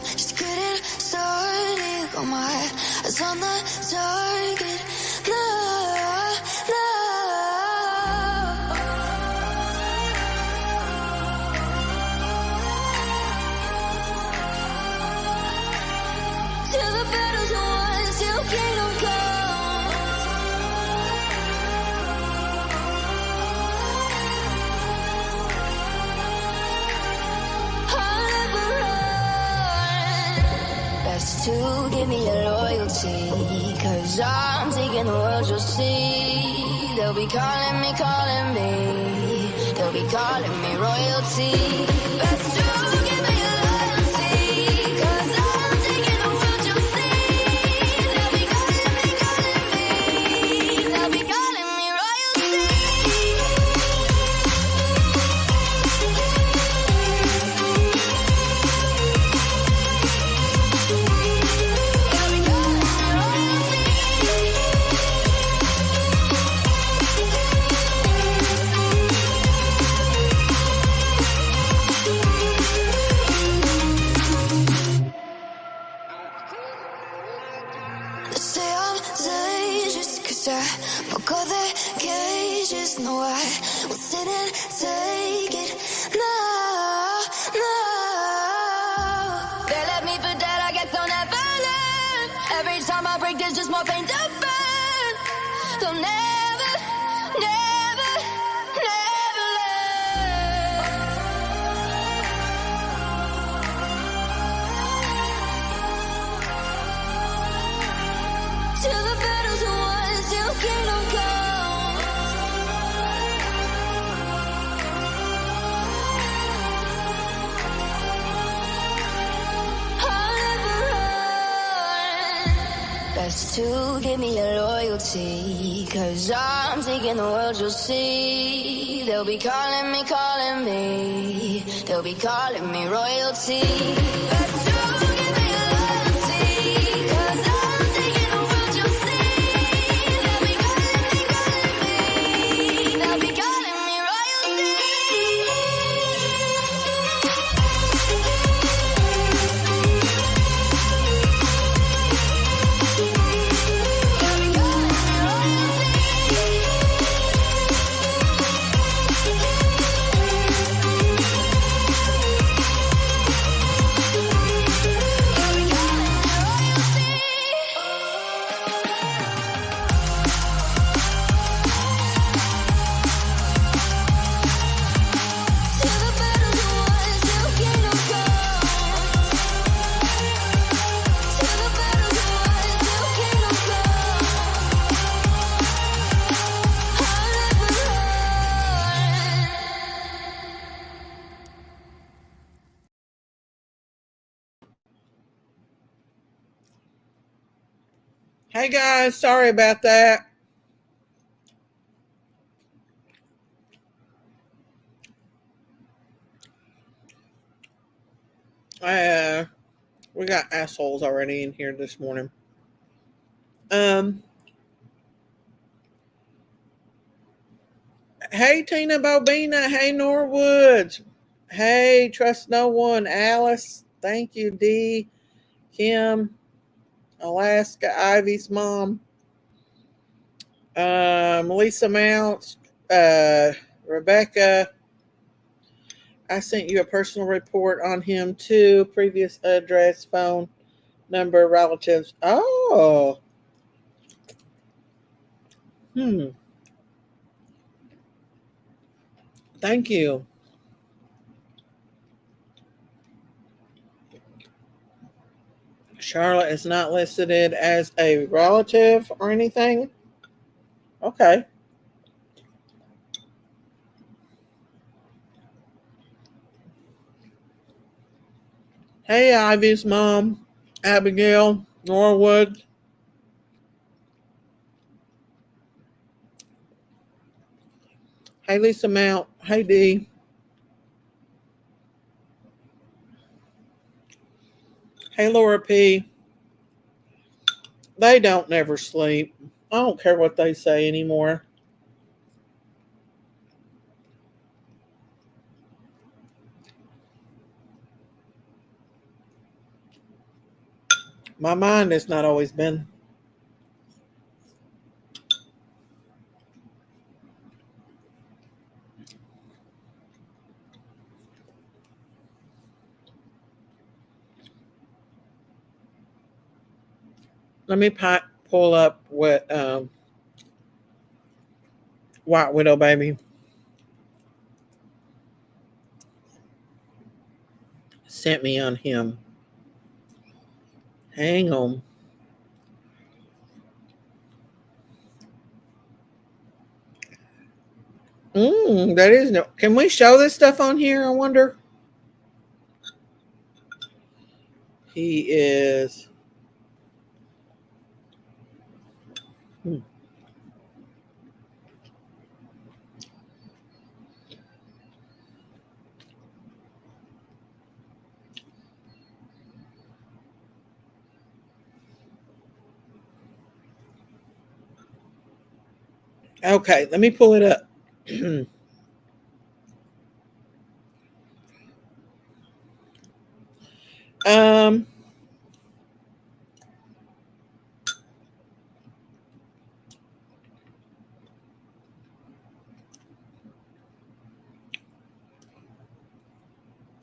just getting started. Got my eyes on the target. No, no. Till the battle's won, till kingdom come. I'll never run. Best to give me your loyalty, 'cause I'm taking the world, you'll see. They'll be calling me, they'll be calling me royalty. Best to give me your loyalty, 'cause I'm taking the world, you'll see. They'll be calling me, they'll be calling me royalty. They say I'm dangerous 'cause I broke all their cages. No, I won't sit and take it. No, no. They left me for dead, I guess they'll never learn. Every time I break, there's just more pain to burn. They'll never, never, never learn. Till the battle's won, till kingdom come. I'll never run. Best to give me your loyalty, 'cause I'm taking the world, you'll see. They'll be calling me, they'll be calling me royalty. Best to give me your loyalty, 'cause I'm taking the world, you'll see. They'll be calling me, they'll be calling me royalty. Till the battle's won, till kingdom come. Till the battle's won, till kingdom come. I'll never run. Hey guys, sorry about that. We got assholes already in here this morning. Hey Tina Bobina, hey Norwoods, hey Trust No One, Alice, thank you, D, Kim, Alaska, Ivy's mom, Lisa Mounts, Rebecca. I sent you a personal report on him too. Previous address, phone number, relatives. Oh. Thank you. Charlotte is not listed as a relative or anything. Okay. Hey, Ivy's mom, Abigail, Norwood. Hey, Lisa Mount. Hey, Dee. Hey, Laura P. They don't never sleep. I don't care what they say anymore. My mind has not always been. Let me pull up what White Widow Baby sent me on him. Hang on. That is no. Can we show this stuff on here? I wonder. He is. Okay, let me pull it up. um.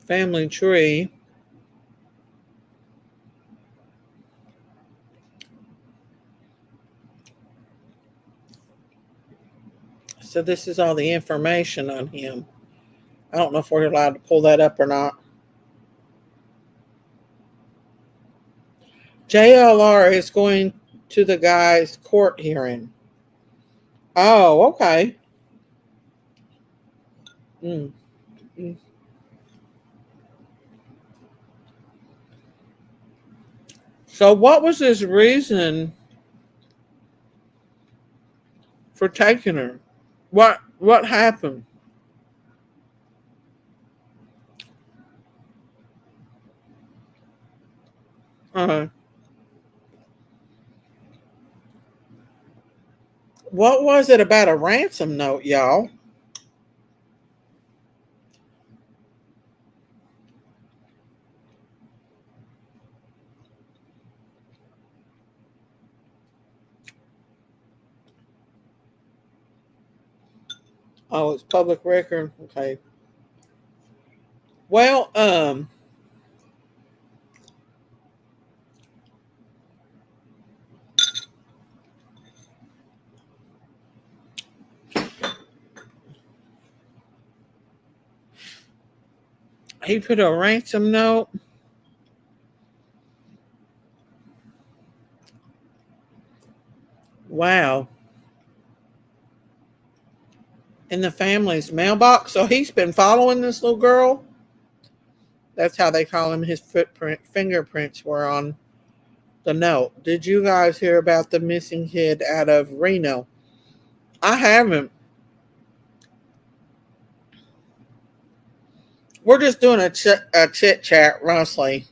Family tree. So this is all the information on him. I don't know if we're allowed to pull that up or not. JLR is going to the guy's court hearing. Oh, okay. Mm. Mm. So what was his reason for taking her? What happened? Uh, what was it about a ransom note, y'all? Oh, it's public record. Okay. Well, he put a ransom note. Wow. In the family's mailbox. So he's been following this little girl. That's how they call him. His fingerprints were on the note. Did you guys hear about the missing kid out of Reno? I haven't. We're just doing a chit chat, mostly.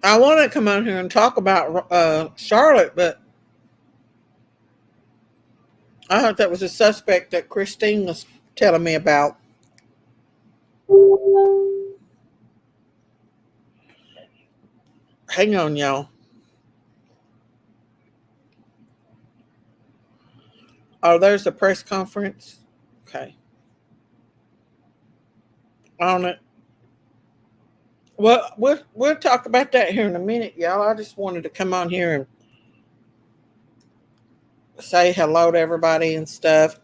I want to come on here and talk about Charlotte, but I thought that was a suspect that Christine was telling me about. Hang on, y'all. Oh, there's a press conference. Okay. On it. Well, we'll talk about that here in a minute, y'all. I just wanted to come on here and say hello to everybody and stuff.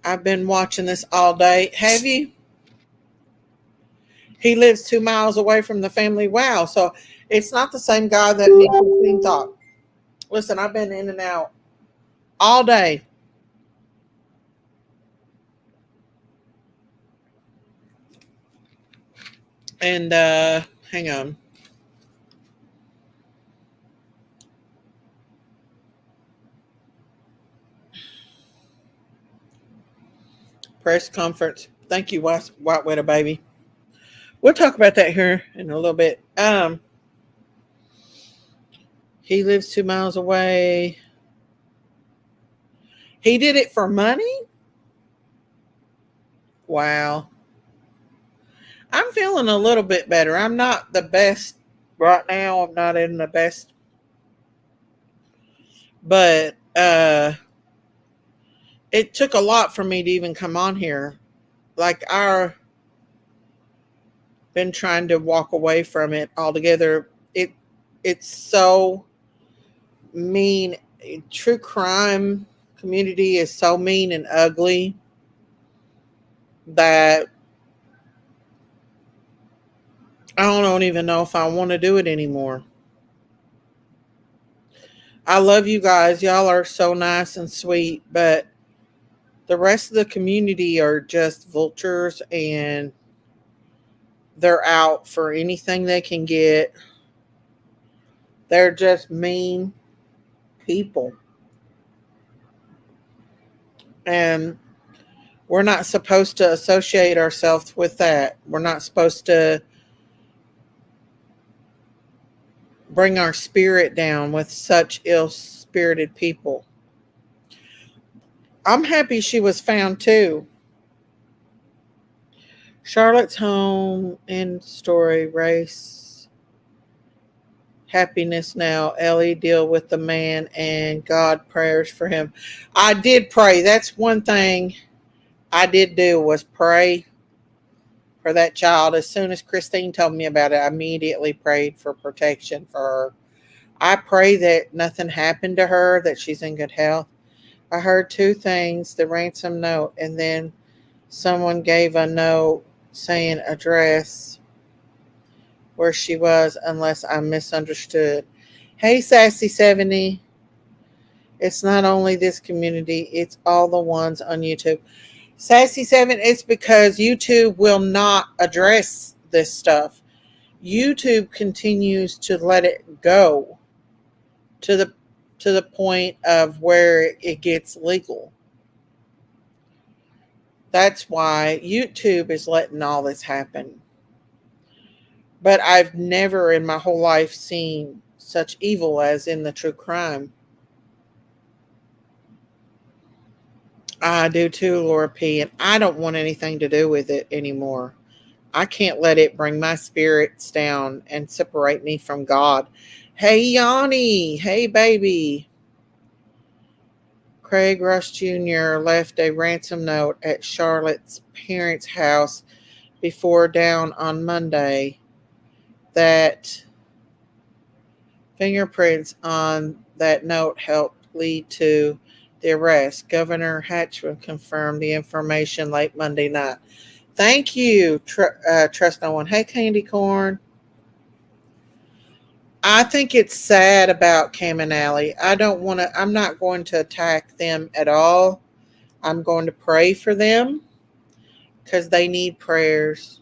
I've been watching this all day. Have you? He lives 2 miles away from the family. Wow. So it's not the same guy that me and Christine thought. Listen, I've been in and out all day. And hang on. Press conference. Thank you, White Widow Baby. We'll talk about that here in a little bit. He lives 2 miles away. He did it for money? Wow. I'm feeling a little bit better. I'm not the best right now. I'm not in the best, but it took a lot for me to even come on here. Like I've been trying to walk away from it altogether. It's so mean. True crime community is so mean and ugly that I don't even know if I want to do it anymore. I love you guys. Y'all are so nice and sweet, but the rest of the community are just vultures and they're out for anything they can get. They're just mean people. And we're not supposed to associate ourselves with that. We're not supposed to bring our spirit down with such ill spirited people. I'm happy she was found too. Charlotte's home in story race. Happiness now. Ellie deal with the man and God prayers for him. I did pray. That's one thing I did do was pray for that child. As soon as Christine told me about it, I immediately prayed for protection for her. I pray that nothing happened to her, that she's in good health. I heard two things, the ransom note, and then someone gave a note saying address where she was, unless I misunderstood. Hey, Sassy 70. It's not only this community, it's all the ones on YouTube. Sassy 7, it's because YouTube will not address this stuff. YouTube continues to let it go to the point of where it gets legal. That's why YouTube is letting all this happen. But I've never in my whole life seen such evil as in the true crime. I do too, Laura P. And I don't want anything to do with it anymore. I can't let it bring my spirits down and separate me from God. Hey, Yanni. Hey, baby. Craig Rush Jr. left a ransom note at Charlotte's parents' house before down on Monday. That fingerprints on that note helped lead to the arrest. Governor Hatchman confirmed the information late Monday night. Thank you, Trust No One. Hey, Candy Corn. I think it's sad about Cam and Allie. I'm not going to attack them at all. I'm going to pray for them because they need prayers.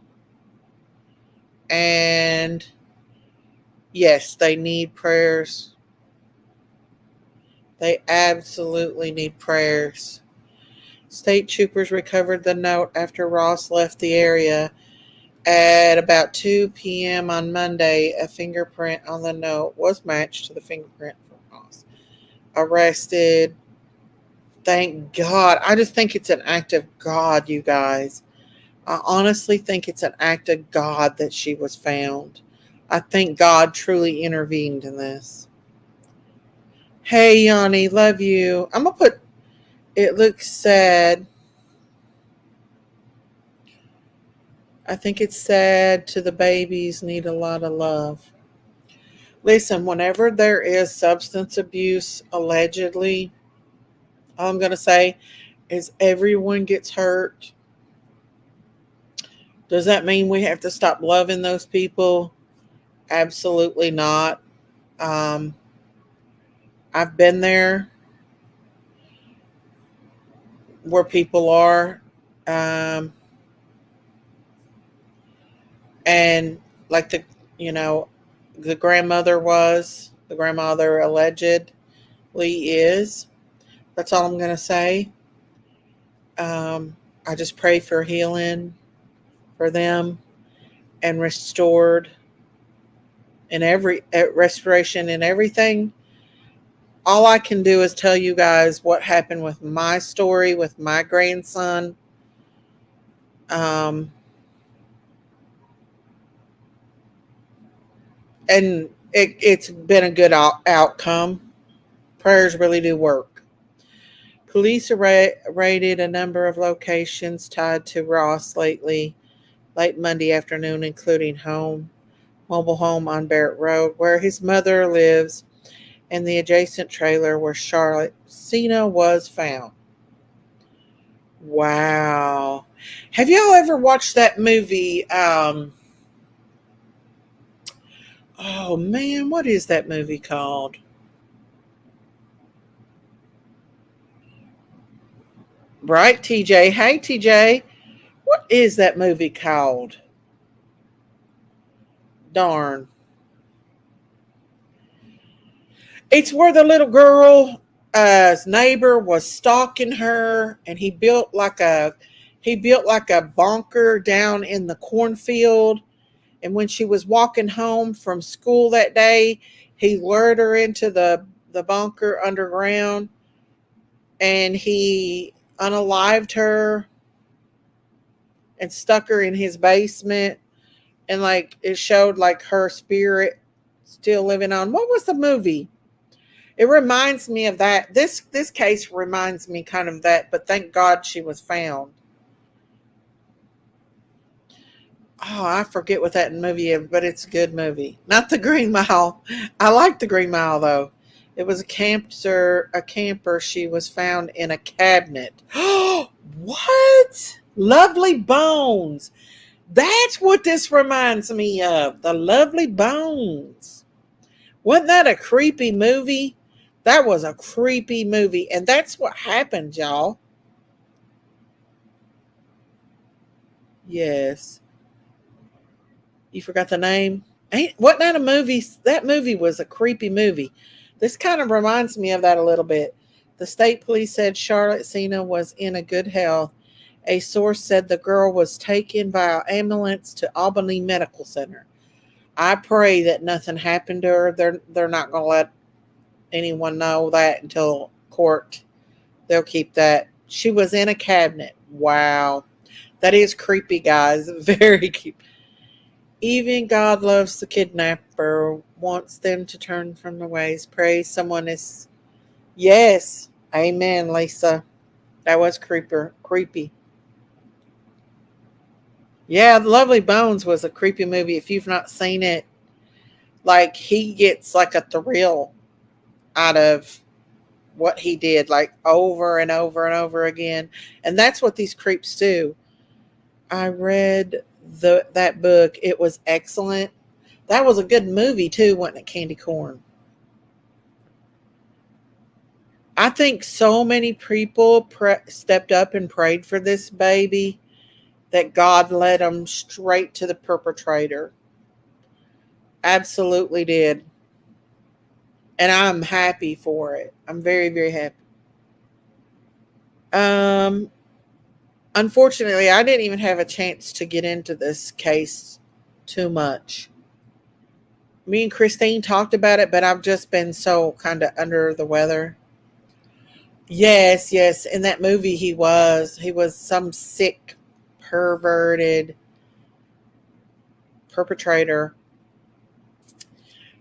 And yes, they need prayers. They absolutely need prayers. State troopers recovered the note after Ross left the area. At about 2 p.m. on Monday, a fingerprint on the note was matched to the fingerprint from Ross. Arrested. Thank God. I just think it's an act of God, you guys. I honestly think it's an act of God that she was found. I think God truly intervened in this. Hey, Yanni, love you. I'm going to put, it looks sad. I think it's sad to the babies need a lot of love. Listen, whenever there is substance abuse, allegedly, all I'm going to say is everyone gets hurt. Does that mean we have to stop loving those people? Absolutely not. I've been there where people are. And like the grandmother allegedly is. That's all I'm going to say. I just pray for healing for them and restored in restoration in everything. All I can do is tell you guys what happened with my story with my grandson. and it's been a good outcome. Prayers really do work. Police raided a number of locations tied to Ross late Monday afternoon, including mobile home on Barrett Road, where his mother lives, and the adjacent trailer where Charlotte Cena was found. Wow. Have y'all ever watched that movie? Oh man, what is that movie called? Right, TJ. Hey, TJ. What is that movie called? Darn. It's where the little girl's neighbor was stalking her, and he built like a bunker down in the cornfield. And when she was walking home from school that day, he lured her into the bunker underground, and he unalived her and stuck her in his basement. And like it showed like her spirit still living on. What was the movie? It reminds me of that. This case reminds me kind of that, but thank God she was found. Oh, I forget what that movie is, but it's a good movie. Not the Green Mile. I like the Green Mile though. It was a camper. She was found in a cabinet. What? Lovely Bones. That's what this reminds me of. The Lovely Bones. Wasn't that a creepy movie? That was a creepy movie. And that's what happened, y'all. Yes. You forgot the name? Wasn't that a movie? That movie was a creepy movie. This kind of reminds me of that a little bit. The state police said Charlotte Cena was in a good health. A source said the girl was taken by ambulance to Albany Medical Center. I pray that nothing happened to her. They're not going to let anyone know that until court. They'll keep that. She was in a cabinet. Wow. That is creepy, guys. Very creepy. Even God loves the kidnapper, wants them to turn from their ways. Pray someone is. Yes. Amen, Lisa. That was creepy. Yeah, The Lovely Bones was a creepy movie. If you've not seen it, like he gets like a thrill out of what he did, like over and over and over again. And that's what these creeps do. I read that book. It was excellent. That was a good movie too, wasn't it, Candy Corn? I think so many people stepped up and prayed for this baby that God led them straight to the perpetrator. Absolutely did. And I'm happy for it. I'm very, very happy. Um, Unfortunately, I didn't even have a chance to get into this case too much. Me and Christine talked about it, but I've just been so kind of under the weather. Yes, yes. In that movie, he was some sick, perverted perpetrator.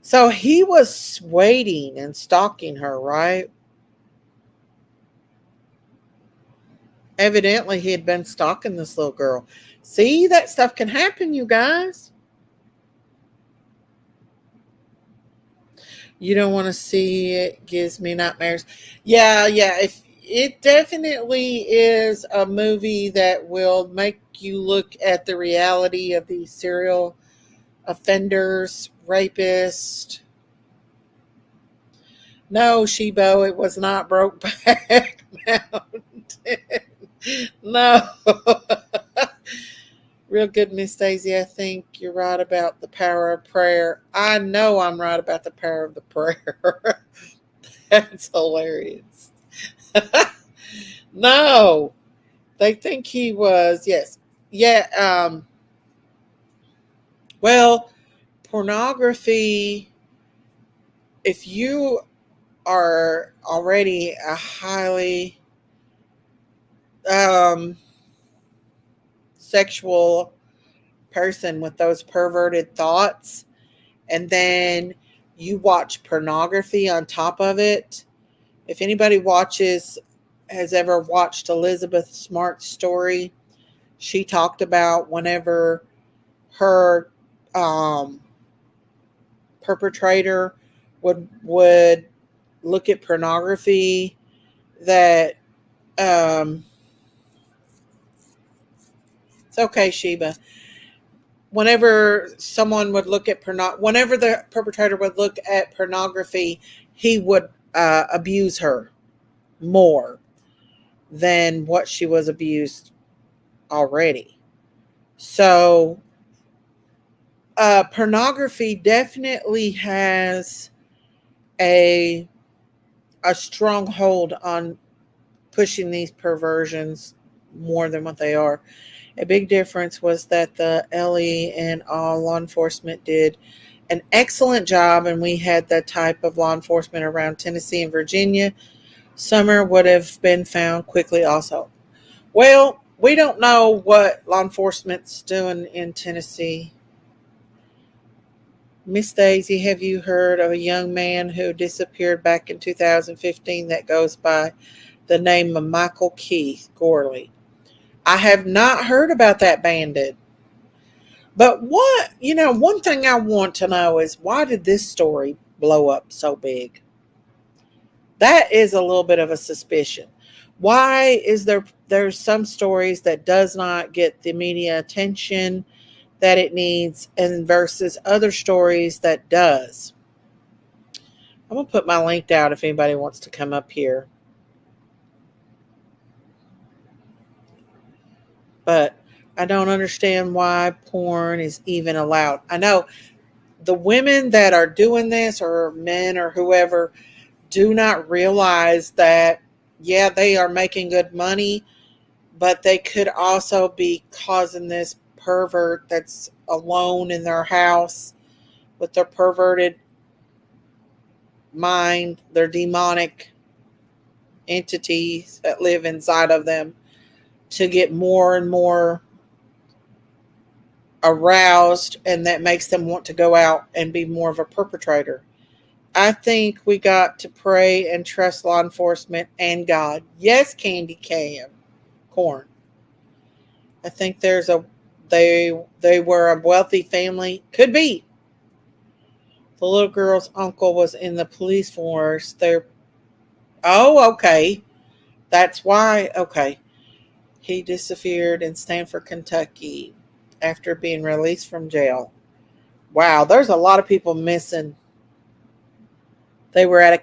So he was waiting and stalking her, right? Evidently, he had been stalking this little girl. See, that stuff can happen, you guys. You don't want to see it. Gives me nightmares. Yeah, yeah. If it definitely is a movie that will make you look at the reality of these serial offenders, rapists. No, Shibo, it was not Brokeback Mountain. No. Real good, Miss Daisy. I think you're right about the power of prayer. I know I'm right about the power of the prayer. That's hilarious. No, they think he was, yes. Yeah, well, pornography, if you are already a highly um, sexual person with those perverted thoughts, and then you watch pornography on top of it. If anybody has ever watched Elizabeth Smart's story, she talked about whenever her um, perpetrator would look at pornography that it's okay, Sheba. Whenever someone would look at whenever the perpetrator would look at pornography, he would abuse her more than what she was abused already. So, pornography definitely has a strong hold on pushing these perversions more than what they are. A big difference was that the LE and all law enforcement did an excellent job, and we had that type of law enforcement around Tennessee and Virginia. Summer would have been found quickly also. Well, we don't know what law enforcement's doing in Tennessee. Miss Daisy, have you heard of a young man who disappeared back in 2015 that goes by the name of Michael Keith Gorley? I have not heard about that bandit. But one thing I want to know is, why did this story blow up so big? That is a little bit of a suspicion. Why is there's some stories that does not get the media attention that it needs, and versus other stories that does? I'm going to put my link out if anybody wants to come up here. But I don't understand why porn is even allowed. I know the women that are doing this, or men or whoever, do not realize that, yeah, they are making good money, but they could also be causing this pervert that's alone in their house with their perverted mind, their demonic entities that live inside of them, to get more and more aroused, and that makes them want to go out and be more of a perpetrator. I think we got to pray and trust law enforcement and God. Yes, candy corn. I think they were a wealthy family. Could be. The little girl's uncle was in the police force. Okay. That's why. Okay. He disappeared in Stanford, Kentucky after being released from jail. Wow, there's a lot of people missing. They were at a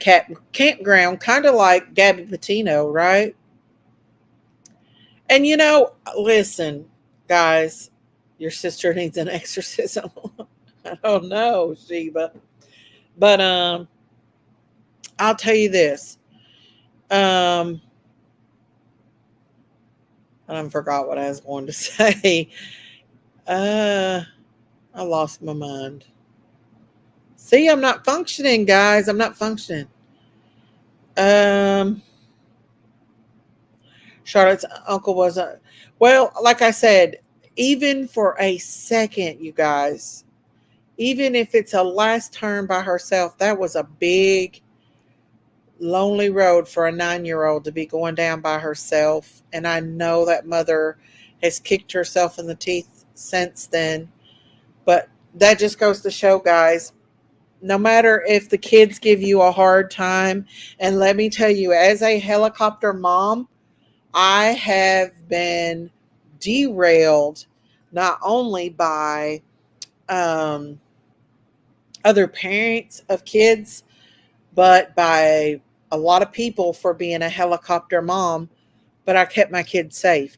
campground, kind of like Gabby Petito, right? And listen, guys, your sister needs an exorcism. I don't know, Sheba. But I'll tell you this. I forgot what I was going to say. I lost my mind. See, I'm not functioning, guys. I'm not functioning. Charlotte's uncle was well, like I said, even for a second, you guys, even if it's a last turn by herself, that was a big, lonely road for a 9-year-old to be going down by herself. And I know that mother has kicked herself in the teeth since then. But that just goes to show, guys, no matter if the kids give you a hard time, and let me tell you, as a helicopter mom, I have been derailed not only by other parents of kids, but by a lot of people for being a helicopter mom. But I kept my kids safe.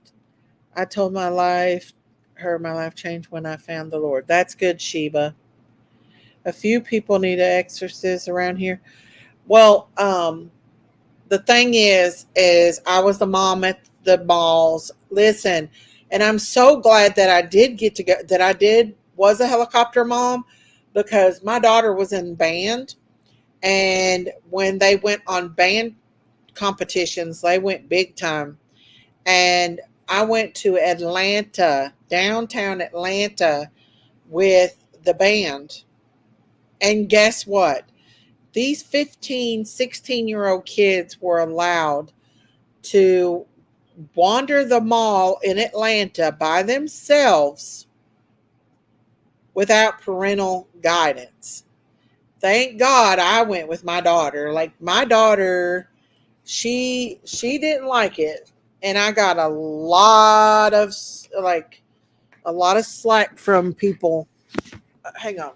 I told my life changed when I found the Lord. That's good, Sheba. A few people need an exorcist around here. Well, the thing is I was the mom at the malls. Listen, and I'm so glad that I did get to go, that I was a helicopter mom, because my daughter was in band, and when they went on band competitions, they went big time. And I went to Atlanta, downtown Atlanta, with the band. And guess what? These 15, 16-year-old kids were allowed to wander the mall in Atlanta by themselves without parental guidance. Thank God I went with my daughter. Like my daughter, she didn't like it, and I got a lot of slack from people. Hang on.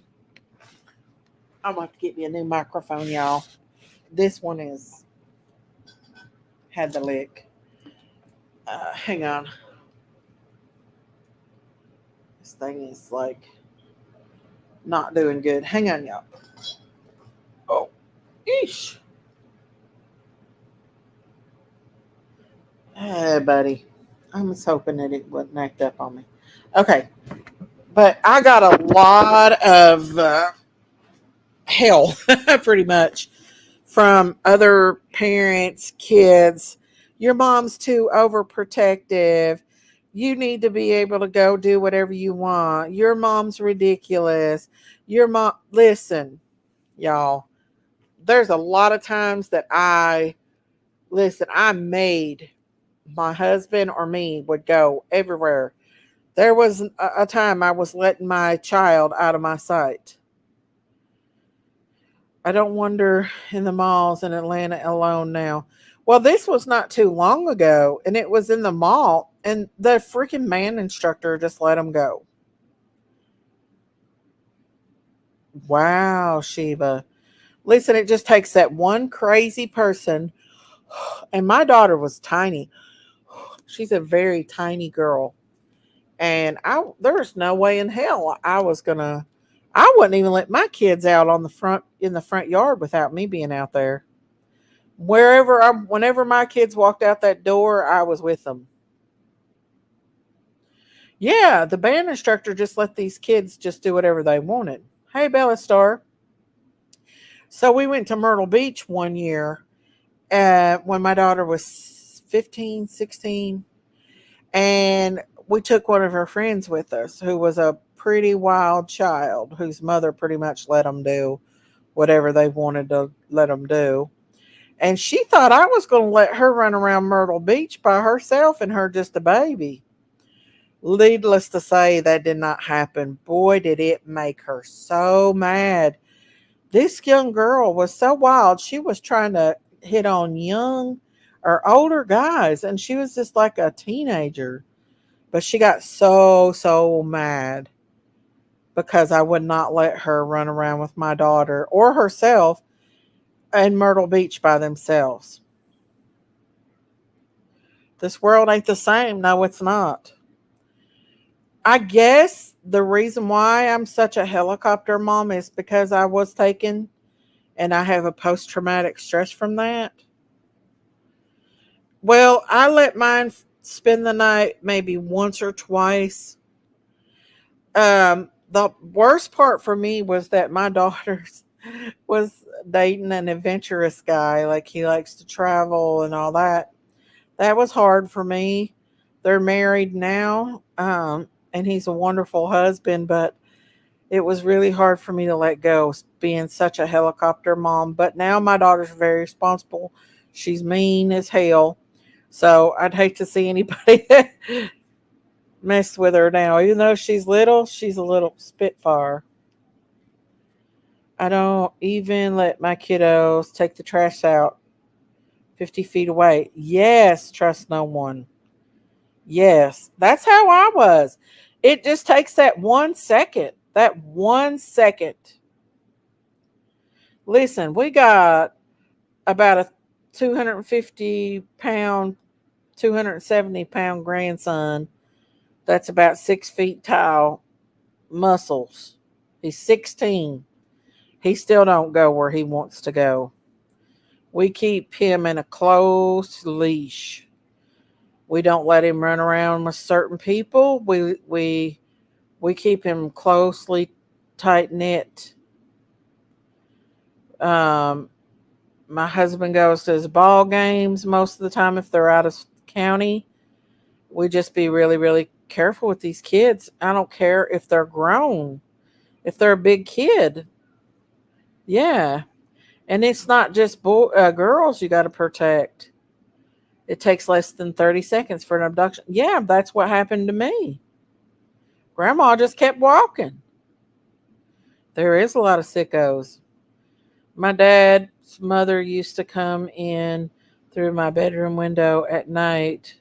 I'm going to have to get me a new microphone, y'all. This one is had the lick. Hang on. This thing is like not doing good. Hang on, y'all. Oh, eesh. Hey, buddy. I was hoping that it wouldn't act up on me. Okay. But I got a lot of hell, pretty much, from other parents, kids. Your mom's too overprotective. You need to be able to go do whatever you want. Your mom's ridiculous. Your mom, listen, y'all, there's a lot of times that I made my husband or me would go everywhere. There was a time I was letting my child out of my sight. I don't wander in the malls in Atlanta alone now. Well, this was not too long ago, and it was in the mall, and the freaking man instructor just let him go. Wow, Sheba. Listen, it just takes that one crazy person. And my daughter was tiny. She's a very tiny girl. And there's no way in hell I wouldn't even let my kids out in the front yard without me being out there. Whenever my kids walked out that door, I was with them. Yeah, the band instructor just let these kids just do whatever they wanted. Hey, Bella Star. So we went to Myrtle Beach one year when my daughter was 15, 16, and we took one of her friends with us who was a pretty wild child whose mother pretty much let them do whatever they wanted to let them do. And she thought I was going to let her run around Myrtle Beach by herself and her just a baby. Needless to say, that did not happen. Boy, did it make her so mad. This young girl was so wild. She was trying to hit on young or older guys, and she was just like a teenager. But she got so mad because I would not let her run around with my daughter or herself in Myrtle Beach by themselves. This world ain't the same. No, it's not. I guess the reason why I'm such a helicopter mom is because I was taken and I have a post traumatic stress from that. Well, I let mine spend the night maybe once or twice. The worst part for me was that my daughter was dating an adventurous guy, like he likes to travel and all that. That was hard for me. They're married now, and he's a wonderful husband, but it was really hard for me to let go being such a helicopter mom. But now my daughter's very responsible. She's mean as hell. So I'd hate to see anybody mess with her now. Even though she's a little spitfire. I don't even let my kiddos take the trash out 50 feet away. Yes, trust no one. Yes, that's how I was. It just takes that 1 second. That 1 second. Listen, we got about a 250 pound, 270 pound grandson that's about 6 feet tall, muscles. He's 16. He still don't go where he wants to go. We keep him in a close leash. We don't let him run around with certain people. We keep him closely tight knit. Um, my husband goes to his ball games most of the time if they're out of county. We just be really, really careful with these kids. I don't care if they're grown, if they're a big kid. Yeah. And it's not just girls you got to protect. It takes less than 30 seconds for an abduction. Yeah, that's what happened to me. Grandma just kept walking. There is a lot of sickos. My dad's mother used to come in through my bedroom window at night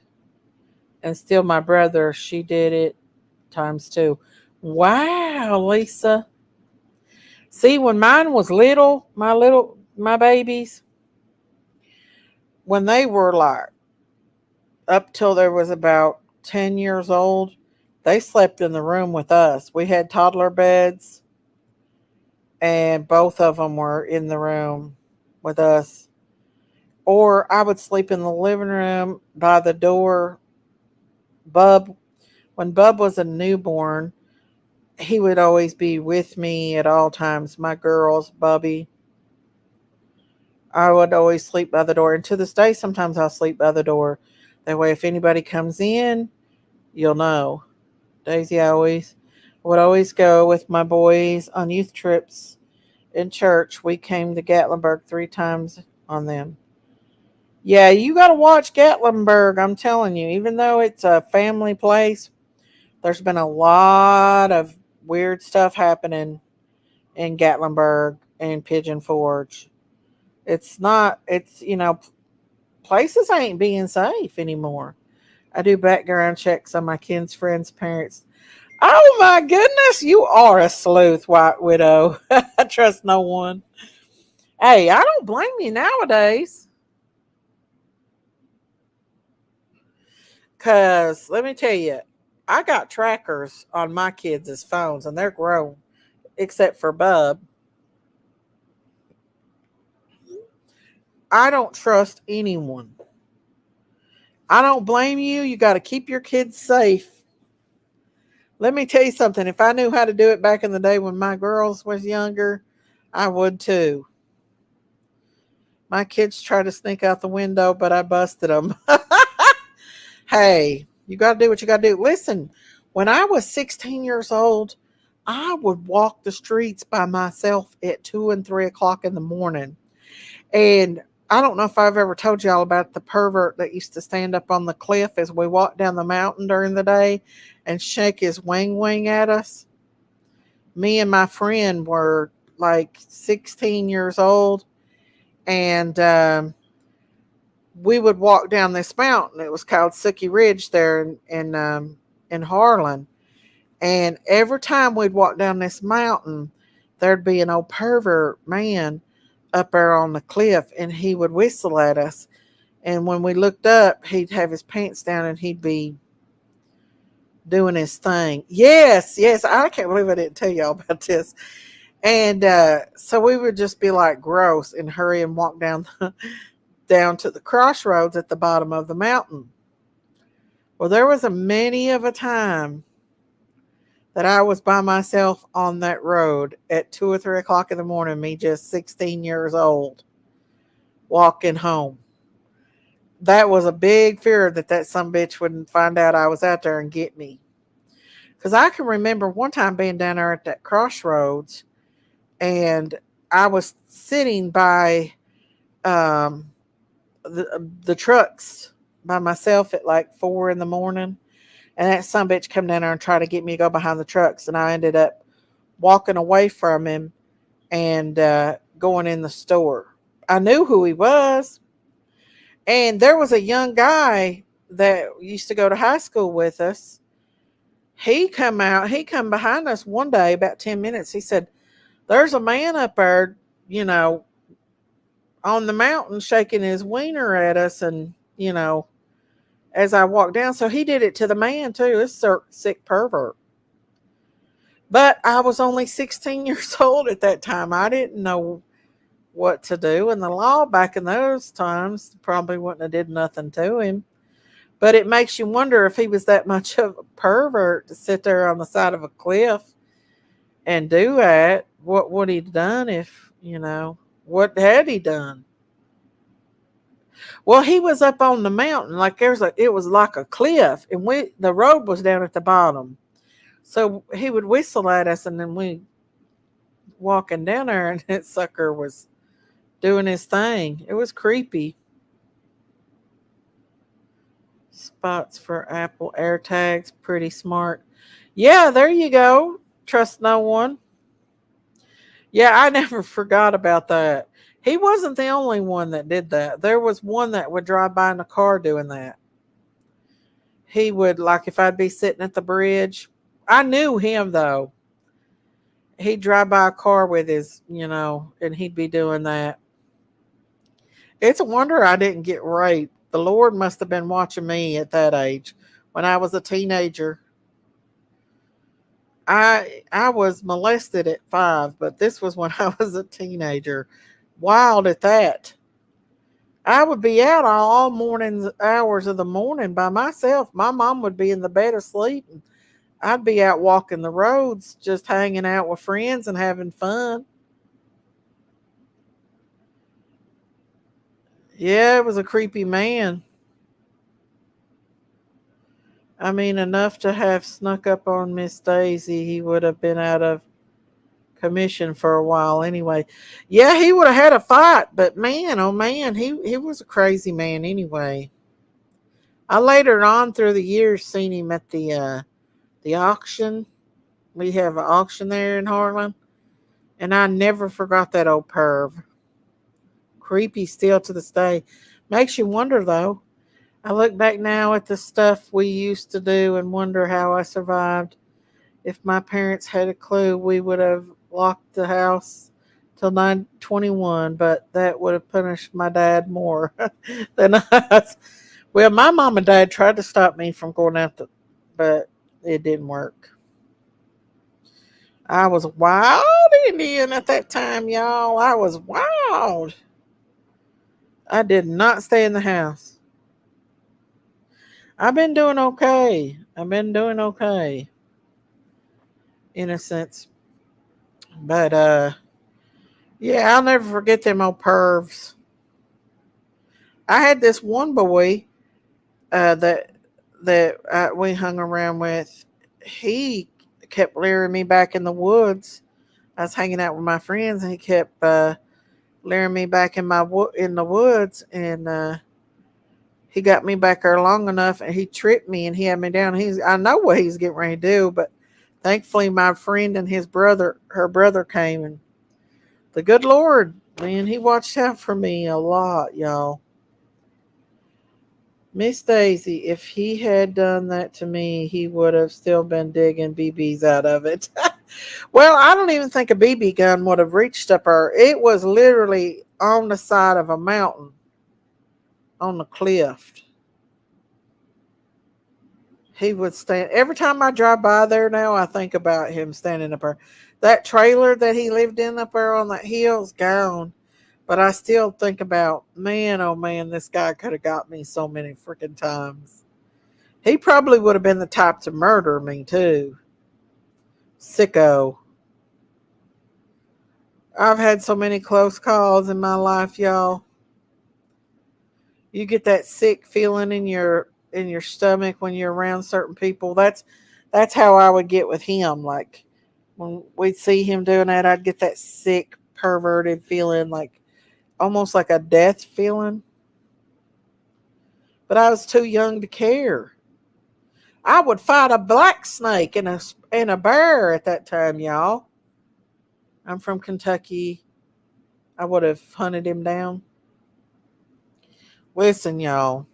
and steal my brother. She did it times two. Wow, Lisa. See, when mine was my babies, when they were like up till there was about 10 years old, they slept in the room with us. We had toddler beds, and both of them were in the room with us. Or I would sleep in the living room by the door. Bub, when Bub was a newborn, he would always be with me at all times. My girls, Bubby, I would always sleep by the door. And to this day, sometimes I'll sleep by the door. That way, if anybody comes in, you'll know. Daisy always would always go with my boys on youth trips in church. We came to Gatlinburg 3 times on them. Yeah, you got to watch Gatlinburg. I'm telling you, even though it's a family place, there's been a lot of weird stuff happening in Gatlinburg and Pigeon Forge. It's not, places ain't being safe anymore. I do background checks on my kids' friends' parents. Oh my goodness, you are a sleuth, White Widow. I trust no one. Hey, I don't blame you nowadays. Because let me tell you, I got trackers on my kids' phones and they're grown, except for Bub. I don't trust anyone. I don't blame you. You got to keep your kids safe. Let me tell you something. If I knew how to do it back in the day when my girls was younger, I would too. My kids tried to sneak out the window, but I busted them. Hey, you got to do what you got to do. Listen, when I was 16 years old, I would walk the streets by myself at 2 and 3 o'clock in the morning. And I don't know if I've ever told y'all about the pervert that used to stand up on the cliff as we walked down the mountain during the day and shake his wing at us. Me and my friend were like 16 years old, and we would walk down this mountain. It was called Sookie Ridge there in Harlan. And every time we'd walk down this mountain, there'd be an old pervert man up there on the cliff, and he would whistle at us. And when we looked up, he'd have his pants down and he'd be doing his thing. Yes, yes. I can't believe I didn't tell y'all about this. And so we would just be like gross and hurry and walk down to the crossroads at the bottom of the mountain. Well, there was a many of a time that I was by myself on that road at 2 or 3 o'clock in the morning, me just 16 years old, walking home. That was a big fear that some bitch wouldn't find out I was out there and get me. Because I can remember one time being down there at that crossroads, and I was sitting by the trucks by myself at like 4 in the morning, and that some bitch come down there and try to get me to go behind the trucks, and I ended up walking away from him and going in the store. I knew who he was, and there was a young guy that used to go to high school with us. He come behind us one day about 10 minutes. He said, "There's a man up there, you know, on the mountain shaking his wiener at us," and as I walked down. So he did it to the man too. This sick pervert. But I was only 16 years old at that time. I didn't know what to do. And the law back in those times probably wouldn't have did nothing to him. But it makes you wonder if he was that much of a pervert to sit there on the side of a cliff and do that. What would he done what had he done? Well, he was up on the mountain, like it was like a cliff, and the road was down at the bottom. So he would whistle at us, and then we walking down there and that sucker was doing his thing. It was creepy. Spots for Apple AirTags, pretty smart. Yeah, there you go. Trust no one. Yeah, I never forgot about that. He wasn't the only one that did that. There was one that would drive by in a car doing that. He would, like, if I'd be sitting at the bridge, I knew him though. He'd drive by a car with and he'd be doing that. It's a wonder I didn't get raped. The Lord must have been watching me at that age. When I was a teenager, I was molested at 5, but this was when I was a teenager. Wild at that. I would be out all morning hours of the morning by myself. My mom would be in the bed asleep, and I'd be out walking the roads, just hanging out with friends and having fun. Yeah, it was a creepy man. I mean, enough to have snuck up on Miss Daisy. He would have been out of commission for a while anyway. Yeah, he would have had a fight, but man, oh man, he was a crazy man anyway. I later on through the years seen him at the auction. We have an auction there in Harlan, and I never forgot that old perv. Creepy still to this day. Makes you wonder though. I look back now at the stuff we used to do and wonder how I survived. If my parents had a clue, we would have locked the house till 9:21, but that would have punished my dad more than us. Well, my mom and dad tried to stop me from going out, but it didn't work. I was a wild Indian at that time, y'all. I was wild. I did not stay in the house. I've been doing okay. I've been doing okay, in a sense. But yeah, I'll never forget them old pervs. I had this one boy that we hung around with. He kept luring me back in the woods. I was hanging out with my friends, and he kept luring me back in the woods, and he got me back there long enough, and he tripped me, and he had me down. I know what he's getting ready to do, but thankfully my friend and her brother came, and the good Lord, man, he watched out for me a lot, y'all. Miss Daisy, if he had done that to me, he would have still been digging BBs out of it. Well, I don't even think a BB gun would have reached up her. It was literally on the side of a mountain, on the cliff. He would stand every time I drive by there now. I think about him standing up there. That trailer that he lived in up there on that hill's gone. But I still think about, man, oh man, this guy could have got me so many freaking times. He probably would have been the type to murder me too. Sicko. I've had so many close calls in my life, y'all. You get that sick feeling in your stomach when you're around certain people. That's how I would get with him. Like when we'd see him doing that, I'd get that sick, perverted feeling, like almost like a death feeling. But I was too young to care. I would fight a black snake and a bear at that time, y'all. I'm from Kentucky. I would have hunted him down. Listen, y'all.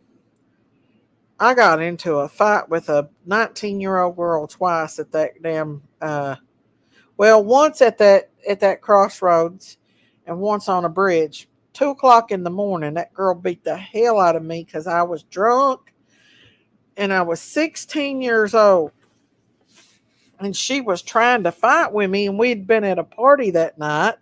I got into a fight with a 19-year-old girl twice at that damn once at that crossroads and once on a bridge. 2 o'clock in the morning, that girl beat the hell out of me because I was drunk and I was 16 years old. And she was trying to fight with me, and we'd been at a party that night.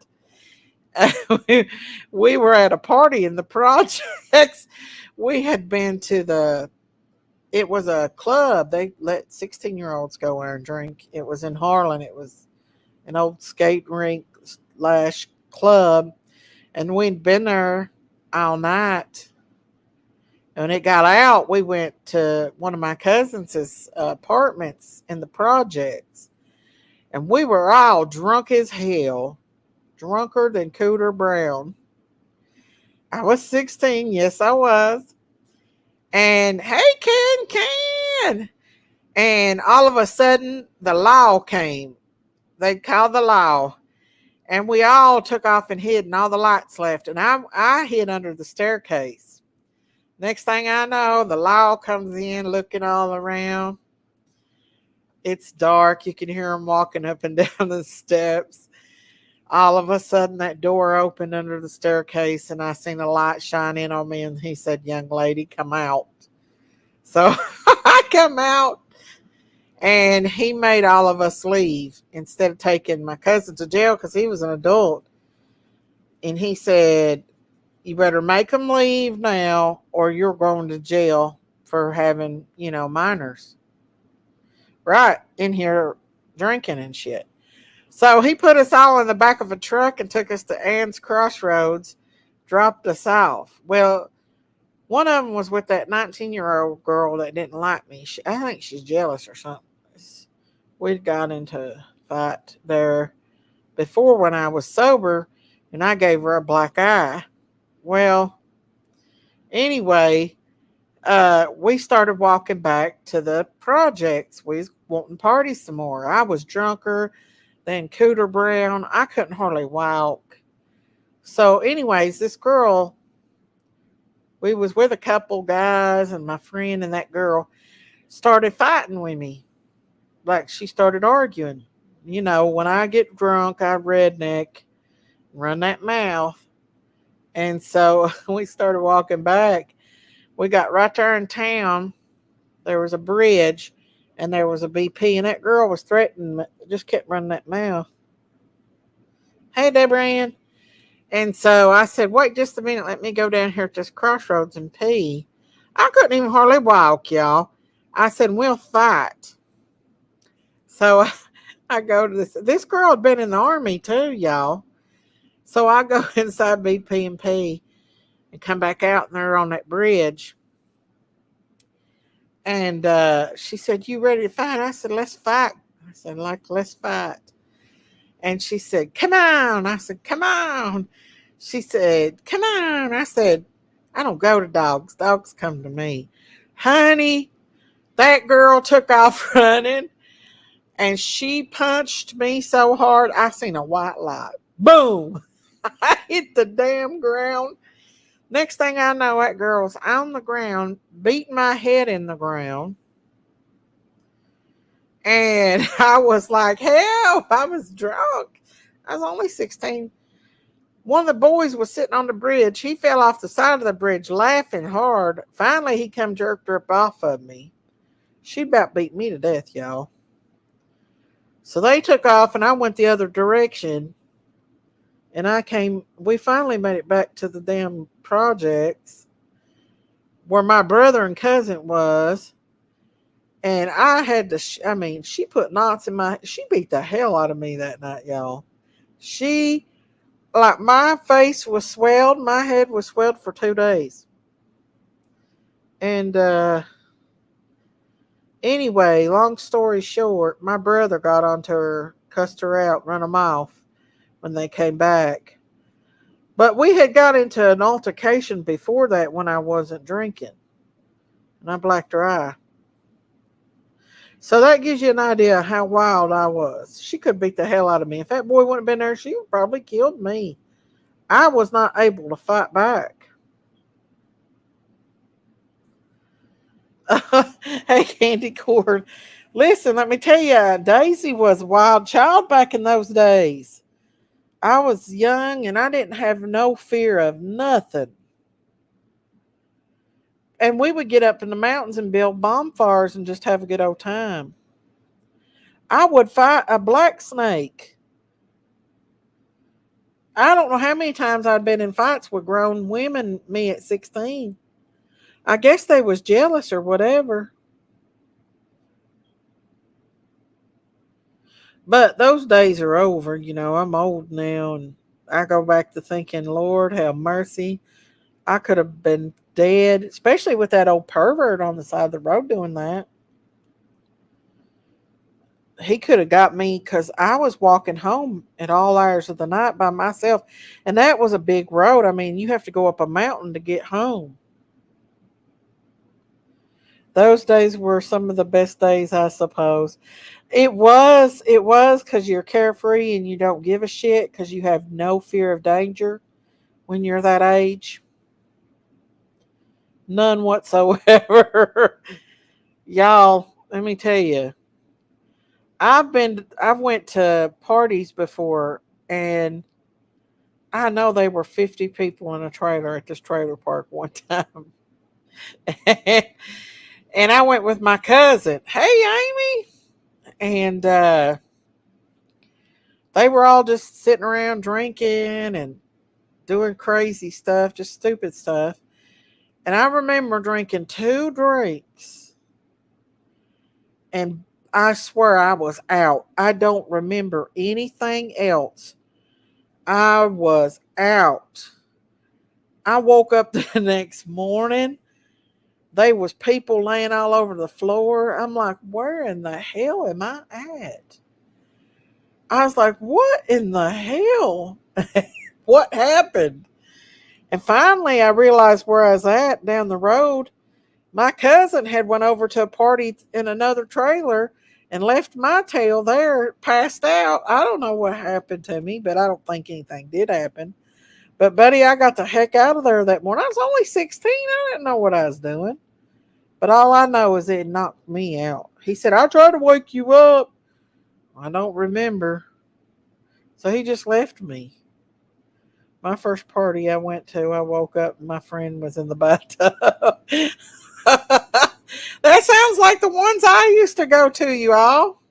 We were at a party in the projects. We had been it was a club. They let 16-year-olds go there and drink. It was in Harlan. It was an old skate rink / club. And we'd been there all night. And when it got out, we went to one of my cousins' apartments in the projects. And we were all drunk as hell. drunker than Cooter Brown. I was 16. Yes, I was. And hey, Ken. And all of a sudden, the law came. They called the law. And we all took off and hid, and all the lights left. And I hid under the staircase. Next thing I know, the law comes in, looking all around. It's dark. You can hear them walking up and down the steps. All of a sudden, that door opened under the staircase, and I seen a light shine in on me, and he said, "Young lady, come out." So I come out, and he made all of us leave instead of taking my cousin to jail because he was an adult. And he said, "You better make them leave now, or you're going to jail for having, minors right in here drinking and shit." So he put us all in the back of a truck and took us to Ann's Crossroads, dropped us off. Well, one of them was with that 19-year-old girl that didn't like me. I think she's jealous or something. We'd got into a fight there before when I was sober, and I gave her a black eye. Well, anyway, we started walking back to the projects. We was wanting to party some more. I was drunker than Cooter Brown. I couldn't hardly walk. So anyways, this girl, we was with a couple guys, and my friend and that girl started fighting with me. Like, she started arguing. When I get drunk, I redneck, run that mouth. And so we started walking back. We got right there in town. There was a bridge, and there was a BP, and that girl was threatening me, just kept running that mouth. "Hey, Deborah Ann." And so I said, "Wait just a minute, let me go down here at this crossroads and pee." I couldn't even hardly walk, y'all. I said, "We'll fight." So I go to this girl had been in the army too, y'all. So I go inside BP and pee and come back out, and they're on that bridge. And she said, "You ready to fight?" I said, "Let's fight." I said, "Let's fight." And she said, "Come on." I said, "Come on." She said, "Come on." I said, "I don't go to dogs. Dogs come to me." Honey, that girl took off running, and she punched me so hard, I seen a white light. Boom. I hit the damn ground. Next thing I know, that girl's on the ground, beating my head in the ground. And I was like, "Help." I was drunk. I was only 16. One of the boys was sitting on the bridge. He fell off the side of the bridge laughing hard. Finally, he come jerked her up off of me. She about beat me to death, y'all. So they took off, and I went the other direction. And we finally made it back to the damn projects where my brother and cousin was. And I had to, she put knots in she beat the hell out of me that night, y'all. My face was swelled, my head was swelled for 2 days. And anyway, long story short, my brother got onto her, cussed her out, run them off when they came back. But we had got into an altercation before that when I wasn't drinking. And I blacked her eye. So that gives you an idea of how wild I was. She could beat the hell out of me. If that boy wouldn't have been there, she would probably killed me. I was not able to fight back. Hey, Candy Cord. Listen, let me tell you, Daisy was a wild child back in those days. I was young, and I didn't have no fear of nothing. And we would get up in the mountains and build bonfires and just have a good old time. I would fight a black snake. I don't know how many times I'd been in fights with grown women, me at 16. I guess they was jealous or whatever. But those days are over. I'm old now, and I go back to thinking, Lord have mercy. I could have been dead, especially with that old pervert on the side of the road doing that. he could have got me because I was walking home at all hours of the night by myself. And that was a big road. I mean, you have to go up a mountain to get home. Those days were some of the best days, I suppose. It was because you're carefree and you don't give a shit because you have no fear of danger when you're that age. None whatsoever. Y'all, let me tell you, I've went to parties before, and I know they were 50 people in a trailer at this trailer park one time. And I went with my cousin. Hey, Amy. And they were all just sitting around drinking and doing crazy stuff, just stupid stuff. And I remember drinking two drinks, and I swear I was out. I don't remember anything else. I was out. I woke up the next morning. There was people laying all over the floor. I'm like, where in the hell am I at? I was like, what in the hell? What happened? And finally I realized where I was at down the road. My cousin had went over to a party in another trailer and left my tail there, passed out. I don't know what happened to me, but I don't think anything did happen. But buddy, I got the heck out of there that morning. I was only 16. I didn't know what I was doing. But all I know is it knocked me out. He said, I tried to wake you up. I don't remember. So he just left me. My first party I went to, I woke up and my friend was in the bathtub. That sounds like the ones I used to go to, you all.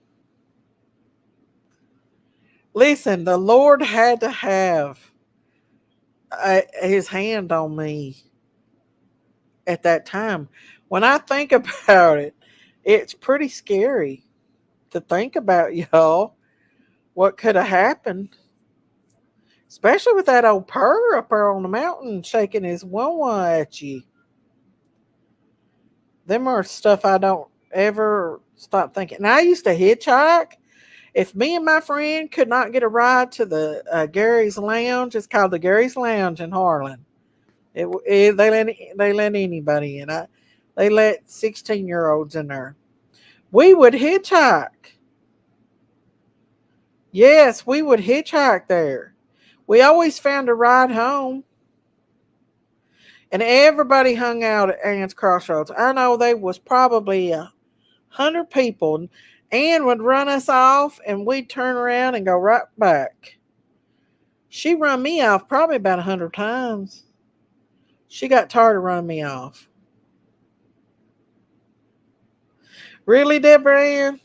Listen, the Lord had to have his hand on me at that time. When I think about it, it's pretty scary to think about, y'all, what could have happened. Especially with that old purr up there on the mountain shaking his wah at you. Them are stuff I don't ever stop thinking. And I used to hitchhike. If me and my friend could not get a ride to the Gary's Lounge, it's called the Gary's Lounge in Harlan. They let anybody in. They let 16-year-olds in there. We would hitchhike. Yes, we would hitchhike there. We always found a ride home. And everybody hung out at Ann's Crossroads. I know there was probably 100 people. Ann would run us off and we'd turn around and go right back. She run me off probably about 100 times. She got tired of running me off. Really, Deborah Ann?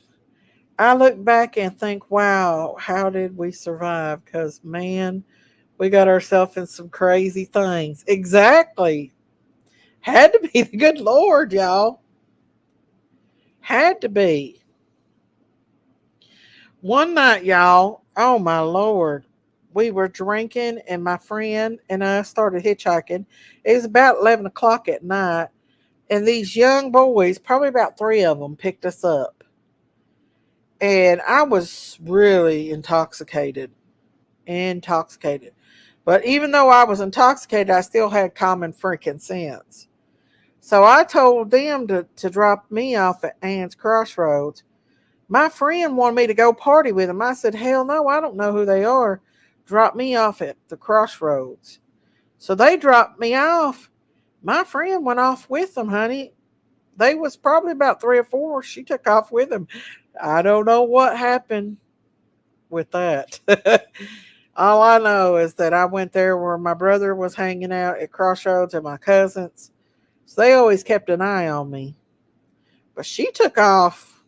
I look back and think, wow, how did we survive? Because, man, we got ourselves in some crazy things. Exactly. Had to be the good Lord, y'all. Had to be. One night, y'all, oh my Lord, we were drinking and my friend and I started hitchhiking. It was about 11 o'clock at night. And these young boys, probably about three of them, picked us up. And I was really intoxicated. Intoxicated. But even though I was intoxicated, I still had common freaking sense. So I told them to drop me off at Ann's Crossroads. My friend wanted me to go party with him. I said, hell no, I don't know who they are. Drop me off at the Crossroads. So they dropped me off. My friend went off with them, honey. They was probably about three or four. She took off with them. I don't know what happened with that. All I know is that I went there where my brother was hanging out at Crossroads and my cousins. So they always kept an eye on me. But she took off.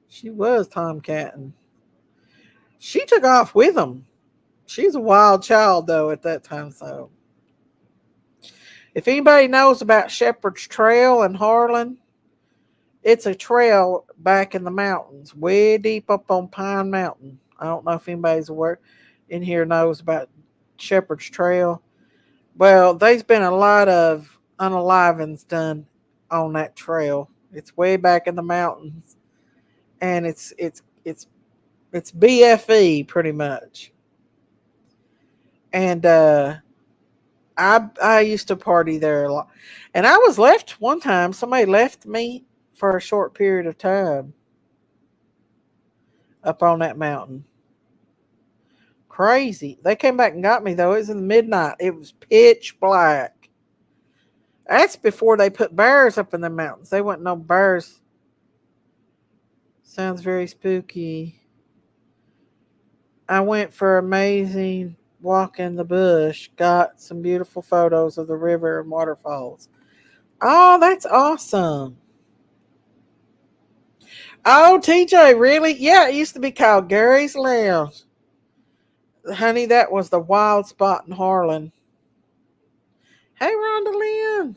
She was tomcatting. She took off with them. She's a wild child, though, at that time. So, if anybody knows about Shepherd's Trail in Harlan, it's a trail back in the mountains, way deep up on Pine Mountain. I don't know if anybody's aware in here knows about Shepherd's Trail. Well, there's been a lot of unalivings done on that trail. It's way back in the mountains. and it's BFE pretty much. And I used to party there a lot, and I was left one time. Somebody left me for a short period of time up on that mountain. Crazy. They came back and got me though. It was in the midnight. It was pitch black. That's before they put bears up in the mountains. They wasn't no bears. Sounds very spooky. I went for amazing walk in the bush. Got some beautiful photos of the river and waterfalls. Oh, that's awesome. Oh, TJ, really? Yeah, it used to be called Gary's Lounge. Honey, that was the wild spot in Harlan. Hey, Rhonda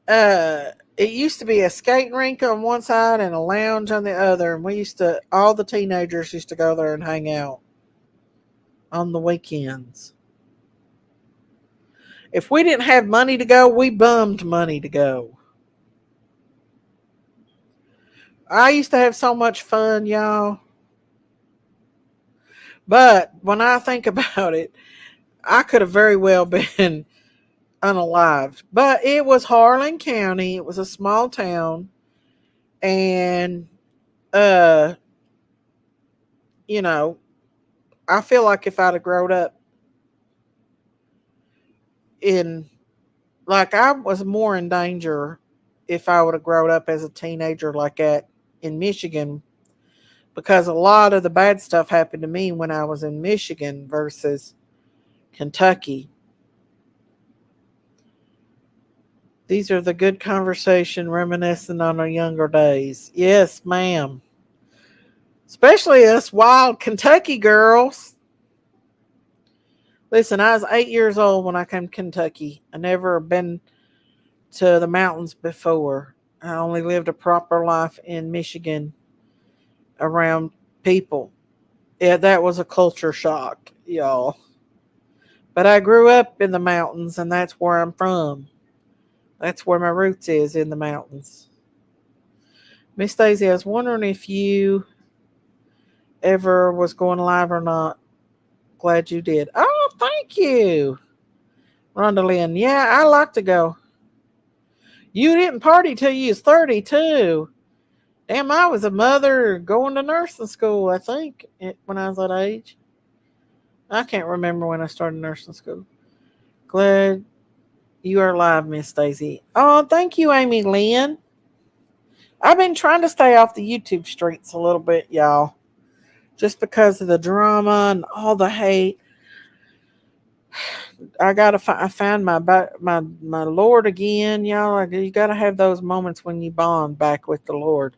Lynn. It used to be a skating rink on one side and a lounge on the other, and all the teenagers used to go there and hang out on the weekends. If we didn't have money to go, we bummed money to go. I used to have so much fun, y'all. But when I think about it, I could have very well been unalived. But it was Harlan County. It was a small town. And, uh, you know, I feel like if I'd have grown up in, like, I was more in danger if I would have grown up as a teenager like that in Michigan, because a lot of the bad stuff happened to me when I was in Michigan versus Kentucky. These are the good conversation reminiscing on our younger days. Yes, ma'am. Especially us wild Kentucky girls. Listen, I was 8 years old when I came to Kentucky. I never been to the mountains before. I only lived a proper life in Michigan around people. Yeah, that was a culture shock, y'all. But I grew up in the mountains, and that's where I'm from. That's where my roots is, in the mountains. Miss Daisy, I was wondering if you ever was going live or not. Glad you did. Oh, thank you, Rhonda Lynn. Yeah, I like to go. You didn't party till you was 32. Damn, I was a mother going to nursing school, I think, when I was that age. I can't remember when I started nursing school. Glad you are live, Miss Daisy. Oh, thank you, Amy Lynn. I've been trying to stay off the YouTube streets a little bit, y'all, just because of the drama and all the hate. I found my Lord again, y'all. You gotta have those moments when you bond back with the Lord.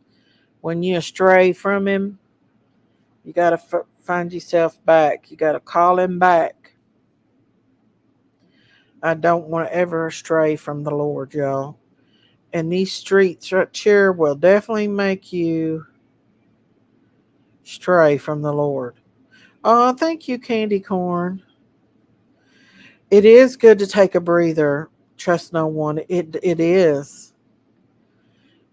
When you astray from Him, you gotta find yourself back. You gotta call Him back. I don't want to ever stray from the Lord, y'all. And these streets right here will definitely make you stray from the Lord. Oh, thank you, Candy Corn. It is good to take a breather. Trust no one. It is,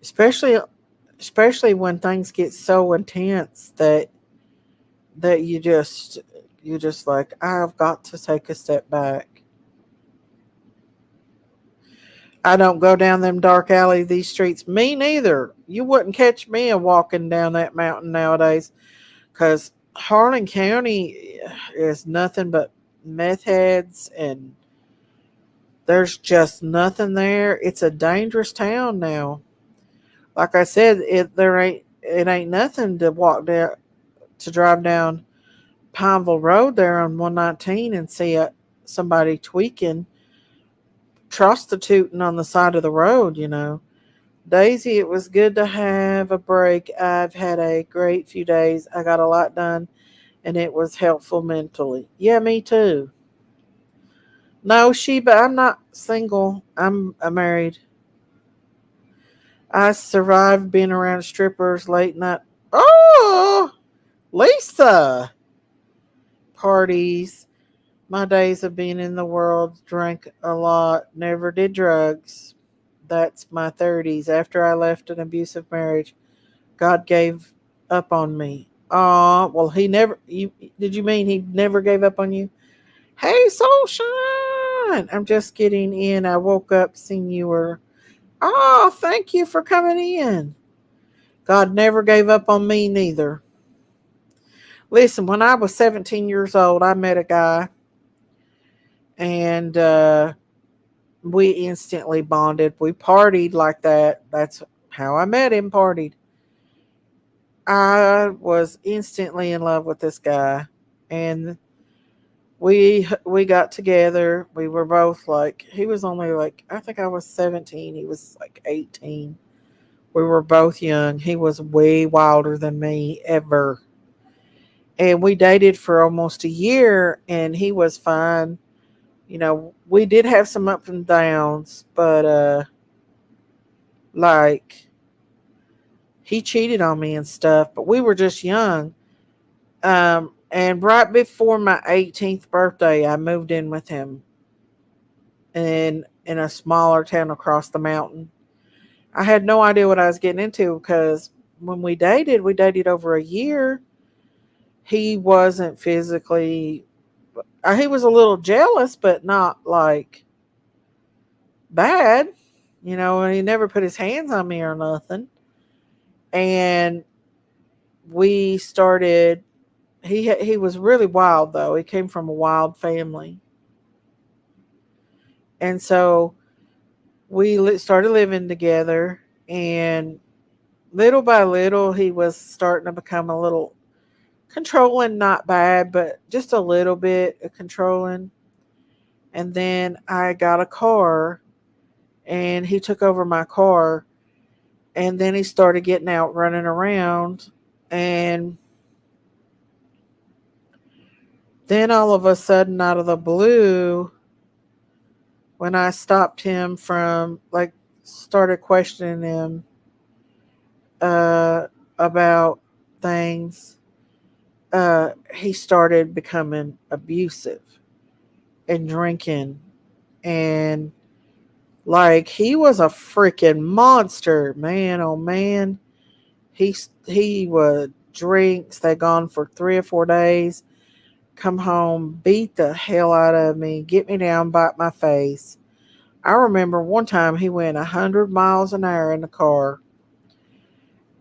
especially when things get so intense that you just like, I've got to take a step back. I don't go down them dark alley these streets. Me neither. You wouldn't catch me a walking down that mountain nowadays, because Harlan County is nothing but meth heads, and there's just nothing there. It's a dangerous town now. Like I said, it ain't nothing to walk down, to drive down Pineville Road there on 119 and see somebody tweaking, prostituting on the side of the road. Daisy, it was good to have a break. I've had a great few days. I got a lot done, and it was helpful mentally. Yeah, me too. No, Sheba, I'm not single. I'm married. I survived being around strippers late night. Oh, Lisa! Parties. My days of being in the world, drank a lot, never did drugs. That's my 30s. After I left an abusive marriage, God gave up on me. Well, he never. Did you mean he never gave up on you? Hey, Soulshine. I'm just getting in. I woke up, seen you were. Oh, thank you for coming in. God never gave up on me neither. Listen, when I was 17 years old, I met a guy, and we instantly bonded. We partied like that. That's how I met him. Partied. I was instantly in love with this guy, and we got together. We were both like, he was only like, I think I was 17. He was like 18. We were both young. He was way wilder than me ever. And we dated for almost a year, and he was fine. We did have some ups and downs, but like, he cheated on me and stuff, but we were just young. And right before my 18th birthday, I moved in with him in a smaller town across the mountain. I had no idea what I was getting into because when we dated over a year. He wasn't physically, he was a little jealous, but not like bad, and he never put his hands on me or nothing. And we started, he was really wild though. He came from a wild family. And so we started living together, and little by little he was starting to become a little controlling, not bad, but just a little bit of controlling. And then I got a car, and he took over my car, and then he started getting out running around. And then all of a sudden, out of the blue, when I stopped him from, like, started questioning him uh, about things, he started becoming abusive and drinking. And like, he was a freaking monster, man. Oh man, he would drink, stay gone for 3 or 4 days, come home, beat the hell out of me, get me down, bite my face. I remember one time he went 100 miles an hour in the car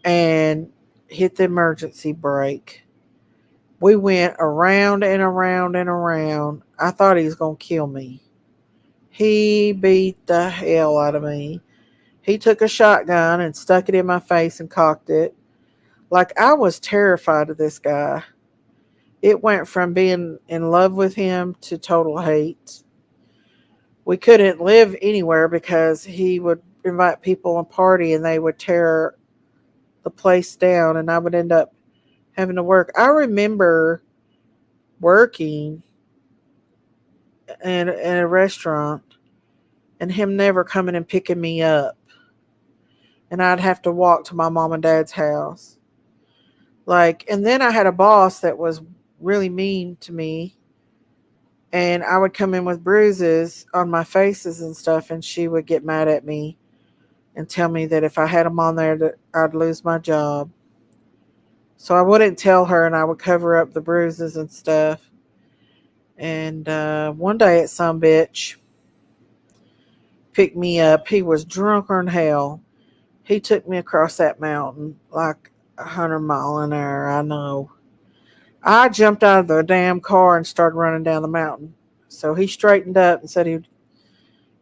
and hit the emergency brake. We went around and around and around. I thought he was gonna kill me. He beat the hell out of me. He took a shotgun and stuck it in my face and cocked it. Like, I was terrified of this guy. It went from being in love with him to total hate. We couldn't live anywhere because he would invite people and party, and they would tear the place down, and I would end up having to work. I remember working in a restaurant and him never coming and picking me up, and I'd have to walk to my mom and dad's house. Like, and then I had a boss that was really mean to me, and I would come in with bruises on my faces and stuff, and she would get mad at me and tell me that if I had them on there, that I'd lose my job. So I wouldn't tell her, and I would cover up the bruises and stuff. And one day, at some bitch picked me up. He was drunker than hell. He took me across that mountain like 100 mile an hour. I know. I jumped out of the damn car and started running down the mountain. So he straightened up and said he'd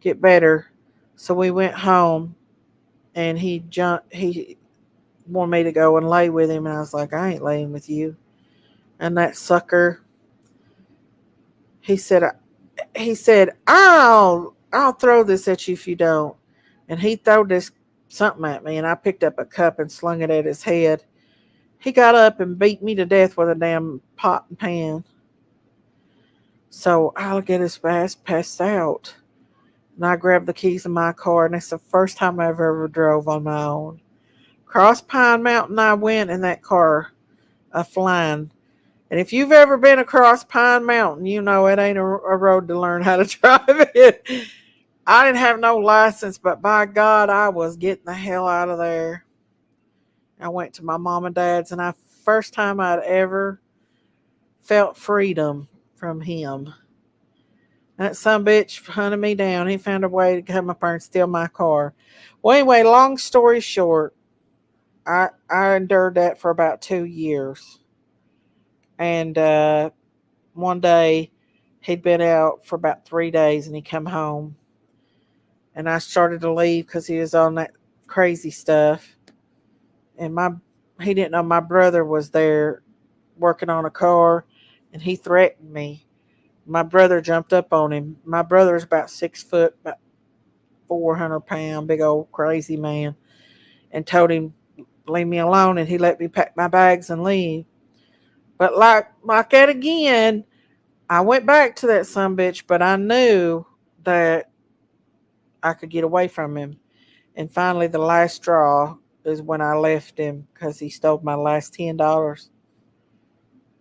get better. So we went home, and he wanted me to go and lay with him, and I was like, I ain't laying with you. And that sucker, he said I'll throw this at you if you don't. And he threw this something at me, and I picked up a cup and slung it at his head. He got up and beat me to death with a damn pot and pan. So I'll get his ass passed out. And I grabbed the keys of my car, and it's the first time I've ever drove on my own. Cross Pine Mountain I went in that car, a flying. And if you've ever been across Pine Mountain, you know it ain't a road to learn how to drive it. I didn't have no license, but by God, I was getting the hell out of there. I went to my mom and dad's, and first time I'd ever felt freedom from him. That son bitch hunted me down. He found a way to come up there and steal my car. Well, anyway, long story short, I endured that for about 2 years. And one day, he'd been out for about 3 days, and he come home. And I started to leave because he was on that crazy stuff. And he didn't know my brother was there working on a car, and he threatened me. My brother jumped up on him. My brother's about 6 foot, about 400 pound, big old crazy man, and told him leave me alone, and he let me pack my bags and leave. But like that again, I went back to that sumbitch, but I knew that I could get away from him. And finally, the last straw is when I left him because he stole my last $10.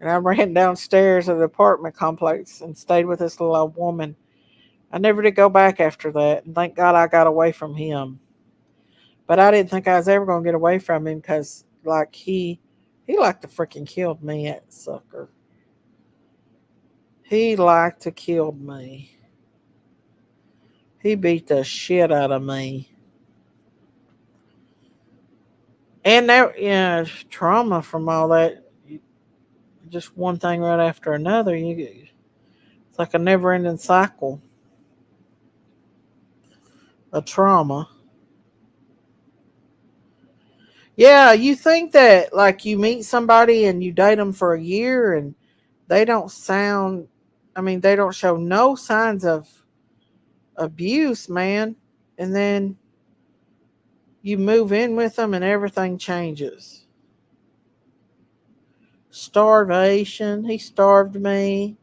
And I ran downstairs of the apartment complex and stayed with this little old woman. I never did go back after that, and thank God I got away from him. But I didn't think I was ever going to get away from him because, like, he like to freaking killed me, that sucker. He liked to kill me. He beat the shit out of me. And that, trauma from all that, just one thing right after another. It's like a never ending cycle of trauma. Yeah, you think that, like, you meet somebody and you date them for a year and they don't sound, I mean, they don't show no signs of abuse, man. And then you move in with them and everything changes. Starvation. He starved me.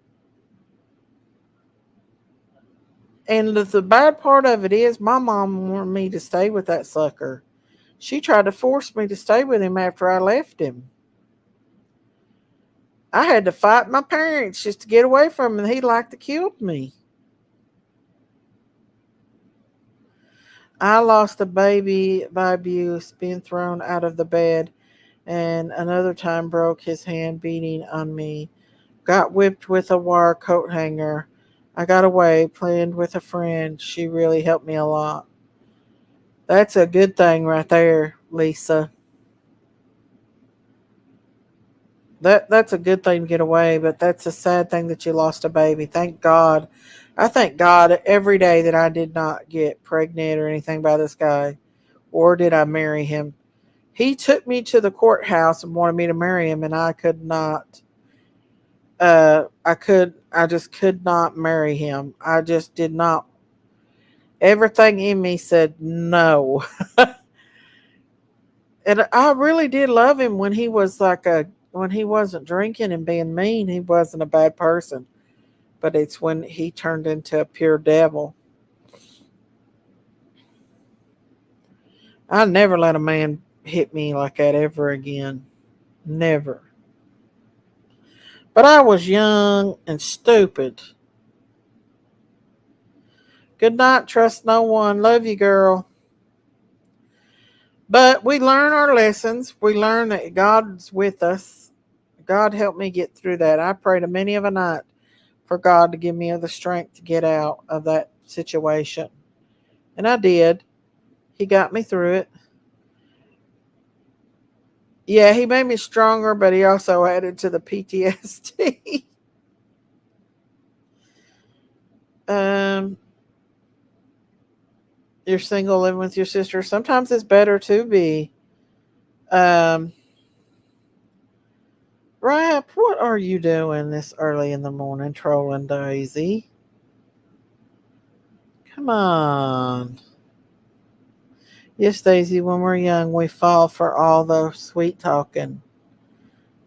And the bad part of it is, my mom wanted me to stay with that sucker. She tried to force me to stay with him after I left him. I had to fight my parents just to get away from him. He like to kill me. I lost a baby by abuse, being thrown out of the bed, and another time broke his hand beating on me. Got whipped with a wire coat hanger. I got away, playing with a friend. She really helped me a lot. That's a good thing right there, Lisa. That's a good thing to get away, but that's a sad thing that you lost a baby. Thank God. I thank God every day that I did not get pregnant or anything by this guy, or did I marry him. He took me to the courthouse and wanted me to marry him, and I could not. I just could not marry him. I just did not. Everything in me said no. And I really did love him when he was when he wasn't drinking and being mean. He wasn't a bad person, but it's when he turned into a pure devil. I never let a man hit me like that ever again. Never. But I was young and stupid. Good night. Trust no one. Love you, girl. But we learn our lessons. We learn that God's with us. God helped me get through that. I prayed a many of a night for God to give me the strength to get out of that situation. And I did. He got me through it. Yeah, he made me stronger, but he also added to the PTSD. um, you're single, living with your sister. Sometimes it's better to be. Um, Rap, what are you doing this early in the morning, trolling Daisy? Come on. Yes, Daisy, when we're young, we fall for all the sweet talking.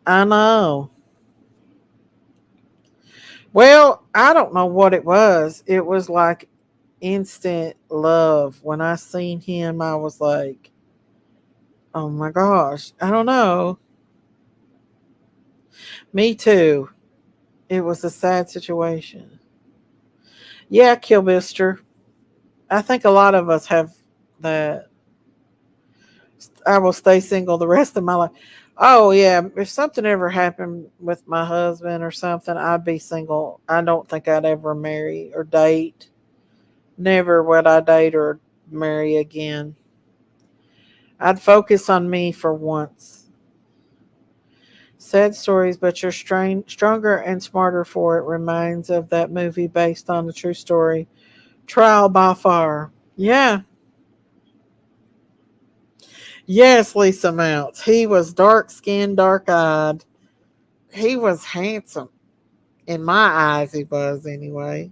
I know. Well, I don't know what it was. It was like instant love. When I seen him, I was like, oh my gosh. I don't know. Me too. It was a sad situation. Yeah, Killbister. I think a lot of us have that. I will stay single the rest of my life. Oh yeah, if something ever happened with my husband or something, I'd be single. I don't think I'd ever marry or date. Never would I date or marry again. I'd focus on me for once. Sad stories, but you're stronger and smarter for it. Reminds of that movie based on the true story, Trial by Fire. Yeah, yes, Lisa Mounts. He was dark skinned, dark eyed. He was handsome. In my eyes, he was anyway.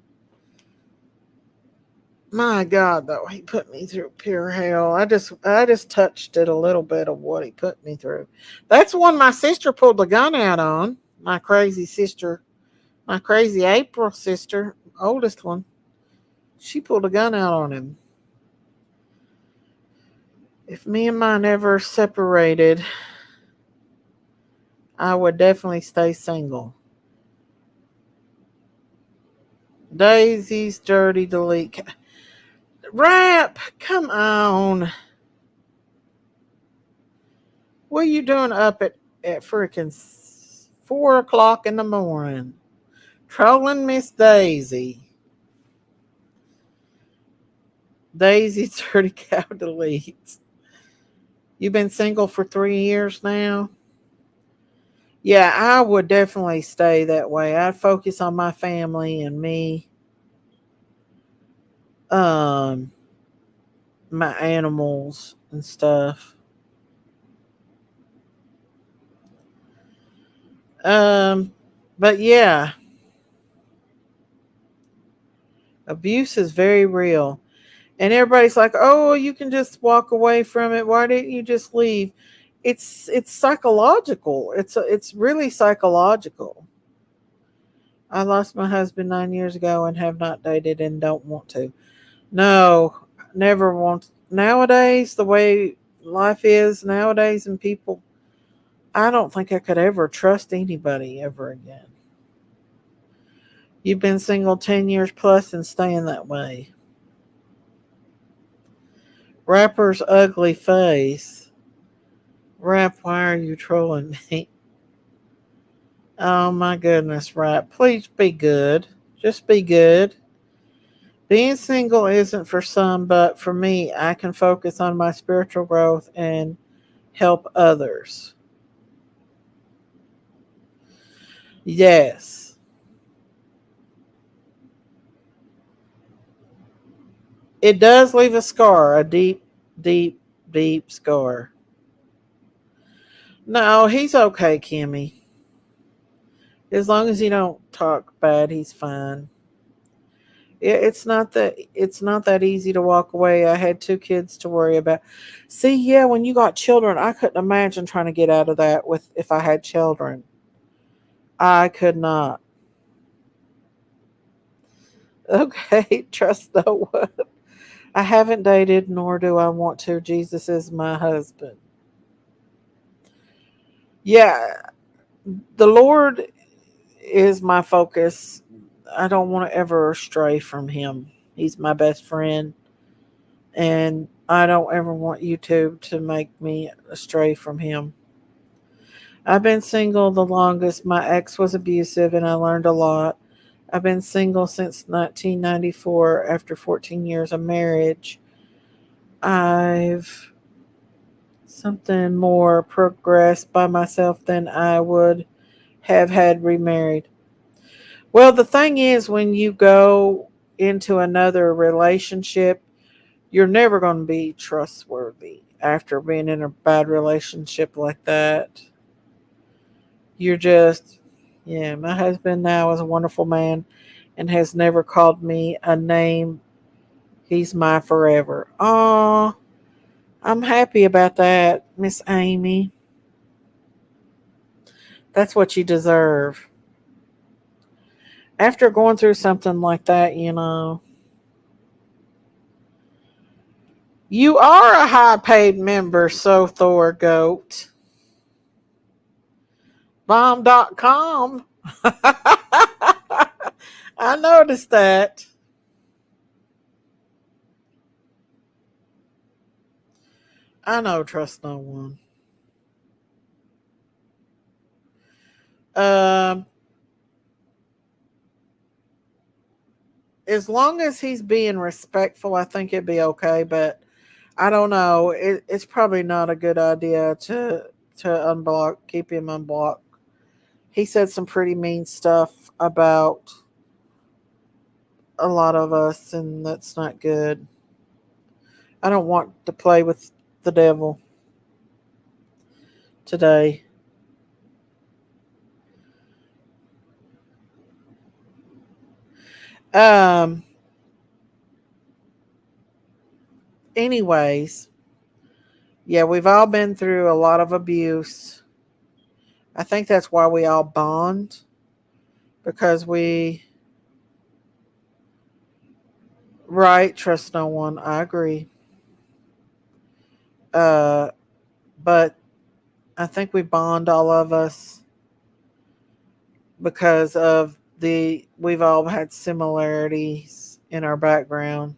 My God, though, he put me through pure hell. I just touched it a little bit of what he put me through. That's one my sister pulled the gun out on. My crazy sister, my crazy April sister, oldest one. She pulled a gun out on him. If me and mine ever separated, I would definitely stay single. Daisy's dirty delete. Rap, come on. What are you doing up at freaking 4 o'clock in the morning? Trolling Miss Daisy. Daisy Dirty Cow deletes. You've been single for 3 years now? Yeah, I would definitely stay that way. I'd focus on my family and me, um, my animals and stuff. Um, but yeah, abuse is very real. And everybody's like, "Oh, you can just walk away from it. Why didn't you just leave?" It's psychological. It's really psychological. I lost my husband 9 years ago and have not dated and don't want to. No, never want. Nowadays, the way life is nowadays, and people, I don't think I could ever trust anybody ever again. You've been single 10 years plus and staying that way. Rapper's ugly face. Rap, why are you trolling me? Oh my goodness, Rap. Please be good. Just be good. Being single isn't for some, but for me, I can focus on my spiritual growth and help others. Yes, it does leave a scar, a deep, deep, deep scar. No, he's okay, Kimmy. As long as you don't talk bad, he's fine. It's not that easy to walk away. I had 2 kids to worry about. See, yeah, when you got children, I couldn't imagine trying to get out of that with if I had children. I could not. Okay, trust no one. I haven't dated, nor do I want to. Jesus is my husband. Yeah, the Lord is my focus. I don't want to ever stray from Him. He's my best friend, and I don't ever want YouTube to make me astray from Him. I've been single the longest. My ex was abusive, and I learned a lot. I've been single since 1994 after 14 years of marriage. I've something more progressed by myself than I would have had remarried. Well, the thing is, when you go into another relationship, you're never going to be trustworthy after being in a bad relationship like that. You're just, yeah, my husband now is a wonderful man and has never called me a name. He's my forever. Oh, I'm happy about that, Miss Amy. That's what you deserve. After going through something like that, you are a high paid member, so Thor Goat. Bomb.com. I noticed that. I know, trust no one. Um, as long as he's being respectful, I think it'd be okay. But I don't know. It's probably not a good idea to unblock, keep him unblocked. He said some pretty mean stuff about a lot of us, and that's not good. I don't want to play with the devil today. Um. Anyways, yeah, we've all been through a lot of abuse. I think that's why we all bond because we right trust no one. I agree. Uh, but I think we bond all of us because of the we've all had similarities in our background.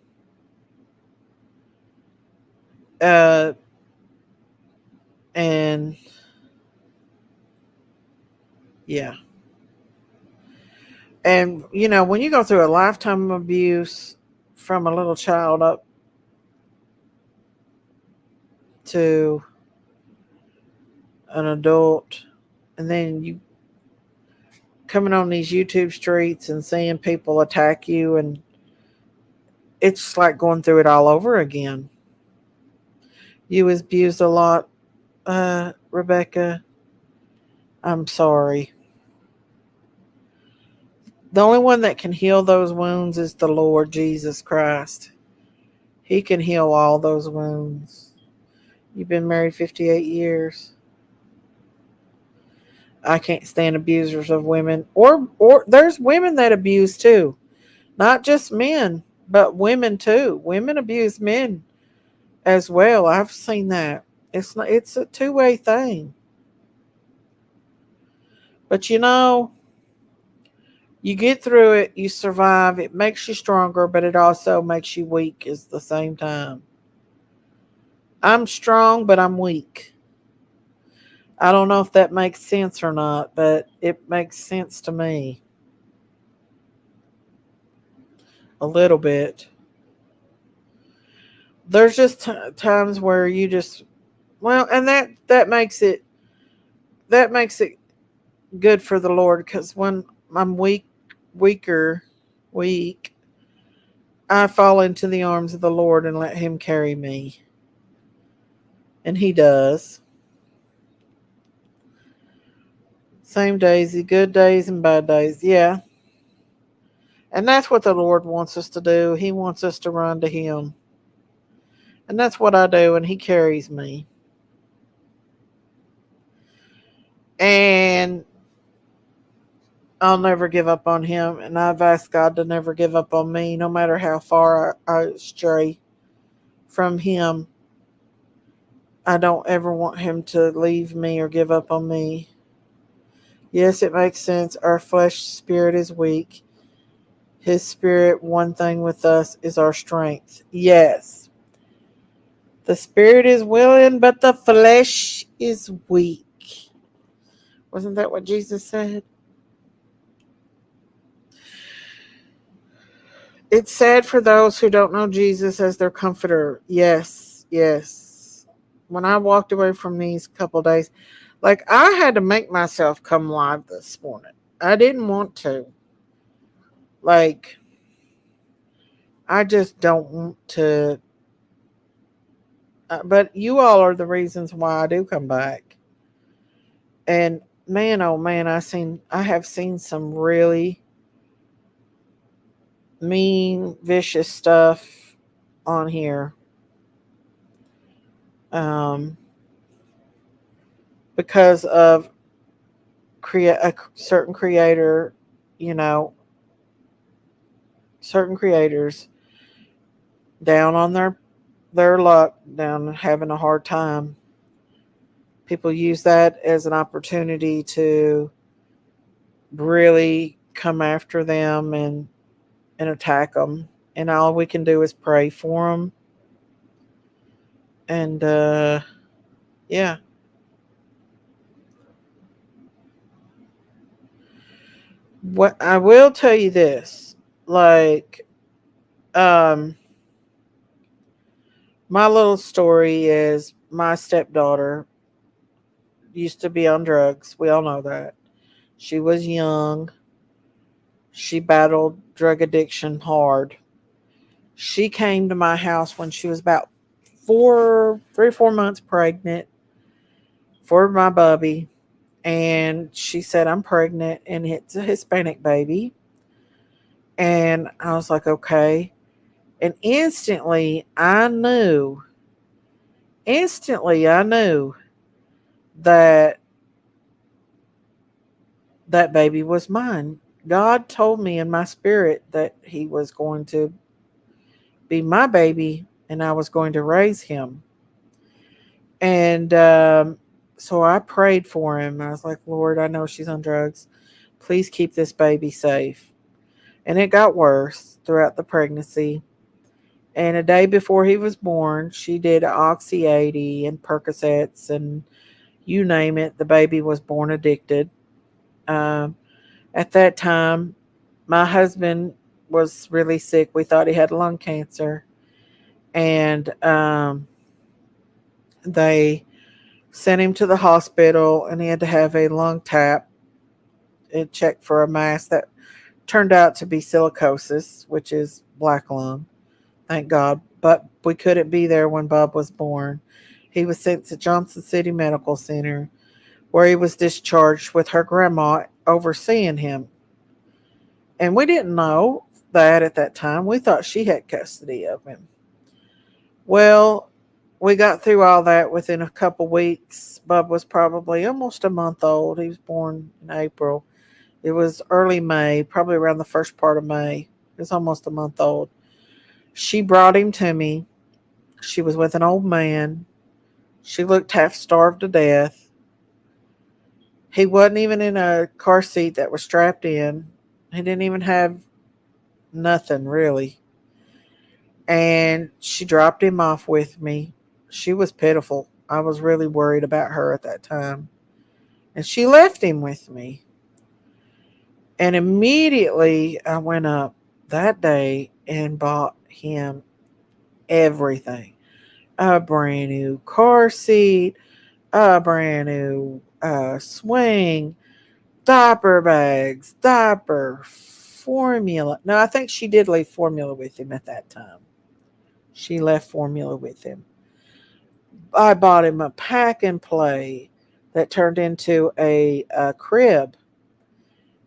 Uh, and yeah, and when you go through a lifetime of abuse from a little child up to an adult, and then you coming on these YouTube streets and seeing people attack you, and it's like going through it all over again. You was abused a lot, Rebecca. I'm sorry. The only one that can heal those wounds is the Lord Jesus Christ. He can heal all those wounds. You've been married 58 years. I can't stand abusers of women. Or there's women that abuse too. Not just men, but women too. Women abuse men as well. I've seen that. It's a two-way thing. But you get through it, you survive. It makes you stronger, but it also makes you weak at the same time. I'm strong, but I'm weak. I don't know if that makes sense or not, but it makes sense to me a little bit. There's just times where you just and that makes it good for the Lord because when I'm weaker, weak, I fall into the arms of the Lord and let Him carry me, and He does. Same days, the good days and bad days, yeah. And that's what the Lord wants us to do. He wants us to run to Him, and that's what I do, and He carries me. And I'll never give up on Him, and I've asked God to never give up on me, no matter how far I stray from Him. I don't ever want Him to leave me or give up on me. Yes, it makes sense. Our flesh spirit is weak. His spirit, one thing with us, is our strength. Yes. The spirit is willing, but the flesh is weak. Wasn't that what Jesus said? It's sad for those who don't know Jesus as their comforter. Yes, yes. When I walked away from these couple days, like I had to make myself come live this morning. I didn't want to. Like, I just don't want to. But you all are the reasons why I do come back. And man, oh man, I have seen some really mean, vicious stuff on here. Um, because of create a certain creator, you know, certain creators down on their luck, down having a hard time. People use that as an opportunity to really come after them and attack them. And all we can do is pray for them And yeah. What I will tell you this, like, um my little story is my stepdaughter used to be on drugs. We all know that. She was young. She battled drug addiction hard. She came to my house when she was about 3 or 4 months pregnant for my bubby. And she said, I'm pregnant and it's a Hispanic baby. And I was like, okay. And instantly I knew that that baby was mine. God told me in my spirit that he was going to be my baby and I was going to raise him. And so I prayed for him. I was like, Lord, I know she's on drugs. Please keep this baby safe. And it got worse throughout the pregnancy. And a day before he was born, she did Oxy 80 and Percocets and you name it. The baby was born addicted. Um, at that time, my husband was really sick. We thought he had lung cancer. And they sent him to the hospital and he had to have a lung tap and check for a mass that turned out to be silicosis, which is black lung. Thank God. But we couldn't be there when Bub was born. He was sent to Johnson City Medical Center, where he was discharged with her grandma overseeing him. And we didn't know that at that time. We thought she had custody of him. Well, we got through all that within a couple weeks. Bub was probably almost a month old. He was born in April. It was early May, probably around the first part of May. He was almost a month old. She brought him to me. She was with an old man. She looked half starved to death. He wasn't even in a car seat that was strapped in. He didn't even have nothing really. And she dropped him off with me. She was pitiful. I was really worried about her at that time. And she left him with me. And immediately I went up that day and bought him everything: a brand new car seat, a brand new swing, diaper bags, diaper, formula. No, I think she did leave formula with him at that time. She left formula with him. I bought him a pack and play that turned into a crib.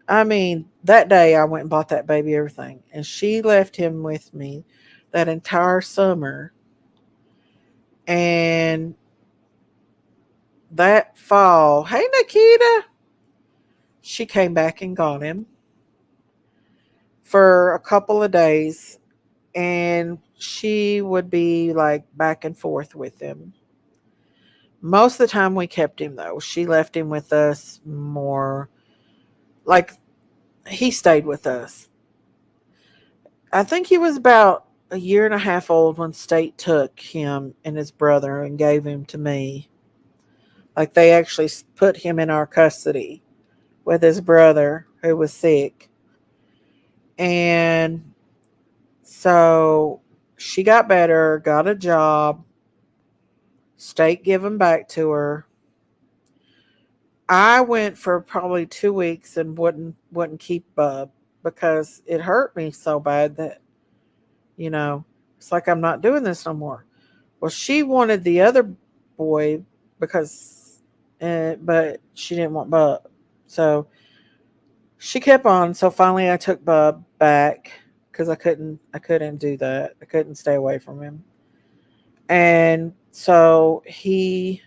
I mean, that day I went and bought that baby everything. And she left him with me that entire summer. And that fall, hey, Nikita, she came back and got him for a couple of days. And she would be like back and forth with him. Most of the time we kept him though. She left him with us more. Like, he stayed with us. I think he was about a year and a half old when state took him and his brother and gave him to me. Like, they actually put him in our custody with his brother who was sick. And so she got better, got a job, state give him back to her. I went for probably 2 weeks and wouldn't keep Bub because it hurt me so bad that, you know, it's like I'm not doing this no more. Well, she wanted the other boy because, but she didn't want Bub, so she kept on. So finally, I took Bub back because I couldn't do that. I couldn't stay away from him, and so he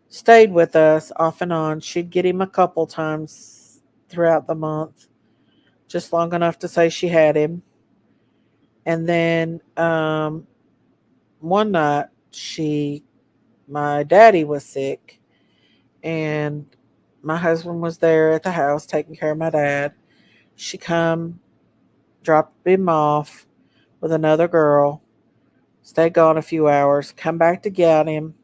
stayed with us off and on. She'd get him a couple times throughout the month, just long enough to say she had him. And then one night, my daddy was sick, and my husband was there at the house taking care of my dad. She come, dropped him off with another girl, Stayed gone a few hours, come back to get him,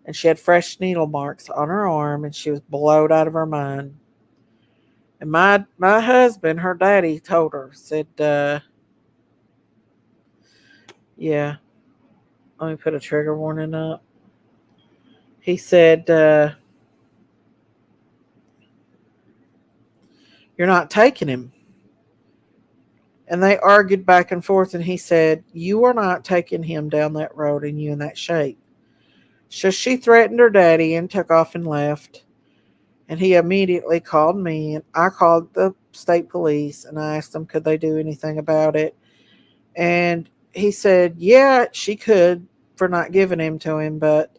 and she had fresh needle marks on her arm, and she was blowed out of her mind. And my husband, her daddy, told her, said, yeah, let me put a trigger warning up. He said, you're not taking him. And they argued back and forth, and he said, you are not taking him down that road and you in that shape. So she threatened her daddy and took off and left. And he immediately called me, and I called the state police and I asked them, could they do anything about it? And he said, yeah, she could for not giving him to him, but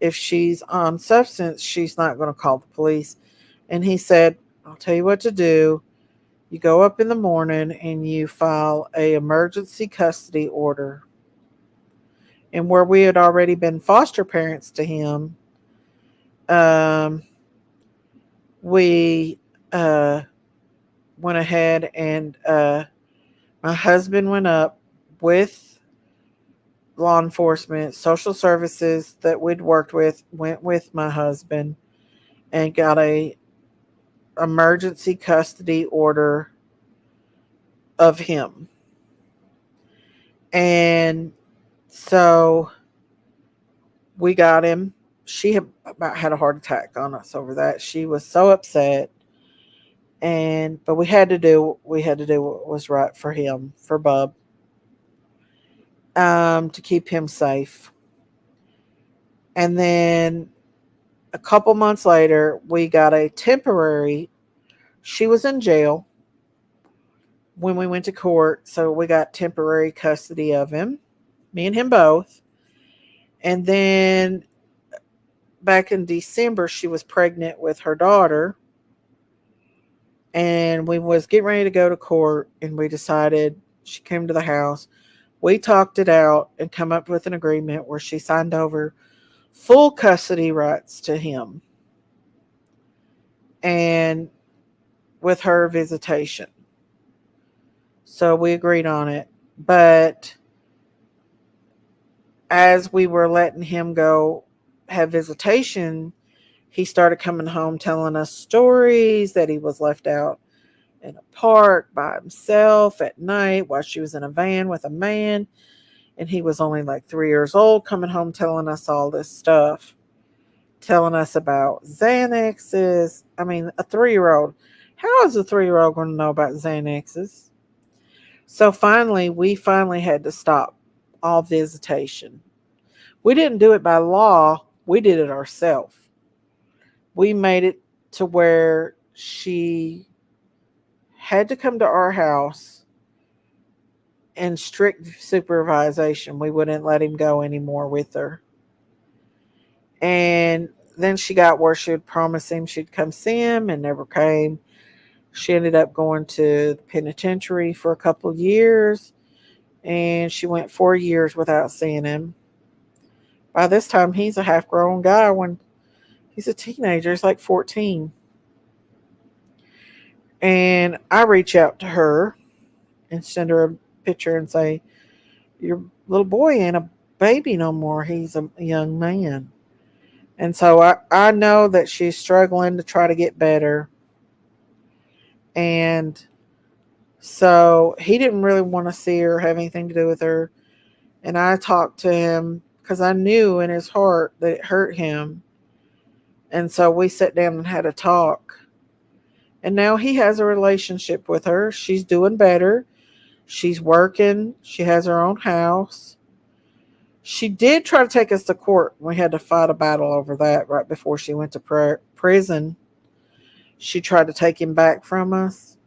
if she's on substance, she's not going to call the police. And he said, I'll tell you what to do. You go up in the morning and you file a emergency custody order. And where we had already been foster parents to him, we went ahead and my husband went up with law enforcement, social services that we'd worked with, went with my husband and got a emergency custody order of him. And so we got him. She had about had a heart attack on us over that. She was so upset. But we had to do what was right for him, for Bub, to keep him safe. And then a couple months later, we got a temporary. She was in jail when we went to court, so we got temporary custody of him, me and him both. And then back in December, she was pregnant with her daughter, and we was getting ready to go to court, and we decided, she came to the house, we talked it out and come up with an agreement where she signed over full custody rights to him and with her visitation. So we agreed on it. But as we were letting him go have visitation, he started coming home telling us stories that he was left out in a park by himself at night while she was in a van with a man. And he was only like 3 years old, coming home telling us all this stuff, telling us about Xanaxes. I mean, a 3-year-old. How is a 3-year-old going to know about Xanaxes? So we finally had to stop all visitation. We didn't do it by law. We did it ourselves. We made it to where she had to come to our house in strict supervision. We wouldn't let him go anymore with her. And then she got where she would promise him she'd come see him and never came. She ended up going to the penitentiary for a couple of years, and she went 4 years without seeing him. By this time, he's a half-grown guy. When he's a teenager, he's like 14. And I reach out to her and send her a picture and say, your little boy ain't a baby no more. He's a young man. And so I know that she's struggling to try to get better. And so he didn't really want to see her, have anything to do with her. And I talked to him because I knew in his heart that it hurt him. And so we sat down and had a talk. And now he has a relationship with her. She's doing better. She's working. She has her own house. She did try to take us to court. We had to fight a battle over that right before she went to prison. She tried to take him back from us.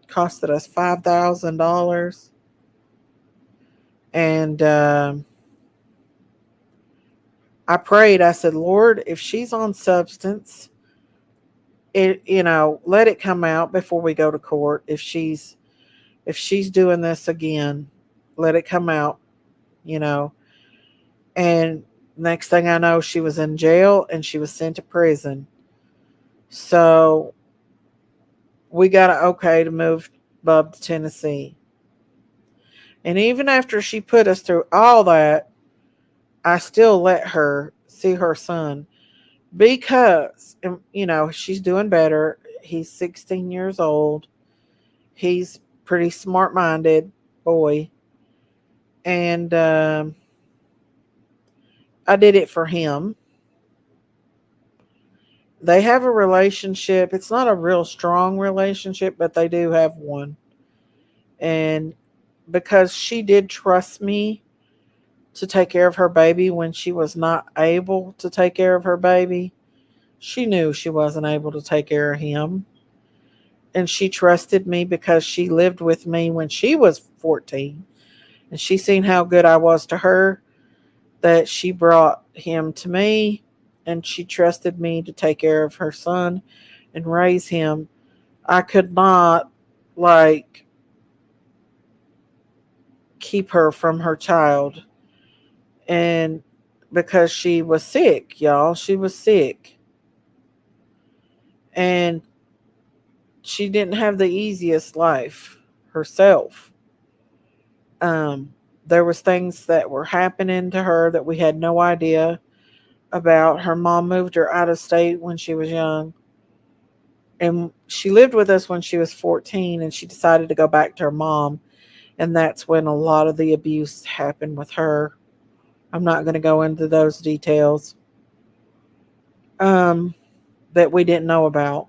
Costed us $5,000. And I prayed. I said, Lord, if she's on substance, let it come out before we go to court. If she's doing this again, let it come out, And next thing I know, she was in jail and she was sent to prison. So we got an okay to move Bub to Tennessee. And even after she put us through all that, I still let her see her son because, she's doing better. He's 16 years old. He's pretty smart minded boy. And I did it for him. They have a relationship. It's not a real strong relationship, but they do have one. And because she did trust me to take care of her baby when she was not able to take care of her baby, she knew she wasn't able to take care of him. And she trusted me because she lived with me when she was 14. And she seen how good I was to her, that she brought him to me, and she trusted me to take care of her son and raise him. I could not, like, keep her from her child. And because she was sick, y'all, she was sick. And she didn't have the easiest life herself. Um, there was things that were happening to her that we had no idea about. Her mom moved her out of state when she was young. And she lived with us when she was 14, and she decided to go back to her mom. And that's when a lot of the abuse happened with her. I'm not going to go into those details um, that we didn't know about.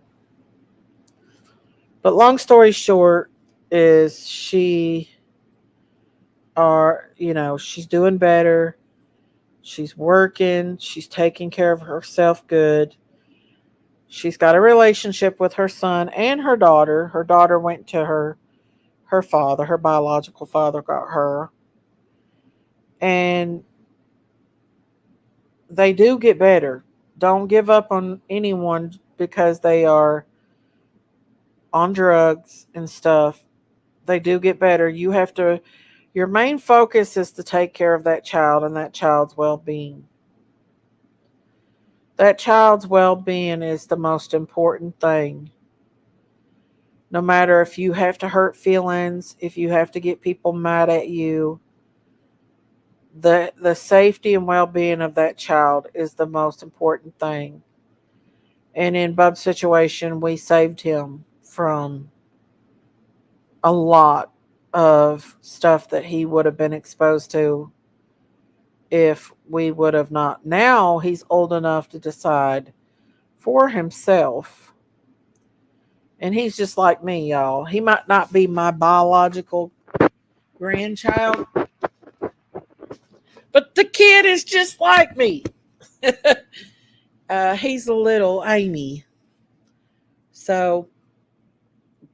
But long story short is she's doing better. She's working. She's taking care of herself good. She's got a relationship with her son and her daughter. Her daughter went to her father, her biological father got her. And they do get better. Don't give up on anyone because they are on drugs and stuff. They do get better. Your main focus is to take care of that child and that child's well being. That child's well being is the most important thing. No matter if you have to hurt feelings, if you have to get people mad at you, the safety and well being of that child is the most important thing. And in Bub's situation, we saved him from a lot of stuff that he would have been exposed to if we would have not. Now he's old enough to decide for himself. And he's just like me, y'all. He might not be my biological grandchild, but the kid is just like me. He's a little Amy. So,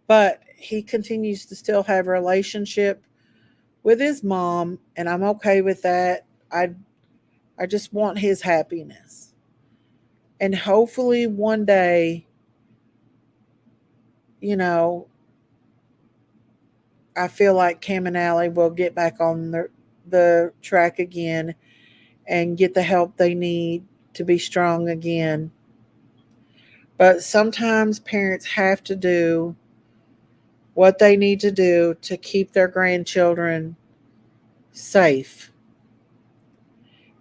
but he continues to still have a relationship with his mom, and I'm okay with that. I just want his happiness. And hopefully one day, you know, I feel like Cam and Allie will get back on the track again and get the help they need to be strong again. But sometimes parents have to do what they need to do to keep their grandchildren safe.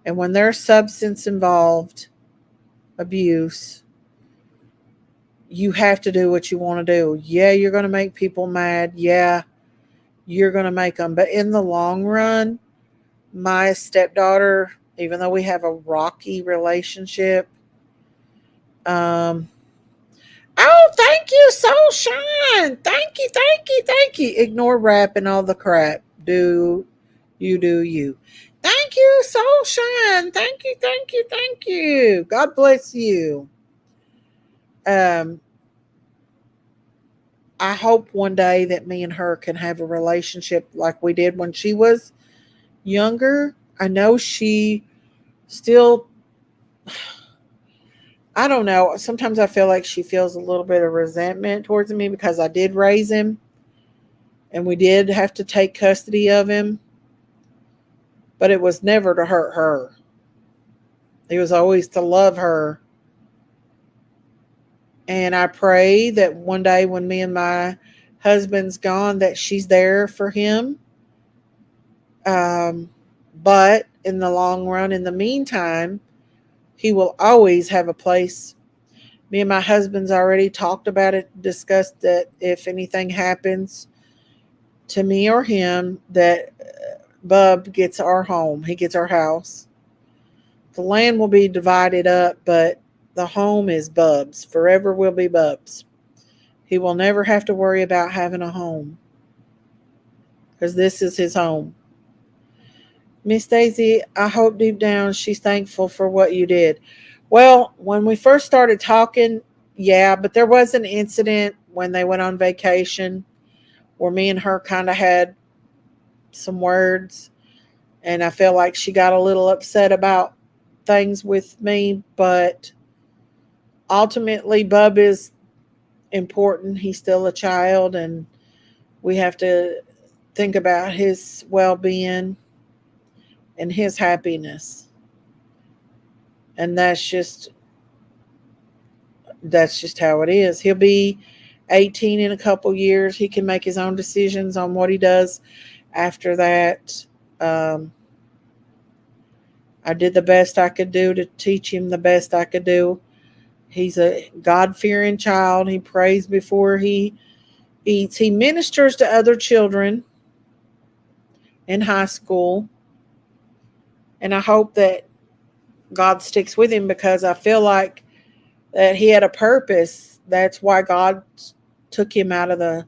And when there's substance involved, abuse, you have to do what you want to do. Yeah, you're going to make people mad. Yeah, you're going to make them. But in the long run, my stepdaughter, even though we have a rocky relationship, um, oh, thank you, Soul Shine. Thank you, thank you, thank you. Ignore rap and all the crap. Do you. Thank you, Soul Shine. Thank you, thank you, thank you. God bless you. Um, I hope one day that me and her can have a relationship like we did when she was younger. I know she still, I don't know. Sometimes I feel like she feels a little bit of resentment towards me because I did raise him and we did have to take custody of him, but it was never to hurt her. It was always to love her. And I pray that one day when me and my husband's gone, that she's there for him But in the long run, in the meantime, he will always have a place. Me and my husband's already talked about it, discussed that if anything happens to me or him, that Bub gets our home. He gets our house. The land will be divided up, but the home is Bub's. Forever will be Bub's. He will never have to worry about having a home because this is his home. Miss Daisy, I hope deep down she's thankful for what you did. Well, when we first started talking, yeah, but there was an incident when they went on vacation where me and her kind of had some words, and I feel like she got a little upset about things with me, but ultimately, Bub is important. He's still a child, and we have to think about his well being and his happiness. And that's just how it is. He'll be 18 in a couple years. He can make his own decisions on what he does after that. Um, I did the best I could do to teach him the best I could do. He's a God fearing child. He prays before he eats. He ministers to other children in high school. And I hope that God sticks with him because I feel like that he had a purpose. That's why God took him out of the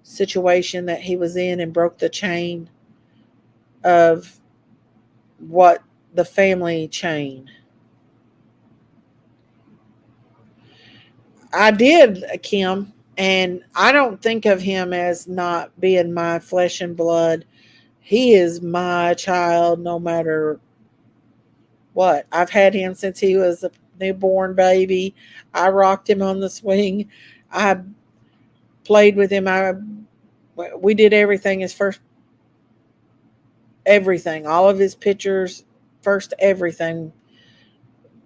situation that he was in and broke the chain of what the family chain. I did, Kim, and I don't think of him as not being my flesh and blood. He is my child no matter what. I've had him since he was a newborn baby. I rocked him on the swing. I played with him. We did everything. His first everything, all of his pictures, first everything.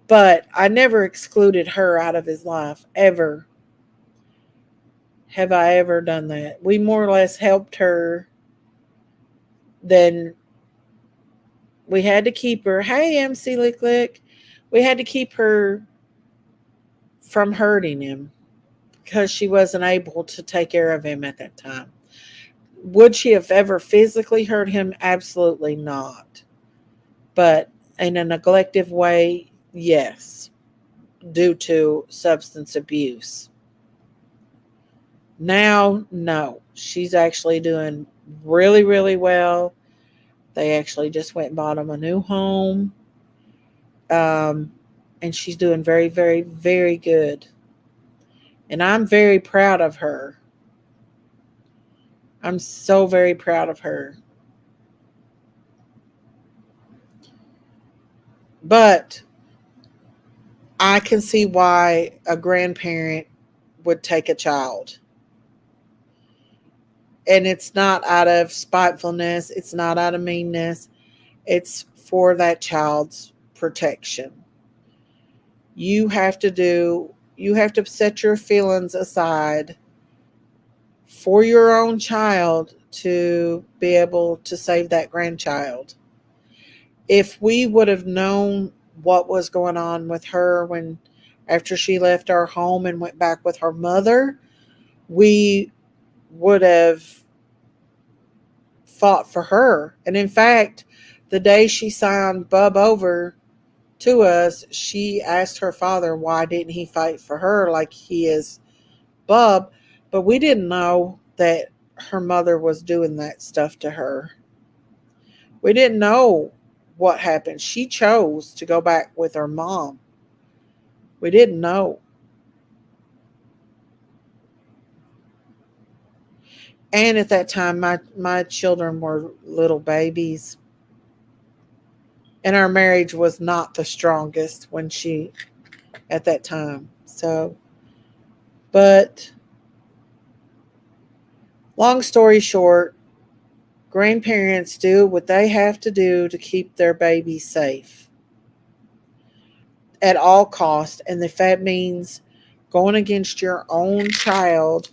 But I never excluded her out of his life ever. Have I ever done that? We more or less helped her. Then we had to keep her. Hey, MC Lick Lick. We had to keep her from hurting him because she wasn't able to take care of him at that time. Would she have ever physically hurt him? Absolutely not. But in a neglective way, yes, due to substance abuse. Now, no, she's actually doing really, really well. They actually just went and bought him a new home. Um, and she's doing very, very, very good. And I'm very proud of her. I'm so very proud of her. But I can see why a grandparent would take a child. And it's not out of spitefulness, it's not out of meanness, it's for that child's protection. You have to set your feelings aside for your own child to be able to save that grandchild. If we would have known what was going on with her when after she left our home and went back with her mother, we would have fought for her. And in fact, the day she signed Bub over to us, she asked her father why didn't he fight for her like he is Bub, but we didn't know that her mother was doing that stuff to her. We didn't know what happened. She chose to go back with her mom. We didn't know. And at that time, my children were little babies. And our marriage was not the strongest when she, at that time. So, but long story short, grandparents do what they have to do to keep their babies safe at all costs. And if that means going against your own child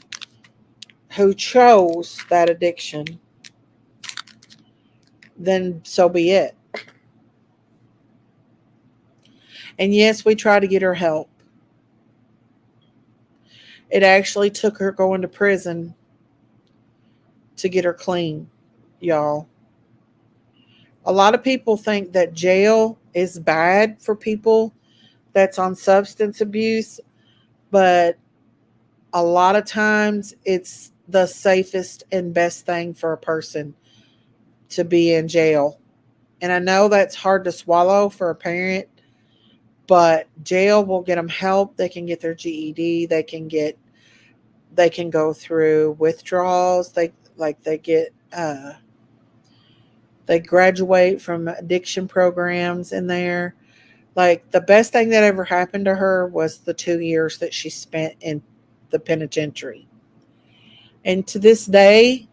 who chose that addiction, then so be it. And yes, we try to get her help. It actually took her going to prison to get her clean, y'all. A lot of people think that jail is bad for people that's on substance abuse, but a lot of times it's the safest and best thing for a person to be in jail. And I know that's hard to swallow for a parent, but jail will get them help. They can get their GED. They can go through withdrawals. They get they graduate from addiction programs in there. Like the best thing that ever happened to her was the 2 years that she spent in the penitentiary. And to this day,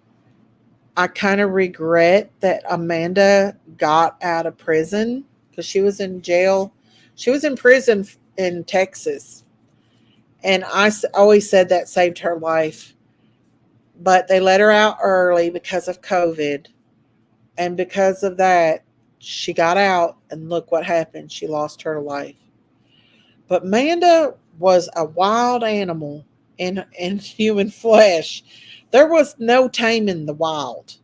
I kind of regret that Amanda got out of prison because she was in jail. She was in prison in Texas. And always said that saved her life. But they let her out early because of COVID. And because of that, she got out, and look what happened. She lost her life. But Amanda was a wild animal in human flesh. There was no taming the wild.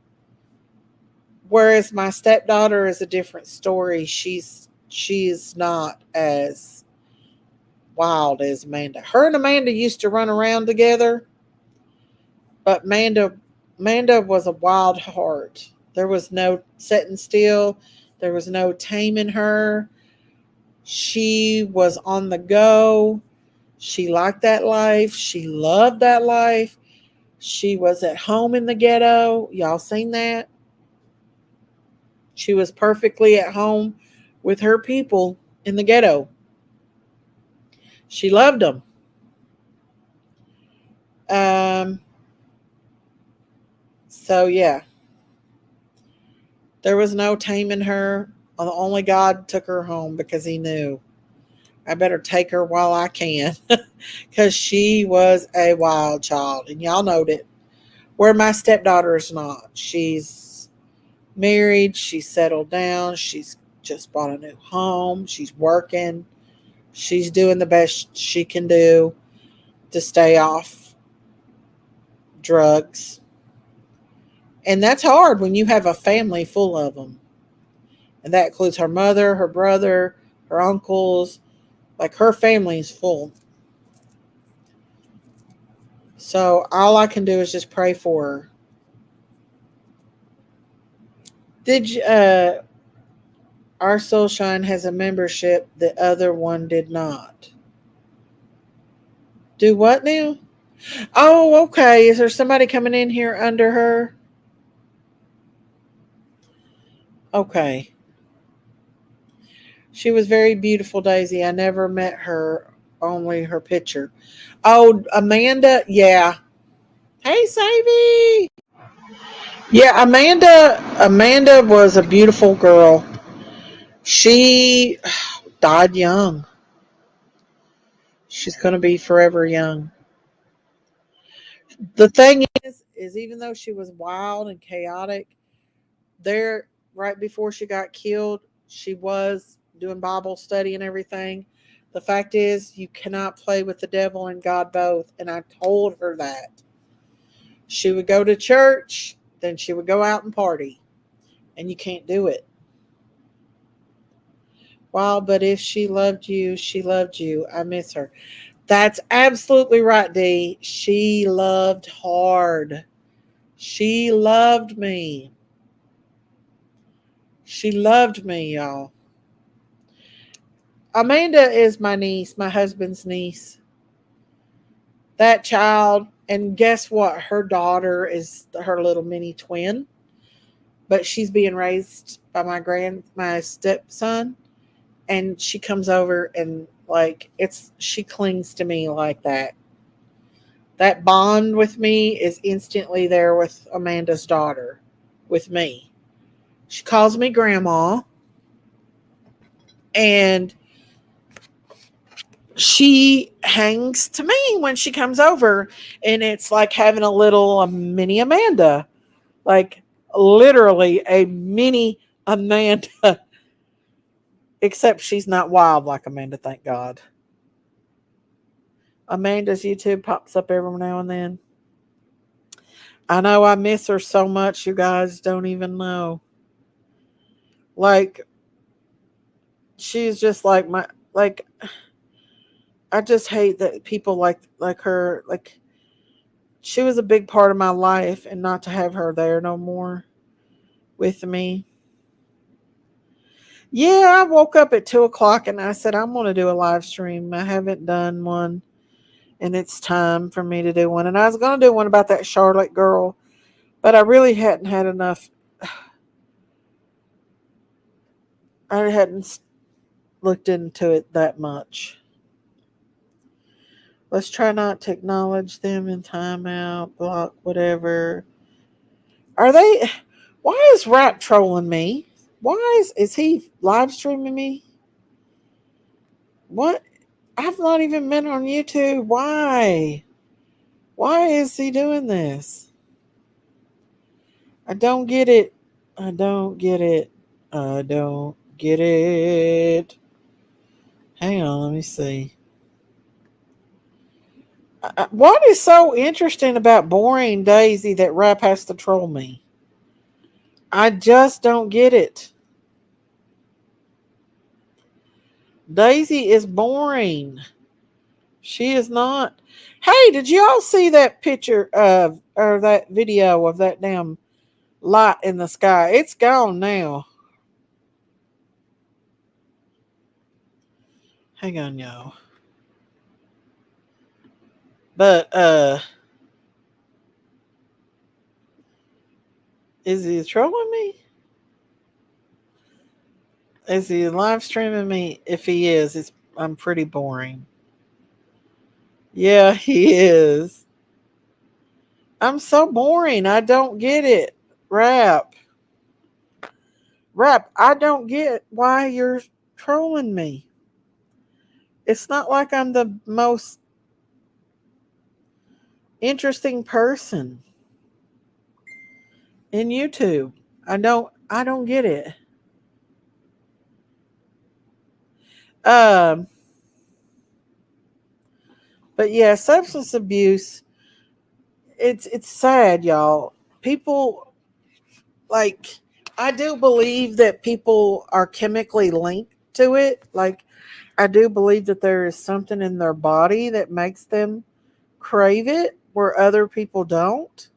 Whereas my stepdaughter is a different story. She's not as wild as Amanda. Her and Amanda used to run around together, but Amanda was a wild heart. There was no sitting still. There was no taming her. She was on the go. She liked that life. She loved that life. She was at home in the ghetto. Y'all seen that? She was perfectly at home with her people in the ghetto. She loved them. Um, so yeah, there was no taming her. Only God took her home because He knew I better take her while I can, because she was a wild child, and y'all know it. Where my stepdaughter is not. She's married. She's settled down. She's just bought a new home. She's working. She's doing the best she can do to stay off drugs. And that's hard when you have a family full of them. And that includes her mother, her brother, her uncles. Like her family is full. So all I can do is just pray for her. Did you, our Soulshine has a membership, the other one did not. Do what now? Oh, okay. Is there somebody coming in here under her? Okay. She was very beautiful, Daisy. I never met her, only her picture. Oh, Amanda, yeah. Hey, Savvy. Yeah, Amanda was a beautiful girl. She died young. She's going to be forever young. The thing is even though she was wild and chaotic, there right before she got killed, she was doing Bible study and everything. The fact is, you cannot play with the devil and God both, and I told her that. She would go to church, then she would go out and party, and you can't do it. Well, but if she loved you, she loved you. I miss her. That's absolutely right, Dee. She loved hard. She loved me. She loved me, y'all. Amanda is my niece, my husband's niece. That child, and guess what? Her daughter is her little mini twin, but she's being raised by my stepson, and she comes over and she clings to me like that. That bond with me is instantly there with Amanda's daughter, with me. She calls me grandma, and she hangs to me when she comes over, and it's like having a little mini Amanda. Like literally a mini Amanda, except she's not wild like Amanda, thank God. Amanda's YouTube pops up every now and then. I know I miss her so much, you guys don't even know. Like, she's just like my, like, I just hate that people like her, like, she was a big part of my life, and not to have her there no more with me. Yeah, I woke up at 2 o'clock and I said, I'm going to do a live stream. I haven't done one, and it's time for me to do one. And I was going to do one about that Charlotte girl, but I really hadn't had enough. I hadn't looked into it that much. Let's try not to acknowledge them in timeout, block, whatever. Are they? Why is Rap trolling me? Why is he live streaming me? What? I've not even been on YouTube. Why? Why is he doing this? I don't get it. I don't get it. I don't get it. Hang on, let me see. What is so interesting about Boring Daisy that Rap has to troll me? I just don't get it. Daisy is boring. She is not. Hey, did you all see that picture of, or that video of that damn light in the sky? It's gone now. Hang on, y'all. But is he trolling me? Is he live streaming me? If he is, I'm pretty boring. Yeah, he is. I'm so boring. I don't get it. Rap. Rap, I don't get why you're trolling me. It's not like I'm the most interesting person in YouTube. I don't get it. Um but yeah, substance abuse, it's sad, y'all. People, like, I do believe that people are chemically linked to it. Like, I do believe that there is something in their body that makes them crave it where other people don't.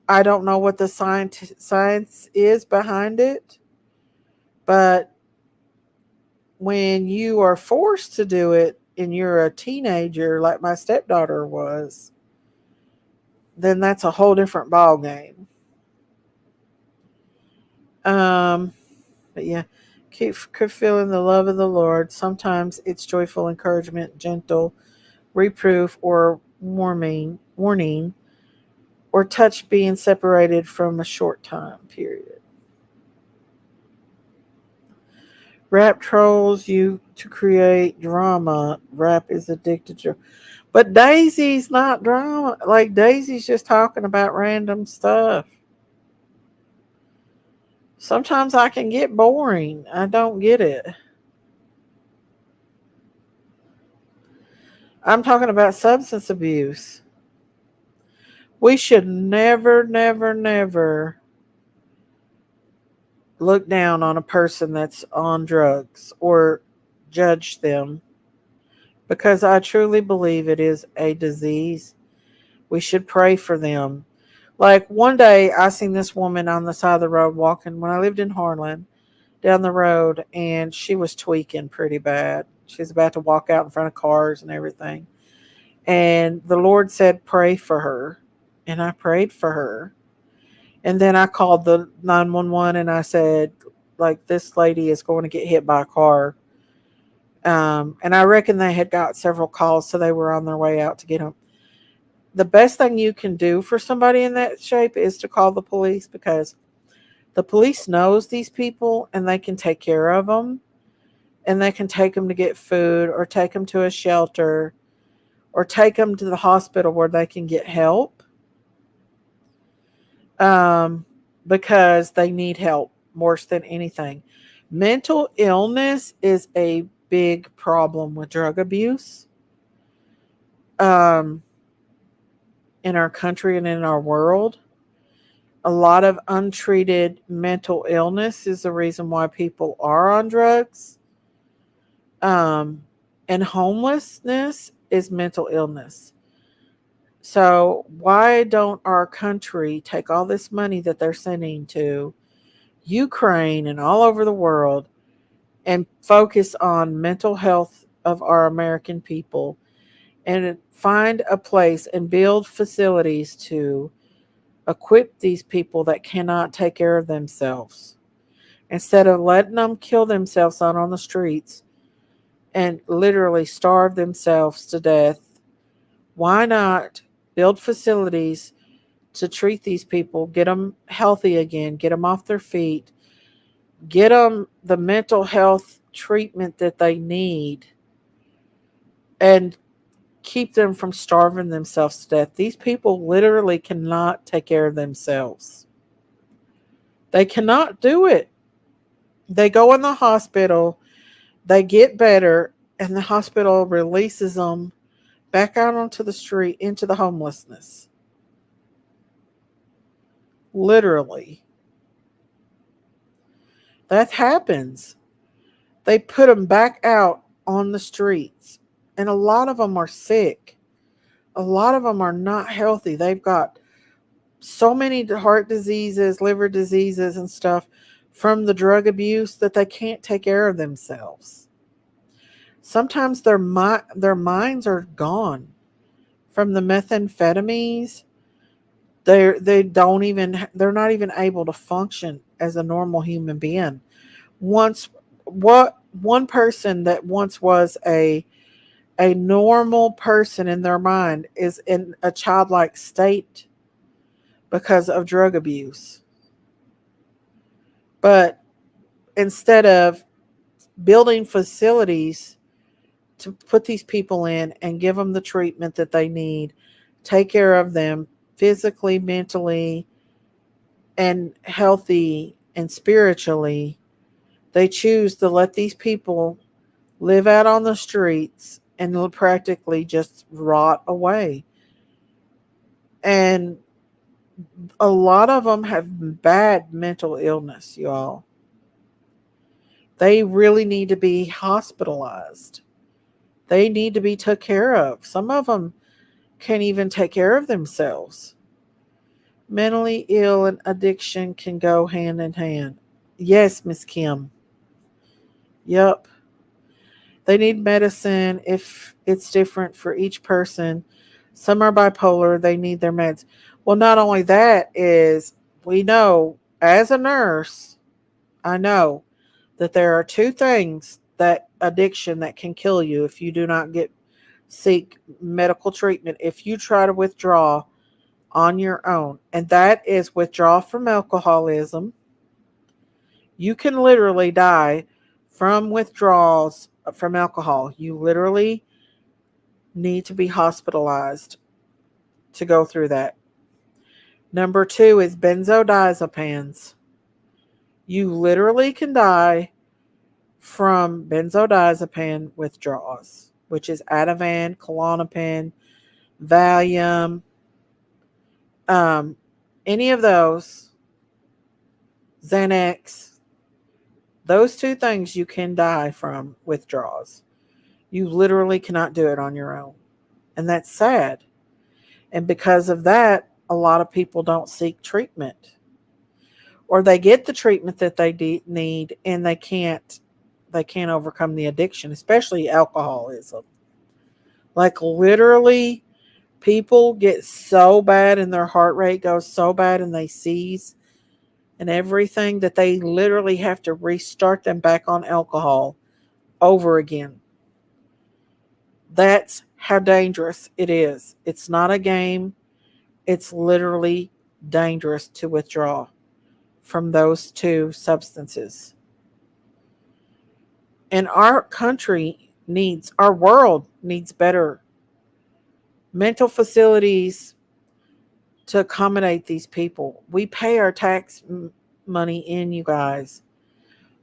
I don't know what the science is behind it, but when you are forced to do it and you're a teenager like my stepdaughter was, then that's a whole different ball game. But yeah, keep feeling the love of the Lord. Sometimes it's joyful encouragement, gentle reproof, or warning, or touch being separated from a short time period. Rap trolls you to create drama. Rap is addicted to. But Daisy's not drama. Like, Daisy's just talking about random stuff. Sometimes I can get boring. I don't get it. I'm talking about substance abuse. We should never, never, never look down on a person that's on drugs or judge them, because I truly believe it is a disease. We should pray for them. Like, one day I seen this woman on the side of the road walking when I lived in Harlan, down the road, and she was tweaking pretty bad. She was about to walk out in front of cars and everything. And the Lord said, pray for her. And I prayed for her. And then I called the 911 and I said, like, this lady is going to get hit by a car. And I reckon they had got several calls, so they were on their way out to get them. The best thing you can do for somebody in that shape is to call the police, because the police knows these people and they can take care of them, and they can take them to get food or take them to a shelter or take them to the hospital where they can get help. Um, because they need help worse than anything. Mental illness is a big problem with drug abuse um, in our country and in our world. A lot of untreated mental illness is the reason why people are on drugs. Um, and homelessness is mental illness. So, why don't our country take all this money that they're sending to Ukraine and all over the world and focus on mental health of our American people and find a place and build facilities to equip these people that cannot take care of themselves instead of letting them kill themselves out on the streets and literally starve themselves to death? Why not build facilities to treat these people, get them healthy again, get them off their feet, get them the mental health treatment that they need, and keep them from starving themselves to death? These people literally cannot take care of themselves. They cannot do it. They go in the hospital, they get better, and the hospital releases them back out onto the street into the homelessness. Literally. That happens. They put them back out on the streets. And a lot of them are sick. A lot of them are not healthy. They've got so many heart diseases, liver diseases, and stuff from the drug abuse that they can't take care of themselves. Sometimes their minds are gone from the methamphetamines. They're not even able to function as a normal human being. Once what one person that once was a normal person in their mind is in a childlike state because of drug abuse. But instead of building facilities to put these people in and give them the treatment that they need, take care of them physically, mentally, and healthy and spiritually, they choose to let these people live out on the streets and practically just rot away. And a lot of them have bad mental illness, y'all. They really need to be hospitalized. They need to be took care of. Some of them can't even take care of themselves. Mentally ill and addiction can go hand in hand. Yes, Miss Kim. Yep. They need medicine if it's different for each person. Some are bipolar, they need their meds. Well, not only that is we know as a nurse, I know that there are two things that addiction that can kill you if you do not get seek medical treatment if you try to withdraw on your own. And that is withdrawal from alcoholism. You can literally die from withdrawals from alcohol. You literally need to be hospitalized to go through that. Number two is benzodiazepines. You literally can die from benzodiazepine withdrawals, which is Ativan, Klonopin, Valium, um, any of those, Xanax. Those two things you can die from withdrawals. You literally cannot do it on your own. And that's sad. And because of that, a lot of people don't seek treatment. Or they get the treatment that they need and they can't overcome the addiction, especially alcoholism. Like literally people get so bad and their heart rate goes so bad and they seize and everything that they literally have to restart them back on alcohol over again. That's how dangerous it is. It's not a game. It's literally dangerous to withdraw from those two substances. And our world needs better mental facilities to accommodate these people. We pay our tax money in, you guys,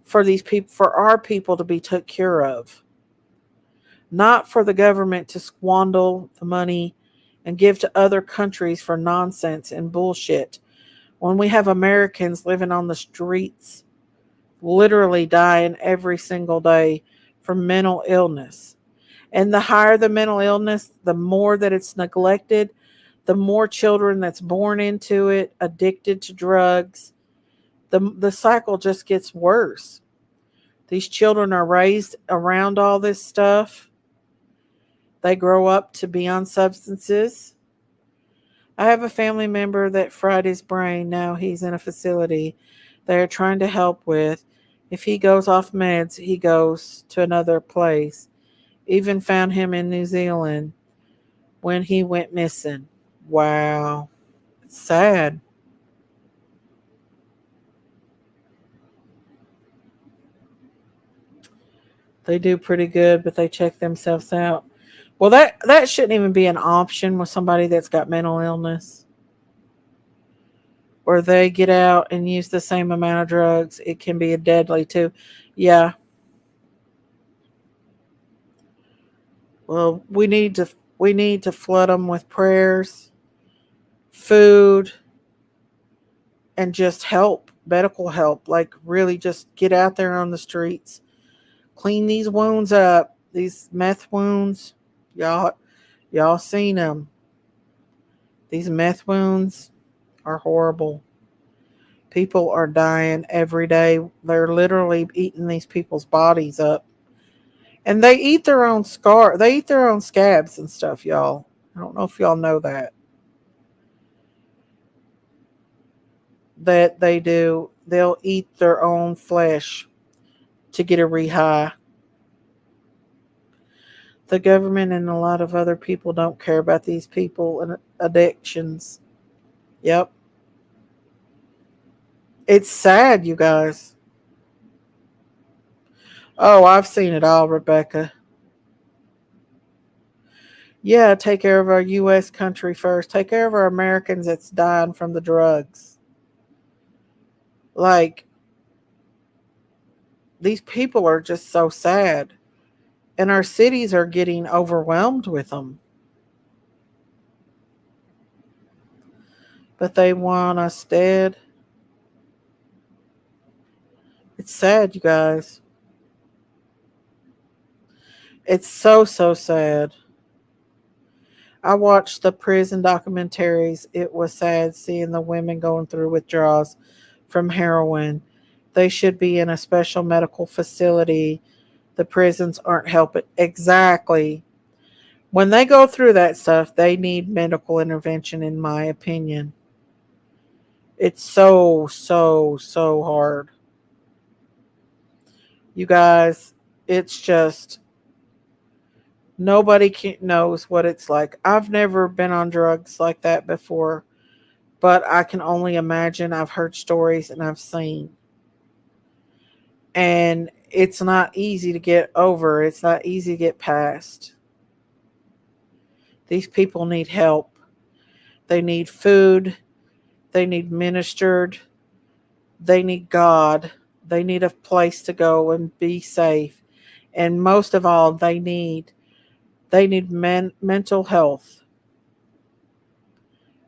for these people, for our people to be took care of, not for the government to squander the money and give to other countries for nonsense and bullshit. When we have Americans living on the streets, literally dying every single day from mental illness. And the higher the mental illness, the more that it's neglected, the more children that's born into it, addicted to drugs. The cycle just gets worse. These children are raised around all this stuff. They grow up to be on substances. I have a family member that fried his brain. Now he's in a facility they're trying to help with. If he goes off meds, he goes to another place. Even found him in New Zealand when he went missing. Wow. It's sad. They do pretty good, but they check themselves out. Well, that shouldn't even be an option with somebody that's got mental illness. Or they get out and use the same amount of drugs. It can be deadly too. Yeah. Well, we need to flood them with prayers, food, and just help, medical help. Like really, just get out there on the streets, clean these wounds up, these meth wounds. Y'all seen them? These meth wounds are horrible. People are dying every day. They're literally eating these people's bodies up. And they eat their own they eat their own scabs and stuff, y'all. I don't know if y'all know that. That they do. They'll eat their own flesh to get a rehigh. The government and a lot of other people don't care about these people and addictions. Yep. It's sad, you guys. Oh, I've seen it all, Rebecca. Yeah, take care of our U.S. country first. Take care of our Americans that's dying from the drugs. Like, these people are just so sad. And our cities are getting overwhelmed with them. But they want us dead. It's sad, you guys. It's so, so sad. I watched the prison documentaries. It was sad seeing the women going through withdrawals from heroin. They should be in a special medical facility. The prisons aren't helping. Exactly. When they go through that stuff, they need medical intervention, in my opinion. It's so, so, so hard. You guys, it's just nobody knows what it's like. I've never been on drugs like that before, but I can only imagine. I've heard stories and I've seen. And it's not easy to get over, it's not easy to get past. These people need help. They need food, they need ministered, they need God, they need a place to go and be safe. And most of all, they need mental health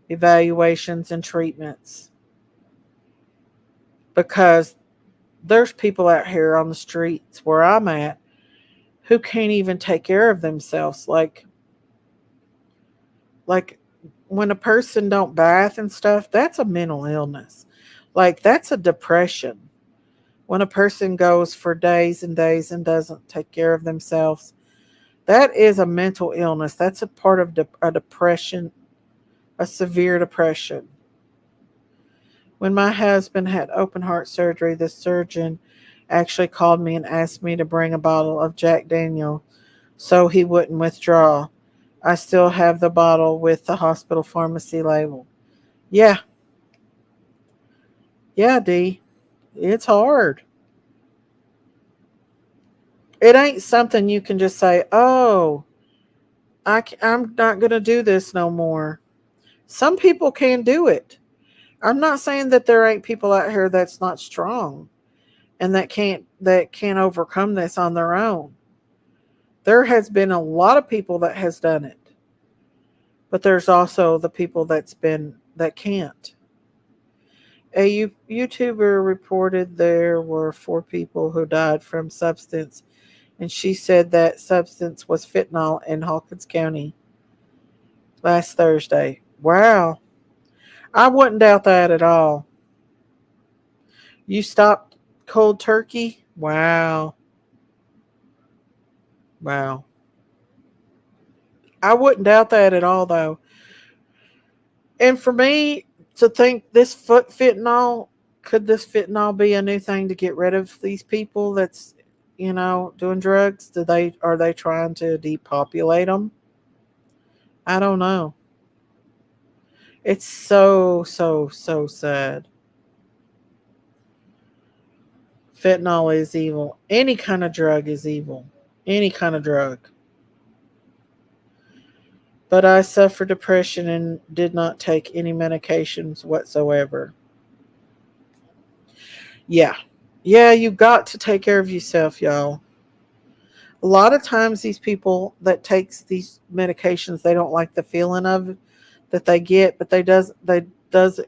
evaluations and treatments, because there's people out here on the streets where I'm at who can't even take care of themselves. Like when a person don't bath and stuff, that's a mental illness. Like that's a depression. When a person goes for days and days and doesn't take care of themselves, that is a mental illness. That's a part of a depression, a severe depression. When my husband had open heart surgery, the surgeon actually called me and asked me to bring a bottle of Jack Daniel so he wouldn't withdraw. I still have the bottle with the hospital pharmacy label. Yeah, yeah, D. It's hard. It ain't something you can just say, oh, I'm not going to do this no more. Some people can do it. I'm not saying that there ain't people out here that's not strong and that can't overcome this on their own. There has been a lot of people that has done it, but there's also the people that can't. A YouTuber reported there were 4 people who died from substance, and she said that substance was fentanyl in Hawkins County last Thursday. Wow. I wouldn't doubt that at all. You stopped cold turkey? Wow. Wow. I wouldn't doubt that at all, though. And for me to think this fentanyl, could this fentanyl be a new thing to get rid of these people that's, doing drugs? Are they trying to depopulate them? I don't know. It's so, so, so sad. Fentanyl is evil. Any kind of drug is evil. Any kind of drug. But I suffer depression and did not take any medications whatsoever. Yeah. Yeah, you got to take care of yourself, y'all. A lot of times these people that takes these medications, they don't like the feeling of that they get, but they does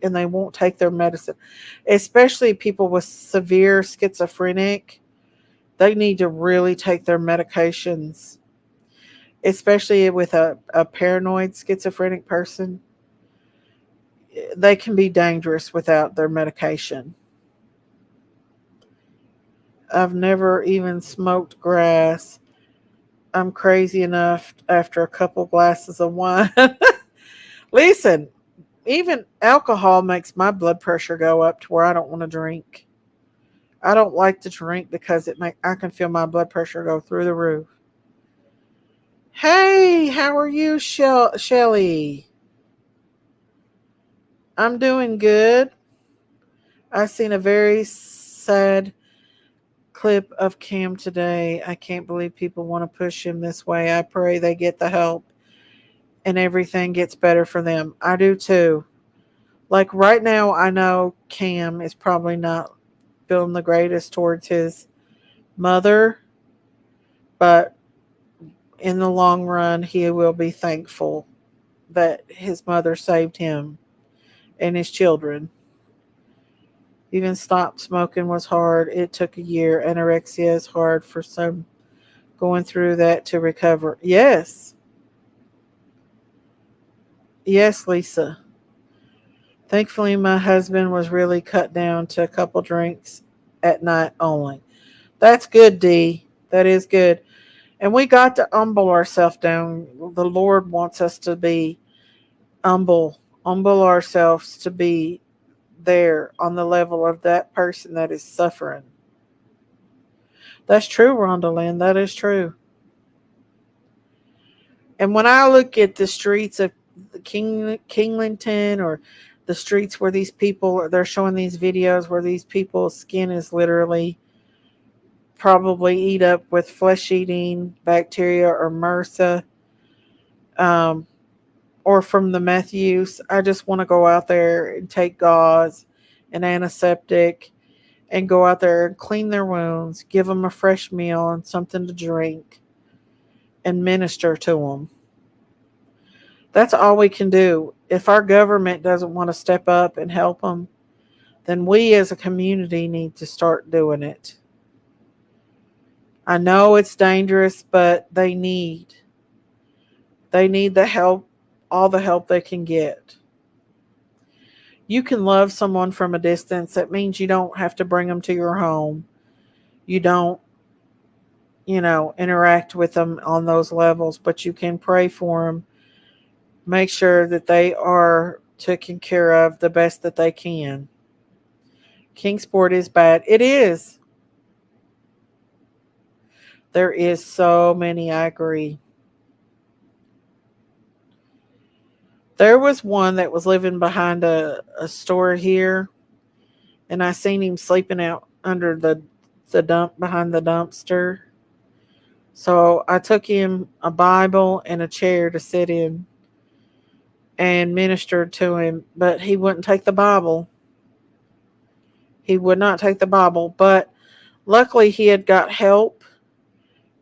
and they won't take their medicine. Especially people with severe schizophrenic, they need to really take their medications, especially with a paranoid schizophrenic person. They can be dangerous without their medication. I've never even smoked grass. I'm crazy enough after a couple glasses of wine. Listen, even alcohol makes my blood pressure go up to where I don't want to drink. I don't like to drink because I can feel my blood pressure go through the roof. Hey, how are you, Shelly? I'm doing good. I seen a very sad clip of Cam today. I can't believe people want to push him this way. I pray they get the help and everything gets better for them. I do too. Like right now, I know Cam is probably not feeling the greatest towards his mother, but in the long run, he will be thankful that his mother saved him and his children. Even stop smoking was hard. It took a year. Anorexia is hard for some going through that to recover. Yes. Yes, Lisa. Thankfully, my husband was really cut down to a couple drinks at night only. That's good, D. That is good. And we got to humble ourselves down. The Lord wants us to be humble ourselves to be there on the level of that person that is suffering. That's true, Rhonda Lynn. That is true. And when I look at the streets of Kinglington or the streets where these people, they're showing these videos where these people's skin is literally probably eat up with flesh eating bacteria or MRSA, um, or from the meth use. I just want to go out there and take gauze and antiseptic and go out there and clean their wounds, give them a fresh meal and something to drink, and minister to them. That's all we can do. If our government doesn't want to step up and help them, then we as a community need to start doing it. I know it's dangerous, but they need the help, all the help they can get. You can love someone from a distance. That means you don't have to bring them to your home. You don't, interact with them on those levels, but you can pray for them. Make sure that they are taken care of the best that they can. Kingsport is bad. It is. There is so many, I agree. There was one that was living behind a store here, and I seen him sleeping out under the dump behind the dumpster. So I took him a Bible and a chair to sit in, and ministered to him, but he wouldn't take the Bible. He would not take the Bible, but luckily he had got help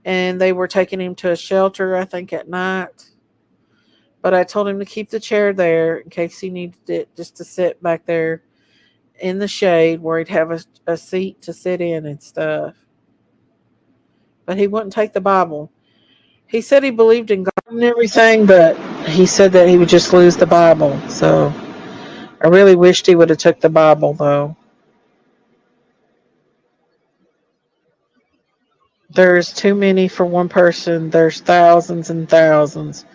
and they were taking him to a shelter, I think, at night. But I told him to keep the chair there in case he needed it, just to sit back there in the shade where he'd have a seat to sit in and stuff. But he wouldn't take the Bible. He said he believed in God and everything, but he said that he would just lose the Bible. So I really wished he would have took the Bible, though. There's too many for one person. There's thousands and thousands.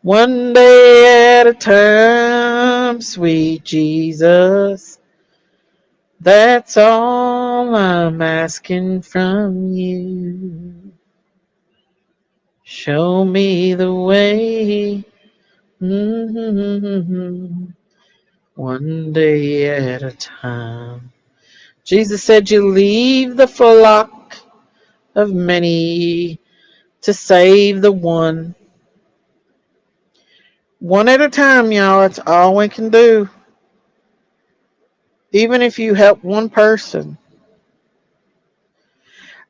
One day at a time, sweet Jesus. That's all I'm asking from you. Show me the way. Mm-hmm. One day at a time. Jesus said you leave the flock of many to save the one. One at a time, y'all. That's all we can do. Even if you help one person.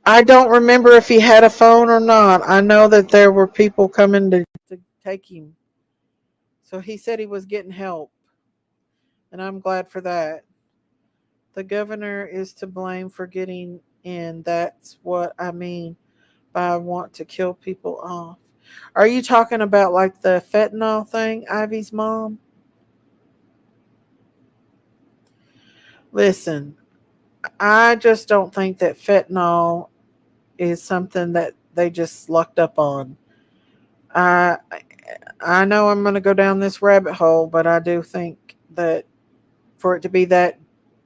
I don't remember if he had a phone or not. I know that there were people coming to take him. So he said he was getting help. And I'm glad for that. The governor is to blame for getting in. That's what I mean by I want to kill people off. Are you talking about like the fentanyl thing, Ivy's mom? Listen, I just don't think that fentanyl is something that they just lucked up on. I I know I'm going to go down this rabbit hole, but I do think that for it to be that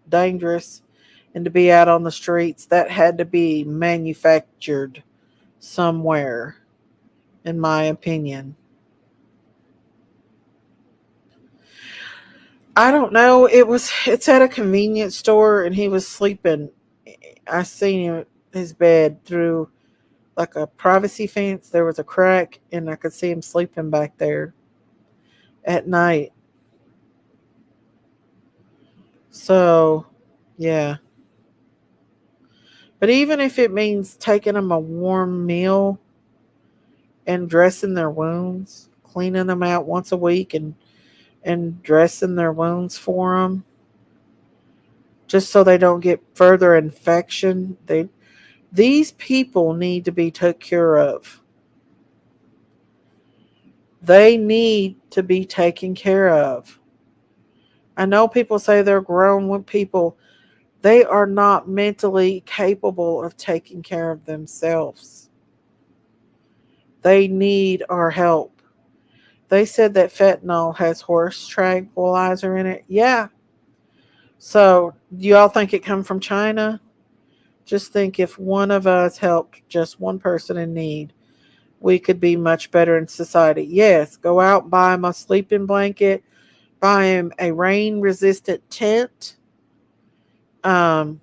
dangerous and to be out on the streets, that had to be manufactured somewhere, in my opinion. I don't know. It's at a convenience store and he was sleeping. I seen him his bed through like a privacy fence. There was a crack and I could see him sleeping back there at night. So, yeah. But even if it means taking them a warm meal and dressing their wounds, cleaning them out once a week and dressing their wounds for them, just so they don't get further infection. These people need to be taken care of. They need to be taken care of. I know people say they're grown people. They are not mentally capable of taking care of themselves. They need our help. They said that fentanyl has horse tranquilizer in it. Yeah. So, do y'all think it come from China? Just think if one of us helped just one person in need, we could be much better in society. Yes, go out, buy him a sleeping blanket, buy him a rain resistant tent, um,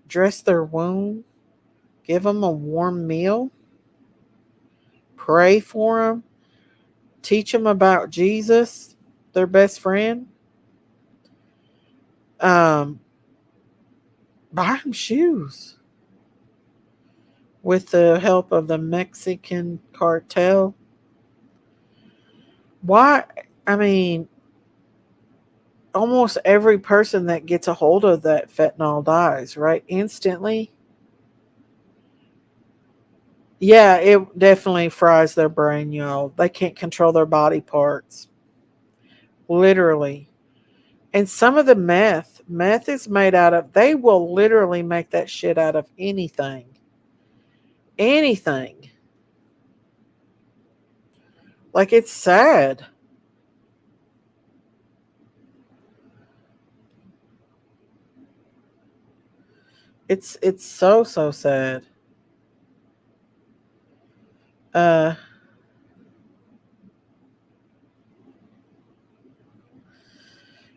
dress their wound, give them a warm meal, pray for them, teach them about Jesus, their best friend, um, buy them shoes with the help of the Mexican cartel. Why? I mean, almost every person that gets a hold of that fentanyl dies, right? Instantly. Yeah, it definitely fries their brain, y'all. They can't control their body parts. Literally. And some of the meth is made out of, they will literally make that shit out of anything. Anything. Like, it's sad. It's so sad. Uh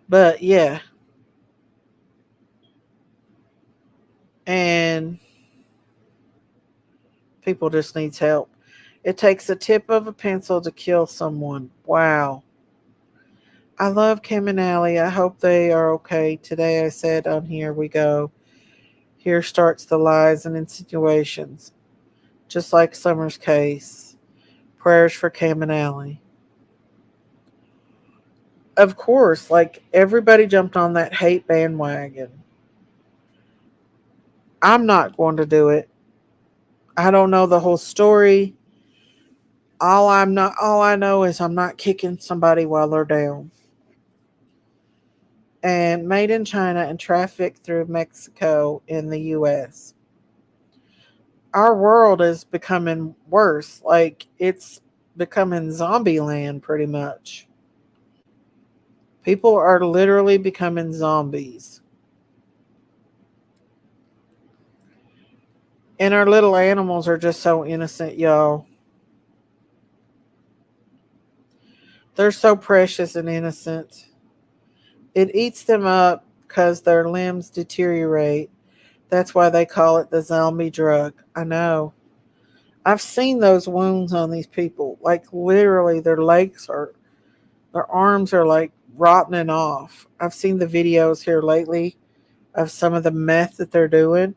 but yeah, and people just needs help. It takes a tip of a pencil to kill someone. Wow. I love Kim and Allie. I hope they are okay. Today I said on Here We Go. Here starts the lies and insinuations. Just like Summer's case. Prayers for Kim and Allie. Of course, like everybody jumped on that hate bandwagon. I'm not going to do it. I don't know the whole story. All I know is I'm not kicking somebody while they're down. And made in China and trafficked through Mexico in the US. Our world is becoming worse. Like it's becoming zombie land pretty much. People are literally becoming zombies. And our little animals are just so innocent, y'all. They're so precious and innocent. It eats them up because their limbs deteriorate. That's why they call it the zombie drug. I know. I've seen those wounds on these people. Like literally their arms are like rotting off. I've seen the videos here lately of some of the meth that they're doing.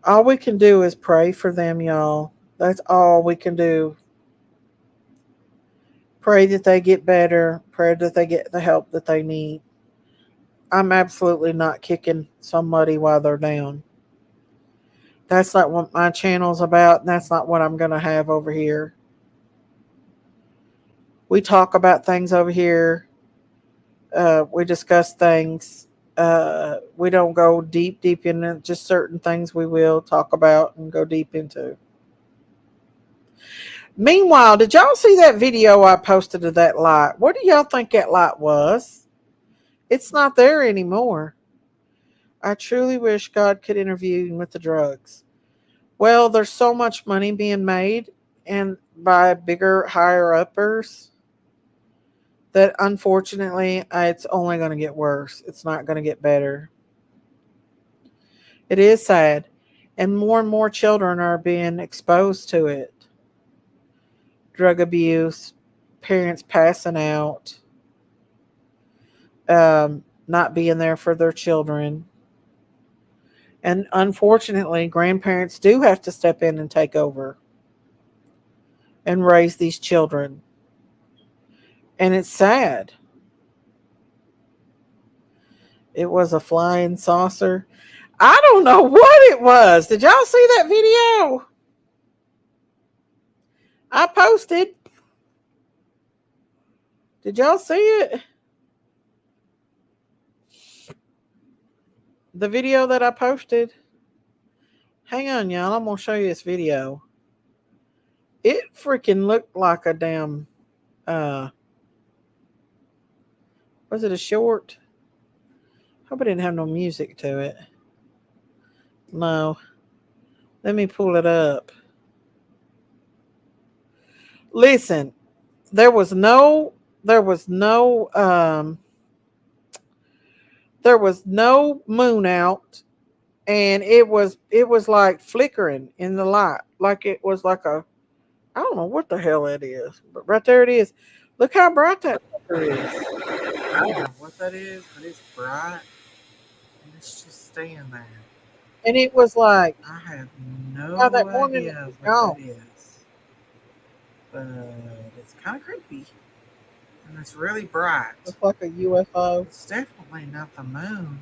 All we can do is pray for them, y'all. That's all we can do. Pray that they get better. Pray that they get the help that they need. I'm absolutely not kicking somebody while they're down. That's not what my channel's about, and that's not what I'm going to have over here. We talk about things over here. We discuss things. We don't go deep into just certain things we will talk about and go deep into. Meanwhile, did y'all see that video I posted of that light? What do y'all think that light was? It's not there anymore. I truly wish God could intervene with the drugs. Well, there's so much money being made and by bigger, higher uppers that unfortunately it's only going to get worse. It's not going to get better. It is sad. And more children are being exposed to it. Drug abuse, parents passing out, not being there for their children. And unfortunately, grandparents do have to step in and take over and raise these children. And it's sad. It was a flying saucer. I don't know what it was. Did y'all see that video? I posted. Did y'all see it? The video that I posted. Hang on, y'all. I'm going to show you this video. It freaking looked like a damn, was it a short? Hope it didn't have no music to it. No. Let me pull it up. Listen, there was no moon out, and it was like flickering in the light. Like it was like a, I don't know what the hell it is, but right there it is. Look how bright that is. I don't know what that is, but it's bright. And it's just staying there. And it was like, I have no idea what that is. But it's kind of creepy. And it's really bright. Looks like a UFO. It's definitely not the moon.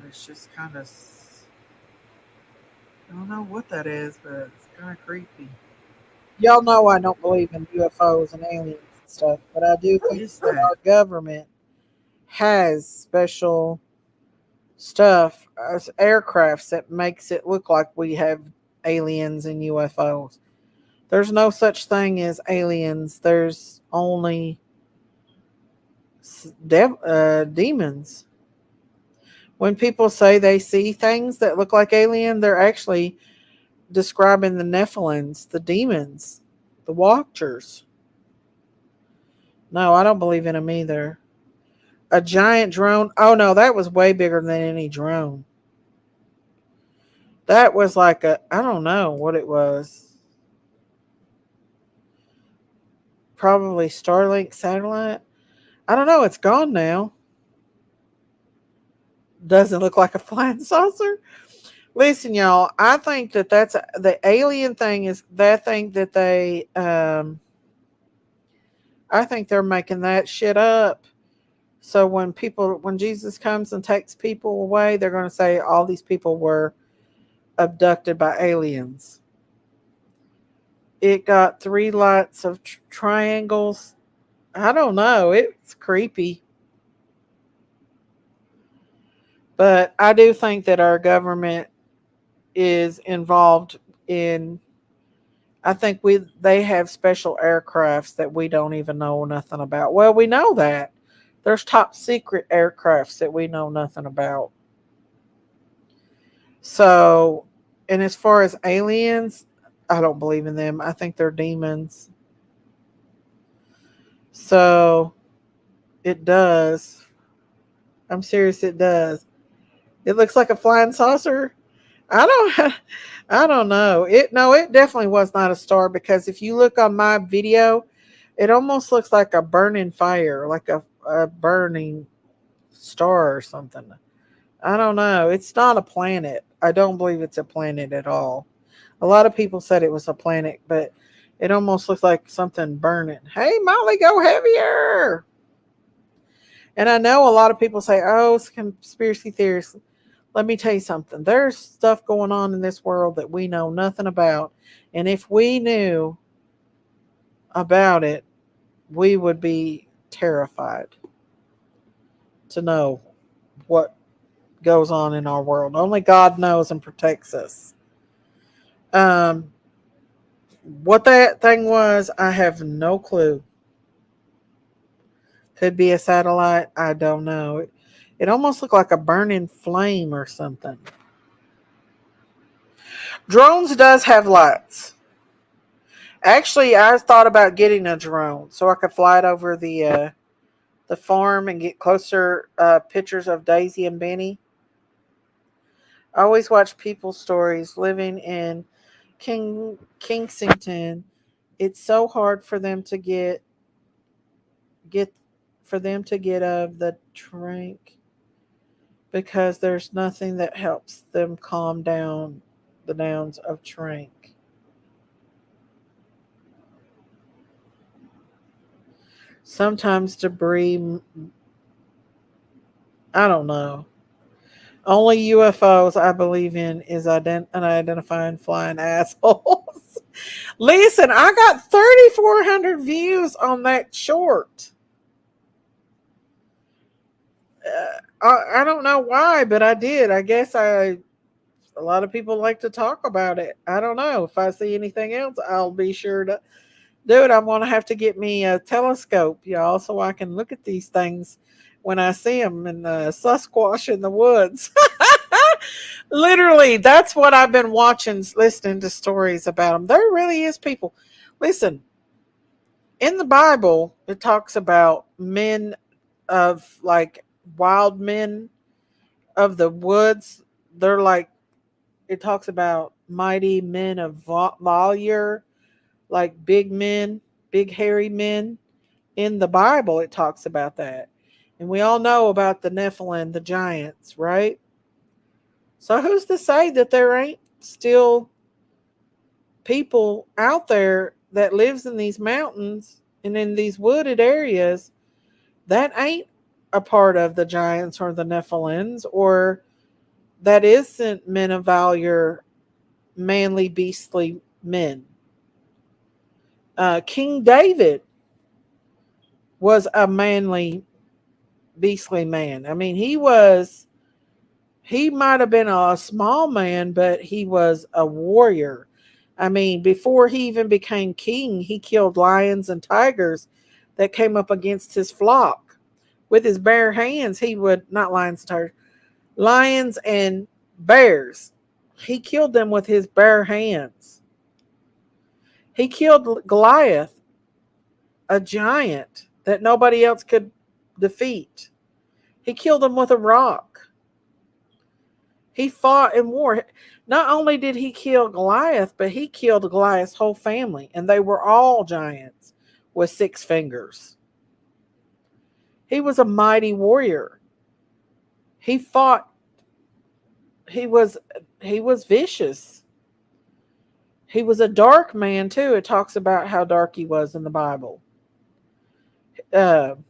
It's just kind of, I don't know what that is, but it's kind of creepy. Y'all know I don't believe in UFOs and aliens and stuff, but I do think that our government has special stuff, aircrafts that makes it look like we have aliens and UFOs. There's no such thing as aliens. There's only demons. When people say they see things that look like alien, they're actually describing the Nephilims, the demons, the Watchers. No, I don't believe in them either. A giant drone. Oh no, that was way bigger than any drone. That was like I don't know what it was. probably Starlink satellite. I don't know. It's gone now. Doesn't look like a flying saucer. Listen, y'all. I think that that's the alien thing is that thing that they. I think they're making that shit up. So when Jesus comes and takes people away, they're going to say all these people were abducted by aliens. It got three lots of triangles. I don't know. It's creepy. But I do think that our government is involved in. I think they have special aircrafts that we don't even know nothing about. Well, we know that. There's top secret aircrafts that we know nothing about. So, and as far as aliens, I don't believe in them. I think they're demons. So, it does. I'm serious, it does. It looks like a flying saucer. I don't I don't know. It definitely was not a star because if you look on my video, it almost looks like a burning fire, like a burning star or something. I don't know. It's not a planet. I don't believe it's a planet at all. A lot of people said it was a planet, but it almost looks like something burning. Hey, Molly, go heavier. And I know a lot of people say, oh, it's conspiracy theories. Let me tell you something. There's stuff going on in this world that we know nothing about. And if we knew about it, we would be terrified to know what goes on in our world. Only God knows and protects us. Um, what that thing was, I have no clue. Could be a satellite. I don't know. It almost looked like a burning flame or something. Drones does have lights. Actually, I thought about getting a drone so I could fly it over the farm and get closer pictures of Daisy and Benny. I always watch people's stories living in Kingsington. It's so hard for them to get for them to get of the drink because there's nothing that helps them calm down the downs of drink. Sometimes debris, I don't know. Only UFOs I believe in is unidentifying flying assholes. Listen, I got 3,400 views on that short. I don't know why, but I did. I guess a lot of people like to talk about it. I don't know. If I see anything else, I'll be sure to do it. I'm going to have to get me a telescope, y'all, so I can look at these things when I see them in the Sasquatch in the woods. Literally, that's what I've been watching, listening to stories about them. There really is people. Listen, in the Bible, it talks about men of like wild men of the woods. They're like, it talks about mighty men of valor, like big men, big hairy men. In the Bible, it talks about that. And we all know about the Nephilim, the giants, right? So who's to say that there ain't still people out there that lives in these mountains and in these wooded areas that ain't a part of the giants or the Nephilims, or that isn't men of valor, manly, beastly men. King David was a manly, beastly man. I mean, he might have been a small man, but he was a warrior. I mean, before he even became king, he killed lions and tigers that came up against his flock. With his bare hands, he would, not lions and tigers, lions and bears. He killed them with his bare hands. He killed Goliath, a giant that nobody else could defeat. He killed him with a rock. He fought in war. Not only did he kill Goliath, but he killed Goliath's whole family, and they were all giants. with 6 fingers. He was a mighty warrior. He fought. He was vicious. He was a dark man too. It talks about how dark he was in the Bible. And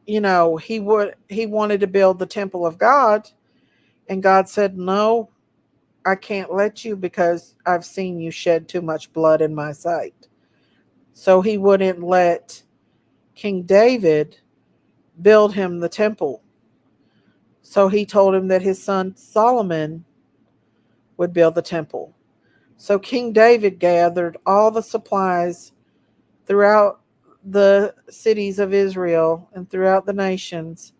he wanted to build the temple of God, and God said, "No, I can't let you because I've seen you shed too much blood in my sight." So he wouldn't let King David build him the temple. So he told him that his son Solomon would build the temple. So King David gathered all the supplies throughout the cities of Israel and throughout the nations,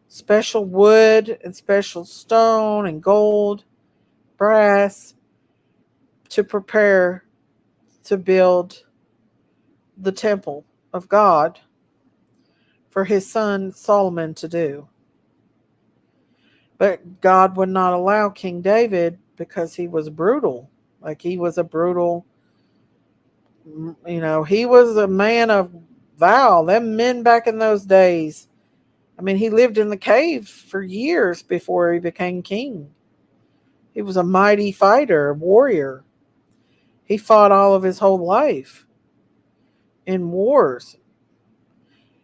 special wood and special stone and gold, brass, to prepare to build the temple of God for his son Solomon to do. But God would not allow King David because he was brutal. Like, he was a brutal, he was a man of vow. Them men back in those days, I mean, he lived in the cave for years before he became king. He was a mighty fighter, a warrior. He fought all of his whole life in wars.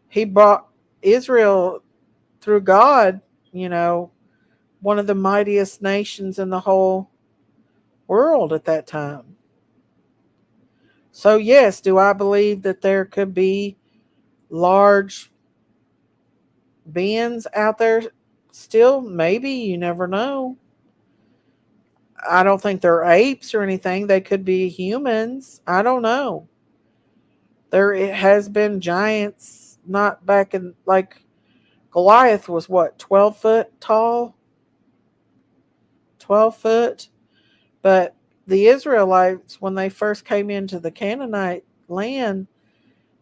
He brought Israel through God, one of the mightiest nations in the whole world at that time. So yes, do I believe that there could be large beings out there still? Maybe, you never know. I don't think they're apes or anything. They could be humans. I don't know. There has been giants, not back in, like, Goliath was what, 12 foot tall? 12 foot? But the Israelites, when they first came into the Canaanite land,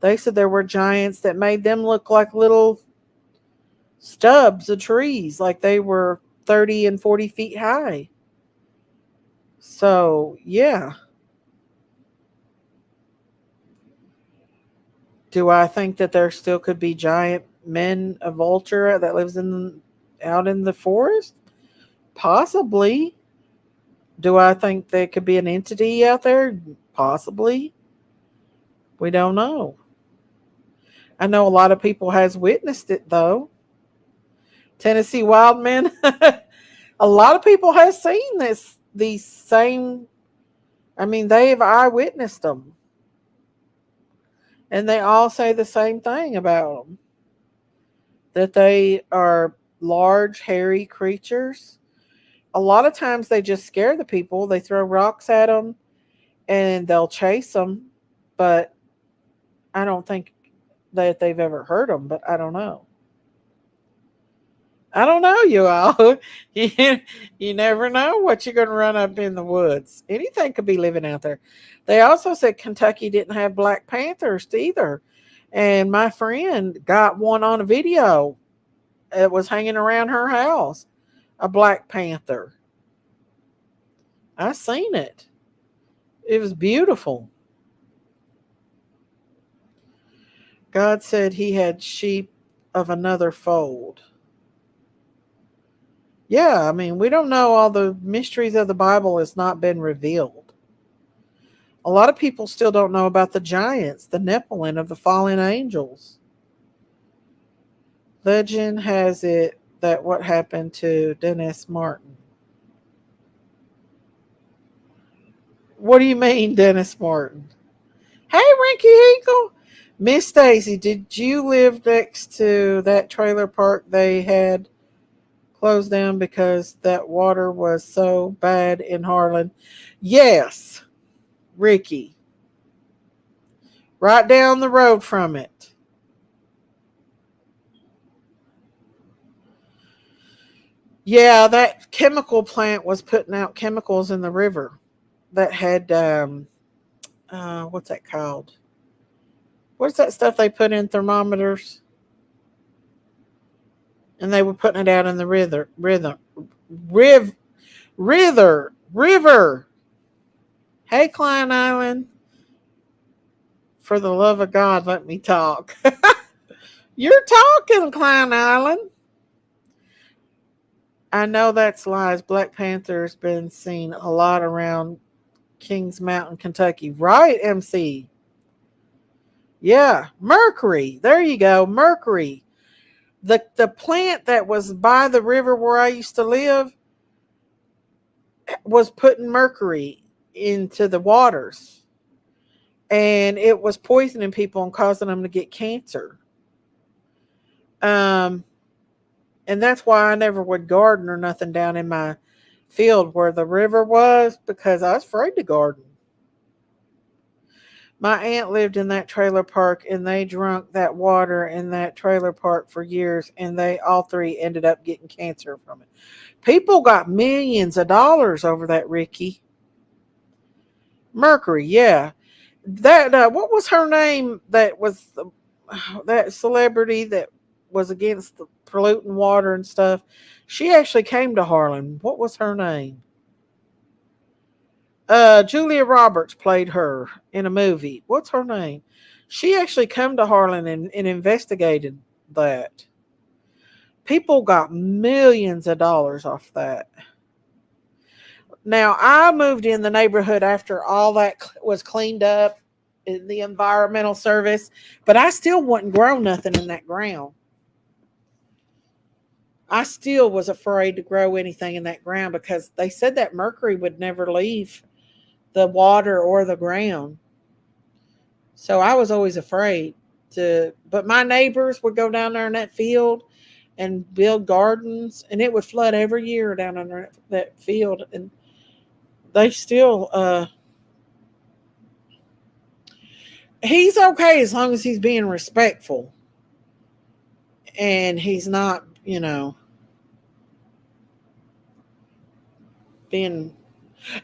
they said there were giants that made them look like little stubs of trees, like they were 30 and 40 feet high. So, yeah. Do I think that there still could be giant men of Ultra that lives out in the forest? Possibly. Do I think there could be an entity out there? Possibly. We don't know. I know a lot of people has witnessed it, though. Tennessee Wildmen. A lot of people have seen these same. I mean, they've eyewitnessed them, and they all say the same thing about them: that they are large, hairy creatures. A lot of times, they just scare the people. They throw rocks at them, and they'll chase them. But I don't think that they've ever hurt them. But I don't know. I don't know, you all. You never know what you're going to run up in the woods. Anything could be living out there. They also said Kentucky didn't have Black Panthers either. And my friend got one on a video. It was hanging around her house. A Black Panther. I seen it. It was beautiful. God said he had sheep of another fold. Yeah, I mean, we don't know. All the mysteries of the Bible has not been revealed. A lot of people still don't know about the giants, the Nephilim of the fallen angels. Legend has it that what happened to Dennis Martin. What do you mean, Dennis Martin? Hey, Rinky Hinkle. Miss Stacy, did you live next to that trailer park they had closed down because that water was so bad in Harlan? Yes, Ricky. Right down the road from it. Yeah, that chemical plant was putting out chemicals in the river that had, what's that called? What's that stuff they put in thermometers? And they were putting it out in the river. Hey, Hey, Klein Island. For the love of God, let me talk. You're talking, Klein Island. I know that's lies. Black Panther's been seen a lot around Kings Mountain, Kentucky. Right, MC? Yeah, Mercury. There you go, Mercury. The plant that was by the river where I used to live was putting mercury into the waters, and it was poisoning people and causing them to get cancer. Um, and that's why I never would garden or nothing down in my field where the river was, because I was afraid to garden. My aunt lived in that trailer park and they drunk that water in that trailer park for years, and they all three ended up getting cancer from it. People got millions of dollars over that, Ricky. Mercury, yeah. That what was her name? That was that celebrity that was against the polluting water and stuff. She actually came to Harlan. What was her name? Julia Roberts played her in a movie. What's her name? She actually come to Harlan and investigated that. People got millions of dollars off that. Now, I moved in the neighborhood after all that was cleaned up in the environmental service, but I still wouldn't grow nothing in that ground. I still was afraid to grow anything in that ground because they said that mercury would never leave the water or the ground. So I was always afraid to, but my neighbors would go down there in that field and build gardens, and it would flood every year down under that field. And they still, he's okay as long as he's being respectful and he's not, being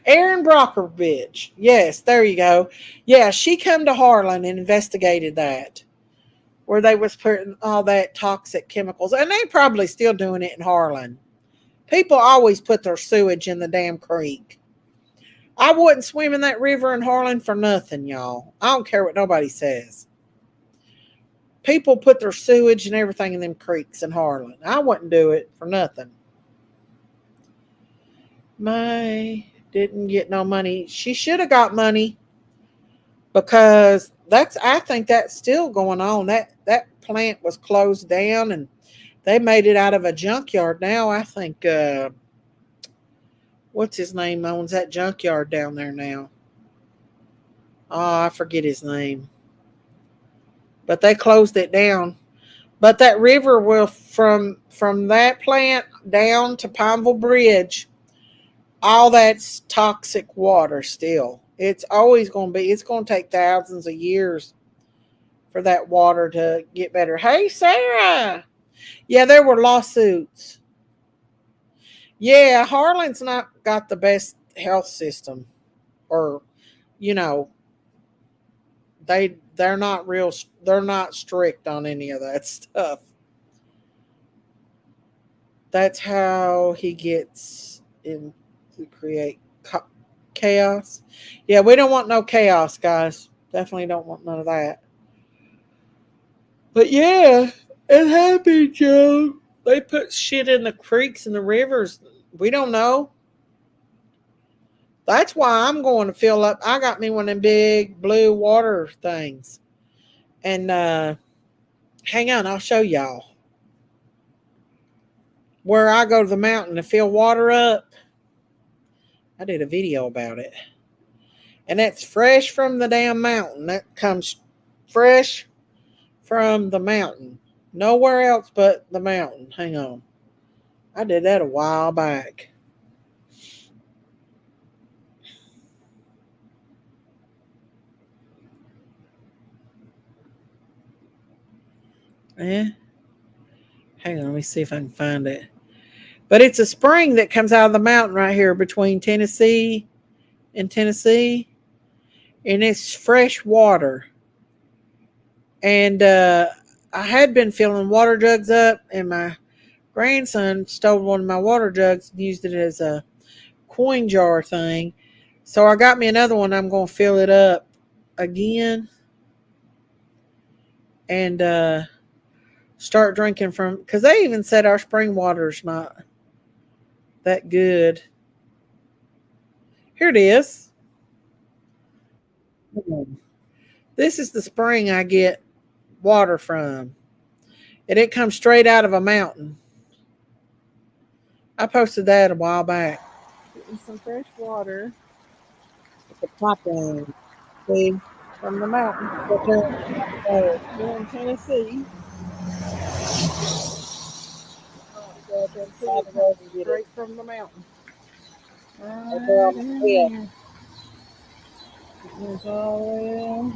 Aaron Brockovich. Yes, there you go. Yeah, she come to Harlan and investigated that, where they was putting all that toxic chemicals, and they probably still doing it in Harlan. People always put their sewage in the damn creek. I wouldn't swim in that river in Harlan for nothing, y'all. I don't care what nobody says. People put their sewage and everything in them creeks in Harlan. I wouldn't do it for nothing. May didn't get no money. She should have got money, because I think that's still going on. That plant was closed down and they made it out of a junkyard now. I think what's his name owns that junkyard down there now. Oh, I forget his name. But they closed it down. But that river will from that plant down to Pineville Bridge, all that's toxic water still. It's always going to be, it's going to take thousands of years for that water to get better. Hey, Sarah. Yeah, there were lawsuits. Yeah, Harlan's not got the best health system, or, you know, they're not strict on any of that stuff. That's how he gets in to create chaos. Yeah, we don't want no chaos, guys. Definitely don't want none of that. But yeah, it happened, Joe. They put shit in the creeks and the rivers. We don't know. That's why I'm going to fill up. I got me one of them big blue water things. And hang on, I'll show y'all. Where I go to the mountain to fill water up. I did a video about it. And that's fresh from the damn mountain. That comes fresh from the mountain. Nowhere else but the mountain. Hang on. I did that a while back. Yeah. Hang on, let me see if I can find it. But it's a spring that comes out of the mountain right here between Tennessee and Tennessee. And it's fresh water. And I had been filling water jugs up, and my grandson stole one of my water jugs and used it as a coin jar thing. So I got me another one. I'm going to fill it up again and start drinking from, because they even said our spring water's not that good. Here it is. This is the spring I get water from, and it comes straight out of a mountain. I posted that a while back. Getting some fresh water at the pipeline, see, from the mountain. We're in Tennessee. Straight from the mountain. Right. There's all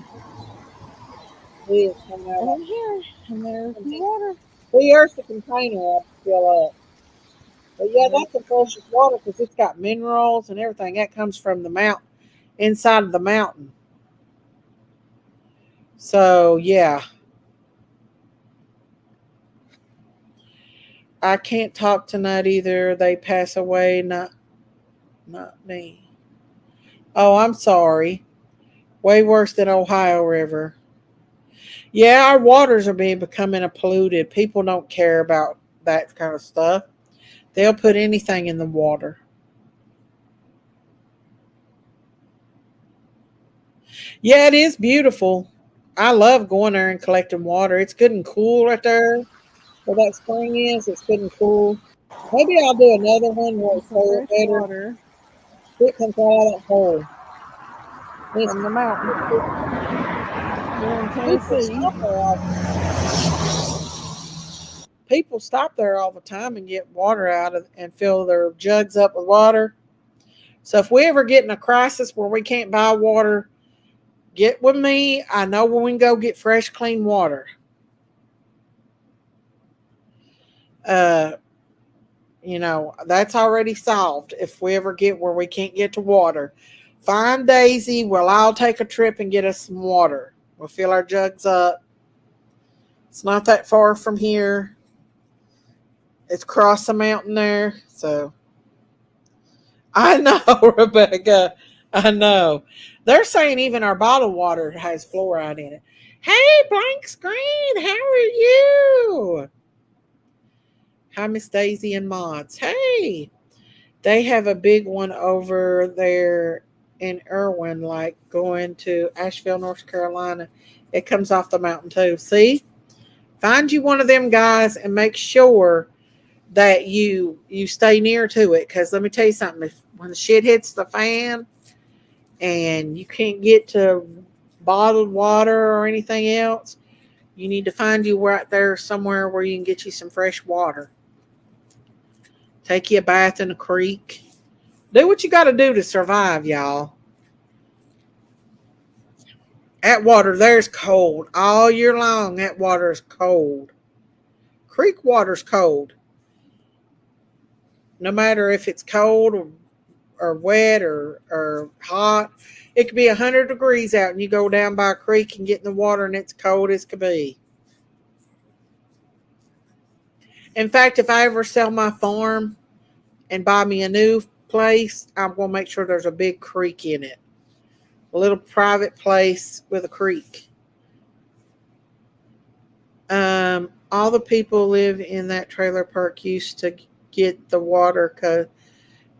this coming out here, and there's the water. Here's the container I fill up. But yeah, that's the freshest water because it's got minerals and everything. That comes from the mountain, inside of the mountain. So yeah, I can't talk tonight either. They pass away, not me. Oh, I'm sorry. Way worse than Ohio River. Yeah, our waters are becoming polluted. People don't care about that kind of stuff. They'll put anything in the water. Yeah, it is beautiful. I love going there and collecting water. It's good and cool right there where that spring is. It's good and cool. Maybe I'll do another one where it's better. Water. It comes out of that hole. It's from the mountain. We're in Tennessee. People stop there all the time and get water out of and fill their jugs up with water. So if we ever get in a crisis where we can't buy water, get with me. I know when we can go get fresh, clean water. That's already solved. If we ever get where we can't get to water, find Daisy. We'll all take a trip and get us some water. We'll fill our jugs up. It's not that far from here. It's across the mountain there. So I know, Rebecca. I know. They're saying even our bottled water has fluoride in it. Hey, blank screen. How are you? Hi, Miss Daisy and Mods. Hey. They have a big one over there in Irwin, like going to Asheville, North Carolina. It comes off the mountain too. See? Find you one of them guys and make sure that you stay near to it. Because let me tell you something. When the shit hits the fan and you can't get to bottled water or anything else, you need to find you right there somewhere where you can get you some fresh water. Take you a bath in a creek. Do what you got to do to survive, y'all. That water there's cold. All year long, that water is cold. Creek water's cold. No matter if it's cold or wet or hot. It could be 100 degrees out and you go down by a creek and get in the water and it's cold as could be. In fact, if I ever sell my farm and buy me a new place, I'm going to make sure there's a big creek in it. A little private place with a creek. All the people live in that trailer park used to get the water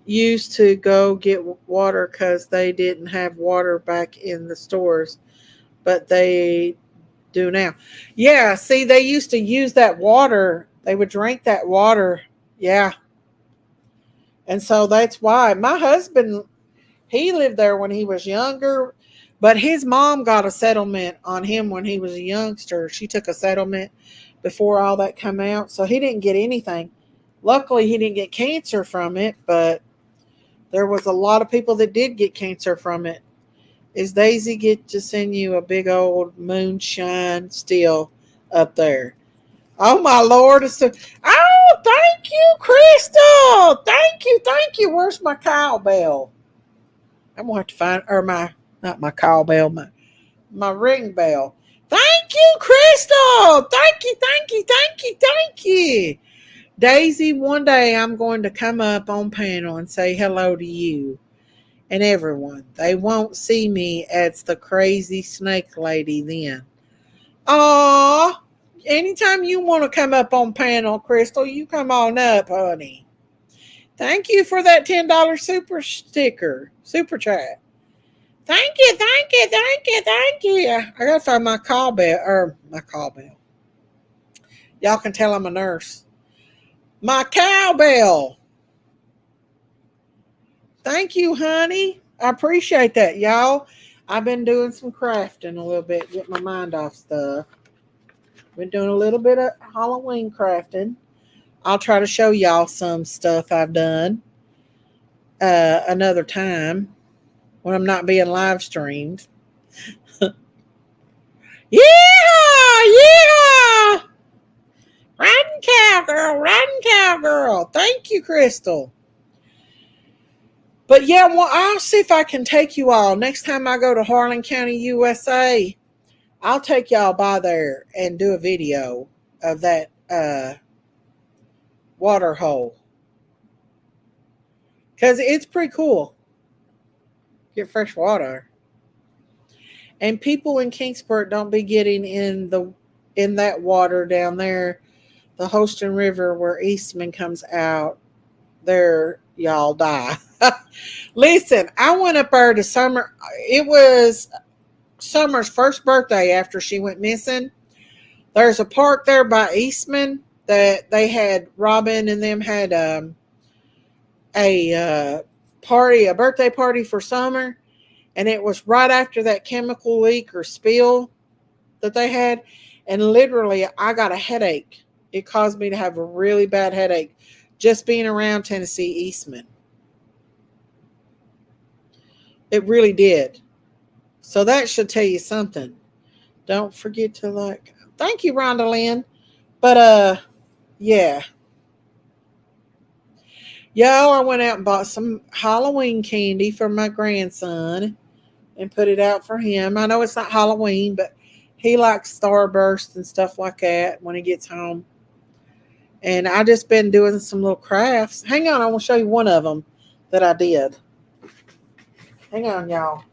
used to go get water because they didn't have water back in the stores, but they do now. Yeah, see, they used to use that water. They would drink that water. Yeah. And so that's why my husband, he lived there when he was younger, but his mom got a settlement on him when he was a youngster. She took a settlement before all that came out, so he didn't get anything. Luckily, he didn't get cancer from it, but there was a lot of people that did get cancer from it. Is Daisy get to send you a big old moonshine still up there? Oh, my Lord. Oh, thank you, Crystal. Thank you. Where's my cowbell? I'm going to have to find, not my cowbell, my ring bell. Thank you, Crystal. Thank you. Daisy, one day I'm going to come up on panel and say hello to you. and everyone. They won't see me as the crazy snake lady then. Aw, anytime you want to come up on panel, Crystal, you come on up, honey. Thank you for that $10 super sticker, super chat. Thank you, thank you, thank you, thank you. I gotta find my call bell, or my call bell. Y'all can tell I'm a nurse. My cowbell. Thank you, honey. I appreciate that, y'all. I've been doing some crafting a little bit, get my mind off stuff. Been doing a little bit of Halloween crafting. I'll try to show y'all some stuff I've done another time when I'm not being live streamed. Yeah, yeah. Riding cowgirl, riding cowgirl. Thank you, Crystal. But yeah, well, I'll see if I can take you all. Next time I go to Harlan County, USA, I'll take y'all by there and do a video of that water hole. Because it's pretty cool. Get fresh water. And people in Kingsport don't be getting in that water down there, the Holston River where Eastman comes out. There, y'all die. Listen, I went up there to Summer. It was Summer's first birthday after she went missing. There's a park there by Eastman that they had. Robin and them had a party, a birthday party for Summer, and it was right after that chemical leak or spill that they had, and literally I got a headache. It caused me to have a really bad headache just being around Tennessee Eastman. It really did. So that should tell you something. Don't forget to like. Thank you, Rhonda Lynn. But yeah. Y'all, I went out and bought some Halloween candy for my grandson and put it out for him. I know it's not Halloween, but he likes Starburst and stuff like that when he gets home. And I just been doing some little crafts. Hang on, I will show you one of them that I did. Hang on, y'all.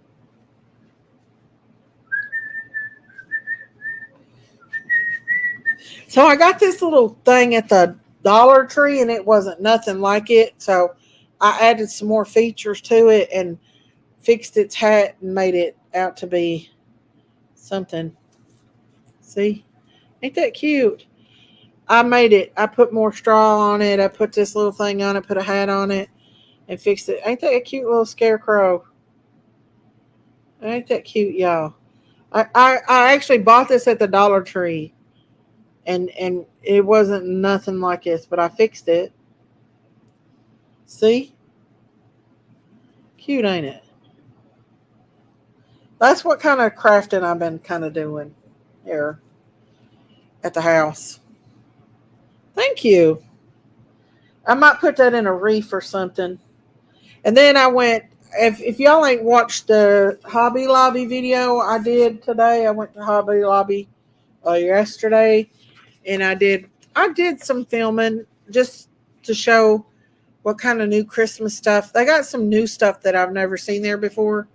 So I got this little thing at the Dollar Tree, and it wasn't nothing like it. So I added some more features to it and fixed its hat and made it out to be something. See? Ain't that cute? I made it. I put more straw on it. I put this little thing on it, put a hat on it, and fixed it. Ain't that a cute little scarecrow? Ain't that cute, y'all? I actually bought this at the Dollar Tree, and it wasn't nothing like this, but I fixed it. See? Cute, ain't it? That's what kind of crafting I've been kind of doing here at the house. Thank you. I might put that in a wreath or something. And then I went, if y'all ain't watched the Hobby Lobby video I did today, I went to Hobby Lobby yesterday, and I did some filming just to show what kind of new Christmas stuff. They got some new stuff that I've never seen there before.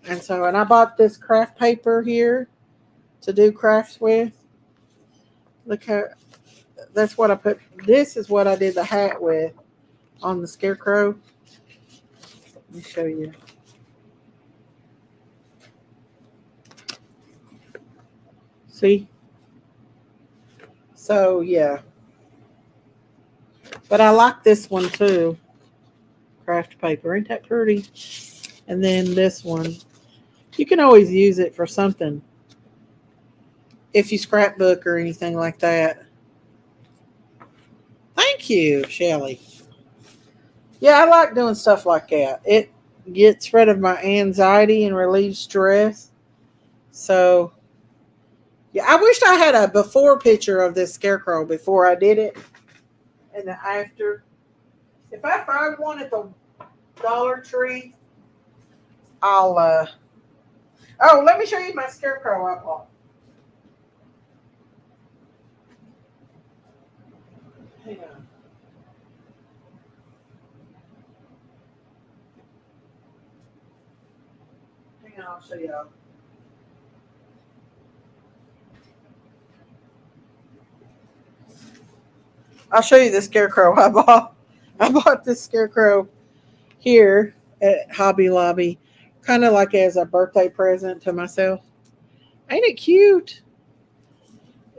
And I bought this craft paper here to do crafts with. Look how, that's what I put. This is what I did the hat with on the scarecrow. Let me show you. See? So, yeah. But I like this one too. Craft paper. Ain't that pretty? And then this one. You can always use it for something. If you scrapbook or anything like that. Thank you, Shelly. Yeah, I like doing stuff like that. It gets rid of my anxiety and relieves stress. So, yeah, I wish I had a before picture of this scarecrow before I did it and the after. If I find one at the Dollar Tree, I'll oh, let me show you my scarecrow I bought. Hang on. I'll show y'all. I'll show you the scarecrow I bought. I bought this scarecrow here at Hobby Lobby, kind of like as a birthday present to myself. Ain't it cute?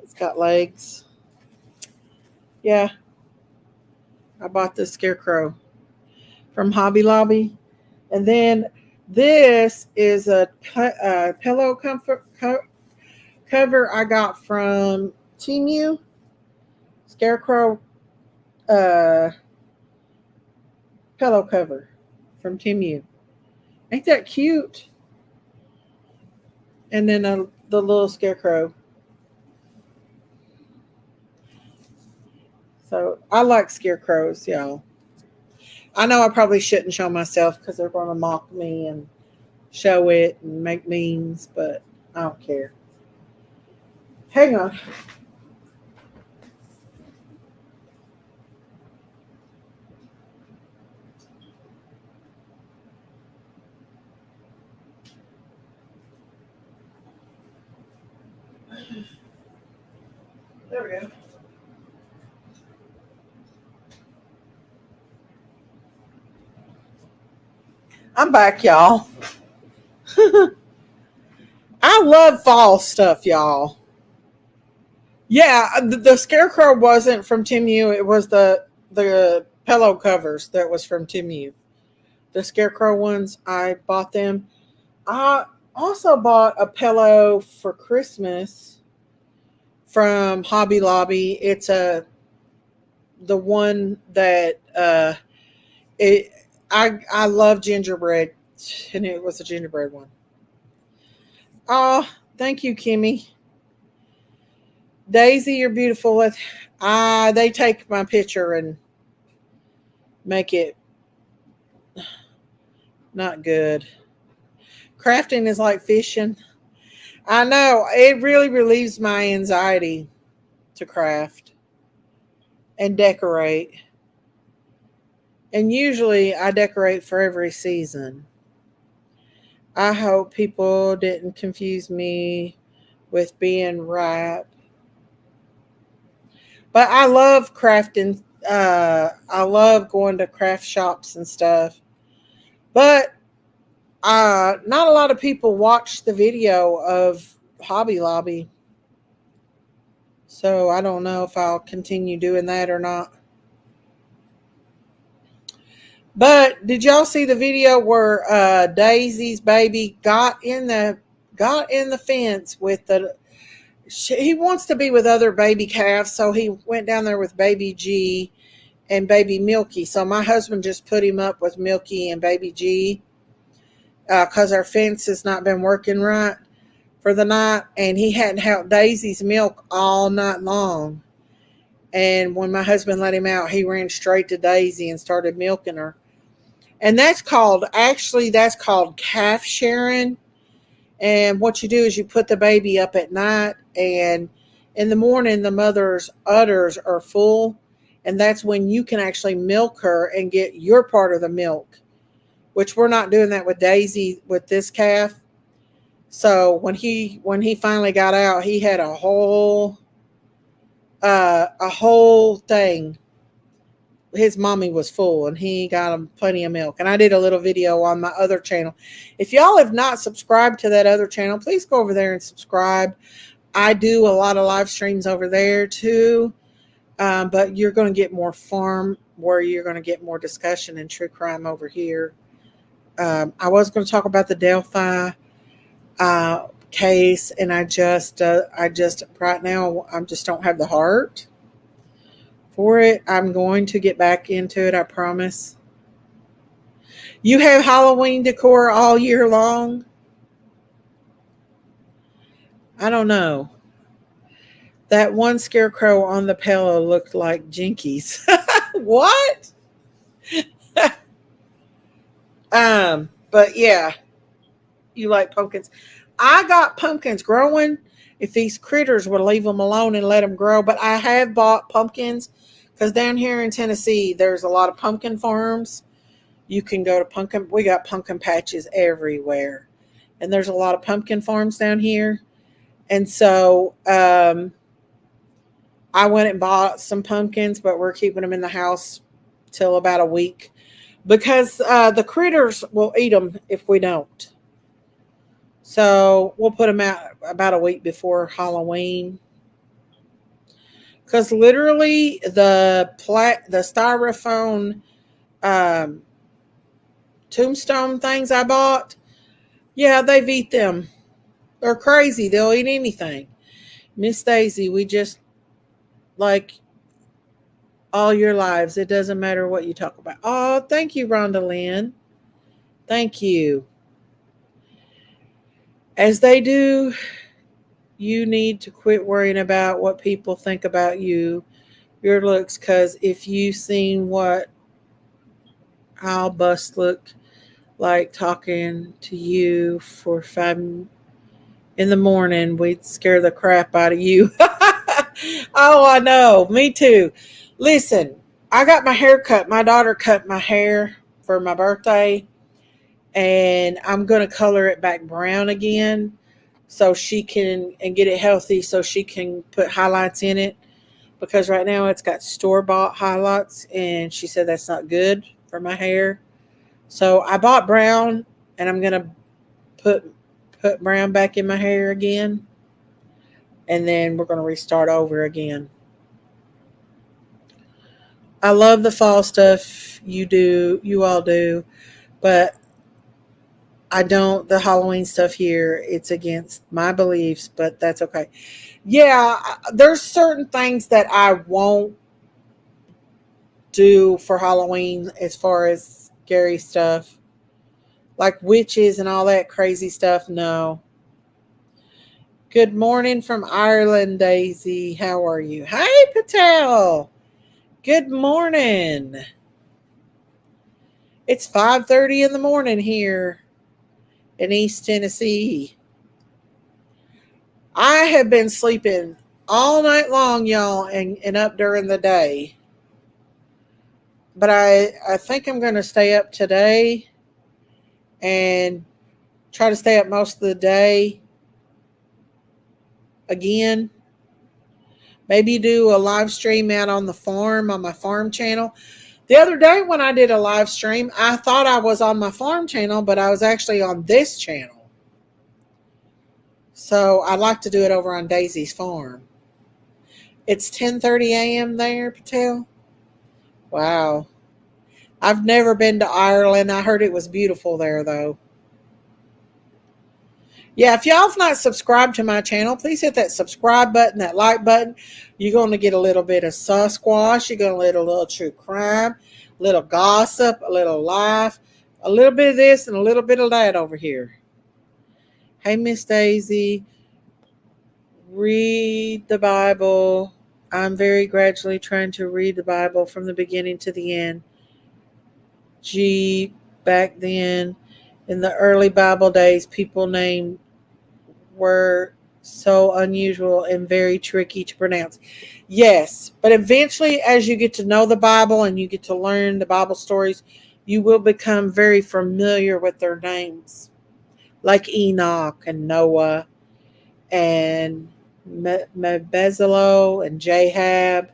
It's got legs. Yeah, I bought this scarecrow from Hobby Lobby. And then this is a pillow cover I got from Temu. Scarecrow pillow cover from Temu. Ain't that cute? And then the little scarecrow. So I like scarecrows, y'all. I know I probably shouldn't show myself because they're going to mock me and show it and make memes, but I don't care. Hang on. There we go. I'm back, y'all. I love fall stuff, y'all. Yeah, the scarecrow wasn't from Temu. It was the pillow covers that was from Temu. The scarecrow ones, I bought them. I also bought a pillow for Christmas from Hobby Lobby. It's the one that I love gingerbread, and it was a gingerbread one. Oh, thank you, Kimmy. Daisy, you're beautiful. They take my picture and make it not good. Crafting is like fishing. I know. It really relieves my anxiety to craft and decorate. And usually I decorate for every season. I hope people didn't confuse me with being rap. But I love crafting. I love going to craft shops and stuff. But not a lot of people watch the video of Hobby Lobby. So I don't know if I'll continue doing that or not. But did y'all see the video where Daisy's baby got in the fence with he wants to be with other baby calves, so he went down there with baby G and baby Milky. So my husband just put him up with Milky and baby G because our fence has not been working right for the night, and he hadn't helped Daisy's milk all night long. And when my husband let him out, he ran straight to Daisy and started milking her. And that's called calf sharing. And what you do is you put the baby up at night, and in the morning the mother's udders are full, and that's when you can actually milk her and get your part of the milk, which we're not doing that with Daisy with this calf. So when he finally got out, he had a whole thing. His mommy was full, and he got him plenty of milk. And I did a little video on my other channel. If y'all have not subscribed to that other channel, please go over there and subscribe. I do a lot of live streams over there too, but you're going to get more farm, where you're going to get more discussion and true crime over here. I was going to talk about the Delphi case, and I just right now I just don't have the heart for it. I'm going to get back into it, I promise. You have Halloween decor all year long? I don't know. That one scarecrow on the pillow looked like Jinkies. What? But yeah, you like pumpkins. I got pumpkins growing if these critters would leave them alone and let them grow. But I have bought pumpkins because down here in Tennessee, there's a lot of pumpkin farms. You can go to we got pumpkin patches everywhere. and there's a lot of pumpkin farms down here. And so I went and bought some pumpkins, but we're keeping them in the house till about a week because the critters will eat them if we don't. So we'll put them out about a week before Halloween. Because literally the styrofoam um, tombstone things I bought, yeah, they've eat them. They're crazy. They'll eat anything. Miss Daisy, we just like all your lives. It doesn't matter what you talk about. Oh, thank you, Rhonda Lynn. Thank you. As they do, you need to quit worrying about what people think about you, your looks, because if you seen what I'll bust look like talking to you for 5 in the morning, we'd scare the crap out of you. Oh, I know. Me too. Listen, I got my hair cut. My daughter cut my hair for my birthday, and I'm going to color it back brown again so she can, and get it healthy so she can put highlights in it because right now it's got store-bought highlights, and she said that's not good for my hair. So I bought brown, and I'm going to put brown back in my hair again, and then we're going to restart over again. I love the fall stuff you all do, but I don't the Halloween stuff here. It's against my beliefs, but that's okay. Yeah, there's certain things that I won't do for Halloween as far as scary stuff, like witches and all that crazy stuff. No. Good morning from Ireland, Daisy. How are you? Hi, Patel. Good morning. It's 5:30 in the morning here in East Tennessee. I have been sleeping all night long, y'all, and up during the day. But I think I'm going to stay up today and try to stay up most of the day again. Maybe do a live stream out on the farm on my farm channel. The other day when I did a live stream, I thought I was on my farm channel, but I was actually on this channel. So I'd like to do it over on Daisy's farm. It's 10:30 a.m. there, Patel. Wow. I've never been to Ireland. I heard it was beautiful there, though. Yeah, if y'all have not subscribed to my channel, please hit that subscribe button, that like button. You're going to get a little bit of Sasquatch. You're going to get a little true crime, a little gossip, a little life, a little bit of this and a little bit of that over here. Hey, Miss Daisy, read the Bible. I'm very gradually trying to read the Bible from the beginning to the end. Back then, in the early Bible days, people named were so unusual and very tricky to pronounce. Yes, but eventually, as you get to know the Bible and you get to learn the Bible stories, you will become very familiar with their names, like Enoch and Noah and Bezalel and Jahab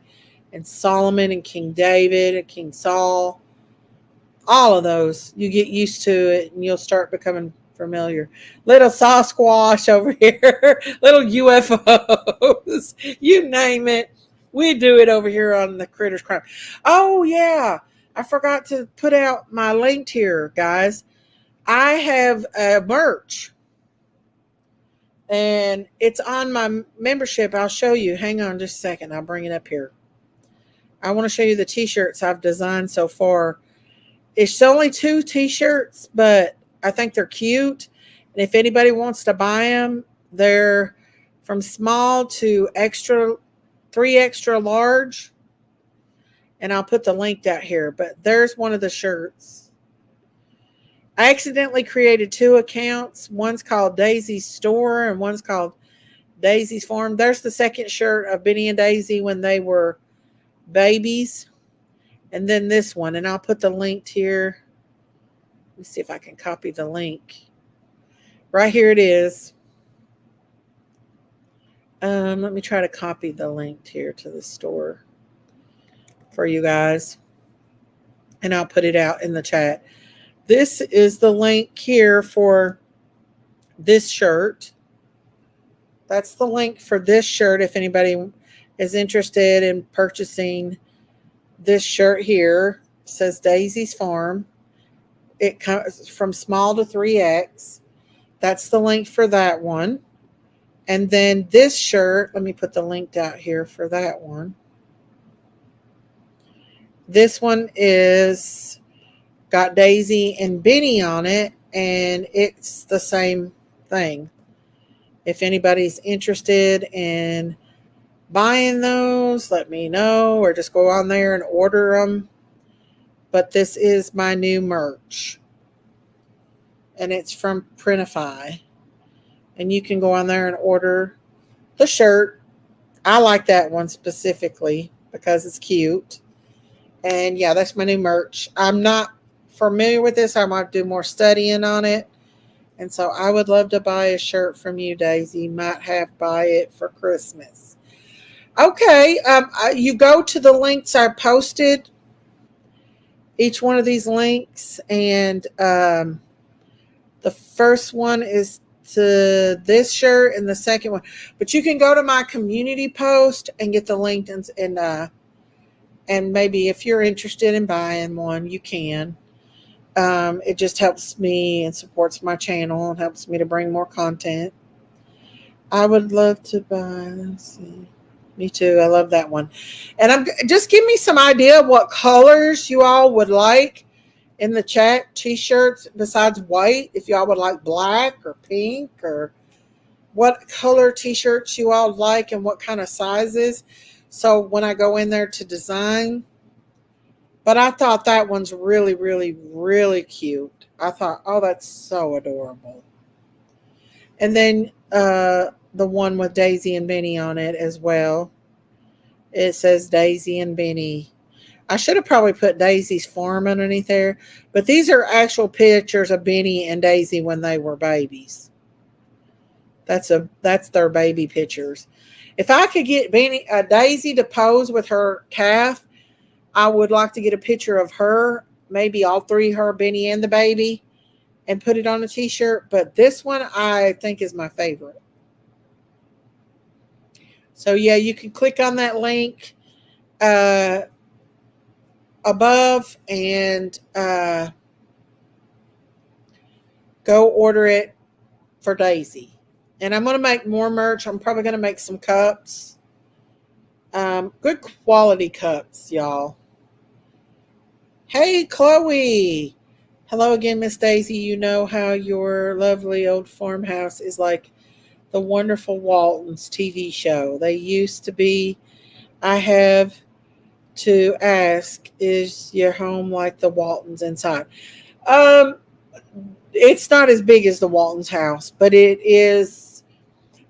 and Solomon and King David and King Saul. All of those, you get used to it and you'll start becoming familiar. Little Sasquatch over here, little UFOs, you name it. We do it over here on the Critters Crime. Oh, yeah. I forgot to put out my link here, guys. I have a merch and it's on my membership. I'll show you. Hang on just a second. I'll bring it up here. I want to show you the t-shirts I've designed so far. It's only 2 t-shirts, but I think they're cute. And if anybody wants to buy them, they're from small to 3 extra large. And I'll put the link out here. But there's one of the shirts. I accidentally created 2 accounts. One's called Daisy's Store and one's called Daisy's Farm. There's the second shirt of Benny and Daisy when they were babies. And then this one, and I'll put the link here. Let me see if I can copy the link. Right here it is. Let me try to copy the link here to the store for you guys, and I'll put it out in the chat. This is the link here for this shirt. That's the link for this shirt if anybody is interested in purchasing this shirt here. It says Daisy's Farm. It comes from small to 3X. That's the link for that one. And then this shirt, let me put the link out here for that one. This one is got Daisy and Benny on it, and it's the same thing. If anybody's interested in buying those, let me know, or just go on there and order them. But this is my new merch, and it's from Printify. And you can go on there and order the shirt. I like that one specifically because it's cute. And yeah, that's my new merch. I'm not familiar with this. I might do more studying on it. And so I would love to buy a shirt from you, Daisy. Might have buy it for Christmas. Okay, you go to the links I posted, each one of these links, and the first one is to this shirt, and the second one. But you can go to my community post and get the link, and maybe if you're interested in buying one, you can. It just helps me and supports my channel and helps me to bring more content. I would love to buy. Let's see. Me too. I love that one. And just give me some idea of what colors you all would like in the chat. T-shirts besides white, if y'all would like black or pink, or what color T-shirts you all like and what kind of sizes. So when I go in there to design. But I thought that one's really, really, really cute. I thought, oh, that's so adorable. And then the one with Daisy and Benny on it as well. It says Daisy and Benny. I should have probably put Daisy's Farm underneath there, but these are actual pictures of Benny and Daisy when they were babies. That's their baby pictures. If I could get Daisy to pose with her calf, I would like to get a picture of her, maybe all three, her, Benny, and the baby, and put it on a T-shirt. But this one I think is my favorite. So yeah, you can click on that link above and go order it for Daisy. And I'm going to make more merch. I'm probably going to make some cups. Good quality cups, y'all. Hey, Chloe. Hello again, Miss Daisy. You know how your lovely old farmhouse is like the wonderful Waltons TV show. They used to be. I have to ask, is your home like the Waltons inside? It's not as big as the Waltons house, but it is.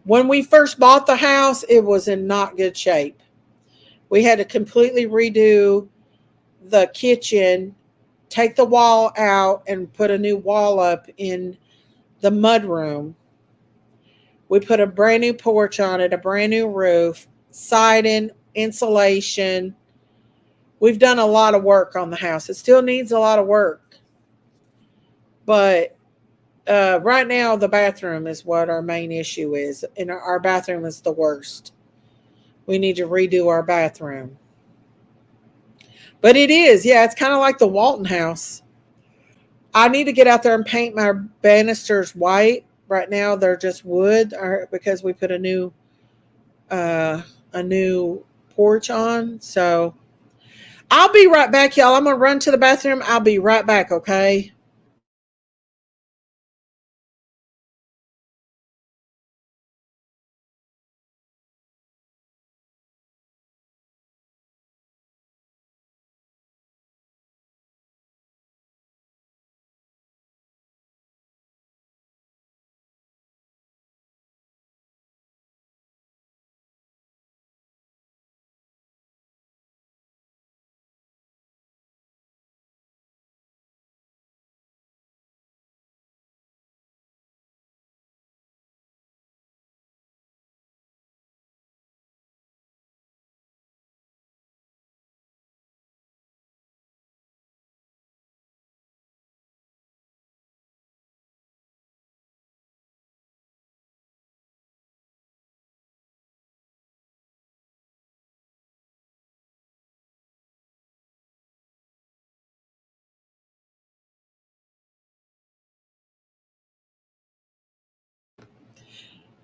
When we first bought the house, it was in not good shape. We had to completely redo the kitchen, take the wall out, and put a new wall up in the mud room. We put a brand new porch on it, a brand new roof, siding, insulation. We've done a lot of work on the house. It still needs a lot of work. But right now, the bathroom is what our main issue is. And our bathroom is the worst. We need to redo our bathroom. But it is. Yeah, it's kind of like the Walton house. I need to get out there and paint my banisters white. Right now, they're just wood because we put a new porch on. So I'll be right back, y'all. I'm going to run to the bathroom. I'll be right back, okay?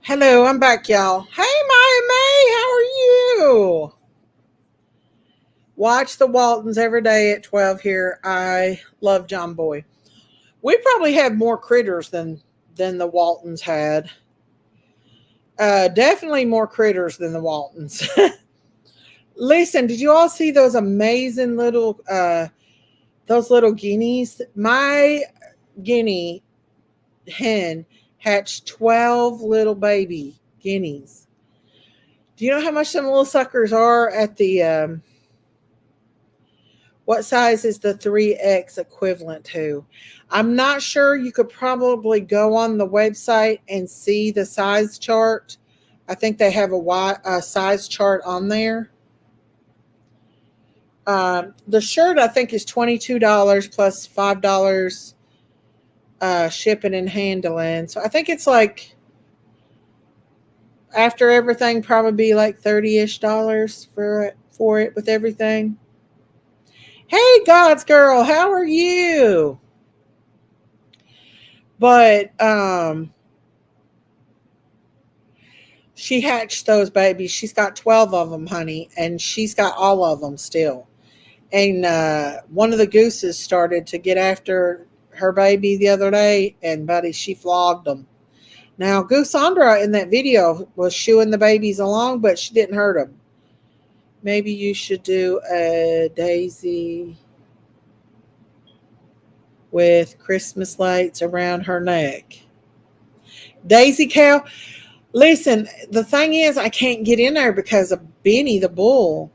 Hello, I'm back, y'all. Hey, Maya May, how are you? Watch the Waltons every day at 12 here. I love John Boy. We probably have more critters than the Waltons had. Definitely more critters than the Waltons. Listen, did you all see those amazing little those little guineas? My guinea hen hatched 12 little baby guineas. Do you know how much some little suckers are at the what size is the 3X equivalent to? I'm not sure. You could probably go on the website and see the size chart. I think they have a size chart on there. The shirt I think is $22 plus $5 shipping and handling. So I think it's like after everything probably be like $30-ish for it with everything. Hey, God's girl, how are you? But she hatched those babies. She's got 12 of them, honey, and she's got all of them still. And one of the gooses started to get after her baby the other day, and buddy, she flogged them. Now, Goosandra in that video was shooing the babies along, but she didn't hurt them. Maybe you should do a daisy with Christmas lights around her neck. Daisy cow. Listen, the thing is, I can't get in there because of Benny the bull.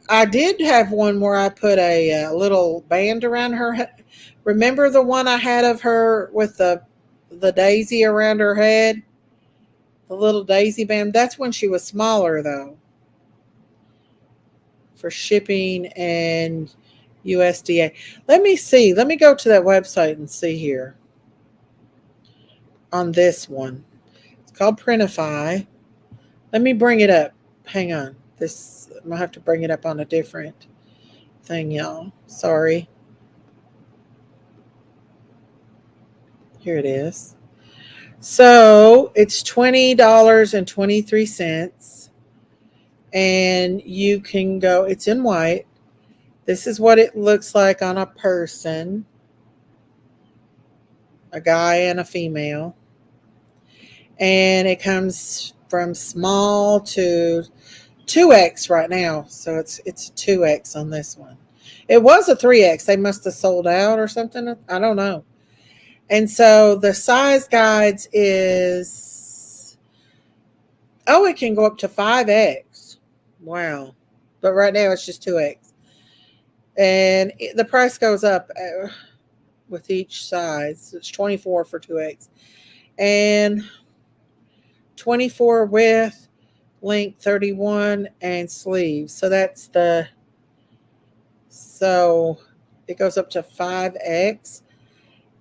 I did have one where I put a little band around her head. Remember the one I had of her with the daisy around her head? The little daisy band. That's when she was smaller, though. For shipping and USDA. Let me see. Let me go to that website and see here. On this one. It's called Printify. Let me bring it up. Hang on. I'm going to have to bring it up on a different thing, y'all. Sorry. Here it is. So it's $20.23. And you can go, it's in white. This is what it looks like on a person. A guy and a female. And it comes from small to 2X right now. So it's a 2X on this one. It was a 3X. They must have sold out or something. I don't know. And so the size guides is, it can go up to 5X. Wow. But right now it's just 2X. And the price goes up with each size. It's $24 for 2X. And 24 width, length 31, and sleeves. So it goes up to 5X.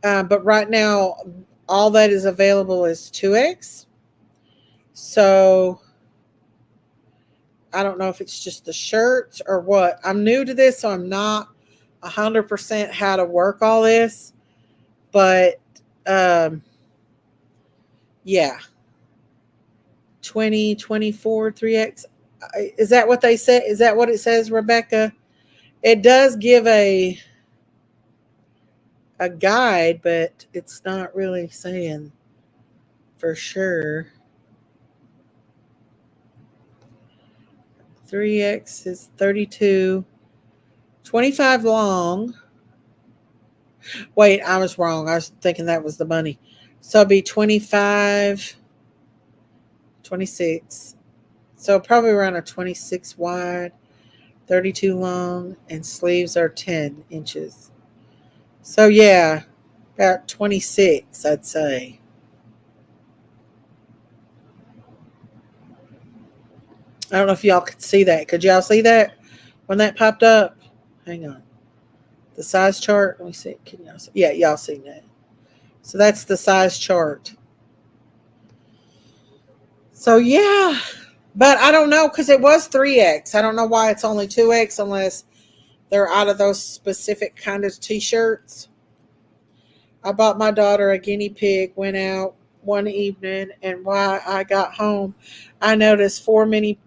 But right now, all that is available is 2X. So I don't know if it's just the shirts or what. I'm new to this, so I'm not 100% how to work all this. But yeah. 20, 24, 3X. Is that what they said? Is that what it says, Rebecca? It does give a guide, but it's not really saying for sure. 3X is 32. 25 long. Wait, I was wrong. I was thinking that was the bunny. So it'd be 25, 26. So probably around a 26 wide, 32 long, and sleeves are 10 inches. So yeah, about 26, I'd say. I don't know if y'all could see that. Could y'all see that when that popped up? Hang on. The size chart. Let me see. Can y'all see? Yeah, y'all seen that. So that's the size chart. So yeah, but I don't know because it was 3X. I don't know why it's only 2X unless they're out of those specific kind of t-shirts. I bought my daughter a guinea pig, went out one evening, and while I got home, I noticed four mini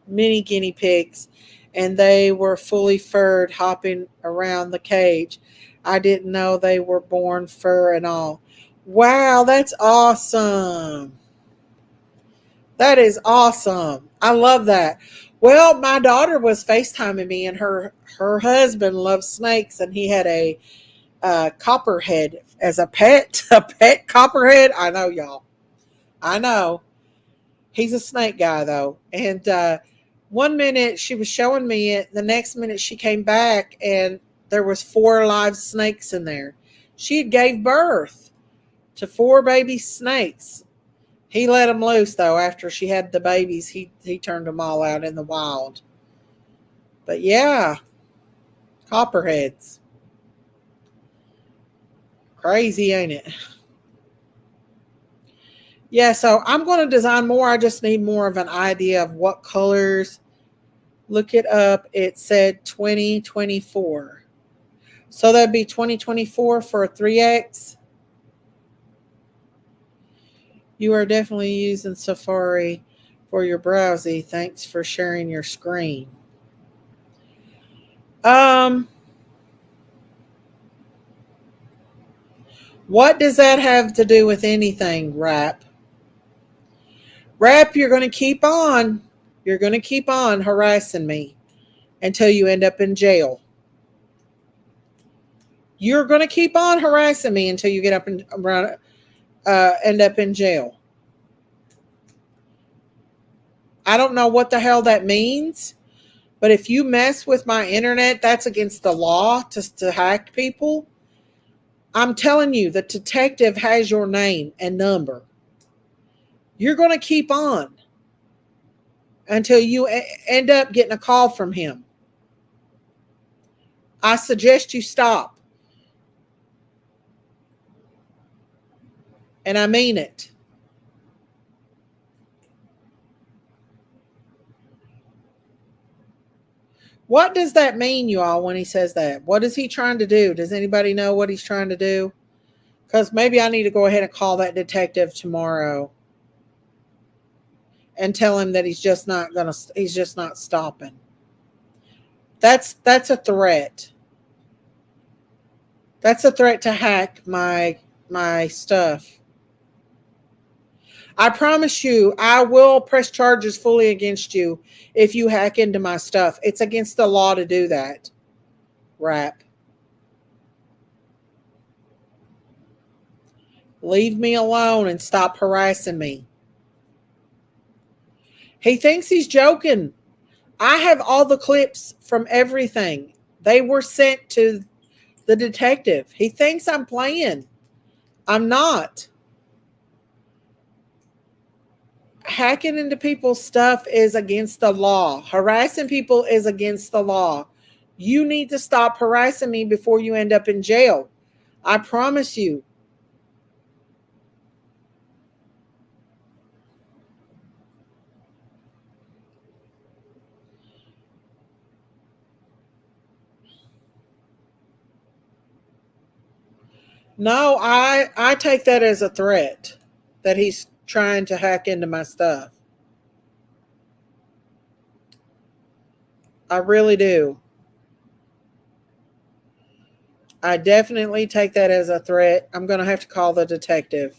guinea pigs, and they were fully furred, hopping around the cage. I didn't know they were born fur and all. Wow, that's awesome. That is awesome. I love that. Well, my daughter was FaceTiming me, and her husband loves snakes, and he had a copperhead as a pet, a pet copperhead. I know, y'all. I know. He's a snake guy, though. And one minute she was showing me it, the next minute she came back, and there was four live snakes in there. She had gave birth to four baby snakes. He let them loose though. After she had the babies, he turned them all out in the wild. But yeah, copperheads, crazy, ain't it? Yeah, so I'm going to design more. I just need more of an idea of what colors. Look it up. It said 2024. So that'd be 2024 for a 3X. You are definitely using Safari for your browsing. Thanks for sharing your screen. Um, what does that have to do with anything, Rap? Rap, you're going to keep on. You're going to keep on harassing me until you end up in jail. You're going to keep on harassing me until you get up and end up in jail. I don't know what the hell that means, but if you mess with my internet, that's against the law to hack people. I'm telling you, the detective has your name and number. You're going to keep on until you end up getting a call from him. I suggest you stop. And I mean it. What does that mean, you all, when he says that? What is he trying to do? Does anybody know what he's trying to do? Because maybe I need to go ahead and call that detective tomorrow and tell him that he's just not stopping. That's a threat. That's a threat to hack my stuff. I promise you, I will press charges fully against you if you hack into my stuff. It's against the law to do that. Rap. Leave me alone and stop harassing me. He thinks he's joking. I have all the clips from everything. They were sent to the detective. He thinks I'm playing. I'm not. Hacking into people's stuff is against the law. Harassing people is against the law. You need to stop harassing me before you end up in jail. I promise you. No, I take that as a threat that he's trying to hack into my stuff. I really do. I definitely take that as a threat. I'm going to have to call the detective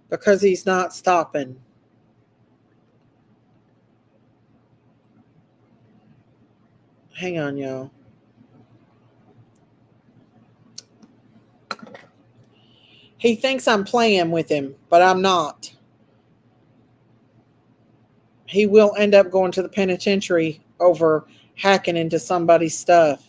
because he's not stopping. Hang on, y'all. He thinks I'm playing with him, but I'm not. He will end up going to the penitentiary over hacking into somebody's stuff.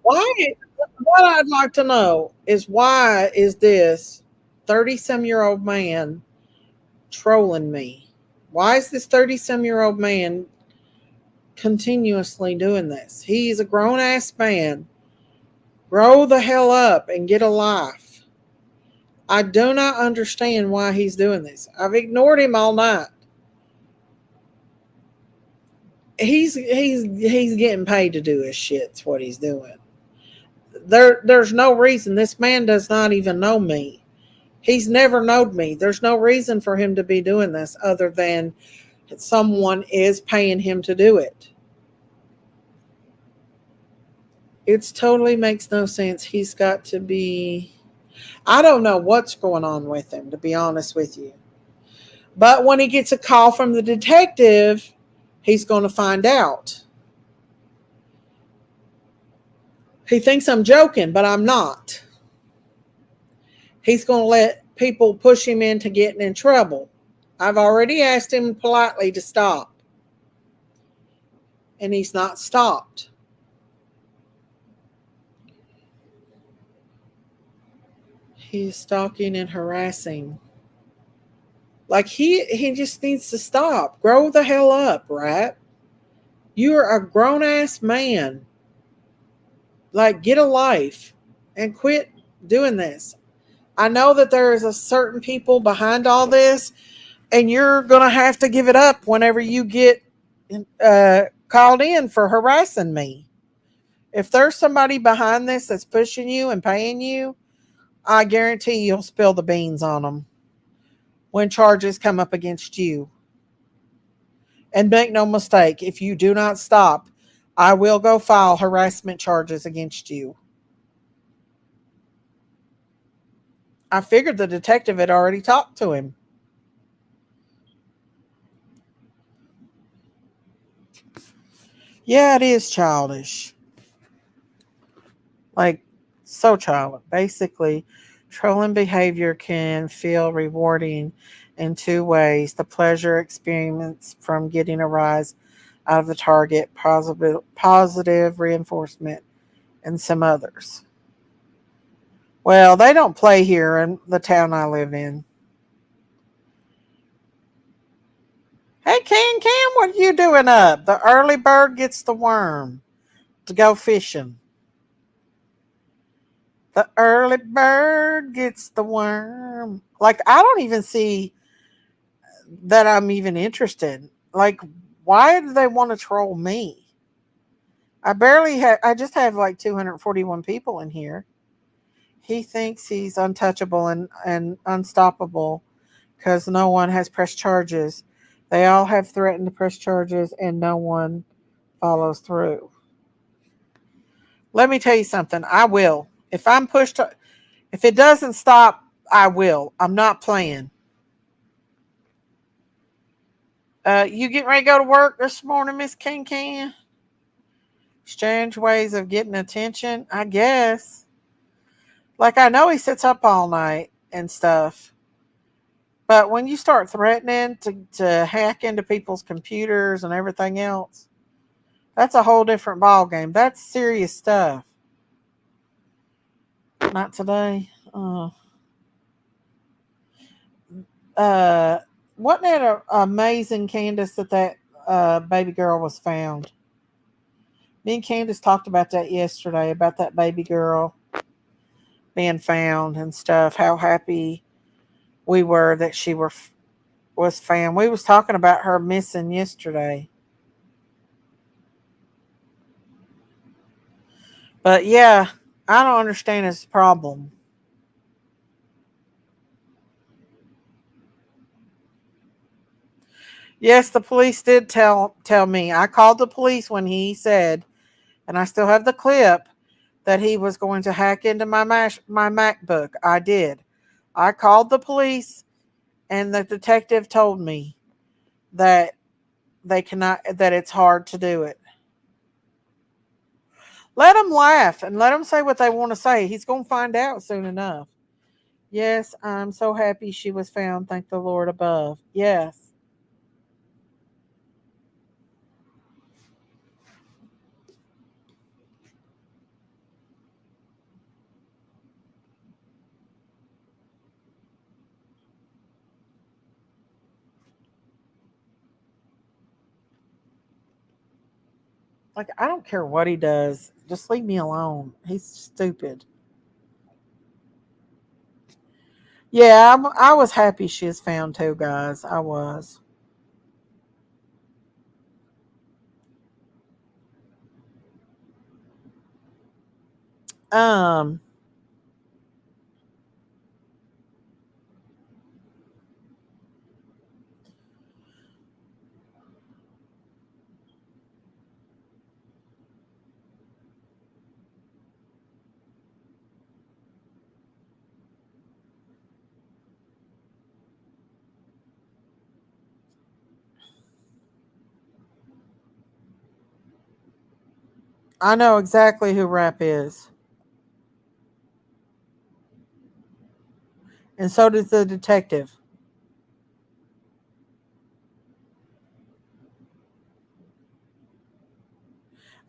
Why? What I'd like to know is why is this 30-some-year-old man trolling me? Why is this 30-some-year-old man continuously doing this? He's a grown ass man. Grow the hell up and get a life. I do not understand why he's doing this. I've ignored him all night. He's getting paid to do his shit. It's what he's doing. There's no reason. This man does not even know me. He's never known me. There's no reason for him to be doing this other than someone is paying him to do it. It totally makes no sense. He's got to be. I don't know what's going on with him, to be honest with you. But when he gets a call from the detective, he's going to find out. He thinks I'm joking, but I'm not. He's going to let people push him into getting in trouble. I've already asked him politely to stop. And he's not stopped. He's stalking and harassing. Like he just needs to stop. Grow the hell up, right? You're a grown ass man. Like, get a life and quit doing this. I know that there is a certain people behind all this, and you're gonna have to give it up whenever you get called in for harassing me. If there's somebody behind this that's pushing you and paying you, I guarantee you'll spill the beans on them when charges come up against you. And make no mistake, if you do not stop, I will go file harassment charges against you. I figured the detective had already talked to him. Yeah, it is childish. Like, so childish. Basically, trolling behavior can feel rewarding in two ways: the pleasure experience from getting a rise out of the target, positive reinforcement, and some others. Well, they don't play here in the town I live in. Hey, Can, what are you doing up? The early bird gets the worm to go fishing. The early bird gets the worm. Like, I don't even see that I'm even interested. Like, why do they want to troll me? I just have like 241 people in here. He thinks he's untouchable and unstoppable because no one has pressed charges. They all have threatened to press charges and no one follows through. Let me tell you something. I will. If it doesn't stop, I will. I'm not playing. You getting ready to go to work this morning, Miss Can? Strange ways of getting attention, I guess. Like, I know he sits up all night and stuff. But when you start threatening to hack into people's computers and everything else, that's a whole different ball game. That's serious stuff. Not today. Uh, wasn't it amazing, Candace, that baby girl was found? Me and Candace talked about that yesterday, about that baby girl being found and stuff. How happy we were that was found. We was talking about her missing yesterday. But yeah, I don't understand his problem. Yes, the police did tell me. I called the police when he said, and I still have the clip, that he was going to hack into my MacBook. I did. I called the police, and the detective told me that they cannot, that it's hard to do it. Let them laugh and let them say what they want to say. He's going to find out soon enough. Yes, I'm so happy she was found. Thank the Lord above. Yes. Like, I don't care what he does. Just leave me alone. He's stupid. Yeah, I was happy she was found too, guys. I was. Um, I know exactly who Rap is. And so does the detective.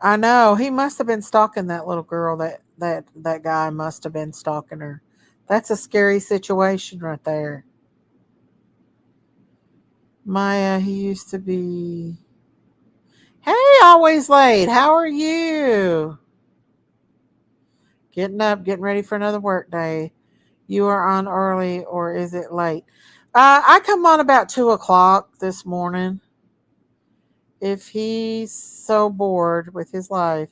I know. He must have been stalking that little girl. That guy must have been stalking her. That's a scary situation right there. Maya, he used to be. Hey, always late. How are you? Getting up, getting ready for another work day. You are on early, or is it late? I come on about 2 o'clock this morning. If he's so bored with his life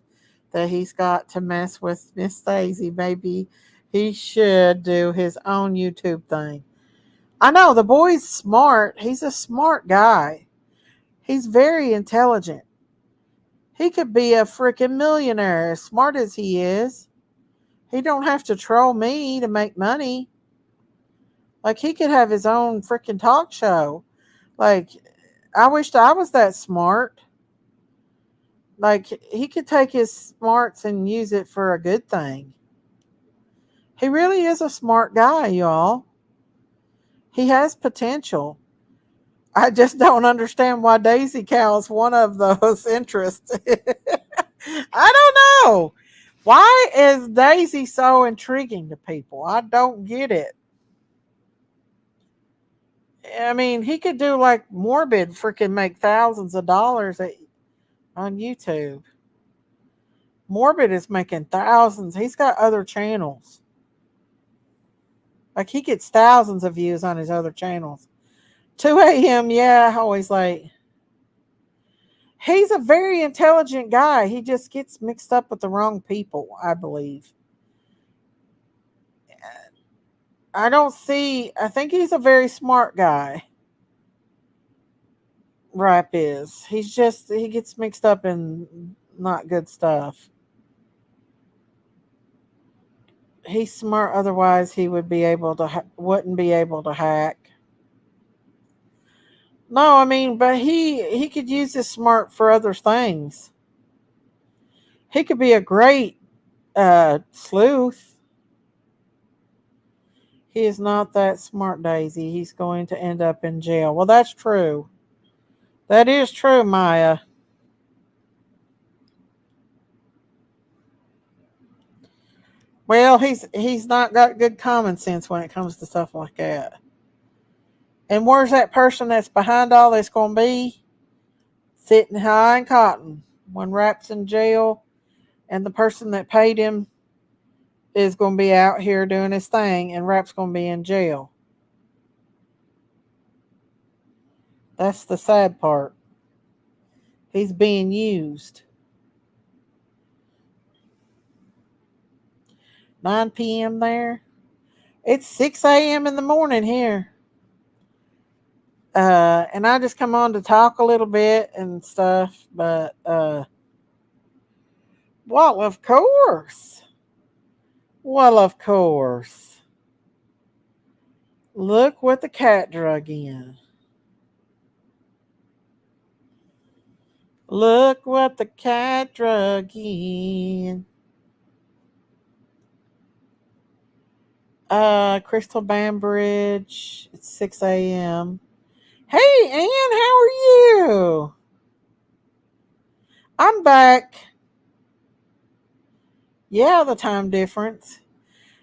that he's got to mess with Miss Daisy, maybe he should do his own YouTube thing. I know the boy's smart. He's a smart guy. He's very intelligent. He could be a freaking millionaire, as smart as he is. He don't have to troll me to make money. Like, he could have his own freaking talk show. Like, I wished I was that smart. Like, he could take his smarts and use it for a good thing. He really is a smart guy, y'all. He has potential. I just don't understand why Daisy Cow is one of those interests. I don't know. Why is Daisy so intriguing to people? I don't get it. I mean, he could do like Morbid, freaking make thousands of dollars on YouTube. Morbid is making thousands. He's got other channels. Like, he gets thousands of views on his other channels. 2 a.m. Yeah, always late. He's a very intelligent guy. He just gets mixed up with the wrong people, I believe. I don't see, I think he's a very smart guy. Rap is. He gets mixed up in not good stuff. He's smart, otherwise he would be able to wouldn't be able to hack. No, I mean, but he could use his smart for other things. He could be a great sleuth. He is not that smart, Daisy. He's going to end up in jail. Well, that's true. That is true, Maya. Well, he's not got good common sense when it comes to stuff like that. And where's that person that's behind all this going to be? Sitting high in cotton when Rap's in jail, and the person that paid him is going to be out here doing his thing, and Rap's going to be in jail. That's the sad part. He's being used. 9 p.m. there. It's 6 a.m. in the morning here. And I just come on to talk a little bit and stuff, but well, of course. Well, of course. Look what the cat drug in. Look what the cat drug in. Crystal Bambridge. It's 6 a.m. Hey, Ann, how are you? I'm back. Yeah, the time difference.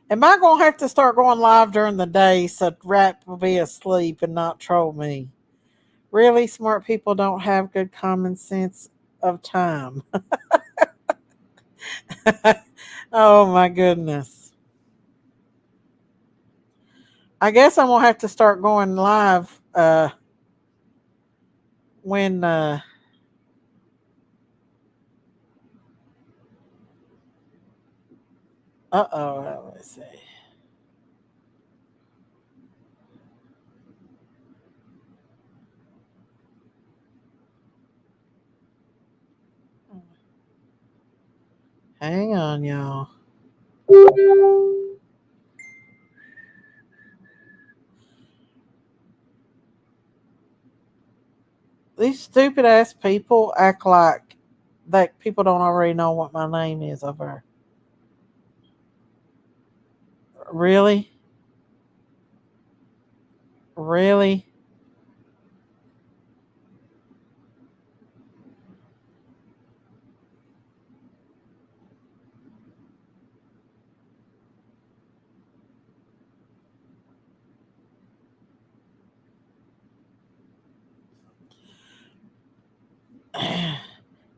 Am I going to have to start going live during the day so Rap will be asleep and not troll me? Really, smart people don't have good common sense. of time. Oh my goodness. I guess I'm gonna have to start going live when uh-oh, let's see. Hang on, y'all. These stupid ass people act like that people don't already know what my name is over. Really? Really?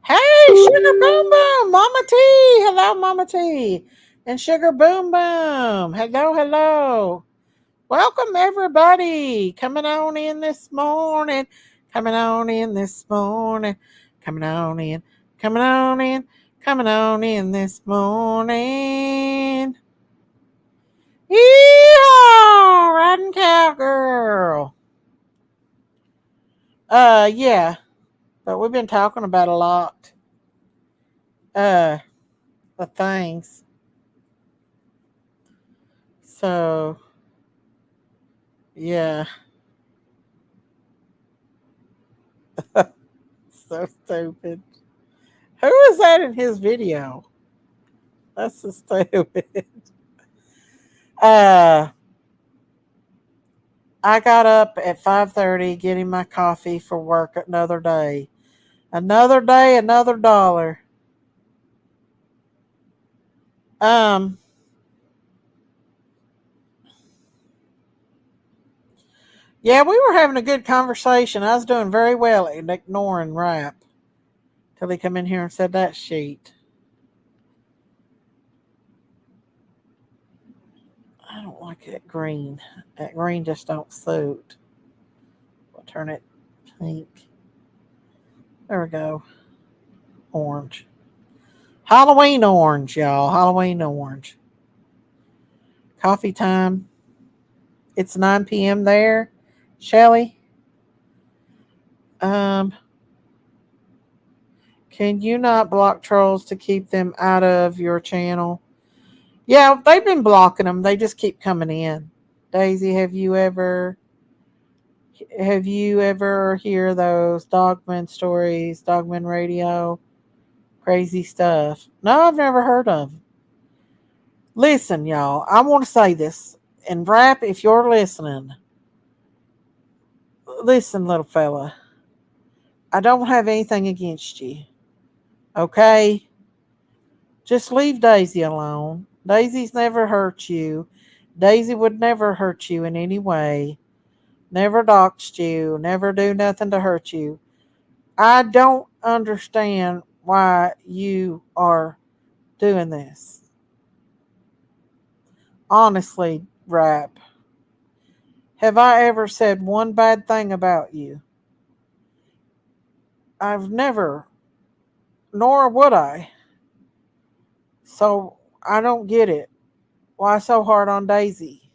Hey, Sugar Boom Boom, Mama T. Hello, Mama T. And Sugar Boom Boom. Hello, hello. Welcome, everybody. Coming on in this morning. Coming on in this morning. Coming on in. Coming on in. Coming on in this morning. Yeehaw! Riding cowgirl. Yeah. But we've been talking about a lot. Uh, the things. So, yeah. So stupid. Who is that in his video? That's so stupid. Uh, I got up at 5:30 getting my coffee for work another day. Another day, another dollar. Um, yeah, we were having a good conversation. I was doing very well at ignoring rap till he come in here and said that sheet. I don't like that green. That green just don't suit. We'll turn it pink. There we go. Orange. Halloween orange, y'all. Halloween orange. Coffee time. It's 9 p.m. there. Shelly, um, can you not block trolls to keep them out of your channel? Yeah, they've been blocking them. They just keep coming in. Daisy, have you ever hear those Dogman stories, Dogman radio, crazy stuff? No, I've never heard of 'em. Listen, y'all, I want to say this, and Rap, if you're listening, listen, little fella, I don't have anything against you. Okay? Just leave Daisy alone. Daisy's never hurt you. Daisy would never hurt you in any way. Never doxed you. Never do nothing to hurt you. I don't understand why you are doing this. Honestly, Rap, have I ever said one bad thing about you? I've never, nor would I. So I don't get it. Why so hard on Daisy?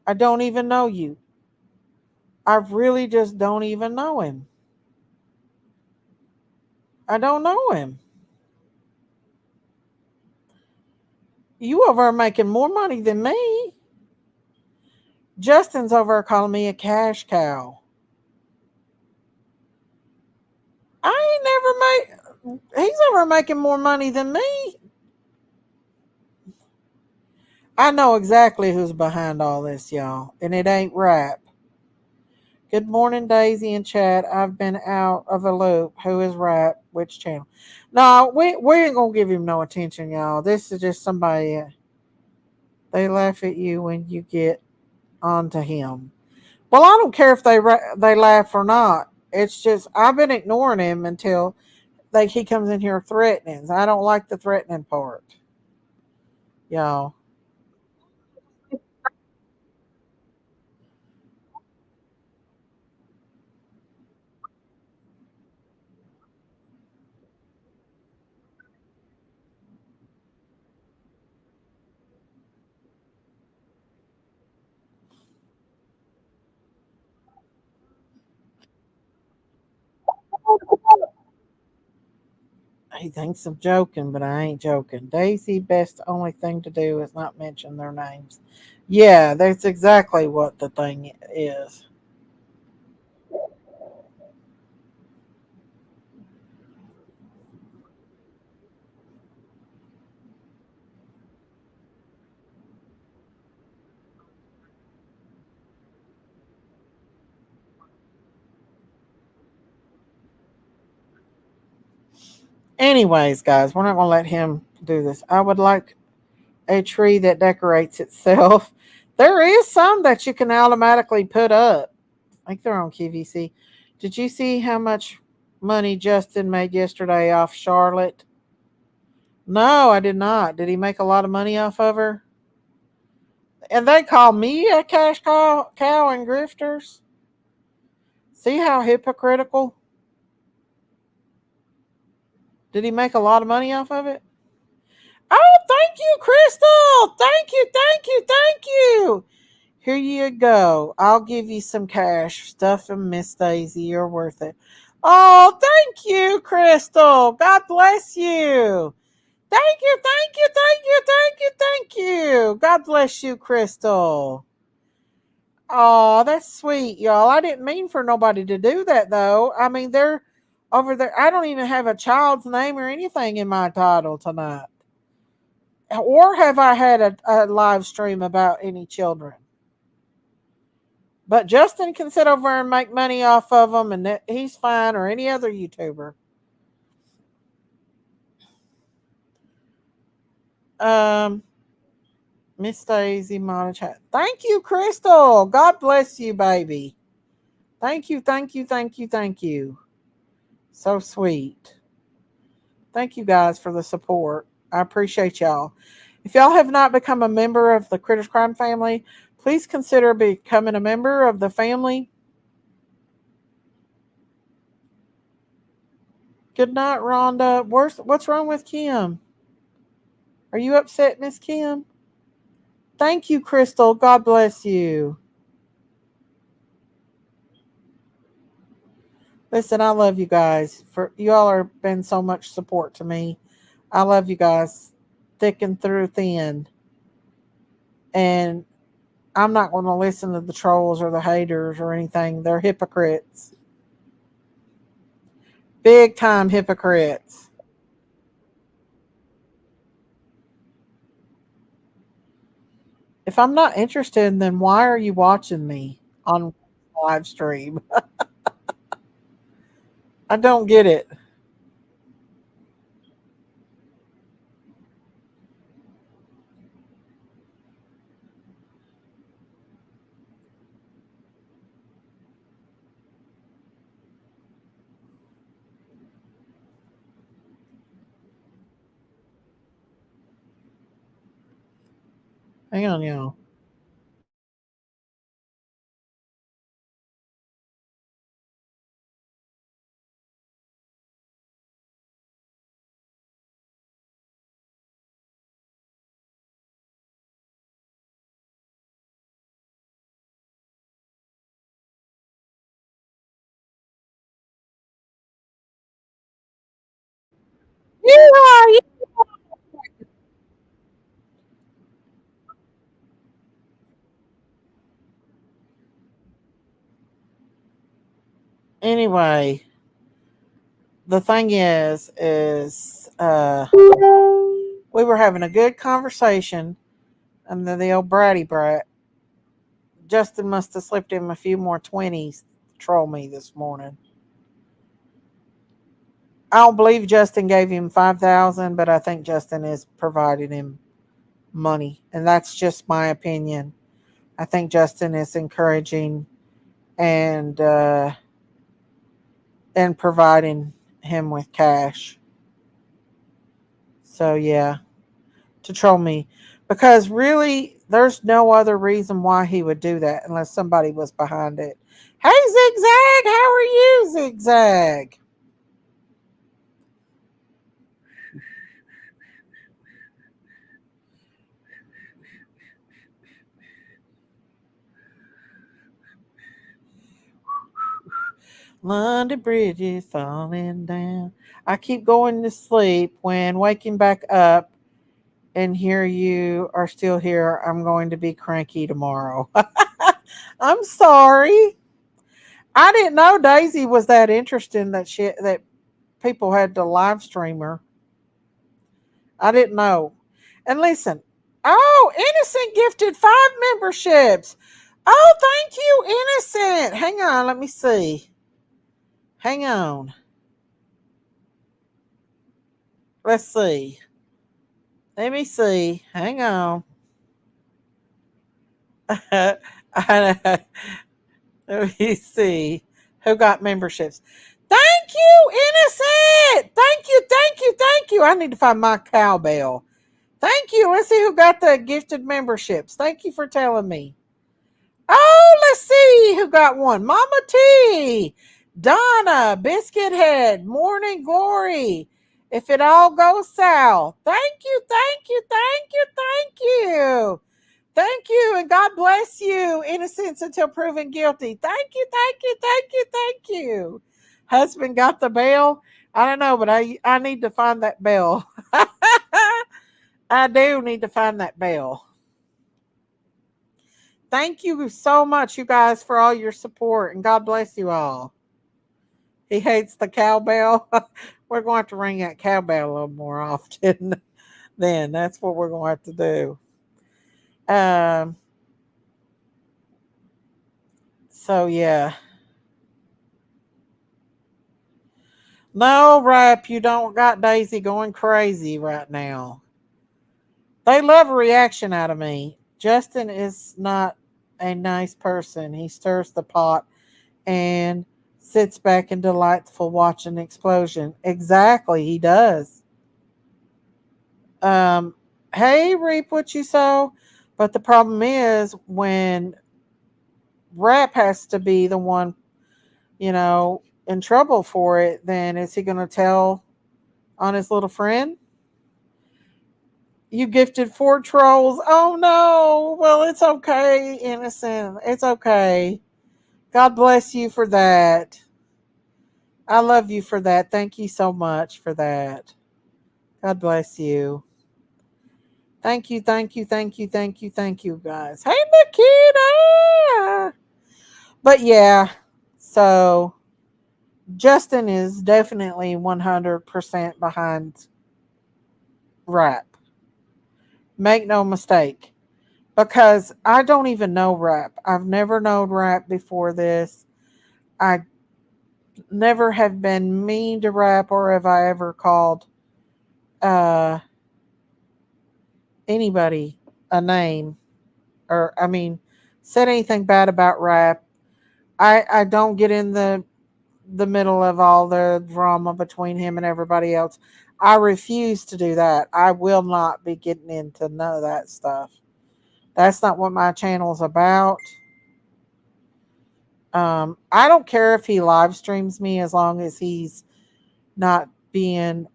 I don't even know you. I really just don't even know him. I don't know him. You over there making more money than me. Justin's over there calling me a cash cow. I ain't never made. He's over there making more money than me. I know exactly who's behind all this, y'all, and it ain't Rap. Good morning, Daisy and Chad. I've been out of a loop. Who is Rap? Which channel? No, we ain't gonna give him no attention, y'all. This is just somebody. They laugh at you when you get onto him. Well, I don't care if they laugh or not. It's just I've been ignoring him until like he comes in here threatening. I don't like the threatening part, y'all. He thinks I'm joking, but I ain't joking. Daisy, best only thing to do is not mention their names. Yeah, that's exactly what the thing is. Anyways, guys, we're not going to let him do this. I would like a tree that decorates itself. There is some that you can automatically put up. I think they're on QVC. Did you see how much money Justin made yesterday off Charlotte? No, I did not. Did he make a lot of money off of her? And they call me a cow and grifters. See how hypocritical? Did he make a lot of money off of it? Oh, thank you, Crystal. Thank you, thank you, thank you. Here you go. I'll give you some cash. Stuff and Miss Daisy. You're worth it. Oh, thank you, Crystal. God bless you. Thank you, thank you, thank you, thank you, thank you. God bless you, Crystal. Oh, that's sweet, y'all. I didn't mean for nobody to do that, though. I mean, they're over there. I don't even have a child's name or anything in my title tonight. Or have I had a live stream about any children? But Justin can sit over and make money off of them, and he's fine, or any other YouTuber. Um, Miss Daisy Monica. Thank you, Crystal. God bless you, baby. Thank you, thank you, thank you, thank you. So sweet. Thank you guys for the support. I appreciate y'all. If y'all have not become a member of the Critters Crime family, please consider becoming a member of the family. Good night, Rhonda. What's wrong with Kim? Are you upset, Miss Kim? Thank you, Crystal. God bless you. Listen, I love you guys. For you all have been so much support to me. I love you guys, thick and through thin. And I'm not going to listen to the trolls or the haters or anything. They're hypocrites. Big time hypocrites. If I'm not interested, then why are you watching me on live stream? I don't get it. Hang on, y'all. Yeah. Anyway, the thing is, we were having a good conversation, and then the old bratty brat Justin must have slipped him a few more 20s to troll me this morning. I don't believe Justin gave him 5,000, but I think Justin is providing him money, and that's just my opinion. I think Justin is encouraging and and providing him with cash. So yeah, to troll me. Because really there's no other reason why he would do that unless somebody was behind it. Hey Zigzag, how are you, Zigzag? London Bridge is falling down. I keep going to sleep when waking back up and here you are still here. I'm going to be cranky tomorrow. I'm sorry. I didn't know Daisy was that interesting that people had to live stream her. I didn't know. And listen, oh, Innocent gifted 5 memberships. Oh, thank you, Innocent. Hang on, let me see. Hang on. Let's see. Let me see. Hang on. Let me see who got memberships. Thank you, Innocent. Thank you, thank you, thank you. I need to find my cowbell. Thank you. Let's see who got the gifted memberships. Thank you for telling me. Oh, let's see who got one. Mama T, Donna, Biscuit Head, Morning Glory. If it all goes south. Thank you, thank you, thank you, thank you. Thank you, and God bless you. Innocence until proven guilty. Thank you, thank you, thank you, thank you. Husband got the bell. I don't know, but I need to find that bell. I do need to find that bell. Thank you so much, you guys, for all your support, and God bless you all. He hates the cowbell. We're going to have to ring that cowbell a little more often. Then that's what we're going to have to do. Um. So yeah. No, Rap, you don't got Daisy going crazy right now. They love a reaction out of me. Justin is not a nice person. He stirs the pot and sits back in delightful watching explosion. Exactly, he does. Um, hey, reap what you sow. But the problem is when Rap has to be the one, in trouble for it, then is he going to tell on his little friend? You gifted 4 trolls. Oh no. Well, it's okay, Innocent. It's okay. God bless you for that. I love you for that. Thank you so much for that. God bless you. Thank you, thank you, thank you, thank you, thank you, guys. Hey, Nikita. But yeah, so Justin is definitely 100% behind Rap. Make no mistake. Because I don't even know Rap. I've never known Rap before this. I never have been mean to Rap or have I ever called uh, anybody a name or, said anything bad about Rap. I don't get in the middle of all the drama between him and everybody else. I refuse to do that. I will not be getting into none of that stuff. That's not what my channel is about. I don't care if he live streams me as long as he's not being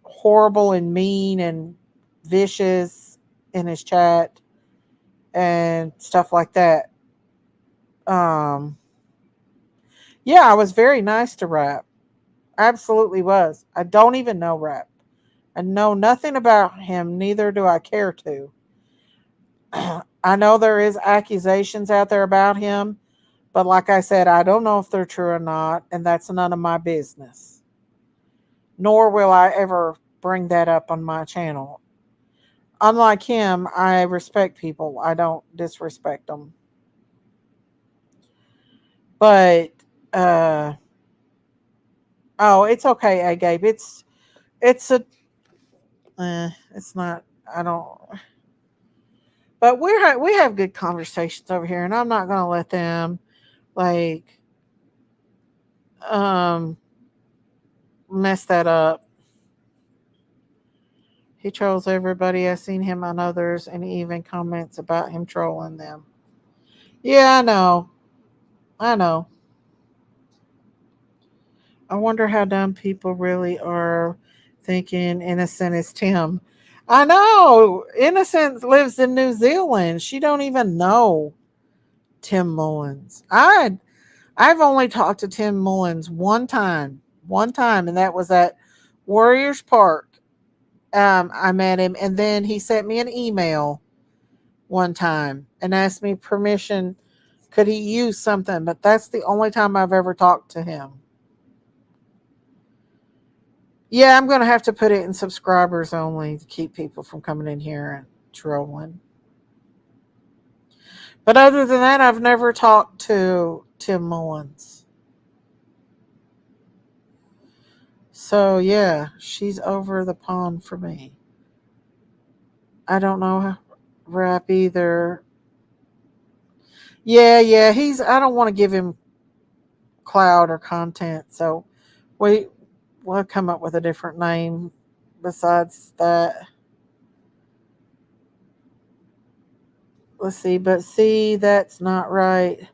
horrible and mean and vicious in his chat and stuff like that. Um, yeah, I was very nice to Rap. Absolutely was. I don't even know Rap. I know nothing about him, neither do I care to. I know there is accusations out there about him, but like I said, I don't know if they're true or not, and that's none of my business. Nor will I ever bring that up on my channel. Unlike him, I respect people. I don't disrespect them. But oh, it's okay, Gabe. It's a it's not. I don't. But we have good conversations over here, and I'm not gonna let them like um mess that up. He trolls everybody. I've seen him on others and he even comments about him trolling them. Yeah, I know. I know. I wonder how dumb people really are thinking Innocent is Tim. I know. Innocent lives in New Zealand. She don't even know Tim Mullins. I've only talked to Tim Mullins one time, and that was at Warriors Park. I met him, and then he sent me an email one time and asked me permission. Could he use something? But that's the only time I've ever talked to him. Yeah, I'm going to have to put it in subscribers only to keep people from coming in here and trolling. But other than that, I've never talked to Tim Mullins. So yeah, she's over the pond for me. I don't know rap either. Yeah, he's I don't want to give him cloud or content, so we we'll come up with a different name besides that. Let's see, but see, that's not right.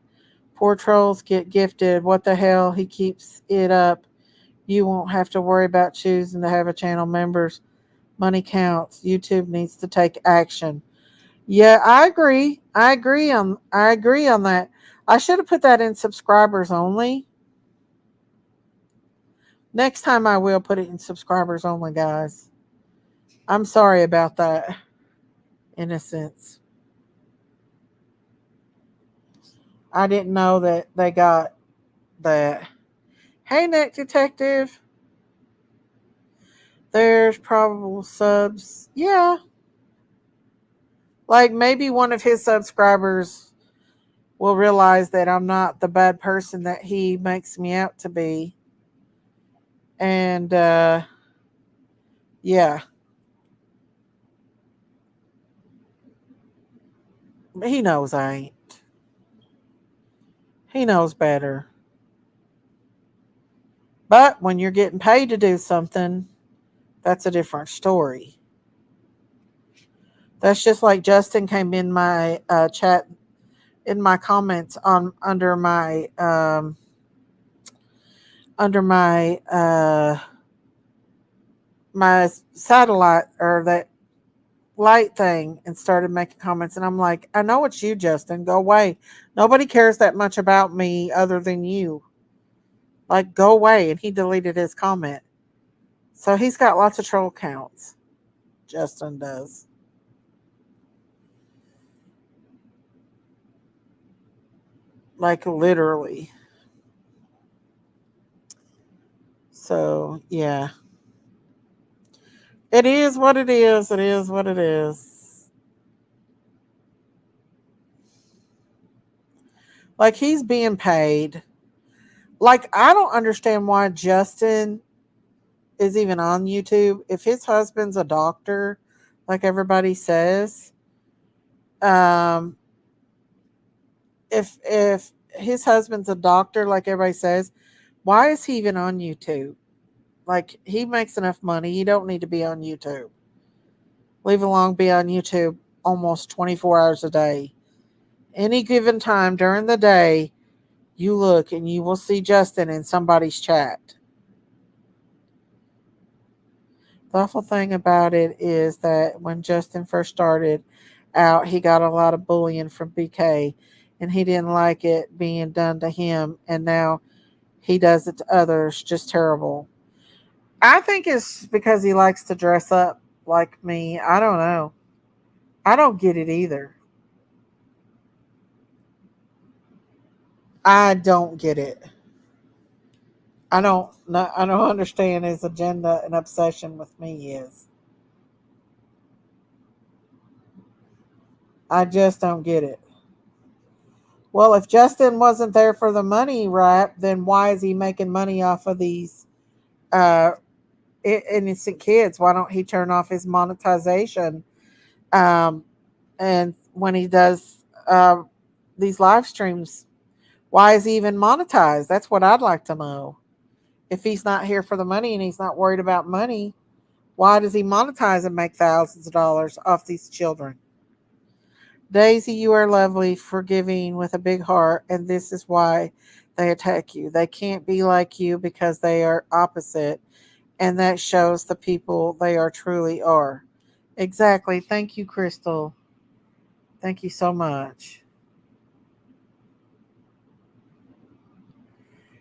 Poor trolls get gifted. What the hell? He keeps it up. You won't have to worry about choosing to have a channel members. Money counts. YouTube needs to take action. Yeah, I agree. I agree on that. I should have put that in subscribers only. Next time I will put it in subscribers only, guys. I'm sorry about that. Innocence. I didn't know that they got that. Hey, Neck Detective. There's probable subs. Yeah. Like maybe one of his subscribers will realize that I'm not the bad person that he makes me out to be. And yeah. He knows I ain't. He knows better. But when you're getting paid to do something, that's a different story. That's just like Justin came in my chat in my comments on under my satellite or that light thing and started making comments, and I'm like, I know it's you, Justin. Go away. Nobody cares that much about me other than you. Like, go away. And he deleted his comment. So he's got lots of troll counts. Justin does. Like, literally. So, yeah. It is what it is. It is what it is. Like, he's being paid. Like, I don't understand why Justin is even on YouTube. If his husband's a doctor, like everybody says, um, if his husband's a doctor, like everybody says, why is he even on YouTube? Like he makes enough money. He don't need to be on YouTube. Leave alone be on YouTube almost 24 hours a day. Any given time during the day, you look and you will see Justin in somebody's chat. The awful thing about it is that when Justin first started out, he got a lot of bullying from BK and he didn't like it being done to him. And now he does it to others. Just terrible. I think it's because he likes to dress up like me. I don't know. I don't get it either. I don't get it. I don't understand his agenda and obsession with me is. I just don't get it. Well, if Justin wasn't there for the money rap, then why is he making money off of these uh, innocent kids? Why don't he turn off his monetization? Um, and when he does these live streams, why is he even monetized? That's what I'd like to know. If he's not here for the money and he's not worried about money, why does he monetize and make thousands of dollars off these children? Daisy, you are lovely, forgiving with a big heart, and this is why they attack you. They can't be like you because they are opposite, and that shows the people they are truly are. Exactly. Thank you, Crystal. Thank you so much.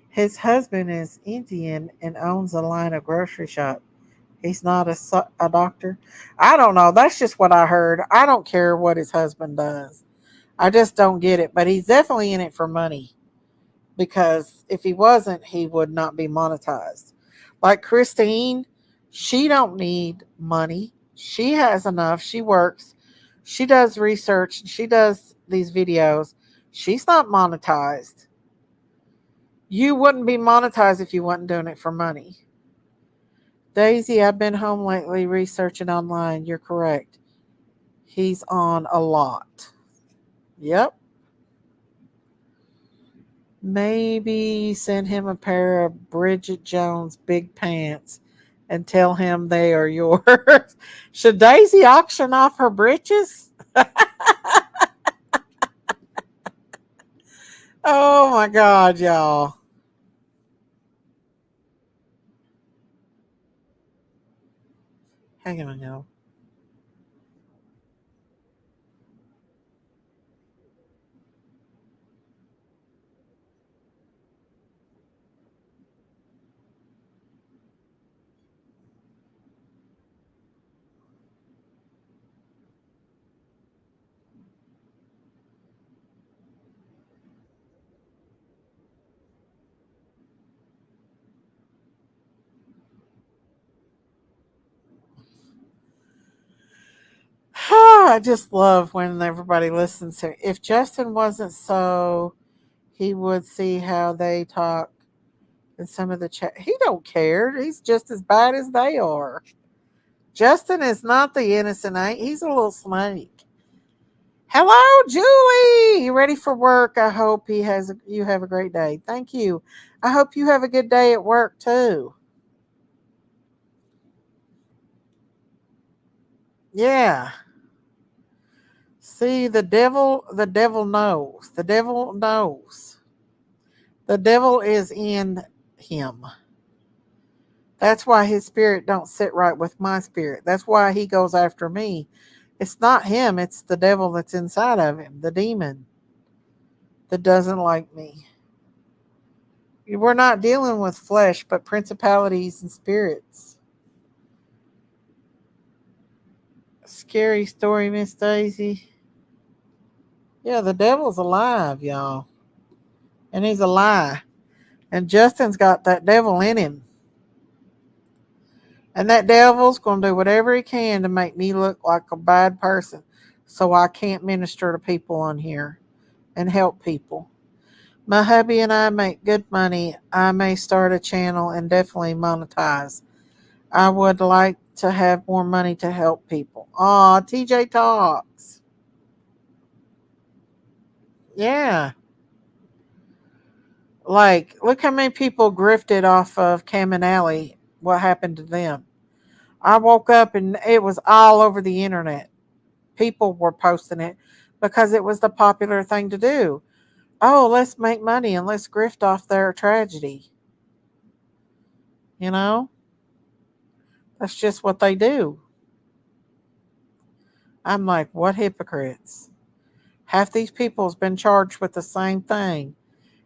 His husband is Indian and owns a line of grocery shop. He's not a doctor. I don't know. That's just what I heard. I don't care what his husband does. I just don't get it. But he's definitely in it for money because if he wasn't, he would not be monetized. Like Christine, she don't need money. She has enough. She works. She does research. She does these videos. She's not monetized. You wouldn't be monetized if you wasn't doing it for money. Daisy, I've been home lately researching online. You're correct. He's on a lot. Yep. Maybe send him a pair of Bridget Jones big pants and tell him they are yours. Should Daisy auction off her breeches? Oh my God, y'all. Hang on, y'all. I just love when everybody listens to. If Justin wasn't so, he would see how they talk in some of the chat. He don't care. He's just as bad as they are. Justin is not the innocent ain't. He's a little snake. Hello, Julie. You ready for work? I hope you have a great day. Thank you. I hope you have a good day at work too. Yeah. See, the devil knows. The devil knows. The devil is in him. That's why his spirit don't sit right with my spirit. That's why he goes after me. It's not him, it's the devil that's inside of him, the demon that doesn't like me. We're not dealing with flesh, but principalities and spirits. Scary story, Miss Daisy. Yeah, the devil's alive, y'all. And he's a lie. And Justin's got that devil in him. And that devil's going to do whatever he can to make me look like a bad person so I can't minister to people on here and help people. My hubby and I make good money. I may start a channel and definitely monetize. I would like to have more money to help people. Aw, TJ Talks. Yeah. Like, look how many people grifted off of Cam and Alley. What happened to them? I woke up and it was all over the internet. People were posting it because it was the popular thing to do. Oh, let's make money and let's grift off their tragedy. You know, that's just what they do. I'm like, what hypocrites? Half these people's been charged with the same thing,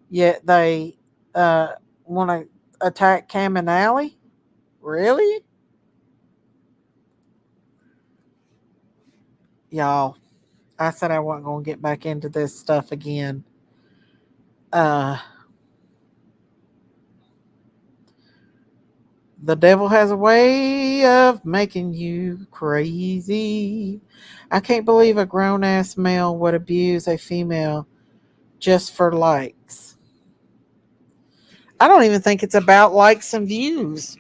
yet they want to attack Cam and Alley? Really? Y'all, I said I wasn't going to get back into this stuff again. Uh, the devil has a way of making you crazy. I can't believe a grown ass male would abuse a female just for likes. I don't even think it's about likes and views.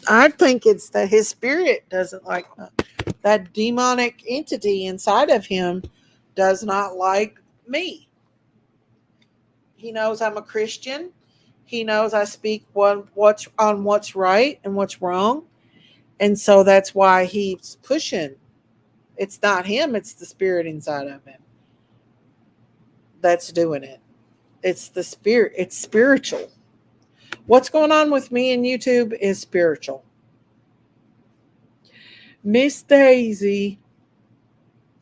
I think it's that his spirit doesn't like that demonic entity inside of him does not like me. He knows I'm a Christian. He knows I speak what's right and what's wrong. And so that's why he's pushing. It's not him, it's the spirit inside of him that's doing it. It's the spirit, it's spiritual. What's going on with me and YouTube is spiritual. Miss Daisy,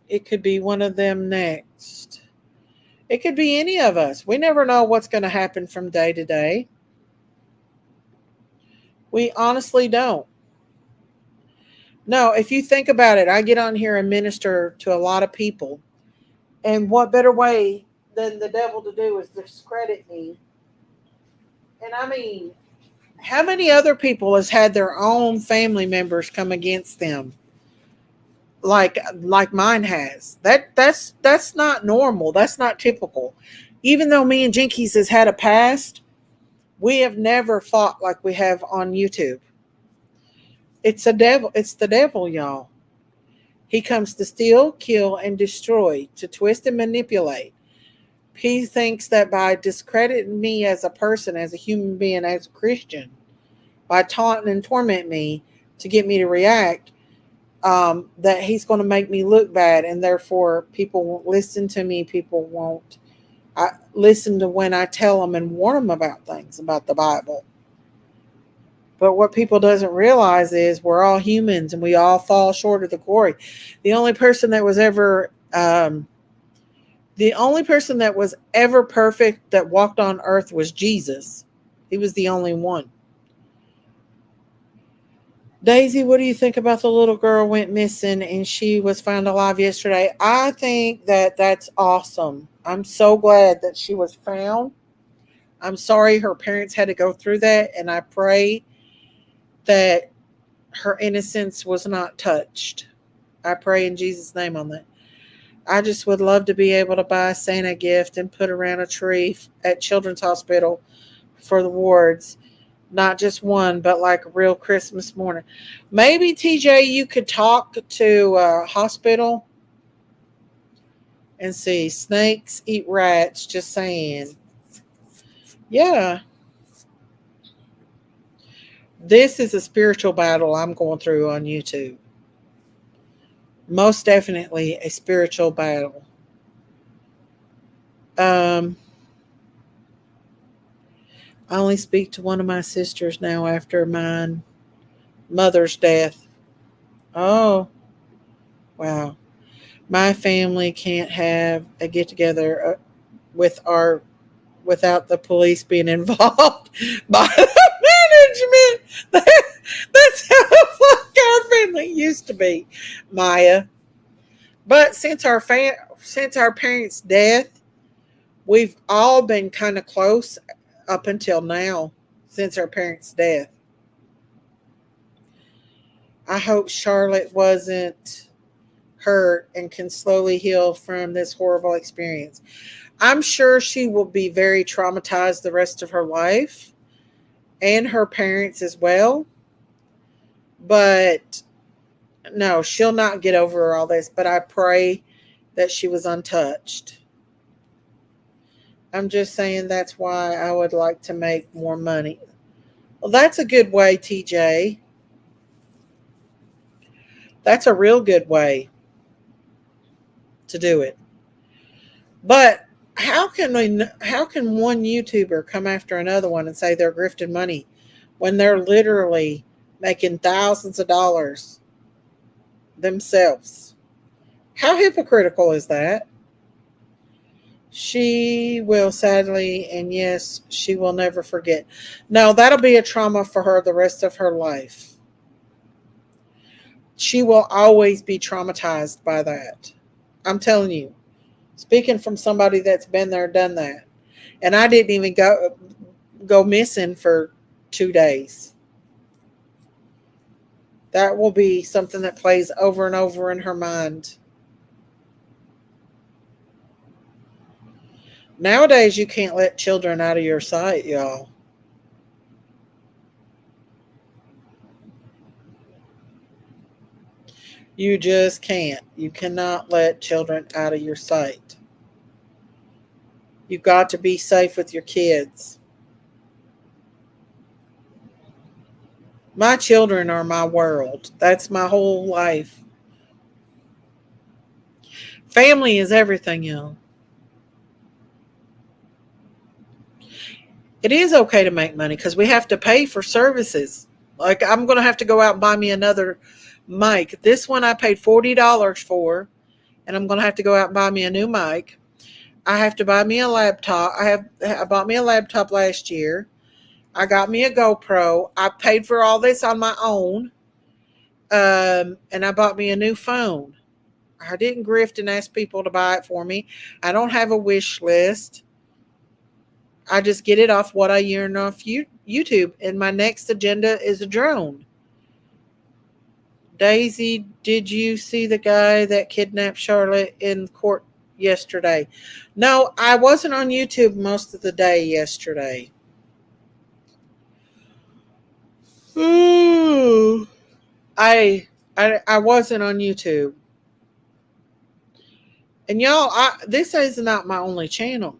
it could be one of them next. It could be any of us. We never know what's going to happen from day to day. We honestly don't. No, if you think about it, I get on here and minister to a lot of people. And what better way than the devil to do is discredit me? And I mean, how many other people has had their own family members come against them? Like mine has. That's not normal. That's not typical. Even though me and Jinkies has had a past, we have never fought like we have on YouTube. It's a devil. It's the devil, y'all. He comes to steal, kill, and destroy, to twist and manipulate. He thinks that by discrediting me as a person, as a human being, as a Christian, by taunting and torment me to get me to react, that he's going to make me look bad, and therefore people won't listen to me. People won't listen to when I tell them and warn them about things about the Bible. But what people doesn't realize is we're all humans and we all fall short of the glory. The only person that was ever perfect that walked on earth was Jesus. He was the only one. Daisy, what do you think about the little girl went missing and she was found alive yesterday? I think that that's awesome. I'm so glad that she was found. I'm sorry her parents had to go through that, and I pray that her innocence was not touched. I pray in Jesus' name on that. I just would love to be able to buy a Santa gift and put around a tree at Children's Hospital for the wards. Not just one, but like a real Christmas morning. Maybe, TJ, you could talk to a hospital and see. Snakes eat rats, just saying. Yeah. This is a spiritual battle I'm going through on YouTube. Most definitely a spiritual battle. I only speak to one of my sisters now after my mother's death. Oh, wow. My family can't have a get together without the police being involved by the management. That's how our family used to be, Maya. But since our parents' death, we've all been kind of close up until now. Since our parents' death, I hope Charlotte wasn't hurt and can slowly heal from this horrible experience. I'm sure she will be very traumatized the rest of her life, and her parents as well. But no, she'll not get over all this. But I pray that she was untouched. I'm just saying that's why I would like to make more money. Well, that's a good way, TJ. That's a real good way to do it. But how can one YouTuber come after another one and say they're grifting money when they're literally making thousands of dollars themselves? How hypocritical is that? She will sadly, and yes, she will never forget. No, that'll be a trauma for her the rest of her life. She will always be traumatized by that. I'm telling you. Speaking from somebody that's been there, done that. And I didn't even go missing for 2 days. That will be something that plays over and over in her mind. Nowadays, you can't let children out of your sight, y'all. You just can't. You cannot let children out of your sight. You've got to be safe with your kids. My children are my world. That's my whole life. Family is everything, y'all. It is okay to make money because we have to pay for services. Like, I'm going to have to go out and buy me another mic. This one I paid $40 for, and I'm going to have to go out and buy me a new mic. I have to buy me a laptop. I bought me a laptop last year. I got me a GoPro. I paid for all this on my own. And I bought me a new phone. I didn't grift and ask people to buy it for me. I don't have a wish list. I just get it off what I yearn off YouTube. And my next agenda is a drone. Daisy, did you see the guy that kidnapped Charlotte in court yesterday? No, I wasn't on YouTube most of the day yesterday. Ooh. I wasn't on YouTube. And y'all, this is not my only channel.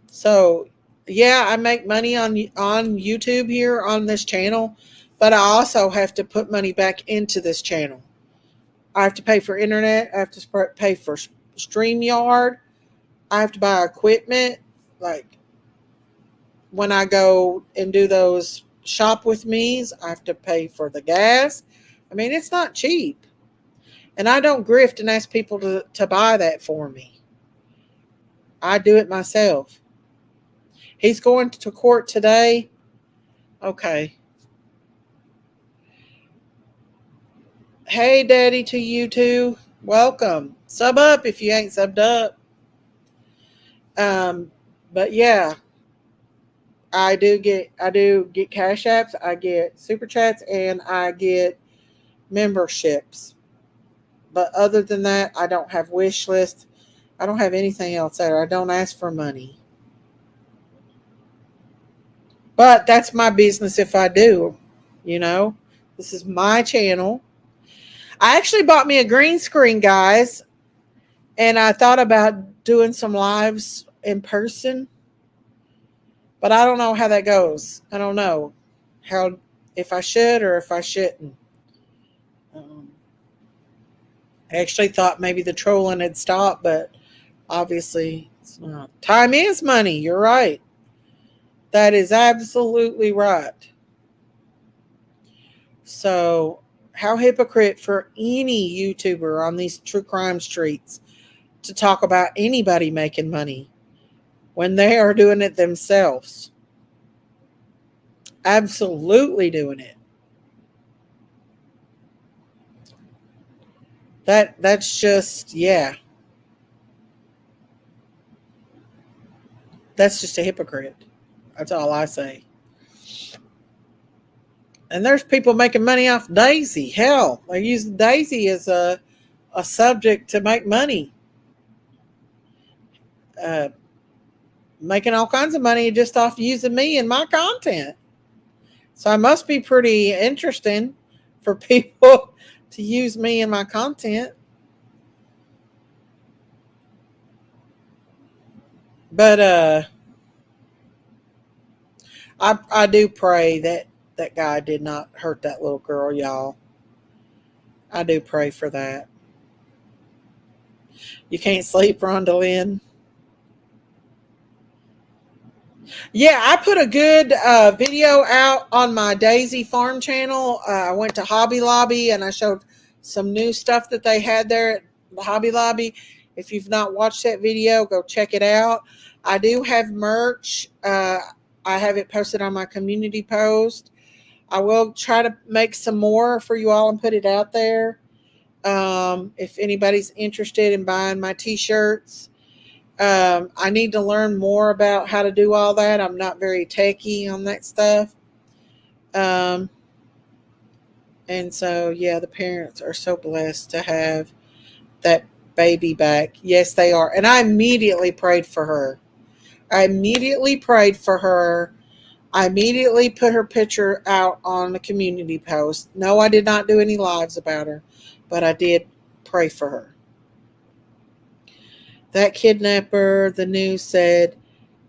So, yeah, I make money on YouTube here on this channel, but I also have to put money back into this channel. I have to pay for internet. I have to pay for StreamYard. I have to buy equipment. Like, when I go and do those shop with me's, I have to pay for the gas. I mean, it's not cheap. And I don't grift and ask people to buy that for me. I do it myself. He's going to court today. Okay. Hey, Daddy, to you too. Welcome. Sub up if you ain't subbed up. But yeah, I do get cash apps, I get super chats, and I get memberships. But other than that, I don't have wish lists. I don't have anything else there. I don't ask for money. But that's my business if I do. You know, this is my channel. I actually bought me a green screen, guys. And I thought about doing some lives in person. But I don't know how that goes. I don't know if I should or if I shouldn't. I actually thought maybe the trolling had stopped, but obviously it's not. Time is money. You're right. That is absolutely right. So, how hypocrite for any YouTuber on these true crime streets to talk about anybody making money when they are doing it themselves. Absolutely doing it. That's just, yeah. That's just a hypocrite. That's all I say. And there's people making money off Daisy. Hell, they use Daisy as a subject to make money. Making all kinds of money just off using me and my content. So I must be pretty interesting for people to use me and my content. But I do pray that guy did not hurt that little girl, y'all. I do pray for that. You can't sleep, Rhonda Lynn? Yeah, I put a good video out on my Daisy Farm channel. I went to Hobby Lobby and I showed some new stuff that they had there at the Hobby Lobby. If you've not watched that video, go check it out. I do have merch. I have it posted on my community post. I will try to make some more for you all and put it out there. If anybody's interested in buying my t-shirts. I need to learn more about how to do all that. I'm not very techy on that stuff. And so, yeah, the parents are so blessed to have that baby back. Yes, they are. And I immediately prayed for her. I immediately put her picture out on the community post. No, I did not do any lives about her, but I did pray for her. That kidnapper, the news said,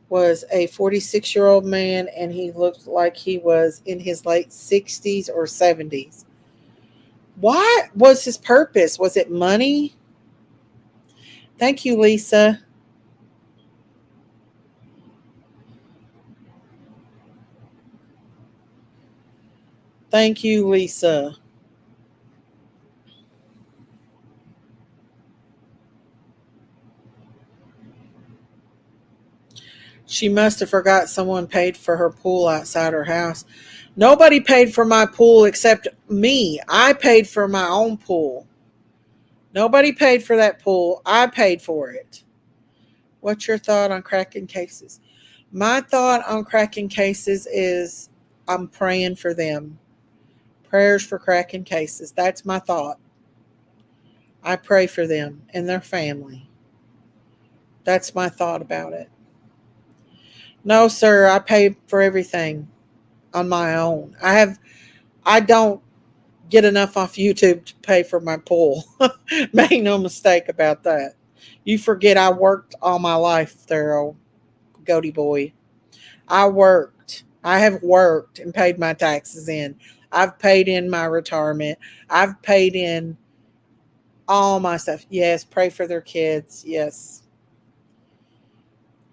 was a 46-year-old man, and he looked like he was in his late 60s or 70s. What was his purpose? Was it money? Thank you, Lisa. Thank you, Lisa. She must have forgot someone paid for her pool outside her house. Nobody paid for my pool except me. I paid for my own pool. Nobody paid for that pool. I paid for it. What's your thought on cracking cases? My thought on cracking cases is I'm praying for them. Prayers for cracking cases. That's my thought. I pray for them and their family. That's my thought about it. No, sir, I pay for everything on my own. I don't get enough off YouTube to pay for my pool. Make no mistake about that. You forget I worked all my life there, old goatee boy. I worked. I have worked and paid my taxes in. I've paid in my retirement. I've paid in all my stuff. Yes, pray for their kids. Yes.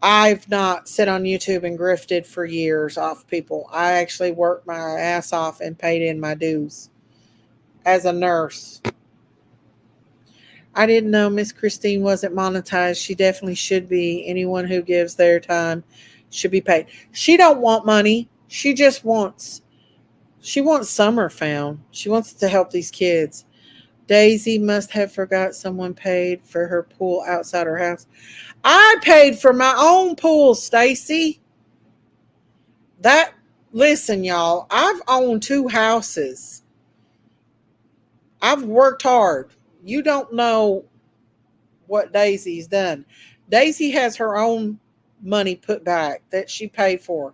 I've not sit on YouTube and grifted for years off people. I actually worked my ass off and paid in my dues as a nurse. I didn't know Miss Christine wasn't monetized. She definitely should be. Anyone who gives their time should be paid. She don't want money. She wants summer found. She wants to help these kids. Daisy must have forgot someone paid for her pool outside her house. I paid for my own pool, Stacy. That Listen, y'all, I've owned two houses. I've worked hard. You don't know what Daisy's done. Daisy has her own money put back that she paid for.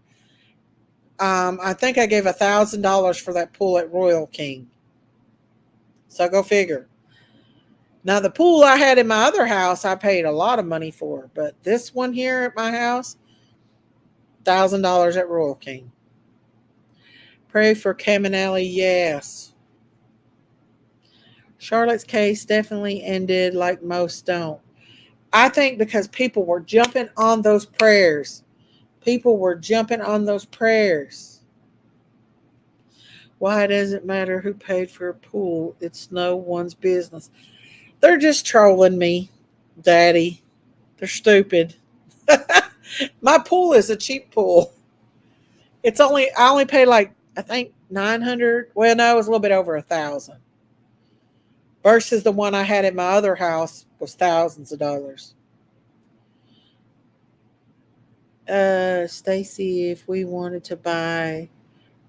I think I gave $1,000 for that pool at Royal King. So go figure. Now the pool I had in my other house, I paid a lot of money for, but this one here at my house, $1,000 at Royal King. Pray for Caminelli, yes. Charlotte's case definitely ended like most don't. I think because people were jumping on those prayers. People were jumping on those prayers. Why does it matter who paid for a pool? It's no one's business. They're just trolling me, Daddy. They're stupid. My pool is a cheap pool. I only paid like I think 900. Well, no, it was a little bit over 1,000. Versus the one I had in my other house was thousands of dollars. Stacy, if we wanted to buy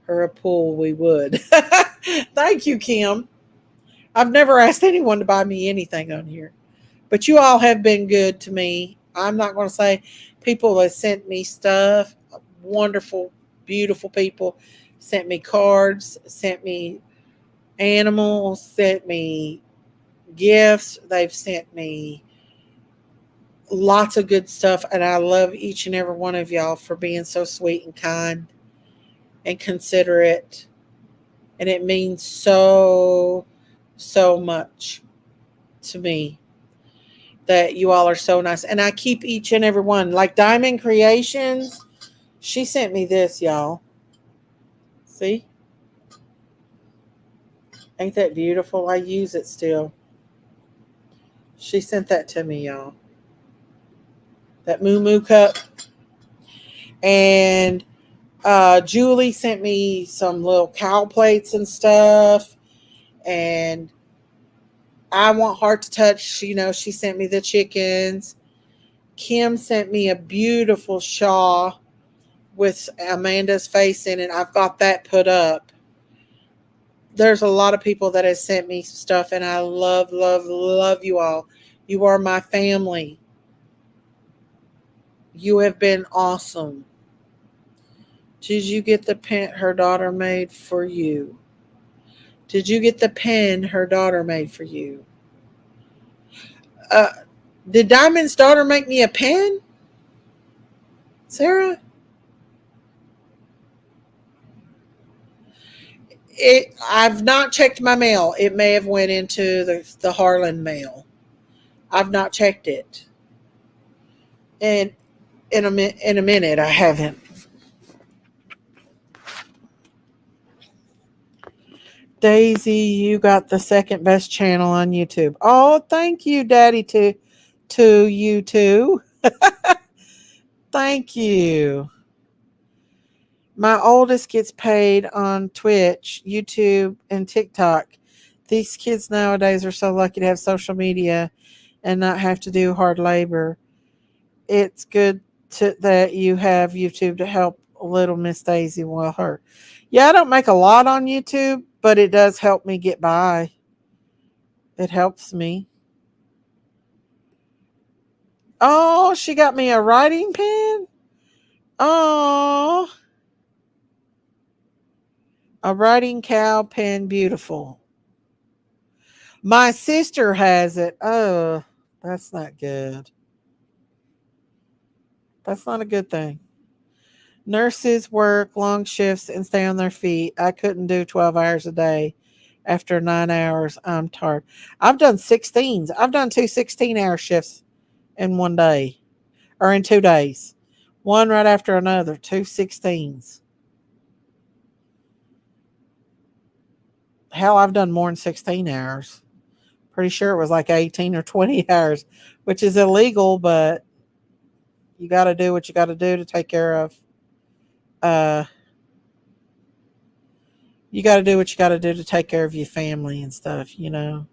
her a pool, we would. Thank you, Kim. I've never asked anyone to buy me anything on here, but you all have been good to me. I'm not going to say people that sent me stuff, wonderful, beautiful people, sent me cards, sent me animals, sent me gifts. They've sent me lots of good stuff, and I love each and every one of y'all for being so sweet and kind and considerate. And it means so, so much to me that you all are so nice. And I keep each and every one. Like Diamond Creations, she sent me this, y'all. See? Ain't that beautiful? I use it still. She sent that to me, y'all. That Moo Moo cup. And Julie sent me some little cow plates and stuff. And I Want Heart to Touch, she sent me the chickens. Kim sent me a beautiful shawl with Amanda's face in it. I've got that put up. There's a lot of people that have sent me stuff, and I love, love, love you all. You are my family. You have been awesome. Did you get the pen her daughter made for you? Did you get the pen her daughter made for you? Did Diamond's daughter make me a pen? Sarah? I've not checked my mail. It may have went into the Harlan mail. I've not checked it. And in a minute I haven't. Daisy, you got the second best channel on YouTube. Oh, thank you, Daddy, to you too. Thank you. My oldest gets paid on Twitch, YouTube, and TikTok. These kids nowadays are so lucky to have social media and not have to do hard labor. It's good that you have YouTube to help little Miss Daisy while her. Yeah, I don't make a lot on YouTube, but it does help me get by. It helps me. Oh, she got me a writing pen. Oh, a writing cow pen, beautiful. My sister has it. Oh, that's not good. That's not a good thing. Nurses work long shifts and stay on their feet. I couldn't do 12 hours a day. After 9 hours, I'm tired. I've done 16s. I've done two 16-hour shifts in one day or in 2 days. One right after another, two 16s. Hell, I've done more than 16 hours. Pretty sure it was like 18 or 20 hours, which is illegal, but you got to do what you got to do to take care of. Uh, you got to do what you got to do to take care of your family and stuff, you know.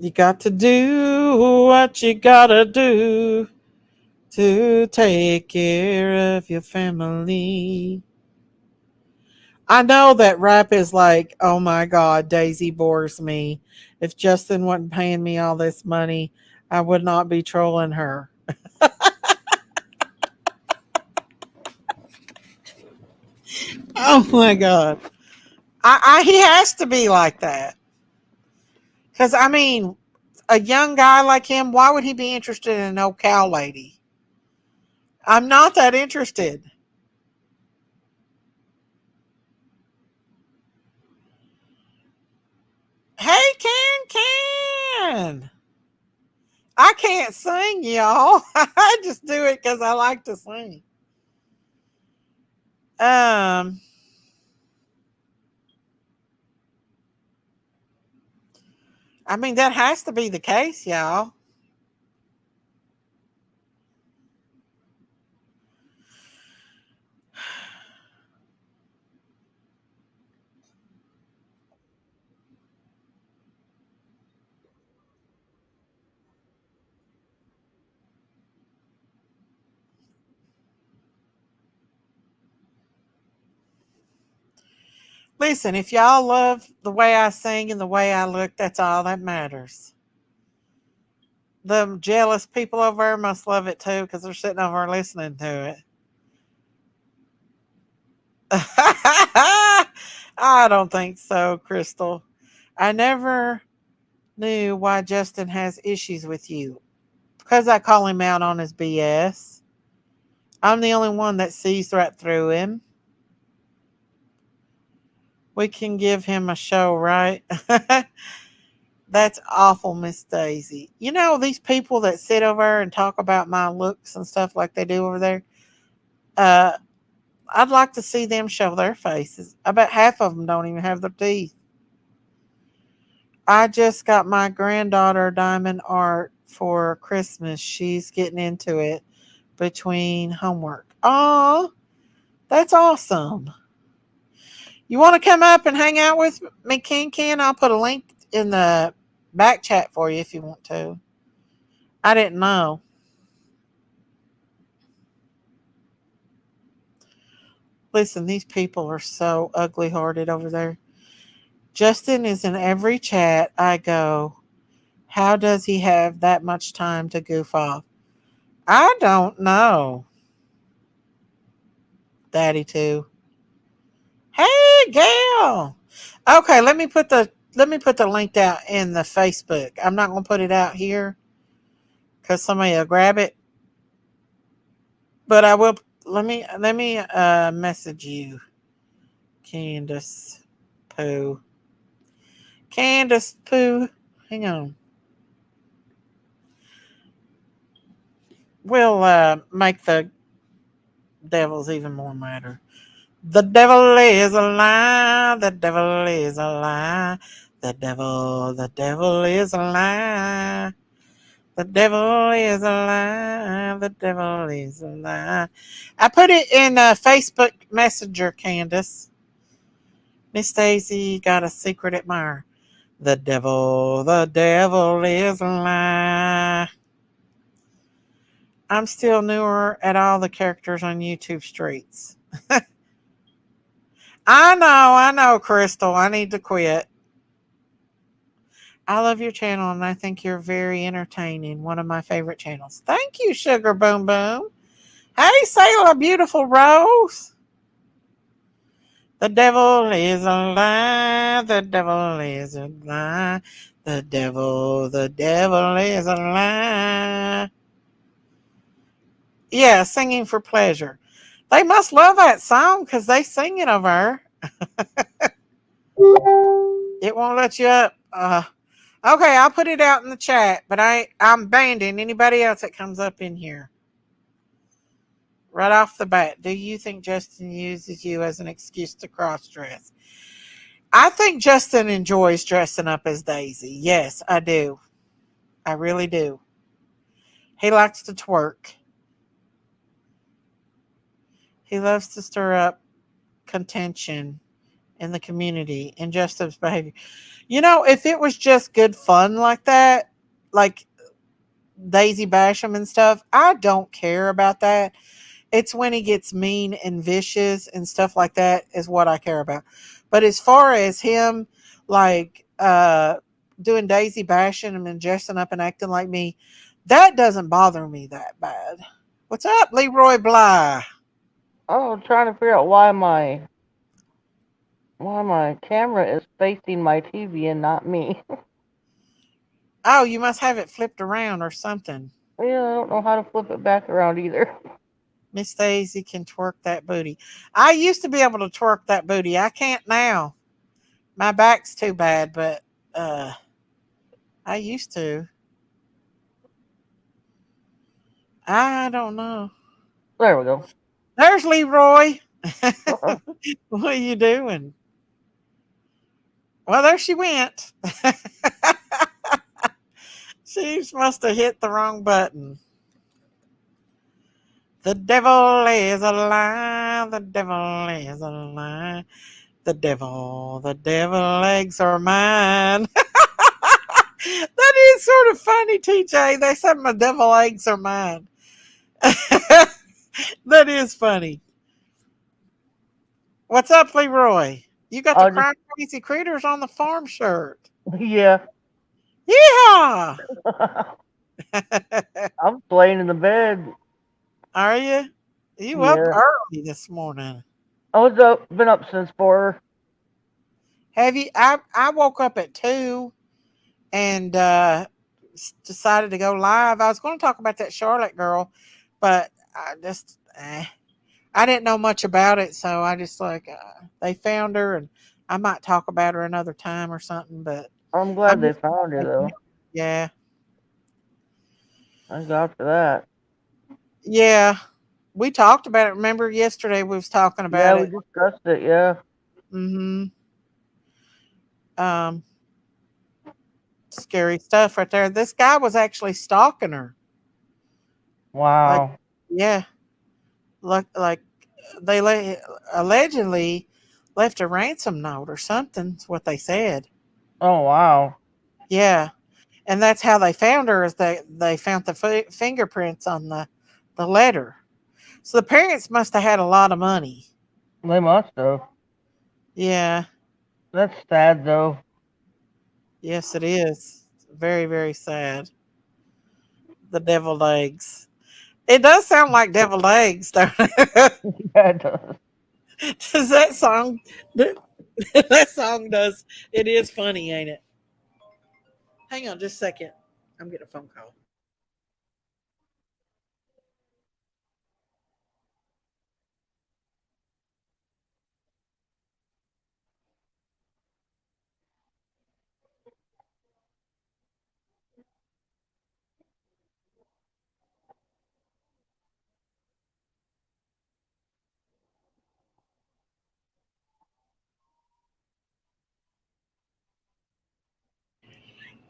You got to do what you got to do to take care of your family. I know that rap is like, oh my God, Daisy bores me. If Justin wasn't paying me all this money, I would not be trolling her. Oh my God. He has to be like that. Because, I mean, a young guy like him, why would he be interested in an old cow lady? I'm not that interested. Hey, Can. I can't sing, y'all. I just do it because I like to sing. Um, I mean, that has to be the case, y'all. Listen, if y'all love the way I sing and the way I look, that's all that matters. The jealous people over there must love it too because they're sitting over listening to it. I don't think so, Crystal. I never knew why Justin has issues with you. Because I call him out on his BS. I'm the only one that sees right through him. We can give him a show, right? That's awful, Miss Daisy. You know, these people that sit over there and talk about my looks and stuff like they do over there, uh, I'd like to see them show their faces. I bet half of them don't even have their teeth. I just got my granddaughter diamond art for Christmas. She's getting into it between homework. Oh, that's awesome. You want to come up and hang out with me, Can? I'll put a link in the back chat for you if you want to. I didn't know. Listen, these people are so ugly hearted over there. Justin is in every chat I go. How does he have that much time to goof off? I don't know. Daddy too. Hey, Gail. Okay, let me put the let me put the link out in the Facebook. I'm not gonna put it out here because somebody will grab it. But I will. Let me message you, Candace Pooh. Candace Pooh. Hang on. We'll make the devils even more madder. The devil is a lie. The devil is a lie. The devil is a lie. The devil is a lie. The devil is a lie. I put it in Facebook Messenger, Candace. Miss Daisy got a secret admirer. The devil is a lie. I'm still newer at all the characters on YouTube streets. I know, Crystal. I need to quit. I love your channel and I think you're very entertaining. One of my favorite channels. Thank you, Sugar Boom Boom. Hey, Sailor Beautiful Rose. The devil is a lie. The devil is a lie. The devil is a lie. Yeah, singing for pleasure. They must love that song because they sing it over. It won't let you up. Okay, I'll put it out in the chat, but I'm banning anybody else that comes up in here. Right off the bat, do you think Justin uses you as an excuse to cross-dress? I think Justin enjoys dressing up as Daisy. Yes, I do. I really do. He likes to twerk. He loves to stir up contention in the community and Justin's behavior. You know, if it was just good fun like that, like Daisy Basham and stuff, I don't care about that. It's when he gets mean and vicious and stuff like that is what I care about. But as far as him, like, doing Daisy bashing him and dressing up and acting like me, that doesn't bother me that bad. What's up, Leroy Bly? I'm trying to figure out why my camera is facing my TV and not me. Oh, you must have it flipped around or something. Yeah, I don't know how to flip it back around either. Miss Daisy can twerk that booty. I used to be able to twerk that booty. I can't now. My back's too bad, but I used to. I don't know. There we go. There's Leroy. What are you doing? Well, there she went. She must have hit the wrong button. The devil is a lie. The devil is a lie. The devil legs are mine. That is sort of funny, TJ. They said my devil legs are mine. That is funny. What's up, Leroy? You got the Crime Crazy Critters on the farm shirt. Yeah. Yeah. I'm playing in the bed. Are you? You up early this morning? Been up since 4. Have you? I woke up at 2 and decided to go live. I was going to talk about that Charlotte girl, but I just I didn't know much about it, so I just they found her, and I might talk about her another time or something. But I'm glad they found her though. Yeah. Thank God for that. Yeah, we talked about it. Remember yesterday we was talking about it. Yeah, we discussed it. Yeah. Scary stuff right there. This guy was actually stalking her. Wow. Yeah. Like they allegedly left a ransom note or something. That's what they said. Oh wow. Yeah, and that's how they found her. Is they found the fingerprints on the letter. So the parents must have had a lot of money. They must have. Yeah. That's sad though. Yes, it is. Very, very sad. The deviled eggs. It does sound like deviled eggs, don't it? Yeah, it does. Does that song? That song does. It is funny, ain't it? Hang on just a second. I'm getting a phone call.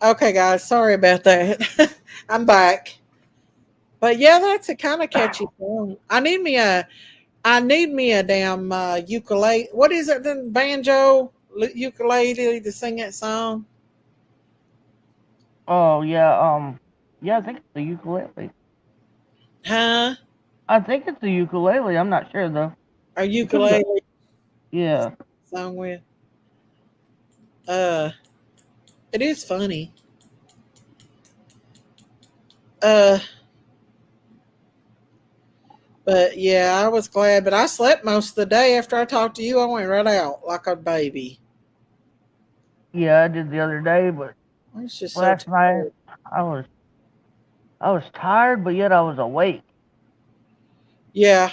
Okay, guys, sorry about that. I'm back. But yeah, that's a kind of catchy song. I need me a damn ukulele. What is it then? Banjo, ukulele to sing that song. Oh yeah, yeah, I think it's the ukulele. Huh? I think it's the ukulele. I'm not sure though. A It could be. ukulele Yeah, song with. Uh, it is funny. Uh, but yeah, I was glad. But I slept most of the day after I talked to you. I went right out like a baby. yeah, I did the other day, but I was just so last night tired. I was I was tired, but yet I was awake. Yeah,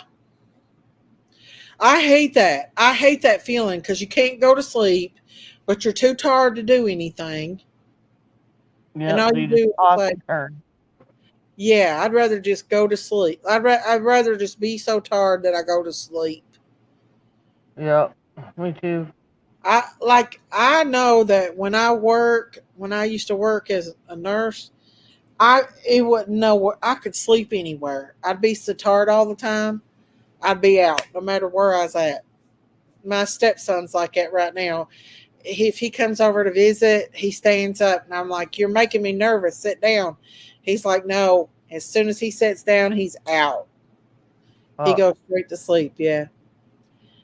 I hate that. I hate that feeling because you can't go to sleep, but you're too tired to do anything, and Yep, all so you you just do is toss say, and turn. "Yeah, I'd rather just go to sleep. I'd rather just be so tired that I go to sleep." Yep, me too. I know that when I used to work as a nurse, I it wouldn't know where I could sleep anywhere. I'd be so tired all the time. I'd be out no matter where I was at. My stepson's like that right now. If he comes over to visit, he stands up, and I'm like, "You're making me nervous. Sit down." He's like, "No." As soon as he sits down, he's out. He Uh, goes straight to sleep. Yeah.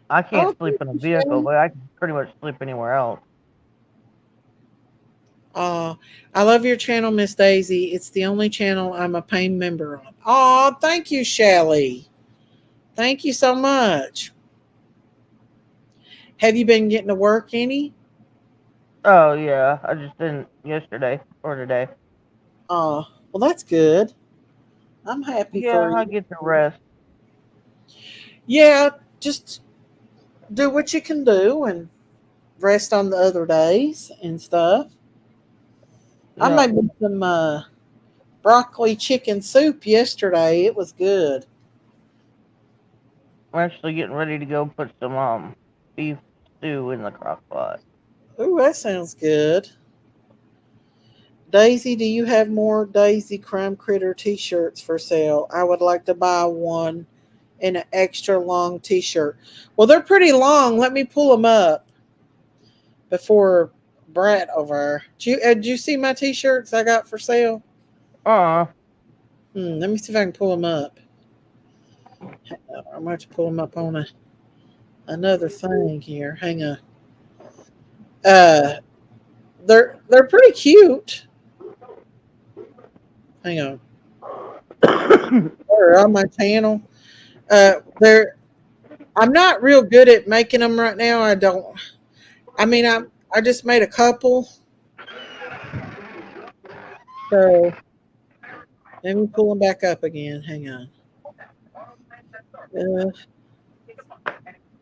I Oh, can't thank sleep in a you, vehicle, Shelly. but I can pretty much sleep anywhere else. I love your channel, Miss Daisy. It's the only channel I'm a paying member on. Oh, thank you, Shelly. Thank you so much. Have you been getting to work any? Oh yeah, I just didn't yesterday or today. Well, that's good. I'm happy Yeah, for I you. get to rest. Yeah, just do what you can do and rest on the other days and stuff. I Yeah, made some broccoli chicken soup yesterday. It was good. I'm actually getting ready to go put some beef stew in the crock pot. Ooh, that sounds good. Daisy, do you have more Daisy Crime Critter t shirts for sale? I would like to buy one in an extra long t shirt. Well, they're pretty long. Let me pull them up before Brat over. Did you see my t shirts I got for sale? Uh, Let me see if I can pull them up. I'm going to have to pull them up on another thing here. Hang on. Uh, they're pretty cute. Hang on. They're on my channel. They're I'm not real good at making them right now. I don't. I mean, I just made a couple. So let me pull them back up again. Hang on. Uh,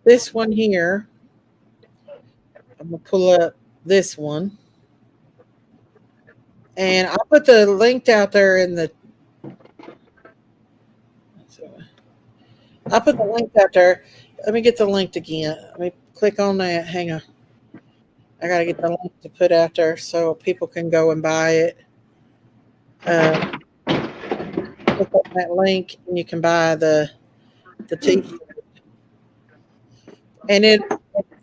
this one here. I'm gonna pull up this one, and I'll put the link out there in the. I'll put the link out there. Let me get the link again. Let me click on that. Hang on. I gotta get the link to put out there so people can go and buy it. Uh, Click on that link, and you can buy the t-shirt. And it.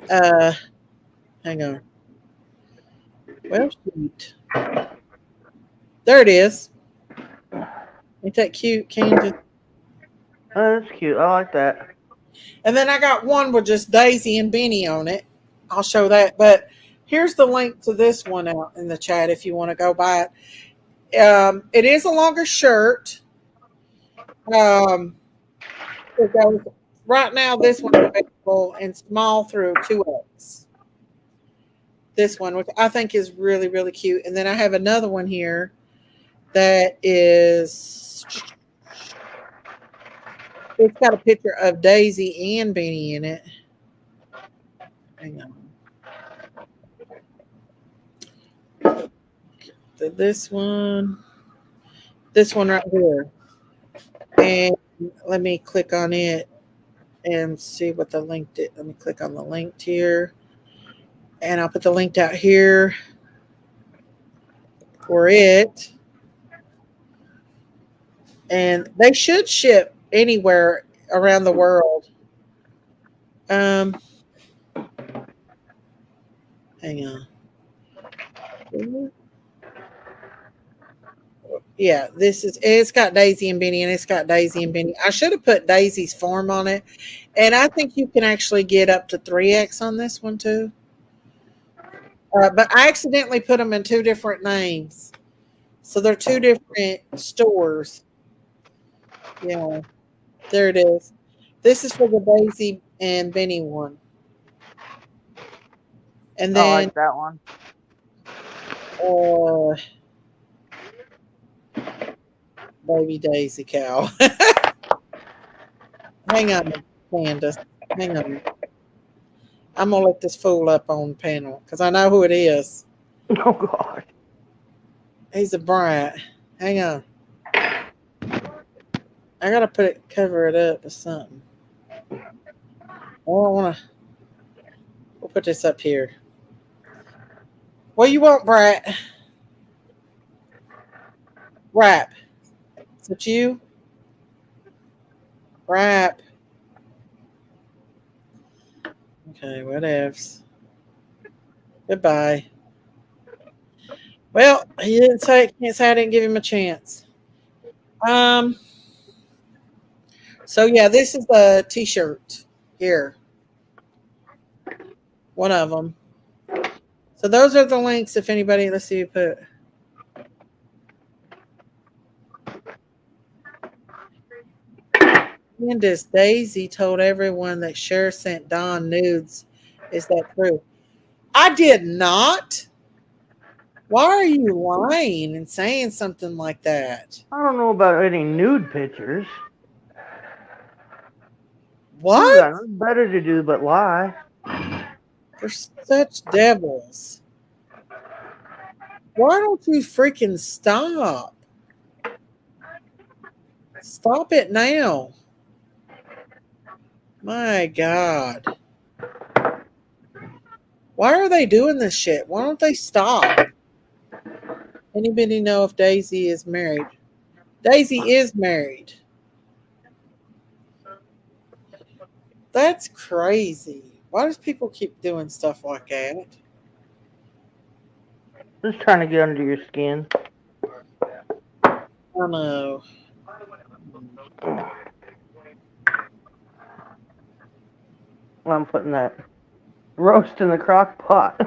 Uh, hang on. Well, shoot. There it is. Ain't that cute, Candace? oh, that's cute. I like that. And then I got one with just Daisy and Benny on it. I'll show that. But here's the link to this one out in the chat if you want to go buy it. It is a longer shirt. Um, it goes, right now, this one's available in small through 2X. This one, which I think is really, really cute. And then I have another one here that is, it's got a picture of Daisy and Benny in it. Hang on. This one right here. And let me click on it and see what the link did. Let me click on the link here. And I'll put the link out here for it. And they should ship anywhere around the world. Hang on. Yeah, it's got Daisy and Benny, and it's got Daisy and Benny. I should have put Daisy's form on it. And I think you can actually get up to 3X on this one too. But I accidentally put them in two different names. So they're two different stores. Yeah, there it is. This is for the Daisy and Benny one. And I then like that one. Baby Daisy cow. Hang on, Candace. Hang on. I'm going to let this fool up on the panel because I know who it is. Oh, God. He's a brat. Hang on. I got to cover it up with something. I don't want to. We'll put this up here. What you want, brat? Rap. Is it you? Rap. Okay, whatevs. Goodbye. Well, he didn't say. Can't say I didn't give him a chance. So yeah, this is the T-shirt here. One of them. So those are the links. If anybody, let's see who put. Candace Daisy told everyone that Cher sent Don nudes. Is that true? I did not. Why are you lying and saying something like that? I don't know about any nude pictures. What? You got nothing better to do but lie. They're such devils. Why don't you freaking stop? Stop it now. My God. Why are they doing this shit? Why don't they stop? Anybody know if Daisy is married? Daisy is married. That's crazy. Why does people keep doing stuff like that? Just trying to get under your skin. I don't know. I'm putting that roast in the crock pot.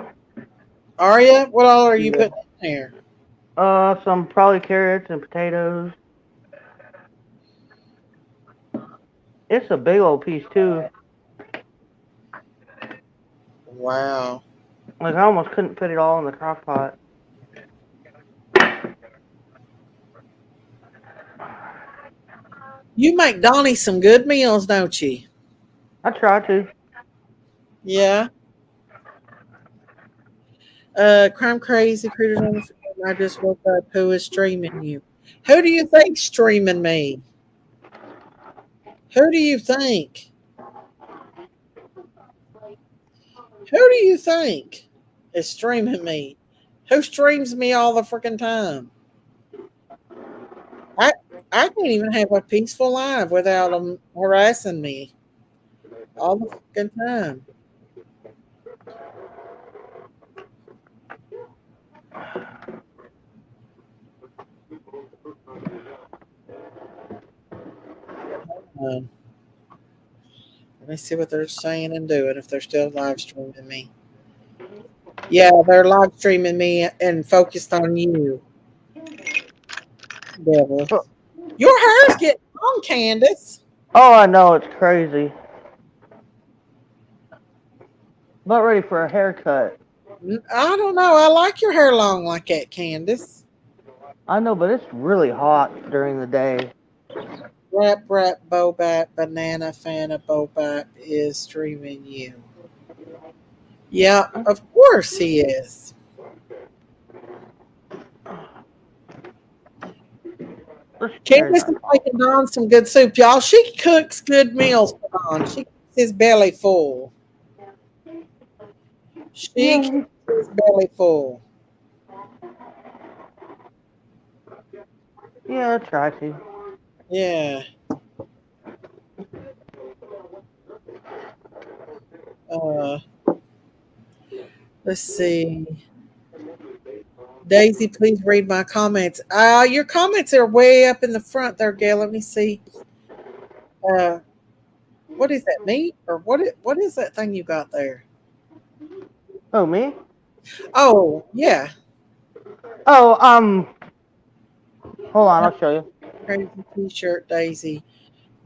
Are you? What all are you putting in there? Some probably carrots and potatoes. It's a big old piece too. Wow. Like I almost couldn't fit it all in the crock pot. You make Donnie some good meals, don't you? I try to. Yeah. Crime Crazy Critters on the Film. I just woke up. Who is streaming you? Who do you think streaming me? Who do you think? Who do you think is streaming me? Who streams me all the freaking time? I can't even have a peaceful life without them harassing me all the fucking time. Let me see what they're saying and doing if they're still live streaming me. Yeah, they're live streaming me and focused on you. Devil. Your hair's getting long, Candace. Oh, I know, it's crazy. About ready for a haircut. I don't know. I like your hair long like that, Candace. I know, but it's really hot during the day. Rap, Bobat, Banana Fana Bobat is streaming you. Yeah, of course he is. This chair's Candace not is long. making Don some good soup, y'all. She cooks good meals for Don. She keeps his belly full. She keeps Yeah, his belly full. yeah, I try to. Yeah. Uh, let's see. Daisy, please read my comments. Your comments are way up in the front there, Gail. Let me see. Uh, what is that, meat? Or what is that thing you got there? Oh, me? Oh, yeah. Oh, hold on, I'll show you. Crazy t-shirt, Daisy.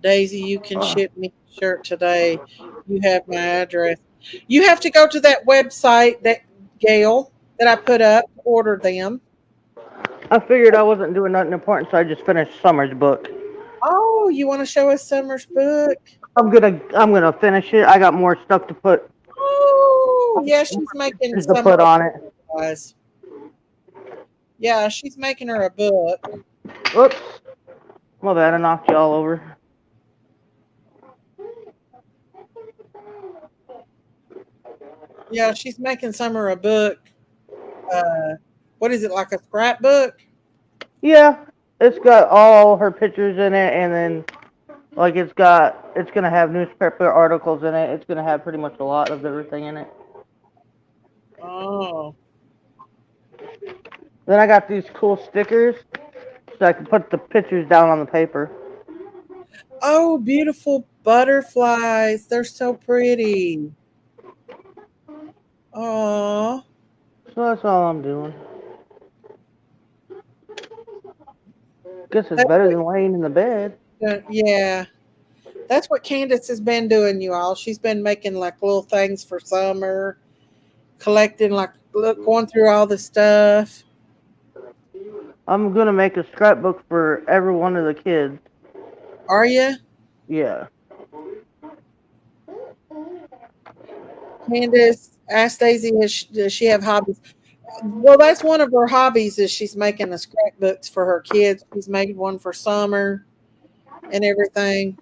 Daisy, you can Ugh. ship me a shirt today. You have my address. You have to go to that website that Gail that I put up, order them. I figured I wasn't doing nothing important, so I just finished Summer's book. Oh, you want to show us Summer's book? I'm gonna finish it. I got more stuff to put Oh, yeah, she's making to Summer put a on book, it. guys. Yeah, she's making her a book. Oops, my bad. I knocked you all over. Yeah, she's making Summer a book. Uh, what is it, like a scrapbook? Yeah, it's got all her pictures in it, and then like it's gonna have newspaper articles in it. It's gonna have pretty much a lot of everything in it. Oh. Then I got these cool stickers, so I can put the pictures down on the paper. Oh, beautiful butterflies. They're so pretty. Oh. So that's all I'm doing. Guess it's better than laying in the bed. Yeah. That's what Candace has been doing, you all. She's been making like little things for Summer, collecting, like, look, going through all the stuff. I'm gonna make a scrapbook for every one of the kids. Are you? Yeah. Candace asked Daisy, does she have hobbies? Well, that's one of her hobbies is she's making the scrapbooks for her kids. She's made one for Summer and everything.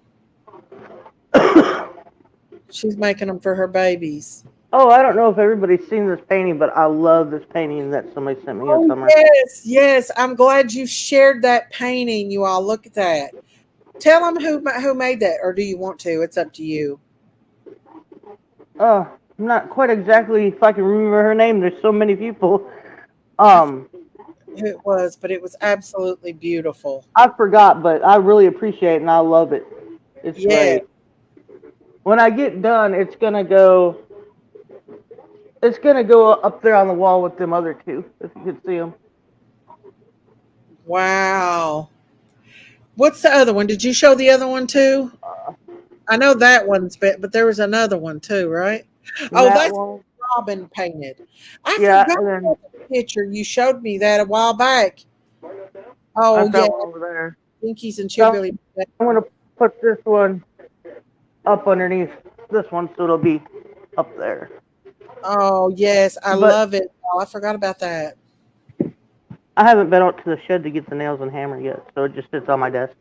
She's making them for her babies. Oh, I don't know if everybody's seen this painting, but I love this painting that somebody sent me in Oh, summer. yes, yes. I'm glad you shared that painting, you all. Look at that. Tell them who made that, or do you want to? It's up to you. I'm not quite exactly if I can remember her name. There's so many people. I forgot Um, who it was, but it was absolutely beautiful. I forgot, but I really appreciate it and I love it. It's Yeah. great. When I get done, it's gonna go up there on the wall with them other two, if you could see them. Wow. What's the other one? Did you show the other one too? Uh, I know that one's but there was another one too, right? Oh, that that's one. Robin painted. I Yeah, forgot and then about the picture. You showed me that a while back. Oh I've yeah, got one over there. Pinkies and So Chillbilly. I'm gonna put this one up underneath this one, so it'll be up there. Oh yes, I But love it. Oh, I forgot about that. I haven't been out to the shed to get the nails and hammer yet, so it just sits on my desk.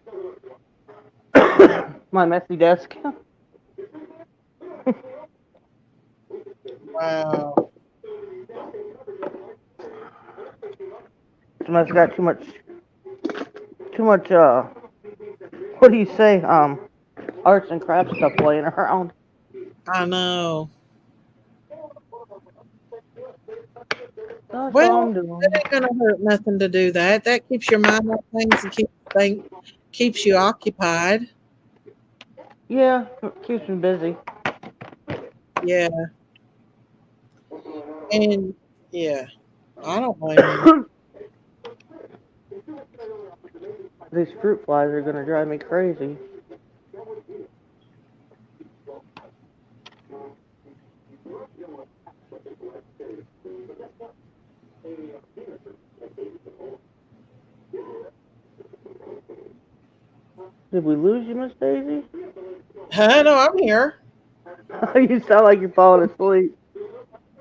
My messy desk. Wow. Somebody's got too much, what do you say, arts and crafts stuff laying around. I know. That's all Well, I'm it doing. ain't gonna hurt nothing to do that. That keeps your mind on things and keeps you occupied. Yeah, it keeps me busy. Yeah. And yeah, I don't blame you. These fruit flies are gonna drive me crazy. Did we lose you, Miss Daisy? No, I'm here. You sound like you're falling asleep.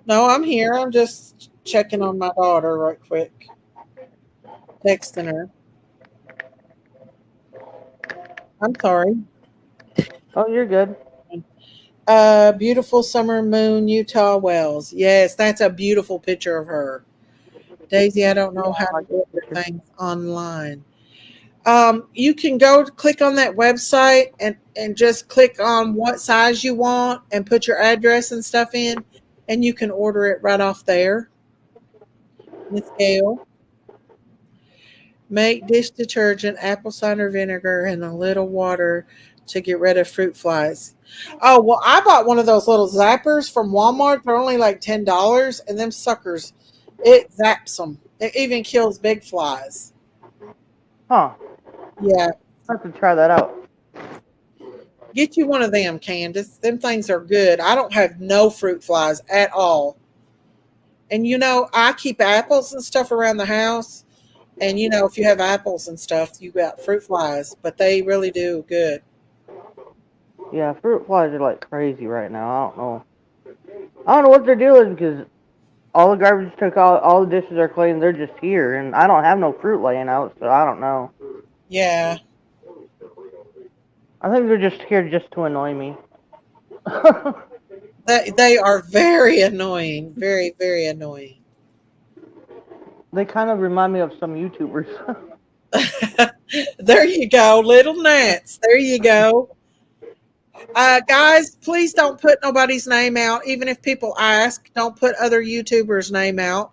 No, I'm here. I'm just checking on my daughter right quick. Texting her. I'm sorry. Oh, you're good. Beautiful summer moon, Utah Wells. Yes, that's a beautiful picture of her. Daisy, I don't Yeah, know how I to like that order picture. things online. You can go to click on that website and just click on what size you want and put your address and stuff in, and you can order it right off there. Miss Gail, make dish detergent, apple cider vinegar, and a little water to get rid of fruit flies. Oh well, I bought one of those little zappers from Walmart. They're only like $10, and them suckers, it zaps them. It even kills big flies. Huh. Yeah, I have to try that out. get you one of them, Candace. Them things are good. I don't have no fruit flies at all. And I keep apples and stuff around the house. And if you have apples and stuff, you got fruit flies, but they really do good. Yeah, fruit flies are like crazy right now. I don't know. I don't know what they're doing because all the garbage took out, all the dishes are clean. They're just here, and I don't have no fruit laying out, so I don't know. Yeah, I think they're just here just to annoy me. they are very annoying. Very, very annoying. They kind of remind me of some YouTubers. There you go, little gnats. There you go. Guys, please don't put nobody's name out. Even if people ask, don't put other YouTubers' name out.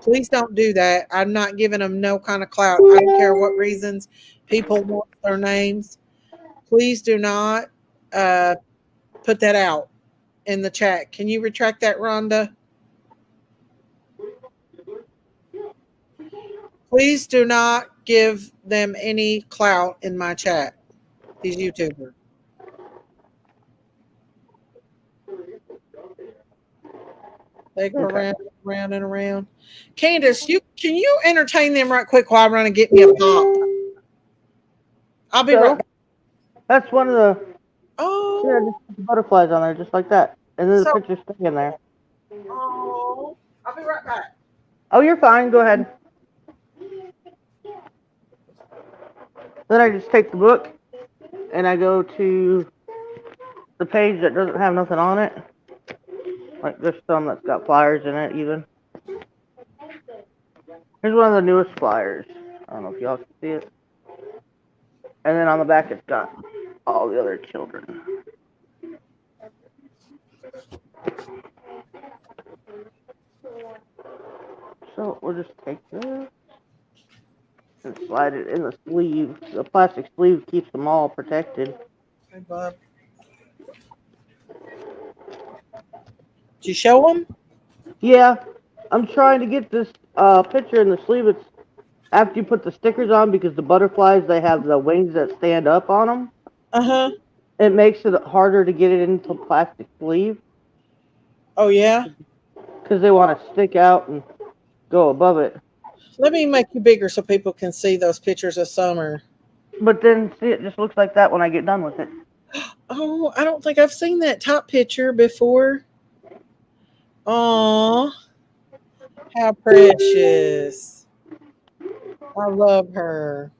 Please don't do that. I'm not giving them no kind of clout. I don't care what reasons people want their names. Please do not uh, put that out in the chat. Can you retract that, Rhonda? Please do not give them any clout in my chat. These YouTubers. They go Okay. around and around and around. Candace, can you entertain them right quick while I run and get me a pop? I'll be right So back. that's one of the Oh, just butterflies on there, just like that, and then the so picture's stuck in there. I'll be right back. Oh, you're fine. Go ahead. Then I just take the book and I go to the page that doesn't have nothing on it. Like there's some that's got flyers in it even. Here's one of the newest flyers. I don't know if y'all can see it. And then on the back it's got all the other children. So we'll just take this and slide it in the sleeve. The plastic sleeve keeps them all protected. Hey, Bob. Did you show them? Yeah, I'm trying to get this picture in the sleeve. It's after you put the stickers on because the butterflies they have the wings that stand up on them. Uh-huh. It makes it harder to get it into the plastic sleeve Oh, yeah? because they want to stick out and go above it. Let me make you bigger so people can see those pictures of summer. But then, see, it just looks like that when I get done with it. Oh, I don't think I've seen that top picture before. Aw, how precious. I love her.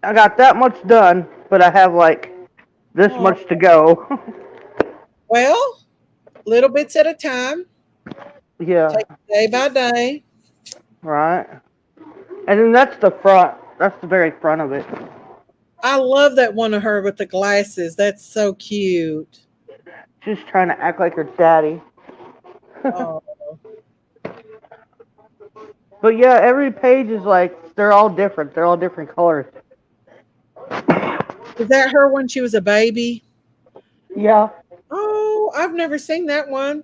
I got that much done, but I have like this Oh, much to go. well, little bits at a time. Yeah, Take it day by day. right. And then that's the front. That's the very front of it. I love that one of her with the glasses. That's so cute. She's trying to act like her daddy. Oh, But yeah, every page is like, they're all different. They're all different colors. is that her when she was a baby? Yeah. Oh, I've never seen that one.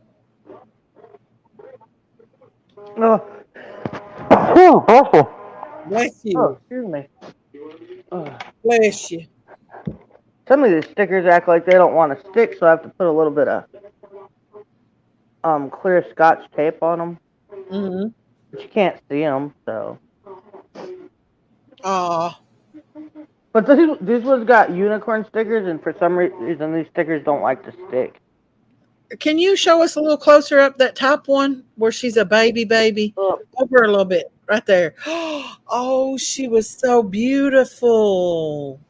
Oh, oh, awful. Bless Oh, you. excuse me. Bless you. Some of these stickers act like they don't want to stick, so I have to put a little bit of clear Scotch tape on them. Mm-hmm. But you can't see them, so. Aw. But these ones got unicorn stickers, and for some reason these stickers don't like to stick. Can you show us a little closer up that top one where she's a baby? Oh, Over a little bit, right there. Oh, she was so beautiful.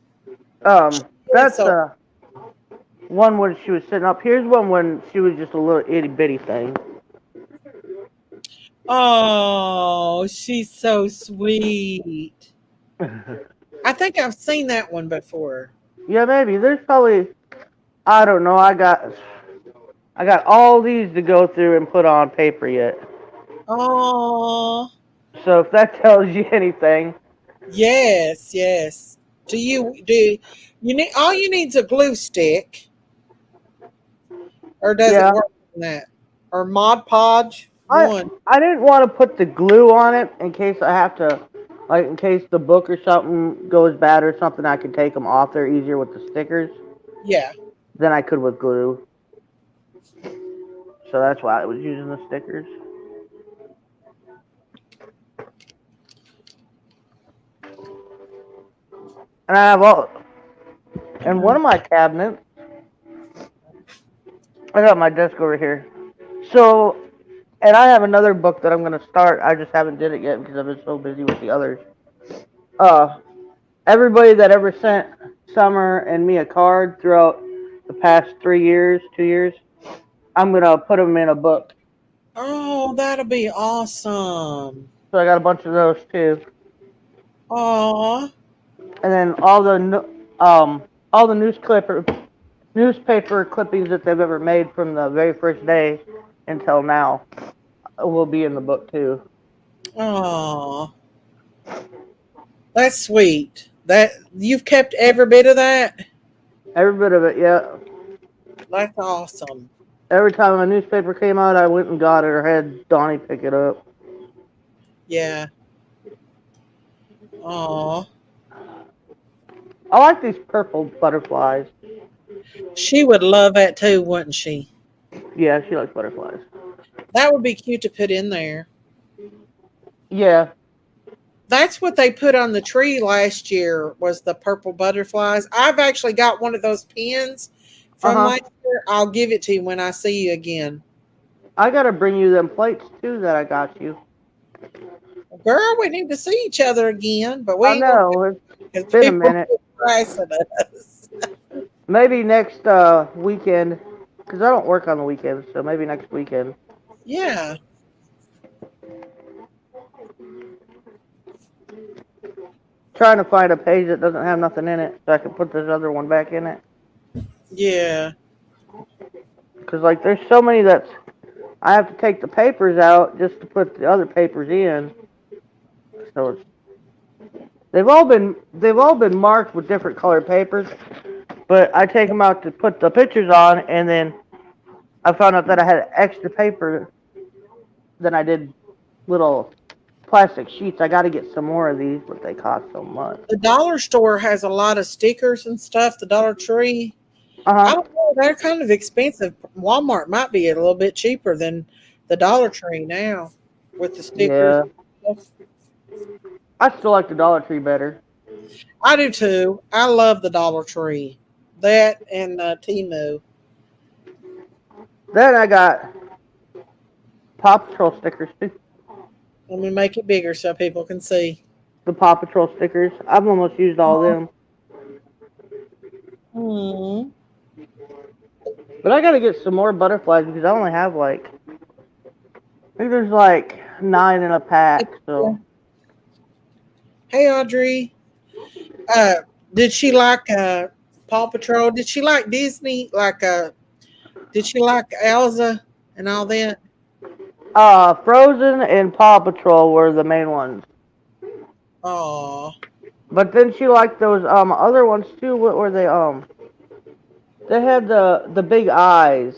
that's So, one when she was sitting up. Here's one when she was just a little itty bitty thing. oh, she's so sweet. I think I've seen that one before. Yeah, maybe. There's probably, I don't know. I got all these to go through and put on paper yet. Oh, So if that tells you anything, yes. Do you need all you need's a glue stick, or does it yeah. work on that? Or Mod Podge one? I didn't want to put the glue on it in case I have to, like in case the book or something goes bad or something, I can take them off there easier with the stickers Yeah. than I could with glue. So that's why I was using the stickers. And I have all, in one of my cabinets, I got my desk over here. So, and I have another book that I'm going to start. I just haven't did it yet because I've been so busy with the others. Everybody that ever sent Summer and me a card throughout the past 2 years, I'm going to put them in a book. Oh, that'll be awesome. So I got a bunch of those too. Aw. And then all the newspaper clippings that they've ever made from the very first day until now will be in the book too. Aw. That's sweet. That you've kept every bit of that? Every bit of it, yeah. That's awesome. Every time a newspaper came out, I went and got it or had Donnie pick it up. Yeah. Aw. I like these purple butterflies. She would love that too, wouldn't she? Yeah, she likes butterflies. That would be cute to put in there. Yeah. That's what they put on the tree last year was the purple butterflies. I've actually got one of those pins from last year. I'll give it to you when I see you again. I gotta bring you them plates too that I got you. Girl, we need to see each other again, but we I know, it's been a minute. Pricing us. Maybe next weekend, because I don't work on the weekends, so maybe next weekend. Yeah. Trying to find a page that doesn't have nothing in it so I can put this other one back in it. Yeah. Because, like, there's so many that's... I have to take the papers out just to put the other papers in. So it's... They've all been marked with different colored papers, but I take them out to put the pictures on, and then I found out that I had extra paper than I did little plastic sheets. I got to get some more of these, but they cost so much. The dollar store has a lot of stickers and stuff. The Dollar Tree. I don't know. They're kind of expensive. Walmart might be a little bit cheaper than the Dollar Tree now with the stickers. Yeah. I still like the Dollar Tree better. I do too. I love the Dollar Tree. That and Temu. Then I got Paw Patrol stickers too. Let me make it bigger so people can see. The Paw Patrol stickers. I've almost used all of them. Hmm. But I gotta get some more butterflies because I only have like... I think there's like 9 in a pack, so... Hey, Audrey. Did she like Paw Patrol? Did she like Disney? Did she like Elsa and all that? Frozen and Paw Patrol were the main ones. Oh. But then she liked those other ones too. What were they? They had the big eyes.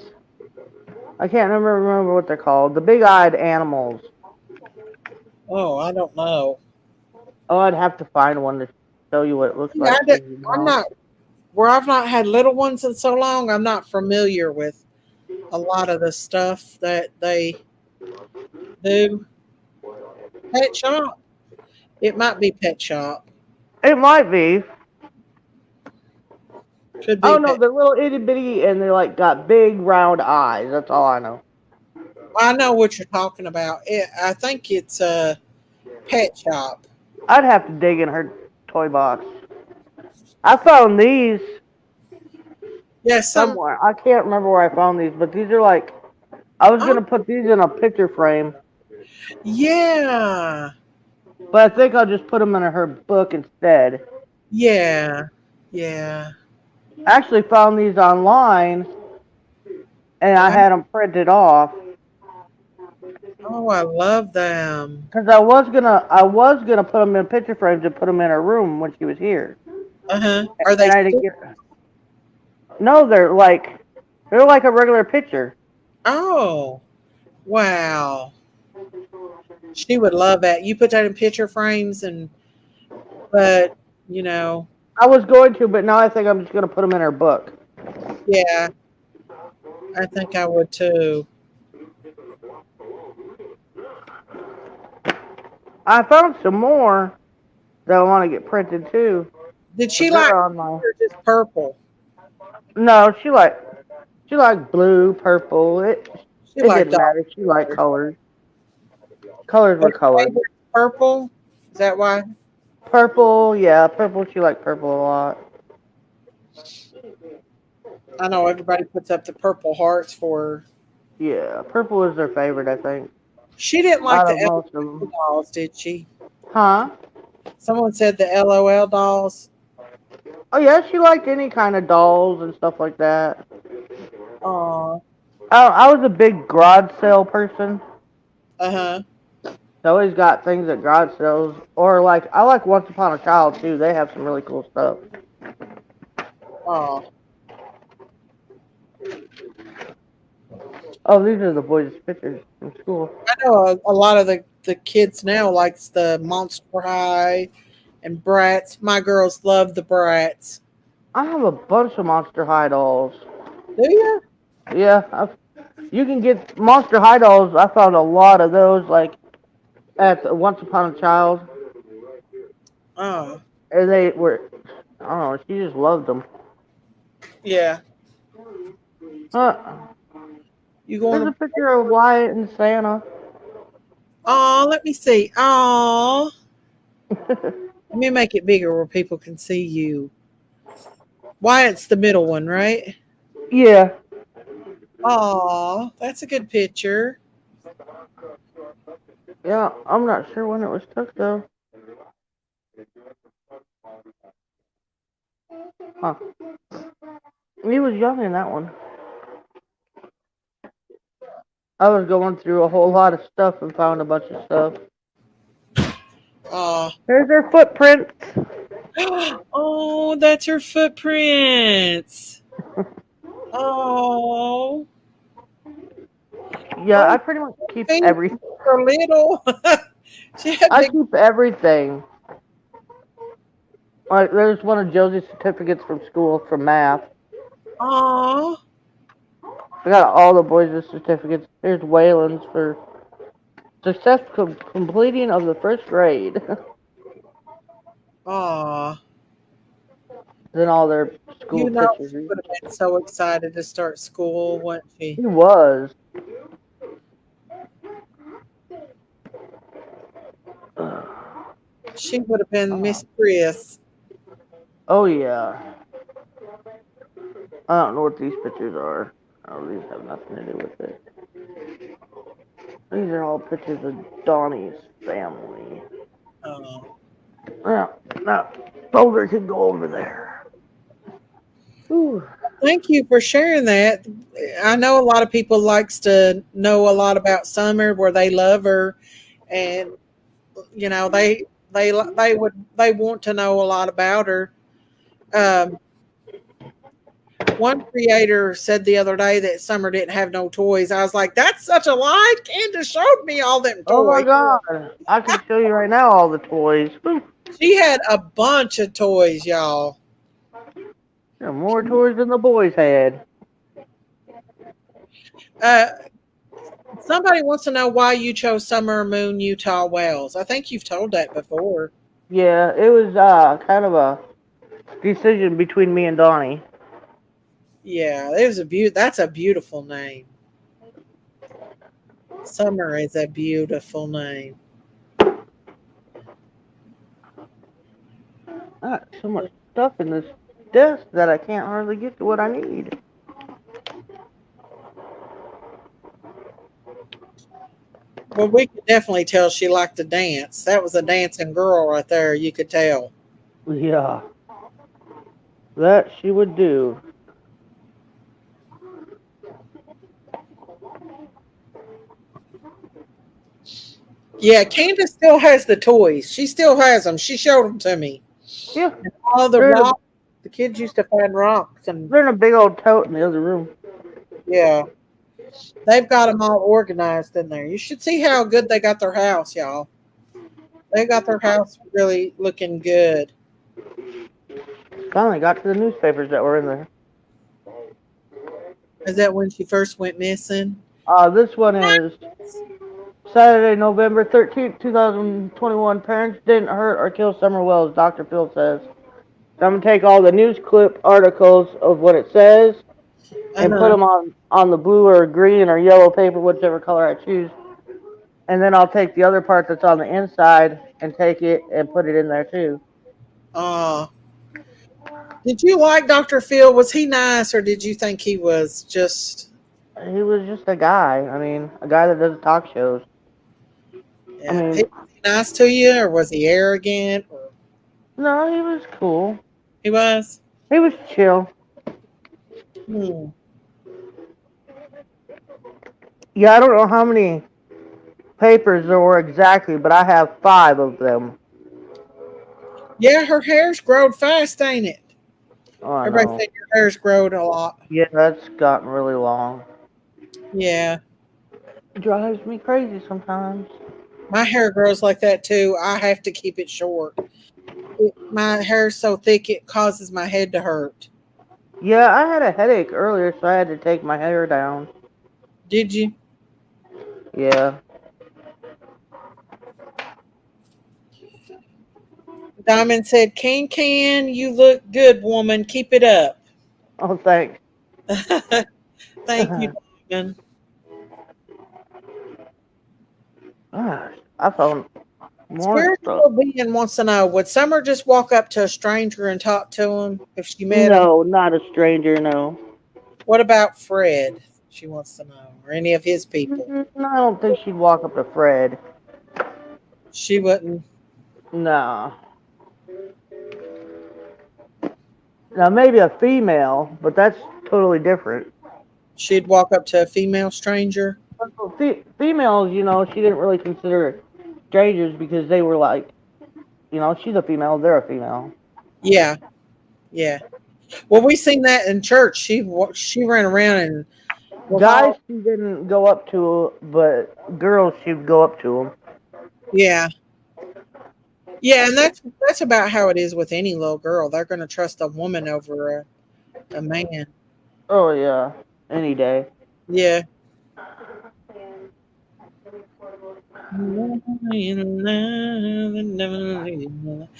I can't remember what they're called. The big-eyed animals. Oh, I don't know. Oh, I'd have to find one to show you what it looks like. I'm not, where I've not had little ones in so long, I'm not familiar with a lot of the stuff that they do. Pet Shop? It might be Pet Shop. It might be. Could I be. don't know. They're little itty bitty, and they like got big round eyes. That's all I know. I know what you're talking about. I think it's a pet shop. I'd have to dig in her toy box. I found these Yes, somewhere. I can't remember where I found these, but these are like I was oh, gonna put these in a picture frame, yeah, but I think I'll just put them in her book instead. yeah, yeah. I actually found these online, and I Wow. had them printed off Oh, I love them. because I was gonna put them in picture frames and put them in her room when she was here, Uh-huh. Are they and I didn't still? get. No, they're like a regular picture. Oh, wow. She would love that. You put that in picture frames but, you know, I was going to, but now I think I'm just gonna put them in her book. yeah, I think I would too. I found some more that I want to get printed too, Did but she like they're on my. or just purple? No, she liked blue, purple. It She it liked didn't all matter. She liked colors. colors. Colors Her were colors. favorite purple? Is that why? Purple, yeah, purple. She liked purple a lot. I know everybody puts up the purple hearts for her. Yeah, purple was their favorite, I think, She didn't like out the of most of LOL them. dolls, did she? Huh? Someone said the LOL dolls. Oh yeah, she liked any kind of dolls and stuff like that. Oh, I was a big garage sale person. uh-huh. I always got things at garage sales, or like I like Once Upon a Child too. They have some really cool stuff. Oh. Oh, these are the boys' pictures from school. I know a lot of the kids now likes the Monster High and Bratz. My girls love the Bratz. I have a bunch of Monster High dolls. Do you? Yeah, you can get Monster High dolls. I found a lot of those, like at the Once Upon a Child, Oh, and they were. I don't know. She just loved them. yeah. Huh. You There's going a to? picture of Wyatt and Santa. Oh, let me see. Oh, let me make it bigger where people can see you. Wyatt's the middle one, right? Yeah. Oh, that's a good picture. Yeah, I'm not sure when it was took though. Huh. He was young in that one. I was going through a whole lot of stuff and found a bunch of stuff. Oh, There's their footprints. oh, that's her footprints. Oh, Yeah, I oh, pretty much keep feet everything. are little. She had I big. keep everything. Like, there's one of Josie's certificates from school from math. Oh, I got all the boys' certificates. Here's Waylon's for completing of the first grade. oh. Then all their school You know, she pictures. would have been so excited to start school, wouldn't she? He was. She would have been Miss Chris. Oh yeah. I don't know what these pictures are. Oh, these have nothing to do with it. These are all pictures of Donnie's family. Oh. Yeah, that folder can go over there. Ooh. Thank you for sharing that. I know a lot of people likes to know a lot about Summer, where they love her, and you know they want to know a lot about her. Um, One creator said the other day that Summer didn't have no toys. I was like, that's such a lie. Candace showed me all them Oh my toys. god. I can show you right now all the toys. Woo. She had a bunch of toys, y'all. There are more toys than the boys had. Uh, Somebody wants to know why you chose Summer Moon Utah Wells. I think you've told that before. Yeah, it was kind of a decision between me and Donnie. Yeah, that's a beautiful name. Summer is a beautiful name. I got so much stuff in this desk that I can't hardly get to what I need. Well, we could definitely tell she liked to dance. That was a dancing girl right there. You could tell. Yeah, that she would do. Yeah, Candace still has the toys. She still has them. She showed them to me. Yeah, All the they're in a, rocks. The kids used to find rocks, and they're in a big old tote in the other room. yeah, they've got them all organized in there. You should see how good they got their house, y'all. They got their house really looking good. Finally got to the newspapers that were in there. Is that when she first went missing? This one is Saturday, November 13th, 2021. Parents didn't hurt or kill Summer Wells, Dr. Phil says. So I'm going to take all the news clip articles of what it says and put them on the blue or green or yellow paper, whichever color I choose. And then I'll take the other part that's on the inside and take it and put it in there too. Did you like Dr. Phil? Was he nice, or did you think he was just? He was just a guy. I mean, a guy that does talk shows. Yeah, I mean, was he nice to you, or was he arrogant? Or no, he was cool. he was. He was chill. Hmm. Yeah, I don't know how many papers there were exactly, but I have 5 of them. Yeah, her hair's grown fast, ain't it? Oh, I Everybody know. said your hair's grown a lot. Yeah, that's gotten really long. Yeah, It drives me crazy sometimes. my hair grows like that too. I have to keep it short. My hair's so thick it causes my head to hurt. Yeah, I had a headache earlier, so I had to take my hair down. Did you? Yeah. Diamond said, Can, you look good, woman. Keep it up. Oh, thanks. Thank you, Diamond. Gosh, I found more stuff. Spiritual being wants to know, would Summer just walk up to a stranger and talk to him if she met him? No, not a stranger, no. What about Fred? She wants to know. Or any of his people. No, I don't think she'd walk up to Fred. She wouldn't. No. Now, maybe a female, but that's totally different. She'd walk up to a female stranger. Females, you know, she didn't really consider strangers because they were like, you know, she's a female, they're a female. Yeah. Yeah. Well, we seen that in church. She ran around and guys she didn't go up to, but girls she'd go up to them. Yeah. Yeah, and that's about how it is with any little girl. They're going to trust a woman over a man. Oh yeah, any day. Yeah.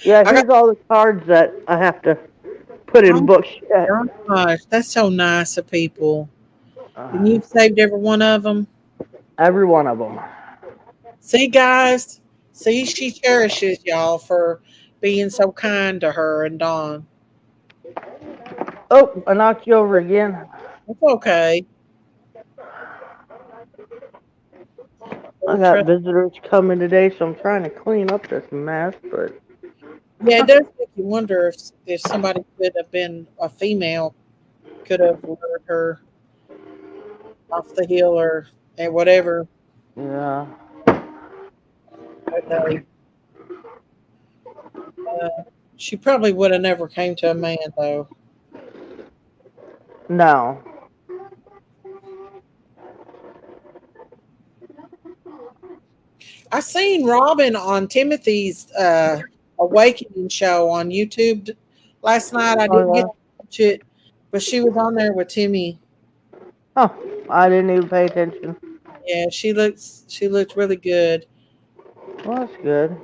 Yeah, here's all the cards that I have to put in books. Oh gosh, that's so nice of people. And you've saved every one of them? Every one of them. See, guys? See, she cherishes y'all for being so kind to her and Dawn. Oh, I knocked you over again. It's okay. I got visitors coming today, so I'm trying to clean up this mess, but... Yeah, it does make you wonder if somebody could have been a female, could have lured her off the hill or whatever. Yeah. But she probably would have never came to a man, though. No. I seen Robin on Timothy's Awakening show on YouTube last night. I didn't get to watch it, but she was on there with Timmy. Oh, I didn't even pay attention. Yeah, she looked really good. Well, that's good.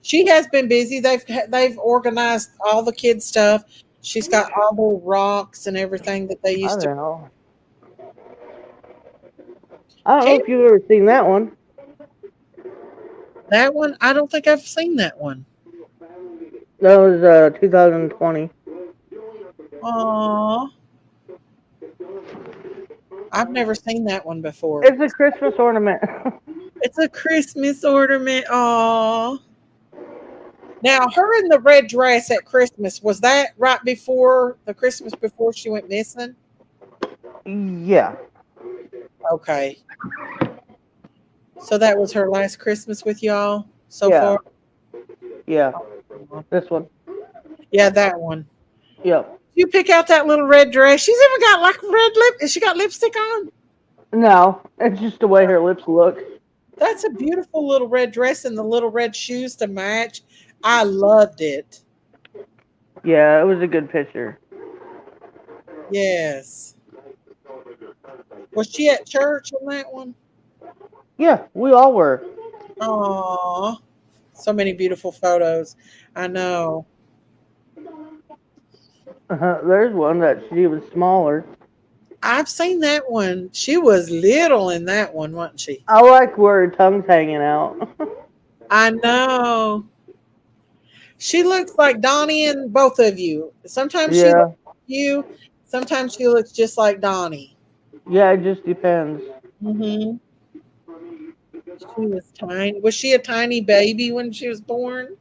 She has been busy. They've organized all the kids' stuff. She's got all the rocks and everything that they I used to. don't know. I don't know Can if you've ever seen that one. that one? I don't think I've seen that one. That was 2020. Aw, I've never seen that one before. It's a Christmas ornament. It's a Christmas ornament. Aw. Now, her in the red dress at Christmas, was that right before the Christmas before she went missing? Yeah. Okay. So that was her last Christmas with y'all so Yeah. far? Yeah. This one. Yeah, that one. Yep. You pick out that little red dress. She's even got like red lip. Has she got lipstick on? No, it's just the way her lips look. That's a beautiful little red dress and the little red shoes to match. I loved it. Yeah, it was a good picture. Yes. Was she at church on that one? Yeah, we all were. Aw. So many beautiful photos. I know. There's one that she was smaller. I've seen that one. She was little in that one, wasn't she? I like where her tongue's hanging out. I know. She looks like Donnie and both of you. Sometimes she Yeah. looks like you. Sometimes she looks just like Donnie. Yeah, it just depends. Mm-hmm. She was tiny. Was she a tiny baby when she was born?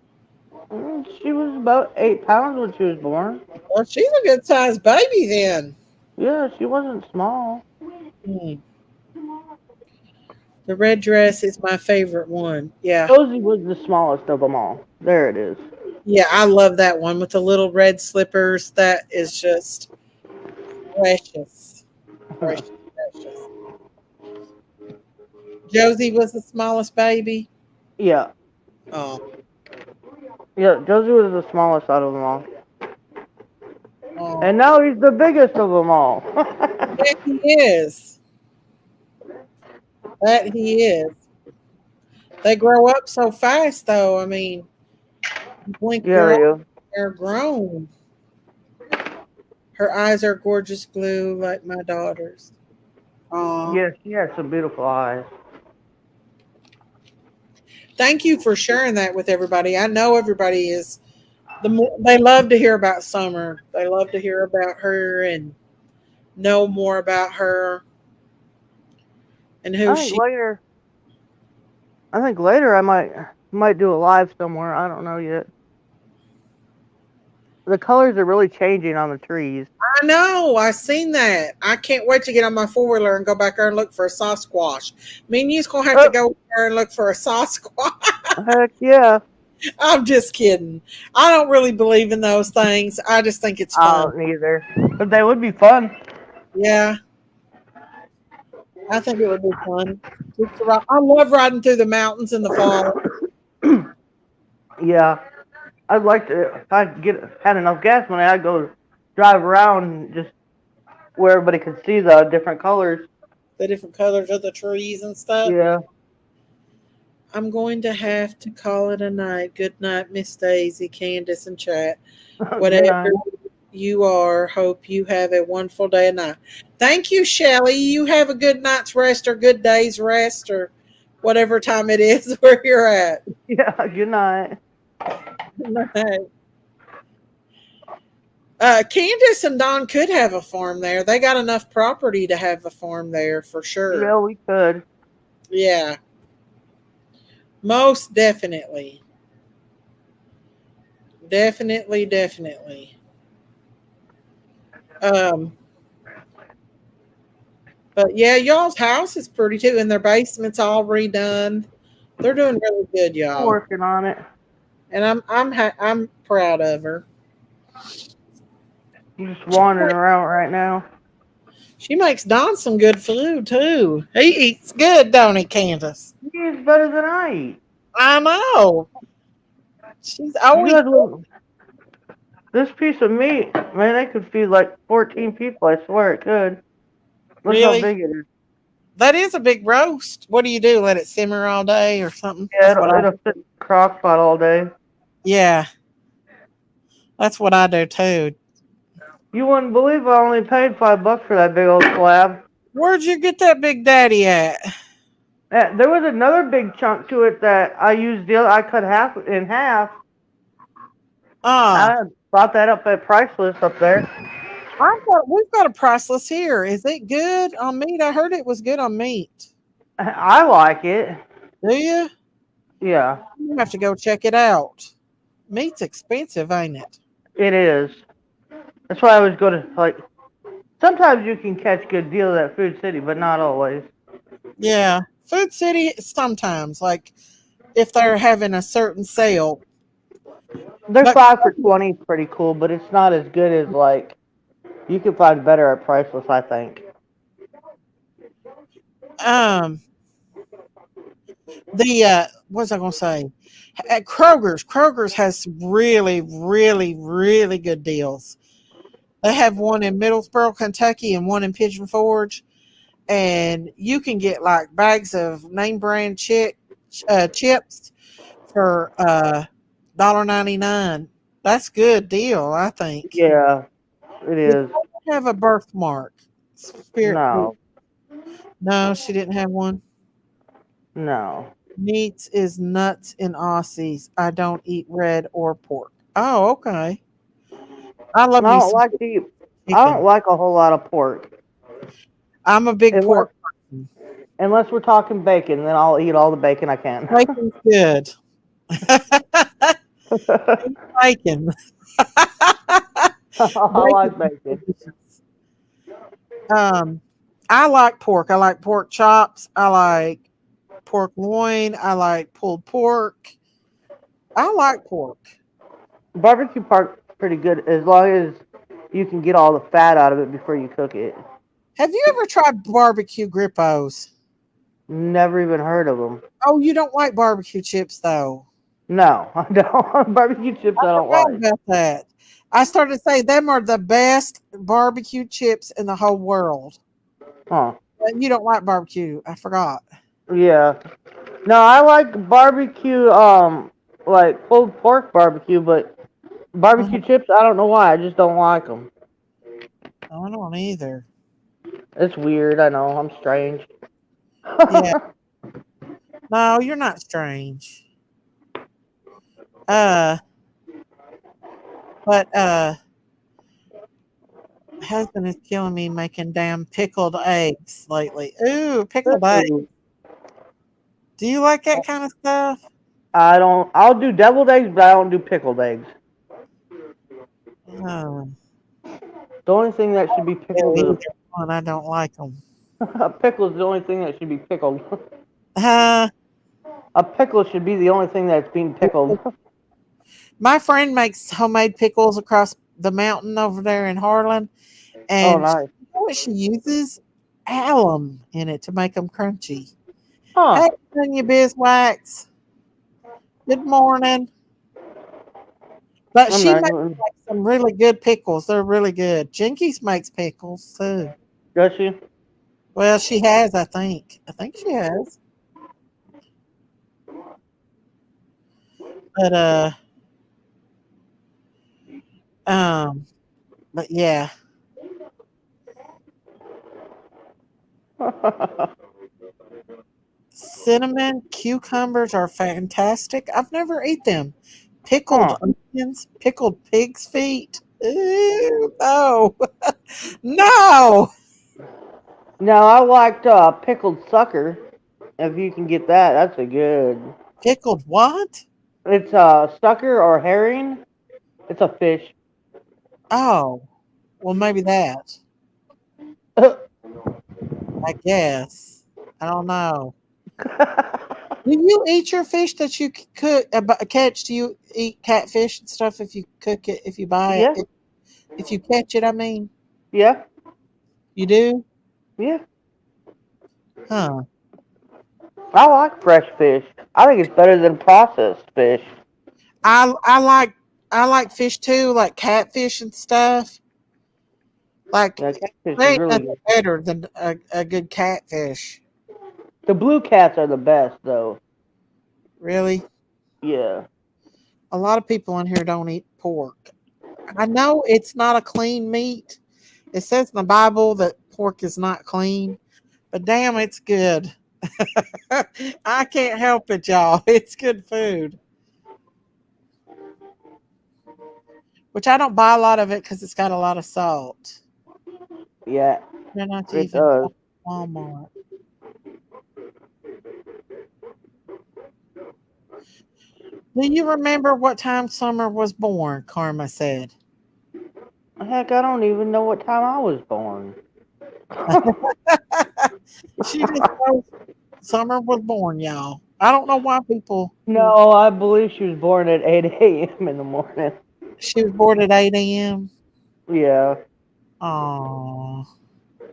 She was about 8 pounds when she was born. Well, she's a good sized baby then. Yeah, she wasn't small. Hmm. The red dress is my favorite one. Yeah. Josie was the smallest of them all. There it is. Yeah, I love that one with the little red slippers. That is just precious. Precious, precious. Josie was the smallest baby. Yeah. Oh. Yeah, Josie was the smallest out of them all. Oh. And now he's the biggest of them all. That he is. That he is. They grow up so fast, though. I mean, blink Yeah, they your do. they're grown. Her eyes are gorgeous blue, like my daughter's. Yeah, she has some beautiful eyes. Thank you for sharing that with everybody. I know everybody is they love to hear about Summer. They love to hear about her and know more about her and who I she. think later I might do a live somewhere. I don't know yet. The colors are really changing on the trees. I know. I seen that. I can't wait to get on my 4-wheeler and go back there and look for a Sasquatch. Me and you's gonna have to go there and look for a Sasquatch. Heck yeah. I'm just kidding. I don't really believe in those things. I just think it's I fun. don't either. But they would be fun. Yeah. I think it would be fun. Just to ride. I love riding through the mountains in the fall. Yeah. I'd like to, if I had enough gas money, I'd go drive around just where everybody could see the different colors. The different colors of the trees and stuff. Yeah. I'm going to have to call it a night. Good night, Miss Daisy, Candace, and chat. Whatever you are, hope you have a wonderful day and night. Thank you, Shelly. You have a good night's rest or good day's rest or whatever time it is where you're at. Yeah, good night. Good night. Candace and Don could have a farm there. They got enough property to have a farm there for sure. Yeah, we could. Yeah. Most definitely. Definitely. But yeah, y'all's house is pretty too, and their basement's all redone. They're doing really good, y'all. I'm working on it. And I'm proud of her. I'm just wandering around right now. She makes Don some good food too. He eats good, don't he, Candace? He eats better than I eat. I know. She's always. This piece of meat, man, it could feed like 14 people. I swear it could. Look Really? how big it is. That is a big roast. What do you do? Let it simmer all day or something? Yeah, it'll sit in the crock pot all day. Yeah. That's what I do too. You wouldn't believe I only paid $5 for that big old slab. Where'd you get that Big Daddy at? There was another big chunk to it that I used. I cut half in half. I brought that up at Priceless up there. We've got a priceless here. Is it good on meat? I heard it was good on meat. I like it. Do you? Yeah, You have to go check it out. Meat's expensive, ain't it? it is. That's why I always go to, like, sometimes you can catch good deals at Food City, but not always. Yeah. Food City sometimes, like if they're having a certain sale. Their But 5 for $20 is pretty cool, but it's not as good as, like, you can find better at Priceless, I think. What's I gonna say? At Kroger's has some really, really, really good deals. They have one in Middlesboro, Kentucky, and one in Pigeon Forge, and you can get like bags of name brand chips for $1.99. That's a good deal, I think. Yeah, it is. Have a birthmark. Spirit. No. No, she didn't have one. No. Meats is nuts in Aussies. I don't eat red or pork. Oh, okay. I love me some chicken. I don't like a whole lot of pork. I'm a big pork person. Unless we're talking bacon, then I'll eat all the bacon I can. Bacon's good. Bacon. I like bacon. I like pork. I like pork chops. I like pork loin. I like pulled pork. I like pork. Barbecue pork's pretty good as long as you can get all the fat out of it before you cook it. Have you ever tried barbecue grippos? Never even heard of them. Oh, you don't like barbecue chips though? No, I don't. Barbecue chips I don't like. About that. I started to say them are the best barbecue chips in the whole world. Huh. But you don't like barbecue. I forgot. Yeah. No, I like barbecue, like pulled pork barbecue, but barbecue chips, I don't know why. I just don't like them. I don't either. It's weird. I know. I'm strange. Yeah. No, you're not strange. Husband is killing me making damn pickled eggs lately. Ooh, pickled eggs. Do you like that kind of stuff? I don't. I'll do deviled eggs, but I don't do pickled eggs. Oh. The only thing that should be pickled is I don't like them. a pickle is the only thing that should be pickled. A pickle should be the only thing that's being pickled. My friend makes homemade pickles across the mountain over there in Harlan, and nice. You know what she uses? Alum in it to make them crunchy. Huh. Hey, you Bizwax. Good morning. But she makes like some really good pickles. They're really good. Jinkies makes pickles too. Does she? Well, she has, I think. I think she has. But yeah. Cinnamon cucumbers are fantastic. I've never ate them. Pickled onions, pickled pig's feet. Ew, no. No. No, I liked pickled sucker. If you can get that, that's a good. Pickled what? It's sucker or herring. It's a fish. Oh, well, maybe that. I guess. I don't know. Do you eat your fish that you cook catch? Do you eat catfish and stuff if you cook it? If you buy it? If you catch it, I mean. Yeah. You do? Yeah. Huh. I like fresh fish. I think it's better than processed fish. I like fish too, like catfish and stuff. Like catfish they ain't nothing better than a good catfish. The blue cats are the best, though. Really? Yeah. A lot of people in here don't eat pork. I know it's not a clean meat. It says in the Bible that pork is not clean, but damn, it's good. I can't help it, y'all. It's good food, which I don't buy a lot of it because it's got a lot of salt. Yeah, They're not it even does. Walmart. Do you remember what time Summer was born? Karma said. Heck, I don't even know what time I was born. She just knows Summer was born, y'all. I don't know why people. No, I believe she was born at 8 a.m. in the morning. She was born at 8 a.m. Yeah. Oh,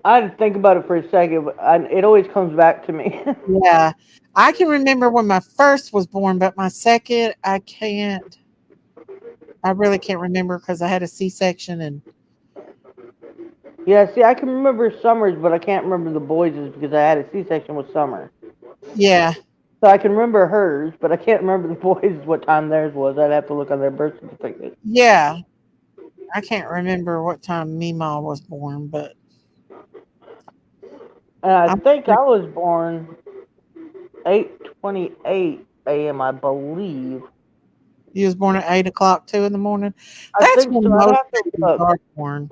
I had to think about it for a second, but it always comes back to me. yeah. I can remember when my first was born, but my second, I can't. I really can't remember because I had a C-section and Yeah, see, I can remember Summer's, but I can't remember the boys' because I had a C-section with Summer. yeah, So I can remember hers, but I can't remember the boys' what time theirs was. I'd have to look on their birth certificate. yeah. I can't remember what time Mima was born, but And I I'm, think I was born 8:28 a.m. I believe. you was born at 8 o'clock too in the morning. I That's think when so. I'd most have to babies look. are born.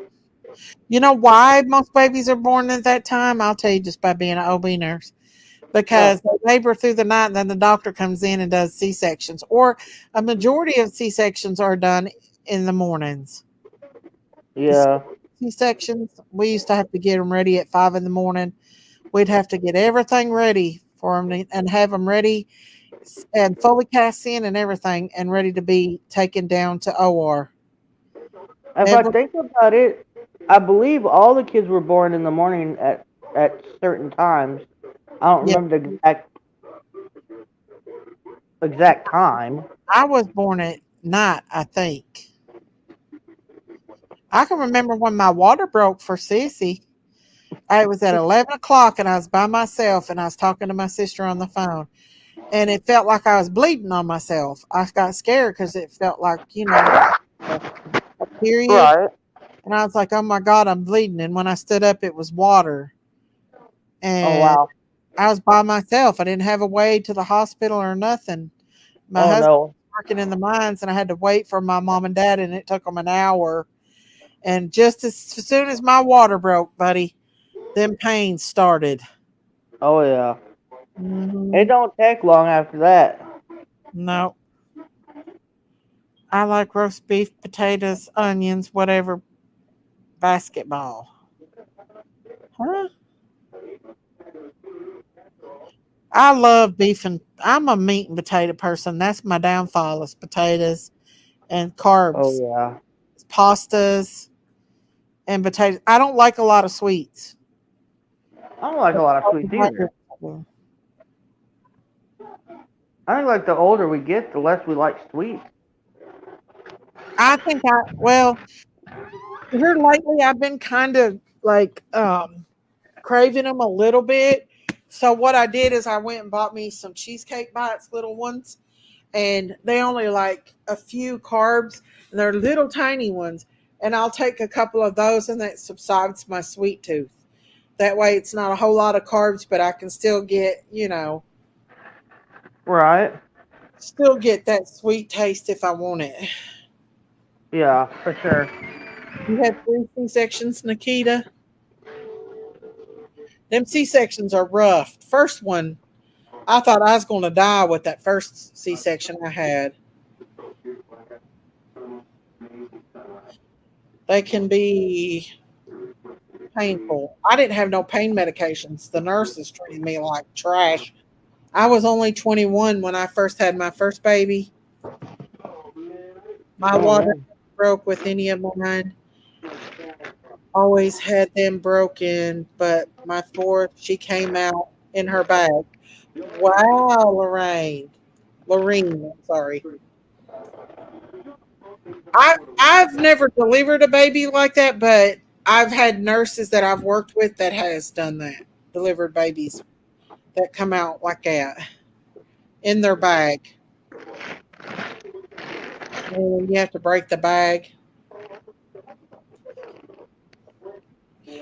You know why most babies are born at that time? I'll tell you just by being an OB nurse. Because they labor through the night and then the doctor comes in and does C-sections. Or a majority of C-sections are done in the mornings. Yeah. C-sections, we used to have to get them ready at 5 in the morning. We'd have to get everything ready for them and have them ready and fully cast in and everything and ready to be taken down to OR. If I Every, think about it, I believe all the kids were born in the morning at certain times. I don't yeah, remember the exact time. I was born at night, I think. I can remember when my water broke for Sissy. It was at 11 o'clock and I was by myself and I was talking to my sister on the phone. And it felt like I was bleeding on myself. I got scared because it felt like, a period. Right. And I was like, oh my God, I'm bleeding. And when I stood up, it was water. Oh And wow. I was by myself. I didn't have a way to the hospital or nothing. My Oh husband no. was working in the mines and I had to wait for my mom and dad, and it took them an hour. And just as soon as my water broke, buddy, them pains started. Oh yeah. It Hmm. don't take long after that. No, I like roast beef, potatoes, onions, whatever. Basketball. Huh? I love beef and I'm a meat and potato person. That's my downfall is potatoes and Oh carbs, yeah. pastas and potatoes. I don't like a lot of sweets. I don't like a lot of sweets either. I think like the older we get, the less we like sweets. I think well, here lately I've been kind of like craving them a little bit. So what I did is I went and bought me some cheesecake bites, little ones, and they only like a few carbs and they're little tiny ones. And I'll take a couple of those and that subsides my sweet tooth. That way it's not a whole lot of carbs, but I can still get, Right. still get that sweet taste if I want it. Yeah, for sure. You had 3 C-sections, Nikita. Them C-sections are rough. First one, I thought I was going to die with that first C-section I had. They can be painful. I didn't have no pain medications. The nurses treated me like trash. I was only 21 when I first had my first baby. My Oh water man. broke with any of mine. Always had them broken, but my fourth, she came out in her bag. Wow, Lorene, sorry. I've never delivered a baby like that, but I've had nurses that I've worked with that has done that. Delivered babies that come out like that in their bag. And you have to break the bag.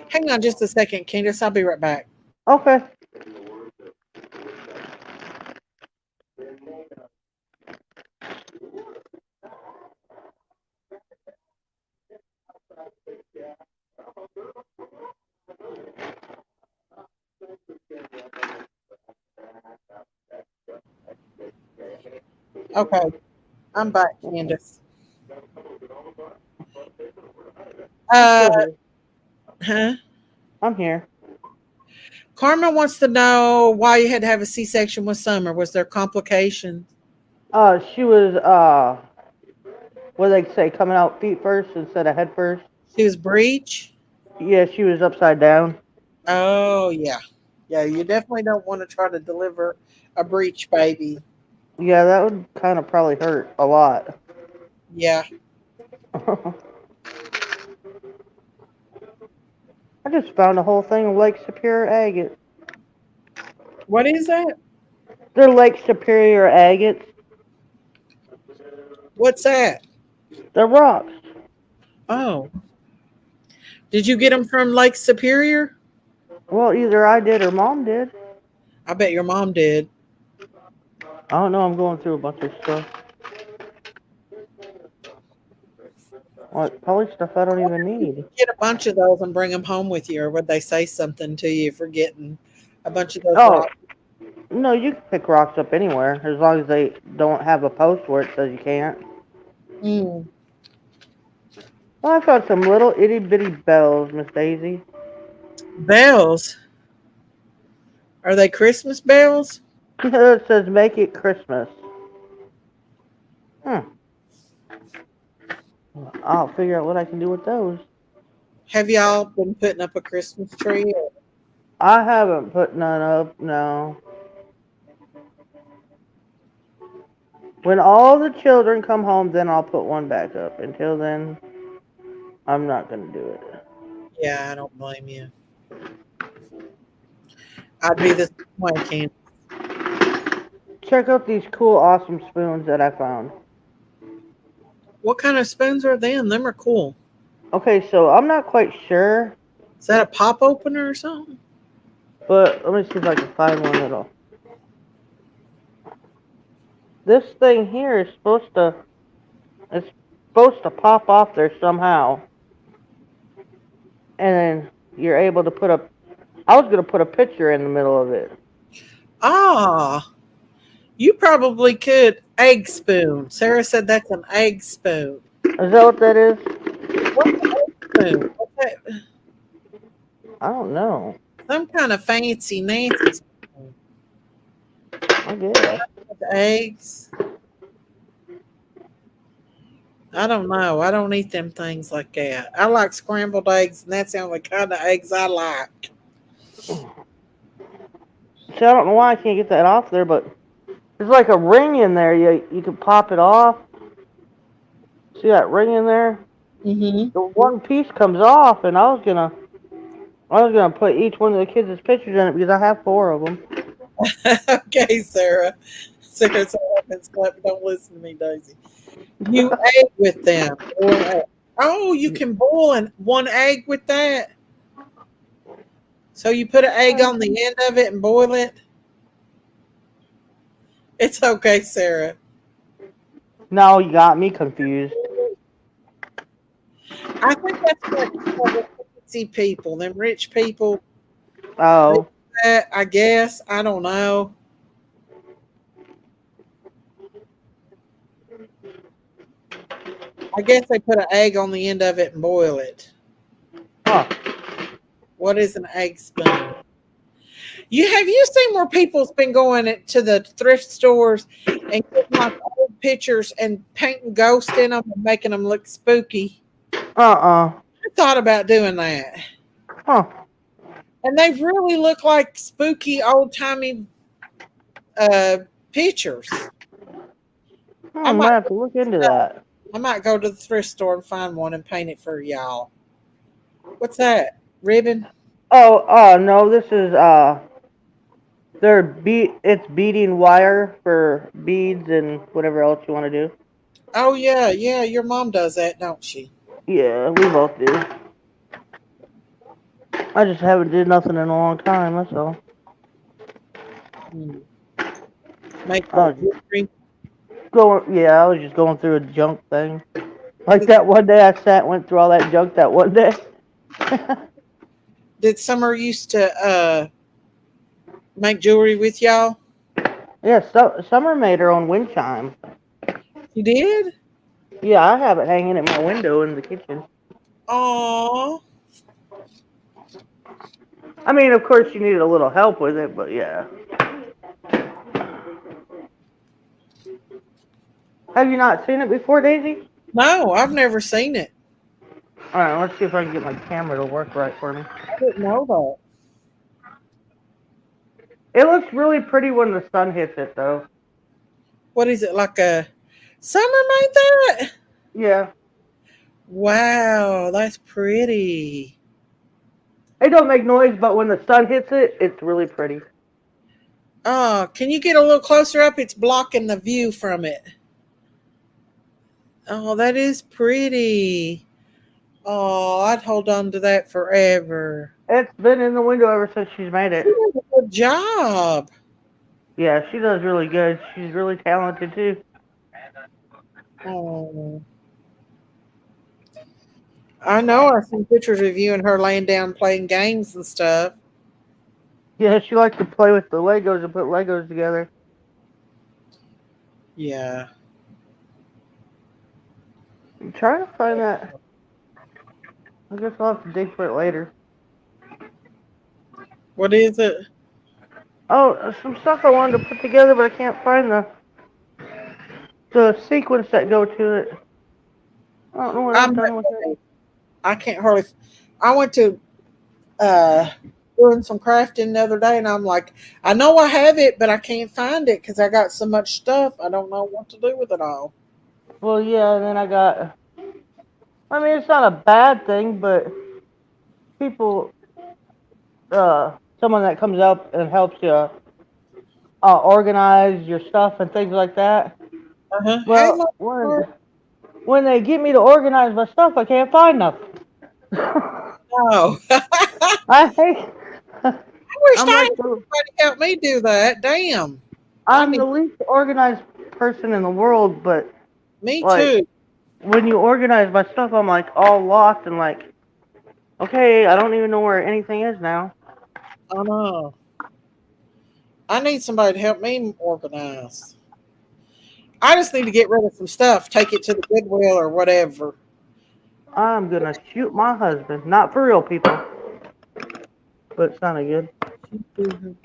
Hang on just a second, Candace. I'll be right back. Okay. Okay, I'm back, Candace. I'm Uh, still here. huh? I'm here. Carmen wants to know why you had to have a C-section with Summer. Was there complications? She was what they say, coming out feet first instead of head first. She was breech. Yeah, she was upside down. Oh yeah, yeah. You definitely don't want to try to deliver a breech baby. Yeah, that would kind of probably hurt a lot. Yeah. I just found a whole thing of Lake Superior agates. What is that? They're Lake Superior agates. What's that? They're rocks. Oh, did you get them from Lake Superior? Well, either I did or Mom did. I bet your mom did. I don't know. I'm going through a bunch of stuff. What? Probably stuff I don't even need. Get a bunch of those and bring them home with you, or would they say something to you for getting a bunch of those Oh, rocks? no, you can pick rocks up anywhere as long as they don't have a post where it says you can't. Mm. Well, I found some little itty bitty bells, Miss Daisy. Bells? Are they Christmas bells? It says make it Christmas. Hmm. I'll figure out what I can do with those. Have y'all been putting up a Christmas tree? I haven't put none up, no. When all the children come home, then I'll put one back up. Until then, I'm not going to do it. Yeah, I don't blame you. I'd be the same way, Candy. Check out these cool, awesome spoons that I found. What kind of spoons are them? Them are cool. Okay, so I'm not quite sure, Is that a pop opener or something? but let me see if I can find one that'll. This thing here is it's supposed to pop off there somehow. And then you're able to put I was going to put a picture in the middle of it. Ah, you probably could. Egg spoon. Sarah said that's an egg spoon. Is that what that is? What's an egg spoon? What's that? I don't know. Some kind of fancy Nancy spoon I guess. with eggs. I don't know. I don't eat them things like that. I like scrambled eggs, and that's the only kind of eggs I like. See, I don't know why I can't get that off there, but there's like a ring in there. You can pop it off. See that ring in there? Mm-hmm. The one piece comes off, and I was gonna put each one of the kids' pictures in it because I have 4 of them. Okay, Sarah. Sarah's don't listen to me, Daisy. You egg with them. Oh, you can boil one egg with that. So you put an egg on the end of it and boil it. It's okay, Sarah. No, you got me confused. I think that's what the fancy people, them rich people. Oh, That, I guess. I don't know. I guess they put an egg on the end of it and boil it. huh. What is an egg spoon? You seen where people's been going to the thrift stores and getting like old pictures and painting ghosts in them and making them look spooky? I thought about doing that. Huh. And they really look like spooky old timey pictures. I might have to look into that. I might go to the thrift store and find one and paint it for y'all. What's that? Ribbon? Oh, no, this is it's beading wire for beads and whatever else you want to do. Oh yeah, yeah. Your mom does that, don't she? Yeah, we both do. I just haven't did nothing in a long time. That's all. Hmm. Make I what was just jewelry? I was just going through a junk thing. Like Did, that one day went through all that junk that one day. did Summer used to make jewelry with y'all? Yeah, Summer made her own wind chime. You did? Yeah, I have it hanging at my window in the kitchen. Oh, I mean, of course, you needed a little help with it, but yeah. Have you not seen it before, Daisy? no, I've never seen it. All right, let's see if I can get my camera to work right for me. I didn't know that. It looks really pretty when the sun hits it, though. What is it, like a Summer made that? Yeah. Wow, that's pretty. It don't make noise, but when the sun hits it, it's really pretty. Oh, can you get a little closer up? It's blocking the view from it. Oh, that is pretty. Oh, I'd hold on to that forever. It's been in the window ever since she's made She it. did a good job. Yeah, she does really good. She's really talented, too. Oh, I know. I've seen pictures of you and her laying down playing games and stuff. Yeah, she likes to play with the Legos and put Legos together. Yeah. I'm trying to find that. I guess I'll have to dig for it later. What is it? Oh, some stuff I wanted to put together, but I can't find the sequence that go to it. I don't know what I've I'm. done with it. I can't hardly. I went to uh doing some crafting the other day, and I'm like, I know I have it, but I can't find it because I got so much stuff. I don't know what to do with it all. Well, yeah, and then I mean, it's not a bad thing, but people, someone that comes up and helps you organize your stuff and things like that. Uh-huh. Hey, Well, when they get me to organize my stuff, I can't find nothing. no. I hate. I wish I'm I like had somebody help me do that. Damn. I I'm mean, the least organized person in the world, but me like too. when you organize my stuff, I'm like all lost and like, okay, I don't even know where anything is now. I know. I need somebody to help me organize. I just need to get rid of some stuff, take it to the Goodwill or whatever. I'm gonna shoot my husband. Not for real, people, but it sounded good.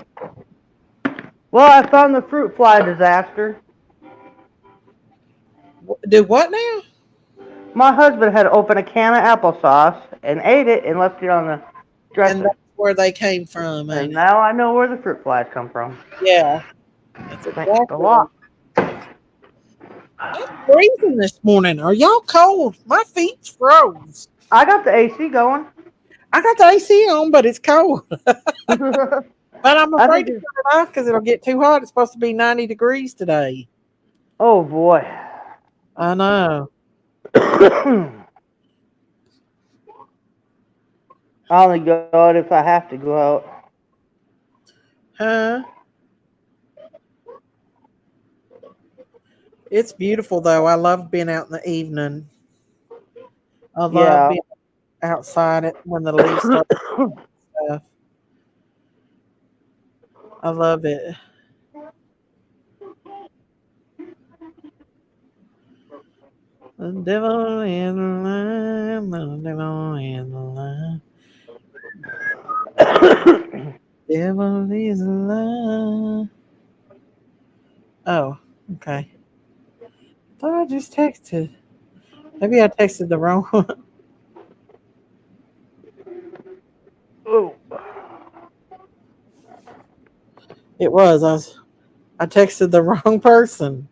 Well, I found the fruit fly disaster. Do what now? My husband had opened a can of applesauce and ate it and left it on the And dresser. that's where they came from, And ain't it? now I know where the fruit flies come from. Yeah. That's Thanks a exactly lot. It's freezing this morning. Are y'all cold? My feet's froze. I got the AC going. I got the AC on, but it's cold. But I'm I afraid think to it's, turn it off because it'll get too hot. It's supposed to be 90 degrees today. oh boy. I know. I only go out if I have to go out. Huh? It's beautiful though. I love being out in the evening. I love Yeah. being outside it when the leaves start stuff. I love it. The devil in the line, the devil in the line. Devil is alive. Oh, okay. Thought I just texted. Maybe I texted the wrong one. Oh. It was. I texted the wrong person.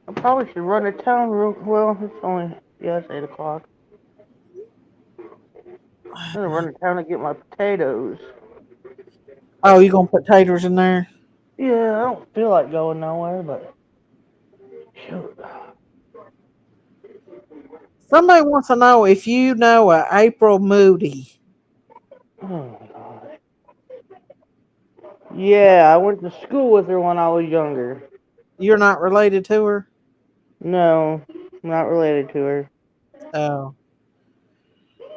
I probably should run to town real well. It's only it's 8 o'clock. I'm gonna run to town and get my potatoes. Oh, you gonna put taters in there? Yeah, I don't feel like going nowhere, but shoot. Somebody wants to know if you know a April Moody. Oh my gosh. Yeah, I went to school with her when I was younger. You're not related to her? No, not related to her. Oh.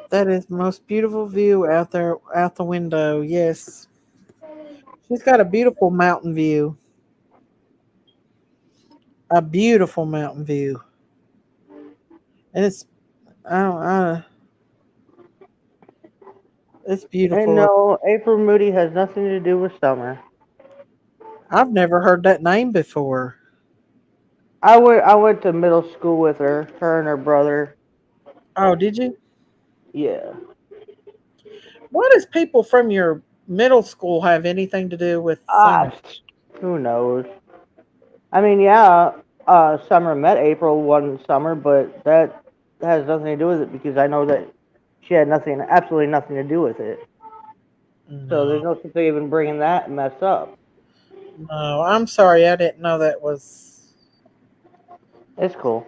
That is the most beautiful view out there out the window. Yes. She's got a beautiful mountain view. A beautiful mountain view. And I don't it's And beautiful. no, April Moody has nothing to do with summer. I've never heard that name before. I went to middle school with her and her brother. Oh, did you? Yeah. What does people from your middle school have anything to do with Ah, summer? who knows? I mean, yeah, Summer met April one summer, but that has nothing to do with it because I know that she had nothing, absolutely nothing to do with it. So there's No. no sense of even bringing that mess up. No, I'm sorry. I didn't know that was It's cool.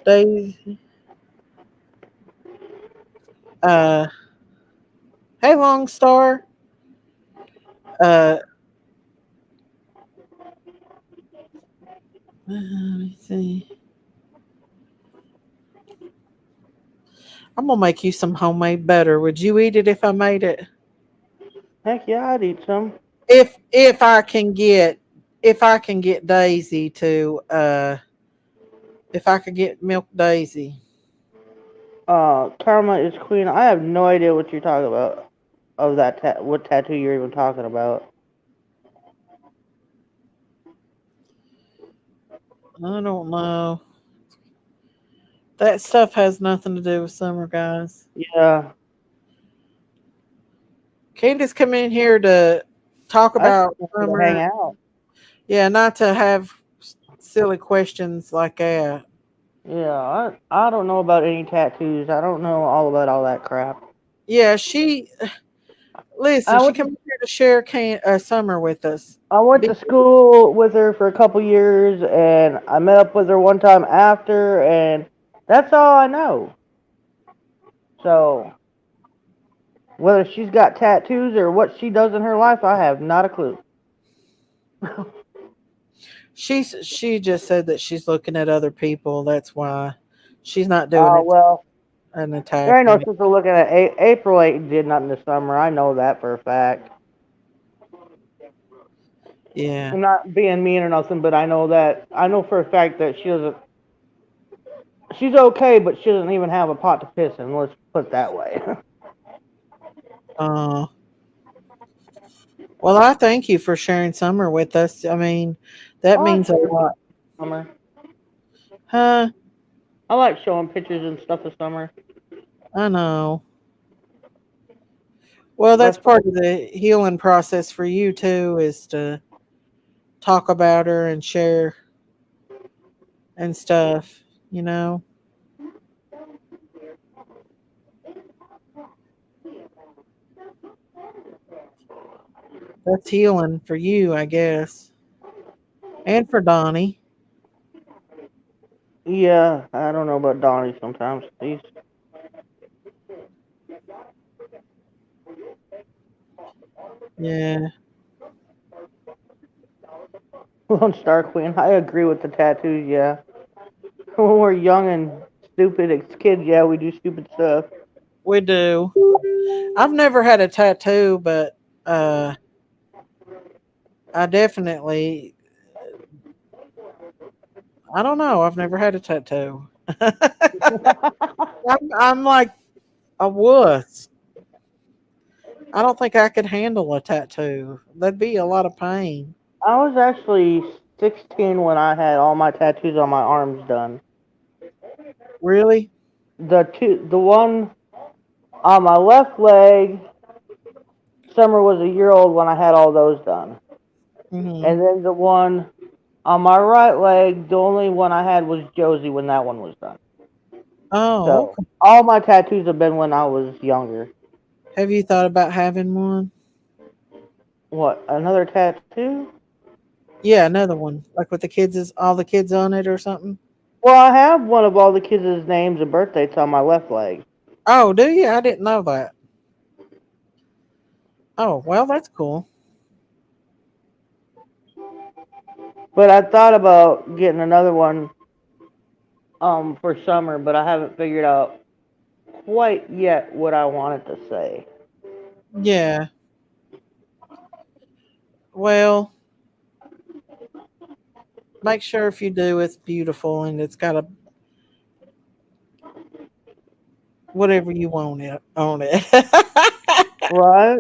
Daisy. Uh, hey, Long Star. Uh, let me see. I'm gonna make you some homemade butter. Would you eat it if I made it? Heck yeah, I'd eat some. If I can get Daisy to if I could get Milk Daisy. Karma is queen. I have no idea what you're talking about. Of that, what tattoo you're even talking about? I don't know. That stuff has nothing to do with summer, guys. Yeah, Candace come in here to talk I just about wanted to hang summer. out. Yeah, not to have silly questions like that. Yeah, I don't know about any tattoos. I don't know all about all that crap. Yeah, listen. I She went come to in here to share summer with us. I went Be- to school with her for a couple years, and I met up with her one time after, and that's all I know. So whether she's got tattoos or what she does in her life, I have not a clue. she just said that she's looking at other people. That's why she's not doing Oh it well, an there attack ain't or no anything. sense of looking at April 8 did nothing this summer. I know that for a fact. Yeah. I'm not being mean or nothing, but I know for a fact that she doesn't. She's okay, but she doesn't even have a pot to piss in. Let's put it that way. Uh, well, I thank you for sharing summer with us. I mean, that I like means a showing lot. pictures of summer. Huh? I like showing pictures and stuff of summer. I know. Well, that's That's part of the healing process for you too, is to talk about her and share and stuff, you know? That's healing for you, I guess. And for Donnie. yeah. I don't know about Donnie sometimes. He's Yeah. Lone Star Queen. I agree with the tattoos. Yeah. When we're young and stupid as kids, yeah, we do stupid stuff. We do. I've never had a tattoo, but uh I definitely I don't know. I've never had a tattoo. I'm like a wuss. I don't think I could handle a tattoo. That'd be a lot of pain. I was actually 16 when I had all my tattoos on my arms done. Really? The one on my left leg, Summer was a year old when I had all those done. Hmm. And then the one on my right leg, the only one I had was Josie when that one was done. Oh, So okay. all my tattoos have been when I was younger. Have you thought about having one? What, another tattoo? Yeah, another one. Like with the kids is all the kids on it or something? Well, I have one of all the kids' names and birth dates on my left leg. Oh, do you? I didn't know that. Oh, well, that's cool. But I thought about getting another one for summer, but I haven't figured out quite yet what I wanted to say. Yeah. Well, make sure if you do, it's beautiful and it's got a whatever you want it on it. Right?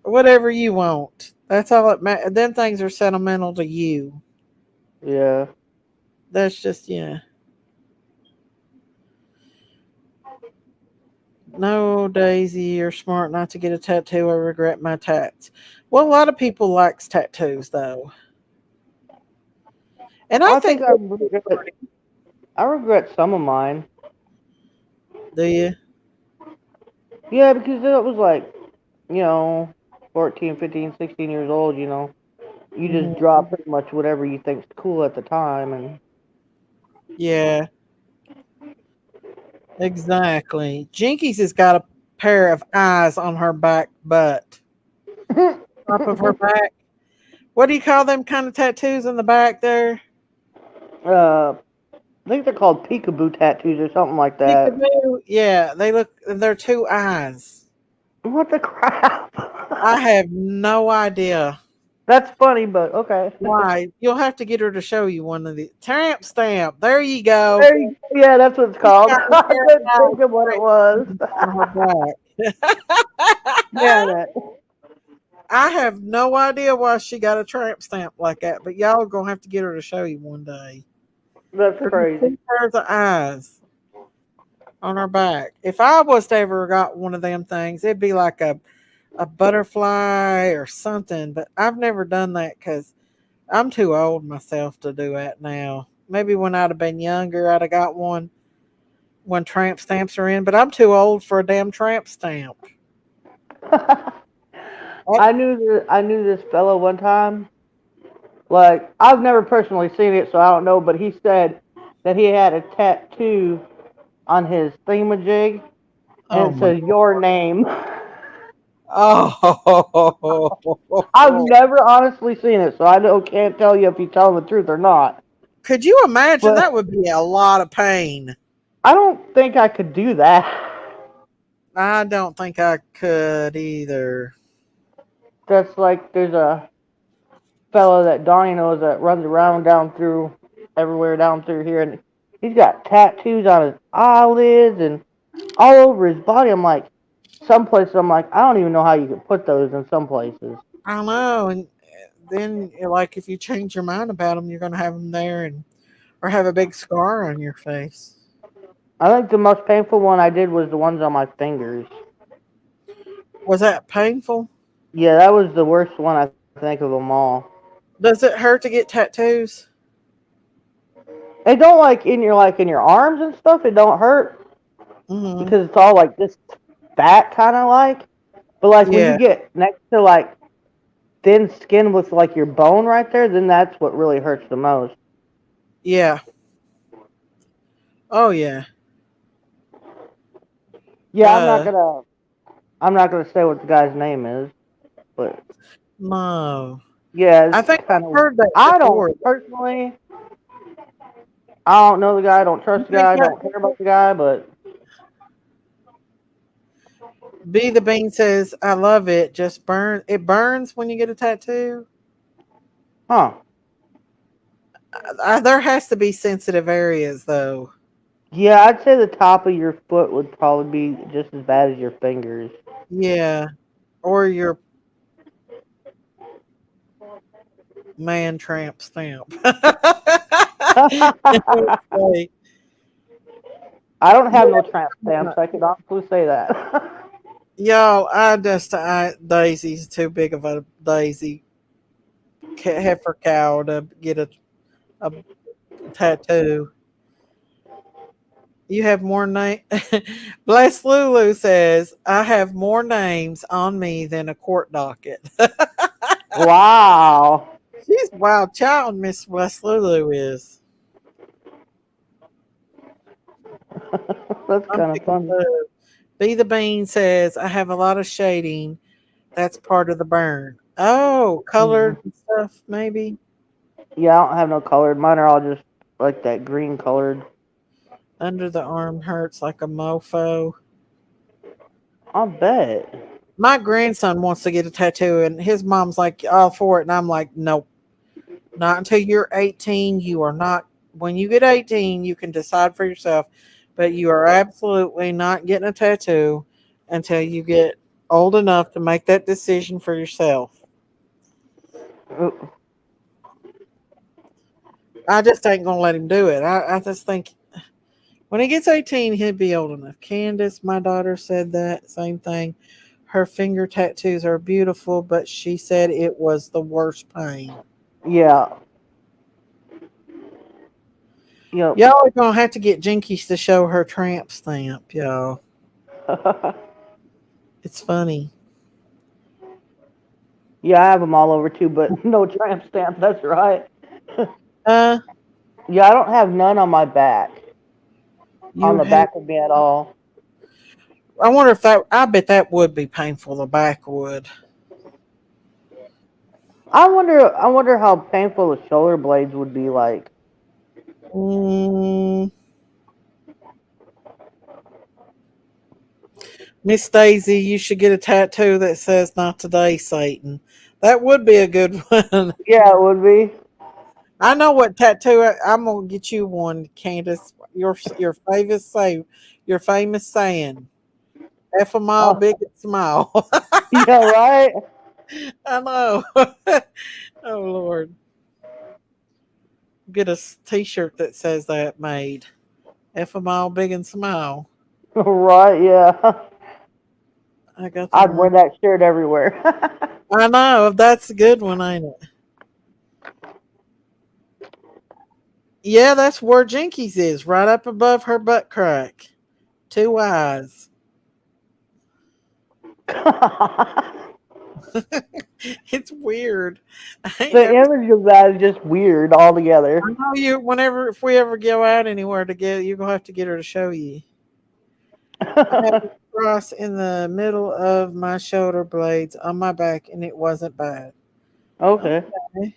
Whatever you want. That's all it matters. Them things are sentimental to you. Yeah. That's just, yeah. No, Daisy, you're smart not to get a tattoo. I regret my tats. Well, a lot of people likes tattoos though, and I I think think they're pretty. I regret some of mine. Do you? Yeah, because it was like, you know, 14, 15, 16 years old, you just Hmm. draw pretty much whatever you think's cool at the time, and Yeah, exactly. Jinkies has got a pair of eyes on her back butt, top of her back. What do you call them kind of tattoos in the back there? I think they're called peekaboo tattoos or something like that. Peekaboo. Yeah, they look. They're two eyes. What the crap? I have no idea That's funny, but okay. why. You'll have to get her to show you one of the tramp stamp. There you go. Yeah, that's what it's She's called. got a I pair of couldn't eyes think of what it was. on her back. Damn it. I have no idea why she got a tramp stamp like that, but y'all gonna have to get her to show you one day. That's There's crazy. two pairs of eyes on her back. If I was to ever got one of them things, it'd be like a butterfly or something. But I've never done that because I'm too old myself to do that now. Maybe when I'd have been younger, I'd have got one when tramp stamps are in. But I'm too old for a damn tramp stamp. Oh, I knew this fellow one time. Like I've never personally seen it, so I don't know. But he said that he had a tattoo on his thingamajig, oh and it my says your name. I've Oh, never honestly seen it, so can't tell you if he's telling the truth or not. could you imagine? But That would be a lot of pain. I don't think I could do that. I don't think I could either. That's like there's a fellow that Donnie knows that runs around down through everywhere down through here, and he's got tattoos on his eyelids and all over his body. I'm like, some places I'm like, I don't even know how you can put those in some places. I know, and then like if you change your mind about them, you're gonna have them there, and or have a big scar on your face. I think the most painful one I did was the ones on my fingers. Was that painful? Yeah, that was the worst one I think of them all. Does it hurt to get tattoos? It don't like in your arms and stuff. It don't hurt Hmm. because it's all like this fat kind of like. But like when you Yeah, get next to like thin skin with like your bone right there, then that's what really hurts the most. yeah. Oh yeah. Yeah, Uh, I'm not gonna say what the guy's name is, but no. yeah, I it's think I've kind of. heard that I don't before. personally. I don't know the guy. I don't You trust the think guy. I that don't care about the guy. But Be the Bean says, I love it. Just burn. It burns when you get a tattoo. huh? There has to be sensitive areas though. Yeah, I'd say the top of your foot would probably be just as bad as your fingers. Yeah. Or your man tramp stamp. Say, I don't have no tramp yeah. stamps. I can honestly say that. Yo, Daisy's too big of a Daisy heifer cow to get a tattoo. You have more name. Bless Lulu says, I have more names on me than a court docket. Wow, She's a wild child, Miss Bless Lulu is. that's I'm kind of picking funny. up. Be the Bean says, I have a lot of shading That's part of the burn. Oh, Mhm. colored and stuff, maybe. Yeah, I don't have no colored. Mine are all just like that green colored. Under the arm hurts like a mofo. I bet. My grandson wants to get a tattoo, and his mom's like all for it, and I'm like, nope, not until you're 18. You are not. When you get 18, you can decide for yourself, but you are absolutely not getting a tattoo until you get old enough to make that decision for yourself. Ooh. I just ain't gonna let him do it. I just think when he gets 18, he'll be old enough. Candace, my daughter, said that same thing. Her finger tattoos are beautiful, but she said it was the worst pain. Yeah. Yep. Y'all are gonna have to get Jinkies to show her tramp stamp, y'all. It's funny. Yeah, I have them all over too, but no tramp stamp. That's right. Uh, Yeah, I don't have none on my back. On you the have. back of me at all. I wonder if that. I bet that would be painful. The back would. I wonder how painful the shoulder blades would be like. Mm, Miss Daisy, you should get a tattoo that says "Not today, Satan." That would be a good one. Yeah, it would be. I know what tattoo. I'm gonna get you one, Candace. Your famous say, your famous saying: "F a mile, Oh, big and small." yeah, right. I know. Oh Lord, get a T-shirt that says that made. F a mile, big and small. Right, yeah. I got the I'd wear one. that shirt everywhere. I know that's a good one, ain't it? Yeah, that's where Jinkies is, right up above her butt crack. Two eyes. It's weird. I ain't The never. image of that is just weird altogether. I know you. Whenever if we ever go out anywhere together, you're gonna have to get her to show you. I have a cross in the middle of my shoulder blades on my back, and it wasn't bad. Okay. Okay.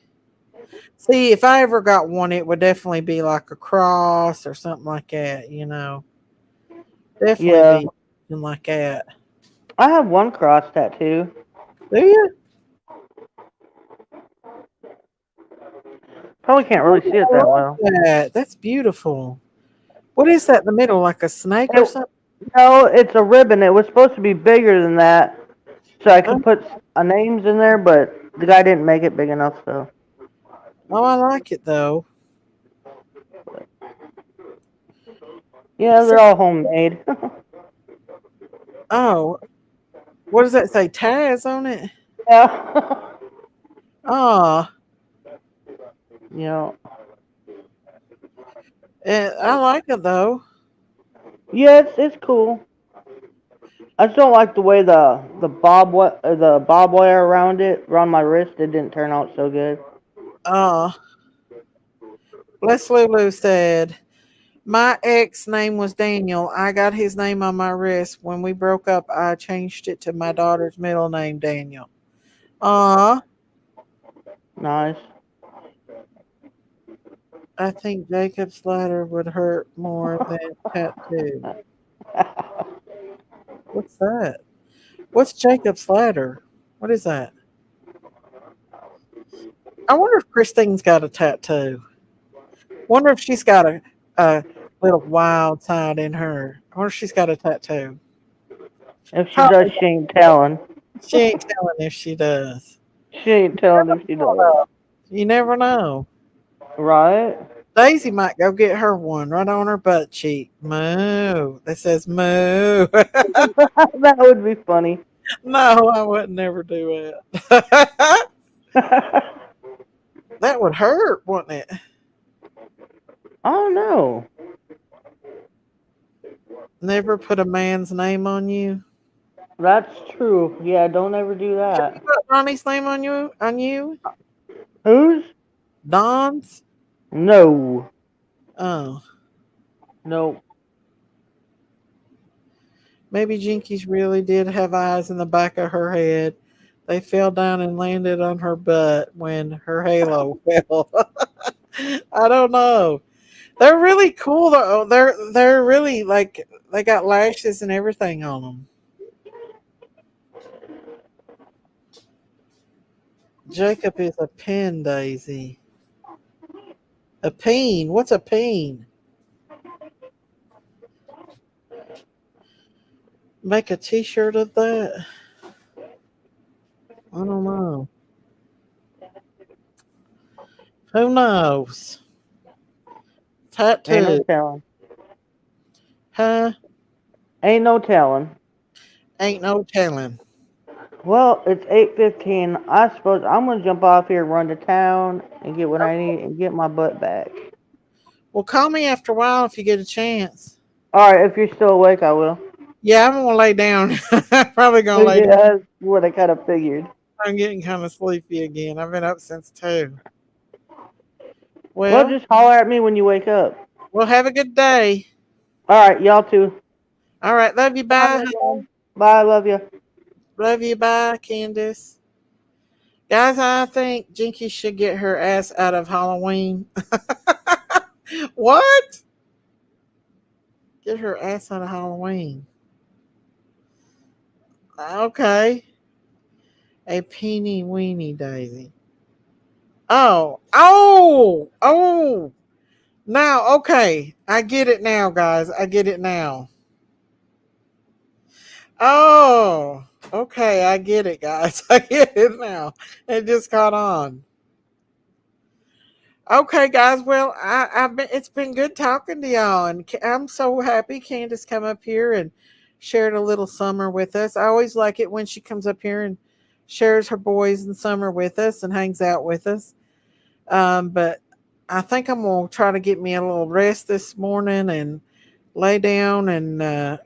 See, if I ever got one, it would definitely be like a cross or something like that. Definitely Yeah. be something like that. I have one cross tattoo. Do you? Probably can't Oh, really see it I that love well. that. That's beautiful. What is that in the middle? Like a snake or It, something? no, it's a ribbon. It was supposed to be bigger than that, so I Oh, could put names in there, but the guy didn't make it big enough. So oh, I like it though. yeah, So, they're all homemade. oh, what does that say? Taz on it? Yeah. Oh, You know. I like it though. Yeah, it's cool. I just don't like the way the bob wire around my wrist. It didn't turn out so good. Oh, Les Lulu said, my ex name was Daniel. I got his name on my wrist. When we broke up, I changed it to my daughter's middle name, Daniel. Aw, Nice. I think Jacob's ladder would hurt more than tattoo. What's that? What's Jacob's ladder? What is that? I wonder if Christine's got a tattoo. Wonder if she's got a little wild side in her. I wonder if she's got a tattoo. If she does, Probably. she ain't telling. She ain't telling if she does. She ain't telling if she does. You never know. Right? Daisy might go get her one right on her butt cheek. Moo. That says moo. That would be funny. No, I would never do it. That would hurt, wouldn't it? Oh no. Never put a man's name on you. That's true. Yeah, don't ever do Have you that. put Ronnie's name on you? On you? Who's? Don's? No. Oh, Nope. maybe Jinkies really did have eyes in the back of her head. They fell down and landed on her butt when her halo fell. I don't know. They're really cool though. They're really like they got lashes and everything on them. Jacob is a pin daisy. A peen. What's a peen? Make a T-shirt of that. I don't know. Who knows? Ain't no Tattoo. telling. Huh? Ain't no telling. Ain't no telling. Well, it's 8:15. I suppose I'm gonna jump off here, run to town, and get what I need, and get my butt back. Well, call me after a while if you get a chance. All right, if you're still awake, I will. Yeah, I'm gonna lay down. Probably gonna lay down. Yeah, that's what I kind of figured. I'm getting kind of sleepy again. I've been up since 2. Well, Well, just holler at me when you wake up. well, have a good day. All right, y'all too. All right, love you. Bye, Bye. everyone. Bye, love you. Love you. Bye, Candace. Guys, I think Jinky should get her ass out of Halloween. What? Get her ass out of Halloween. Okay. A peeny weeny daisy. Oh. Now, okay. I get it now, guys. I get it now. Oh, okay. I get it, guys. I get it now. It just caught on. Okay, guys. Well, I've been. It's been good talking to y'all, and I'm so happy Candace come up here and shared a little summer with us. I always like it when she comes up here and shares her boys in summer with us and hangs out with us. But I think I'm gonna try to get me a little rest this morning and lay down and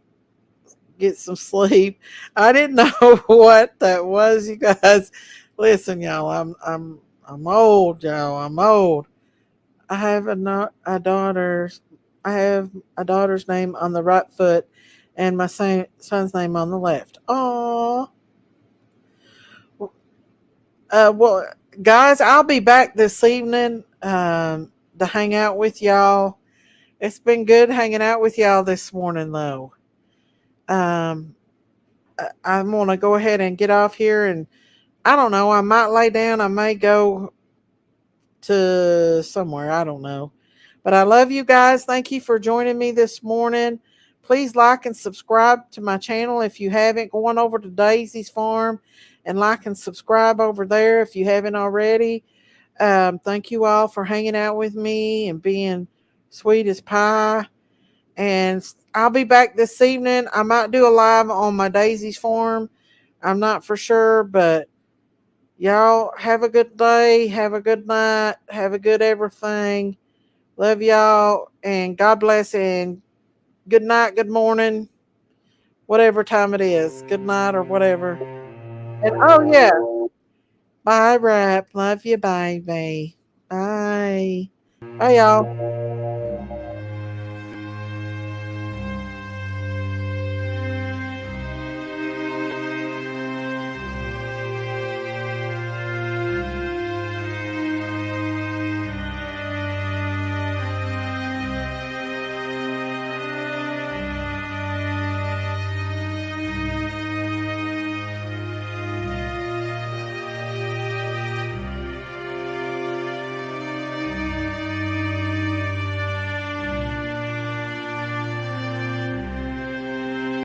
get some sleep. I didn't know what that was, you guys. Listen, y'all. I'm old, y'all. I'm old. I have a daughter's. I have a daughter's name on the right foot, and my son's name on the left. Oh, well, guys, I'll be back this evening to hang out with y'all. It's been good hanging out with y'all this morning, though. Um, I'm gonna go ahead and get off here, and I don't know. I might lay down. I may go to somewhere. I don't know. But I love you guys. Thank you for joining me this morning. Please like and subscribe to my channel if you haven't. Go on over to Daisy's Farm and like and subscribe over there if you haven't already. Thank you all for hanging out with me and being sweet as pie. And I'll be back this evening. I might do a live on my Daisy's Farm. I'm not for sure, but y'all have a good day. Have a good night. Have a good everything. Love y'all and God bless and good night, good morning, whatever time it is. Good night or whatever. And oh yeah, bye rap. Love you, baby. Bye. Bye y'all.